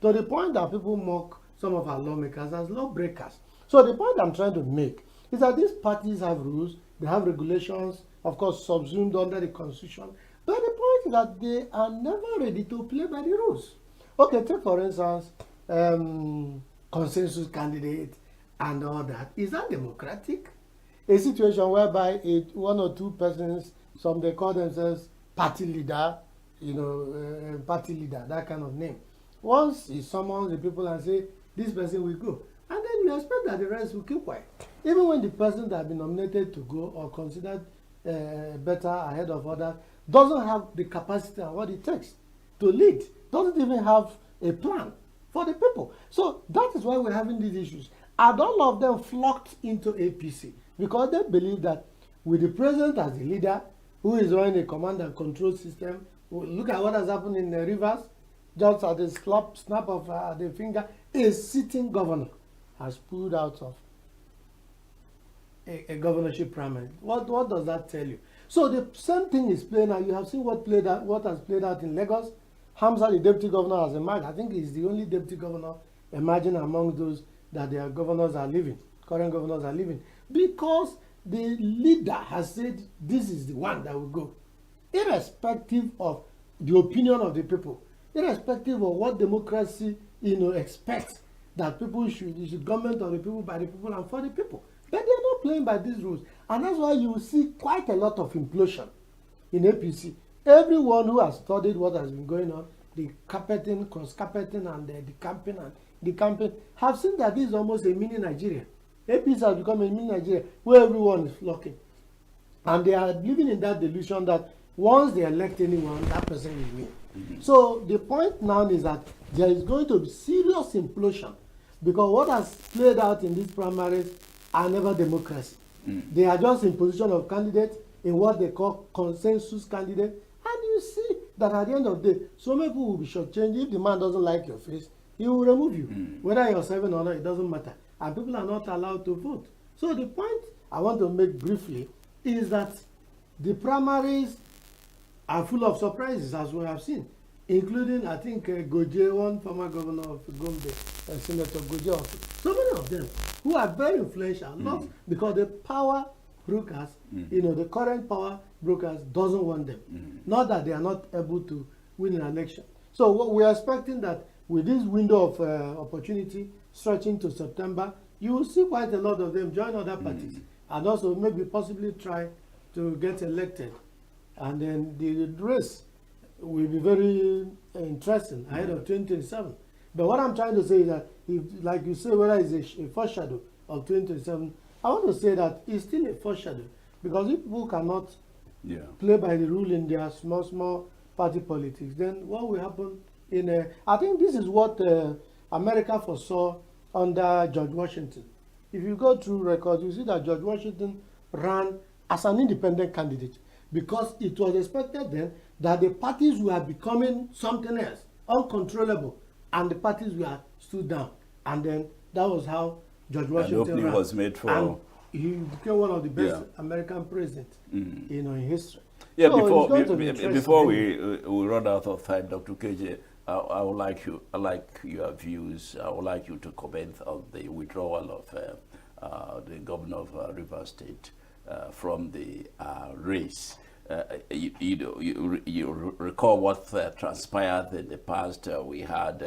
To the point that people mock some of our lawmakers as lawbreakers. So the point I'm trying to make is that these parties have rules, they have regulations, of course subsumed under the constitution, but the point is that they are never ready to play by the rules. Okay, take for instance, consensus candidate and all that. Is that democratic? A situation whereby one or two persons, some they call themselves party leader, party leader, that kind of name. Once he summons the people and say, this person will go, and then you expect that the rest will keep quiet. Even when the person that has been nominated to go or considered better ahead of others doesn't have the capacity and what it takes to lead, doesn't even have a plan for the people. So that is why we're having these issues. And all of them flocked into APC because they believe that with the president as the leader, who is running a command and control system, look at what has happened in Rivers, just at the snap of the finger, a sitting governor has pulled out of a governorship primary. What does that tell you? So the same thing is playing out. You have seen what has played out in Lagos. Hamza, the deputy governor, has emerged. I think he's the only deputy governor emerging among those that their governors are leaving, current governors are leaving, because the leader has said this is the one that will go, irrespective of the opinion of the people, irrespective of what democracy expects that people should government of the people, by the people, and for the people. But they're not playing by these rules, and that's why you see quite a lot of implosion in APC. Everyone who has studied what has been going on, the carpeting, cross-carpeting, and the campaign and the campaign, have seen that this is almost a mini Nigeria. APC has become a mini Nigeria where everyone is flocking. And they are living in that delusion that once they elect anyone, that person will win. So the point now is that there is going to be serious implosion because what has played out in these primaries are never democracy. They are just in position of candidate in what they call consensus candidate. And you see that at the end of the day, so many people will be shortchanged. If the man doesn't like your face, he will remove you. Whether you're serving or not, it doesn't matter. And people are not allowed to vote. So the point I want to make briefly is that the primaries are full of surprises, as we have seen, including, I think, Goje, one former governor of Gombe, Senator Goje, so many of them who are very influential, not because the power brokers, the current power brokers doesn't want them. Not that they are not able to win an election. So what we are expecting that with this window of opportunity stretching to September, you will see quite a lot of them join other parties and also maybe possibly try to get elected. And then the race will be very interesting ahead of 2027. But what I'm trying to say is that, if, like you say, whether it's a foreshadow of 2027, I want to say that it's still a foreshadow. Because if people cannot play by the rule in their small party politics, then what will happen in I think this is what America foresaw under George Washington. If you go through records, you see that George Washington ran as an independent candidate because it was expected then that the parties were becoming something else, uncontrollable, and the parties were stood down. And then that was how George Washington ran. Was made for... And he became one of the best American presidents, in history. Yeah, so before we run out of time, Dr. KJ, I would like your views. I would like you to comment on the withdrawal of the governor of Rivers State from the race. You recall what transpired in the past. We had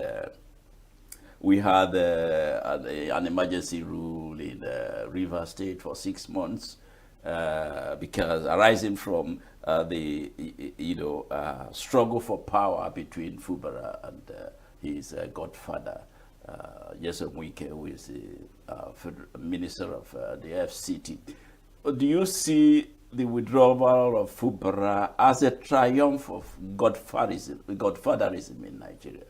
an emergency rule in Rivers State for 6 months because arising from the struggle for power between Fubara and his godfather, Nyesom Wike, who is the minister of the FCT. Do you see the withdrawal of Fubara as a triumph of godfatherism in Nigeria?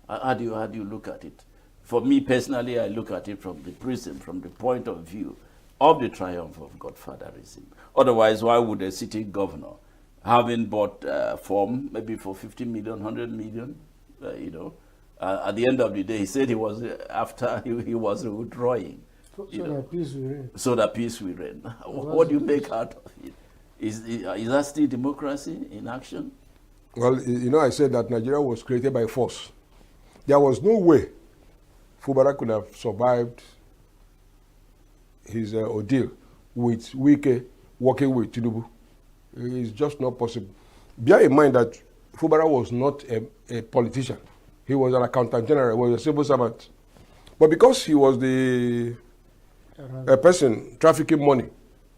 How do you look at it? For me personally, I look at it from the prism, from the point of view of the triumph of godfatherism. Otherwise, why would a sitting governor, having bought form maybe for 50 million, 100 million, at the end of the day, he said he was he was withdrawing. So that peace will reign. What do you make out of it? Is that still democracy in action? Well, I said that Nigeria was created by force. There was no way Fubara could have survived his ordeal with Wike working with Tinubu. It's just not possible. Bear in mind that Fubara was not a politician. He was an accountant general, he was a civil servant. But because he was a person trafficking money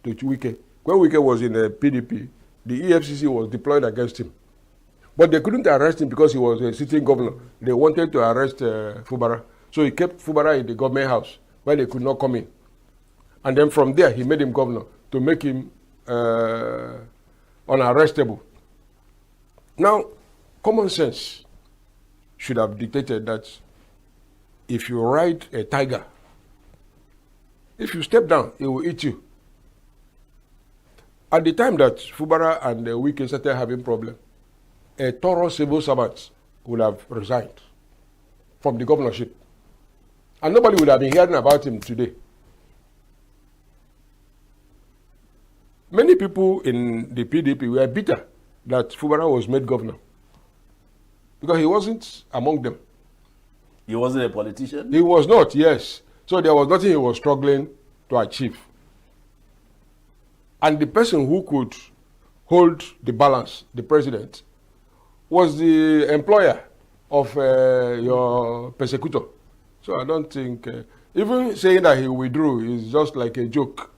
to Wike, when Wike was in the PDP, the EFCC was deployed against him. But they couldn't arrest him because he was a sitting governor. They wanted to arrest Fubara. So he kept Fubara in the government house where they could not come in. And then from there, he made him governor to make him unarrestable. Now, common sense should have dictated that if you ride a tiger, if you step down, it will eat you. At the time that Fubara and Wike started having problems, a thorough civil servant would have resigned from the governorship. And nobody would have been hearing about him today. Many people in the PDP were bitter that Fubara was made governor because he wasn't among them. He wasn't a politician? He was not, yes. So there was nothing he was struggling to achieve. And the person who could hold the balance, the president, was the employer of your persecutor. So I don't think, even saying that he withdrew is just like a joke.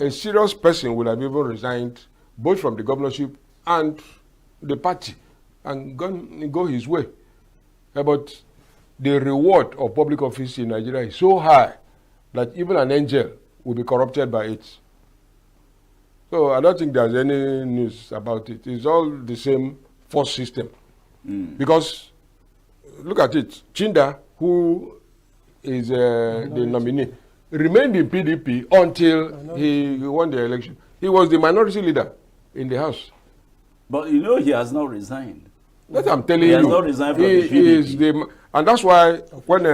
A serious person would have even resigned both from the governorship and the party and go his way. But the reward of public office in Nigeria is so high that even an angel will be corrupted by it. So I don't think there's any news about it. It's all the same force system. Because look at it, Chinda, who is the nominee, remained in PDP until he won the election. He was the minority leader in the House. But he has not resigned. That I'm telling you. He has not resigned from the PDP. And that's why when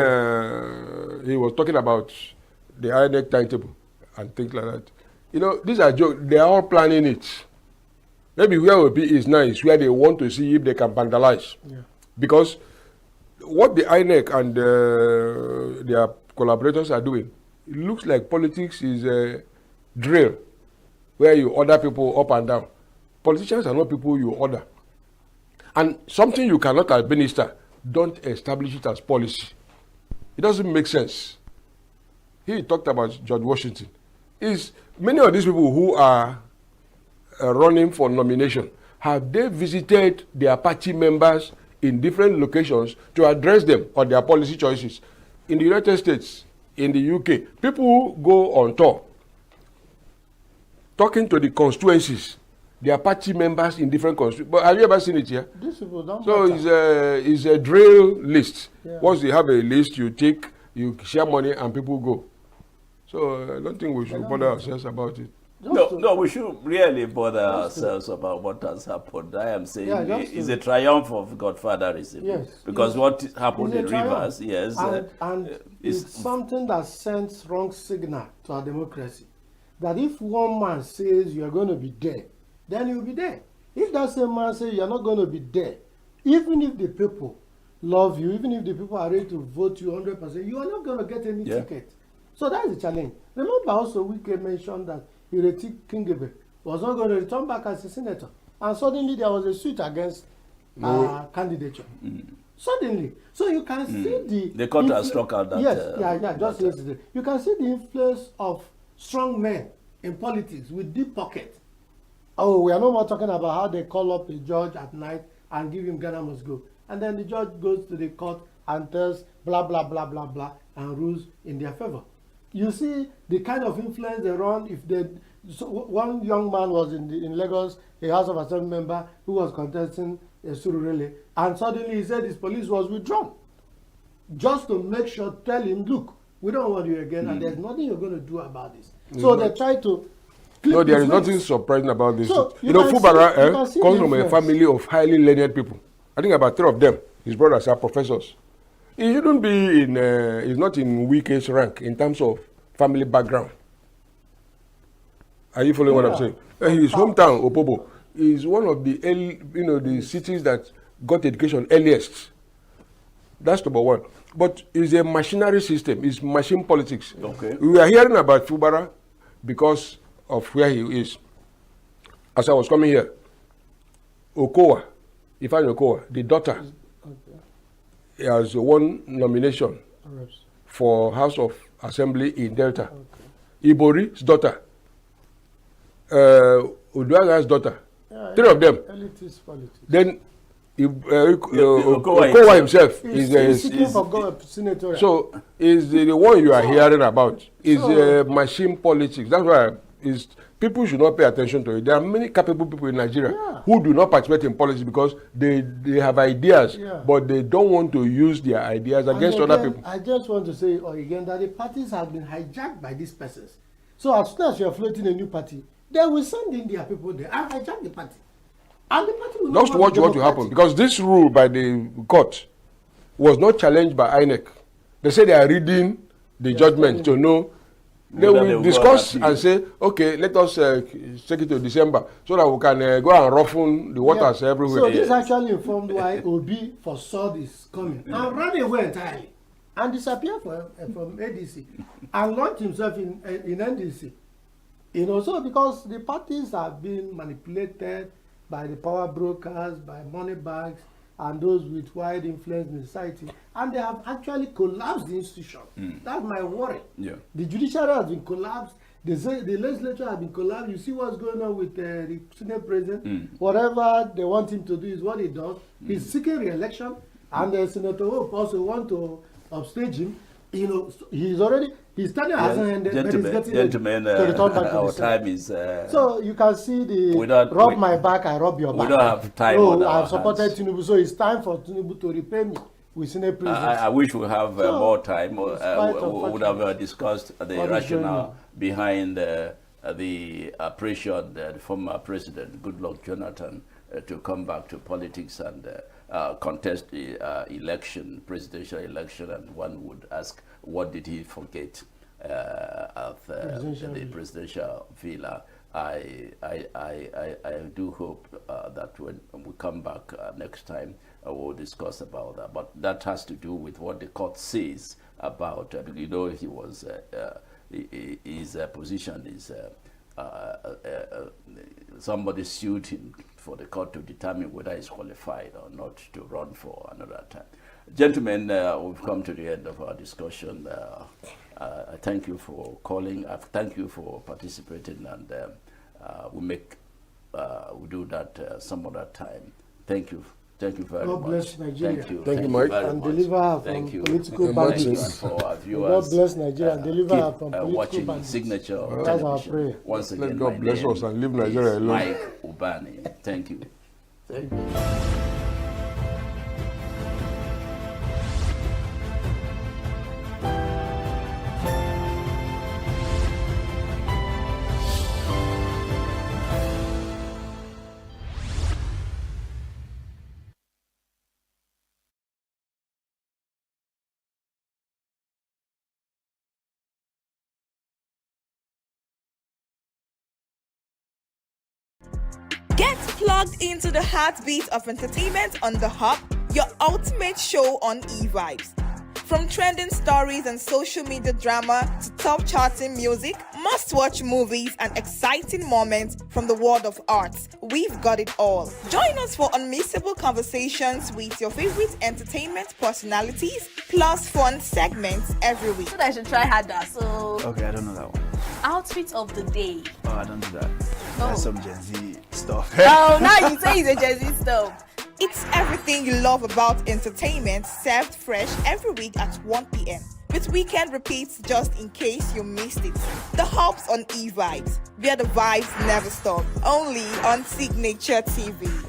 he was talking about the INEC timetable and things like that, these are jokes. They are all planning it. Maybe where will be is nice, where they want to see if they can vandalize. Yeah. Because what the INEC and their collaborators are doing, it looks like politics is a drill where you order people up and down. Politicians are not people you order. And something you cannot administer, don't establish it as policy. It doesn't make sense. He talked about George Washington. is many of these people who are running for nomination, have they visited their party members in different locations to address them on their policy choices? In the United States, in the UK, people who go on tour, talking to the constituencies, their party members in different constituencies. But have you ever seen it here? These people don't So matter. it's a drill list. Yeah. Once you have a list, you take, you share money, and people go. So I don't think we should bother ourselves about it. No, we should really bother ourselves about what has happened. I am saying it's a triumph of godfatherism. Yes. Because what happened in It's a triumph. Rivers, yes. And it's something that sends wrong signal to our democracy. That if one man says you are going to be there, then you'll be there. If that same man says you're not going to be there, even if the people love you, even if the people are ready to vote you 100%, you are not going to get any ticket. So that's the challenge. Remember also Wike mentioned that Ireti Kingebe was not going to return back as a senator. And suddenly there was a suit against candidature. Suddenly. So you can see the court has struck out that. Yes, just yesterday. You can see the influence of strong men in politics with deep pockets. Oh, we are no more talking about how they call up a judge at night and give him Ghana must go. And then the judge goes to the court and tells blah, blah, blah, blah, blah, and rules in their favor. You see the kind of influence they run. If they, so one young man was in Lagos, a House of Assembly member who was contesting a Surulere, and suddenly he said his police was withdrawn. Just to make sure, tell him, look, we don't want you again, and there's nothing you're going to do about this. So they try to. No, there is nothing surprising about this. So you know, Fubara comes from a family of highly learned people. I think about 3 of them, his brothers are professors. He shouldn't be in, he's not in weakest rank in terms of family background. Are you following what I'm saying? His hometown, Opobo, is one of the the cities that got education earliest. That's number one. But it's a machinery system. It's machine politics. Okay. We are hearing about Fubara because of where he is. As I was coming here, Okowa, Ifeanyi Okowa, the daughter, has won nomination for House of Assembly in Delta. Ibori's daughter, Uduaga's daughter, 3 of them. Elitist politics. Then Okowa himself is seeking for senatorial. So is the one you are hearing about is machine politics. That's why people should not pay attention to it. There are many capable people in Nigeria who do not participate in politics because they have ideas, but they don't want to use their ideas against other people. I just want to say again that the parties have been hijacked by these persons. So as soon as you are floating a new party, they will send in their people there and hijack the party. And the party will Just watch what will happen, because this rule by the court was not challenged by INEC. They say they are reading the judgment to know. They will discuss and say, okay, let us take it to December so that we can go and roughen the waters everywhere. So this actually informed why Obi foresaw this coming and ran away entirely and disappeared from ADC and launched himself in NDC. You know, so because the parties have been manipulated by the power brokers, by money bags, and those with wide influence in society, and they have actually collapsed the institution. That's my worry. Yeah. The judiciary has been collapsed. The legislature has been collapsed. You see what's going on with the Senate president. Whatever they want him to do is what he does. He's seeking re-election, and the Senator Hope also want to upstage him. You know, he's turning hasn't ended, but he's getting gentlemen, to return back to our the Senate. time is. So you can see the my back, I rob your back. We don't have time. No, I've supported Tinubu, so it's time for Tinubu to repay me with Senate presence. I wish we have more time. We would have discussed the rationale behind the appreciation the former president, Goodluck Jonathan, to come back to politics and contest the presidential election, and one would ask, what did he forget at the presidential villa? I do hope that when we come back next time, we'll discuss about that. But that has to do with what the court says about, you know, he was his position is somebody sued him for the court to determine whether he's qualified or not to run for another time. Gentlemen, we've come to the end of our discussion. I thank you for calling. I thank you for participating, and we'll do that some other time. Thank you. Thank you very much. God bless Nigeria. Thank you. Thank you, Mike. And deliver her from political bandits. Thank you, and for our viewers. God bless Nigeria and deliver her from political watching bandits. Signature That's our Television. prayer. Once again, Let God bless name us and leave Nigeria is alone. Mike Ubani. Thank you. Thank you. Get plugged into the heartbeat of entertainment on The Hub, your ultimate show on eVibes. From trending stories and social media drama to top charting music, must-watch movies and exciting moments from the world of arts, we've got it all. Join us for unmissable conversations with your favorite entertainment personalities, plus fun segments every week. So I should try harder. So Okay, I don't know that one. outfit of the day. Oh, I don't do that. Oh. That's some Gen Z stuff. Oh, now you say it's a Gen Z stuff. It's everything you love about entertainment, served fresh every week at 1 p.m. with weekend repeats just in case you missed it. The Hub's on eVibes, where the vibes never stop. Only on Signature TV.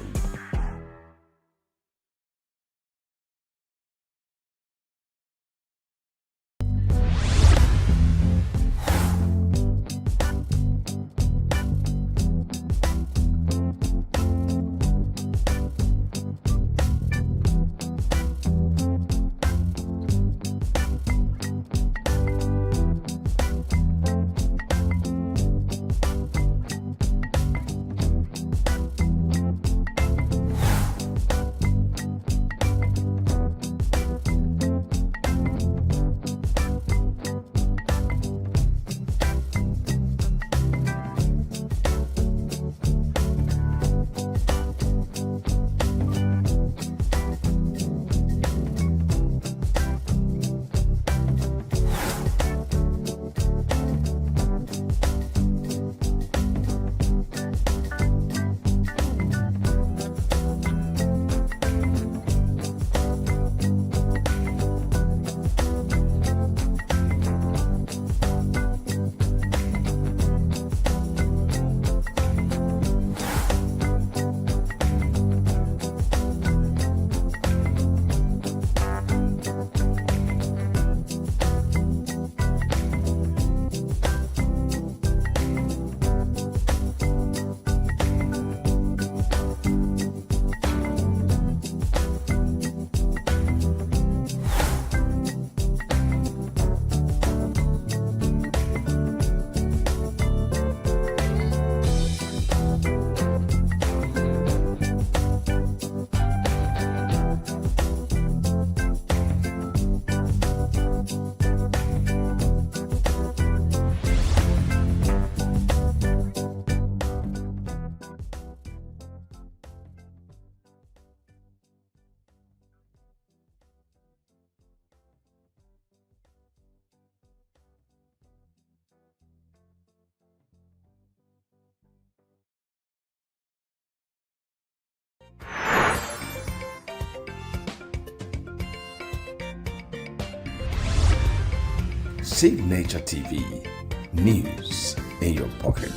Signature TV, news in your pocket.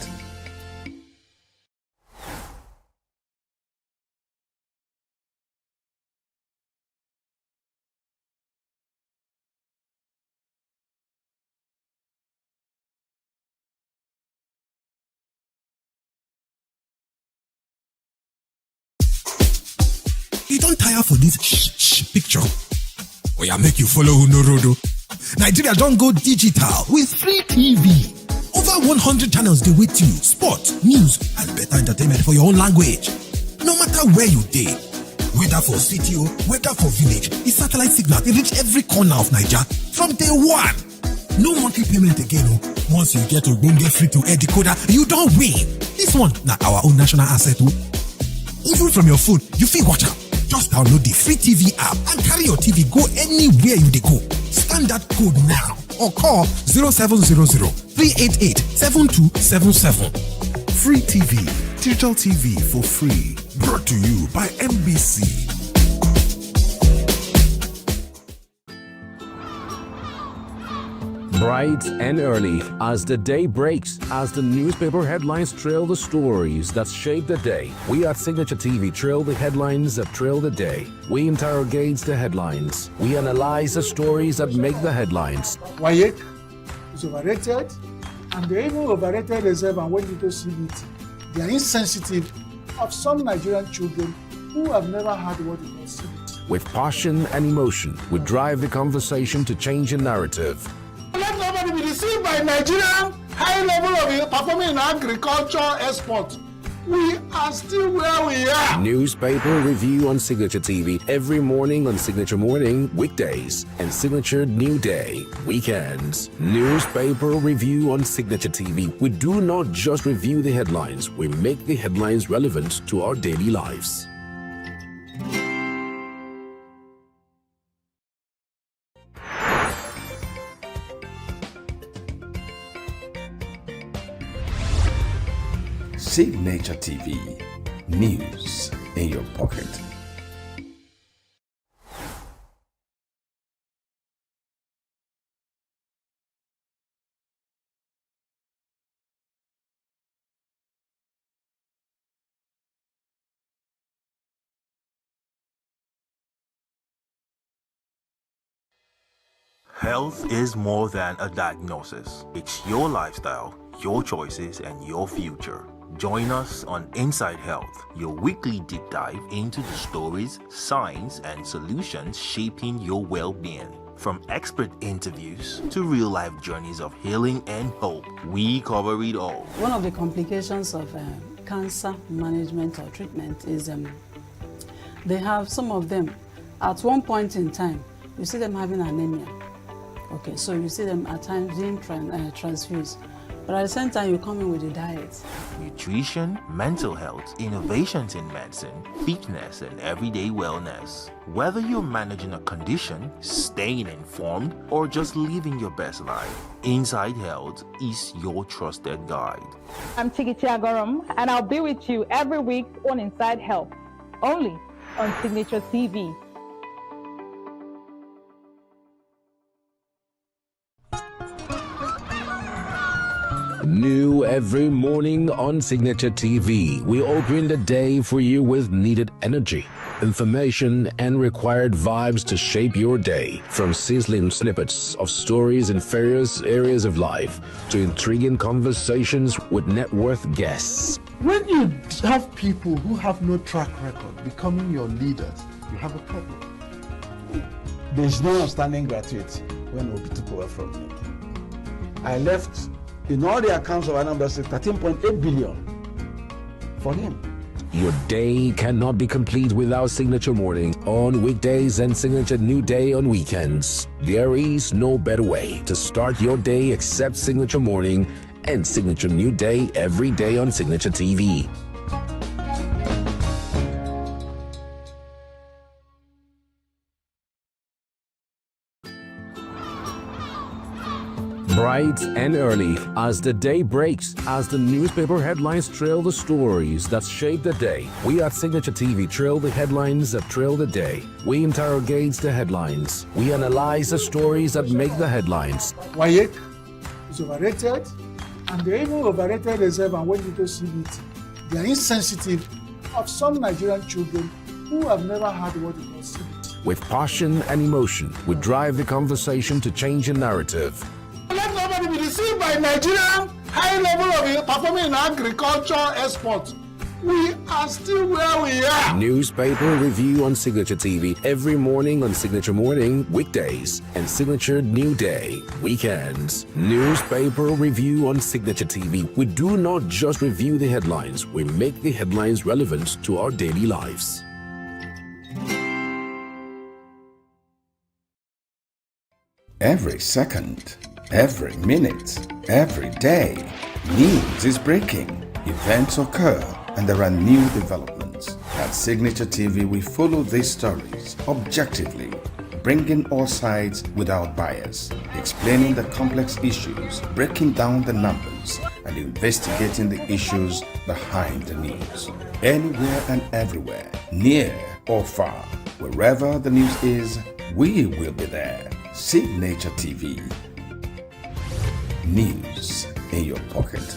You don't tire for this picture? Oh yeah, make you follow Unorodo. Nigeria don't go digital with free TV. Over 100 channels they with you. Sport, news, and better entertainment for your own language. No matter where you dey, whether for city or whether for village, the satellite signal they reach every corner of Nigeria from day one. No monthly payment again. Once you get Ogbonge free to air decoder, you don't win. This one now our own national asset. Even from your phone, you feel watch out. Just download the free TV app and carry your TV go anywhere you dey go. Scan that code now or call 0700-388-7277. Free TV, digital TV for free. Brought to you by MBC. Bright and early as the day breaks, as the newspaper headlines trail the stories that shape the day. We at Signature TV trail the headlines that trail the day. We interrogate the headlines. We analyze the stories that make the headlines. Why is overrated, and they even overrated themselves and went into CBT. They are insensitive of some Nigerian children who have never had what is called CBT. With passion and emotion, we drive the conversation to change the narrative. Let nobody be deceived by Nigerian high level of performing in agriculture export. We are still where we are. Newspaper review on Signature TV every morning on Signature Morning, weekdays, and Signature New Day, weekends. Newspaper review on Signature TV. We do not just review the headlines, we make the headlines relevant to our daily lives. Signature TV, news in your pocket. Health is more than a diagnosis. It's your lifestyle, your choices, and your future. Join us on Inside Health, your weekly deep dive into the stories, science, and solutions shaping your well-being. From expert interviews to real-life journeys of healing and hope, we cover it all. One of the complications of cancer management or treatment is they have some of them, at one point in time, you see them having anemia. Okay, so you see them at times being transfused. But at the same time, you come in with a diet. Nutrition, mental health, innovations in medicine, fitness, and everyday wellness. Whether you're managing a condition, staying informed, or just living your best life, Inside Health is your trusted guide. I'm Chigichi Agorom, and I'll be with you every week on Inside Health, only on Signature TV. New every morning on Signature TV, we open the day for you with needed energy, information, and required vibes to shape your day. From sizzling snippets of stories in various areas of life to intriguing conversations with net worth guests. When you have people who have no track record becoming your leaders, you have a problem. There's no outstanding gratuity when Obi took over from me. I left in all the accounts of Anambra State 13.8 billion for him. Your day cannot be complete without Signature Morning on weekdays and Signature New Day on weekends. There is no better way to start your day except Signature Morning and Signature New Day every day on Signature TV. Bright and early as the day breaks, as the newspaper headlines trail the stories that shape the day. We at Signature TV trail the headlines that trail the day. We interrogate the headlines. We analyze the stories that make the headlines. Why is overrated, and they even overrated themselves and went into CBT. They are insensitive of some Nigerian children who have never had what is called CBT. With passion and emotion, we drive the conversation to change the narrative. Let nobody be deceived by Nigerian high level of performing in agriculture export. We are still where we are. Newspaper review on Signature TV every morning on Signature Morning, weekdays, and Signature New Day, weekends. Newspaper review on Signature TV. We do not just review the headlines, we make the headlines relevant to our daily lives. Every second, every minute, every day, news is breaking, events occur, and there are new developments. At Signature TV, we follow these stories objectively, bringing all sides without bias, explaining the complex issues, breaking down the numbers, and investigating the issues behind the news. Anywhere and everywhere, near or far, wherever the news is, we will be there. Signature TV. News in your pocket.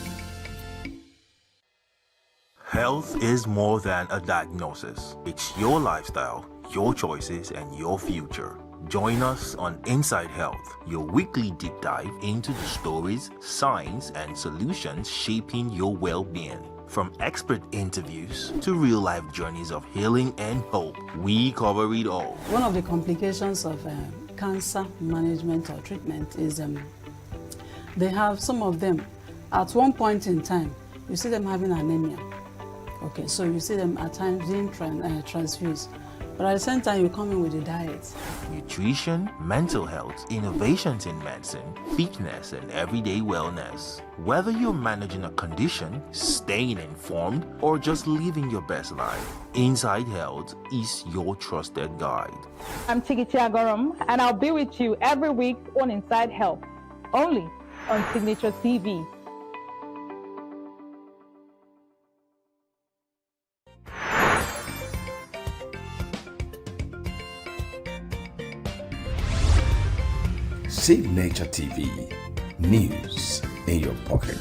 Health is more than a diagnosis. It's your lifestyle, your choices, and your future. Join us on Inside Health, your weekly deep dive into the stories, science, and solutions shaping your well-being. From expert interviews to real-life journeys of healing and hope, we cover it all. One of the complications of cancer management or treatment is they have some of them at one point in time, you see them having anemia. Okay, so you see them at times being transfused. But at the same time, you come in with a diet. Nutrition, mental health, innovations in medicine, fitness, and everyday wellness. Whether you're managing a condition, staying informed, or just living your best life, Inside Health is your trusted guide. I'm Tigiti Agorom, and I'll be with you every week on Inside Health, only on Signature TV. Signature TV. News in your pocket.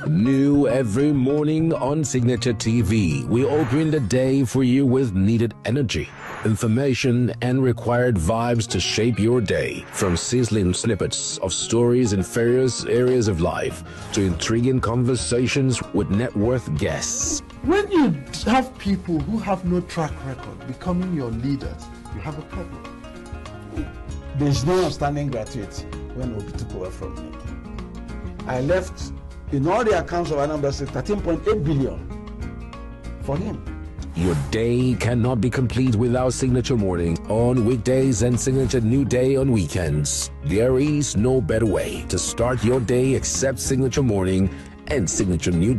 New every morning on Signature TV, we open the day for you with needed energy, information, and required vibes to shape your day. From sizzling snippets of stories in various areas of life to intriguing conversations with net worth guests. When you have people who have no track record becoming your leaders, you have a problem. There is no outstanding gratuity when Obi took over from me. I left in all the accounts of Anambra State 13.8 billion for him. Your day cannot be complete without Signature Morning on weekdays and Signature New Day on weekends. There is no better way to start your day except Signature Morning and Signature New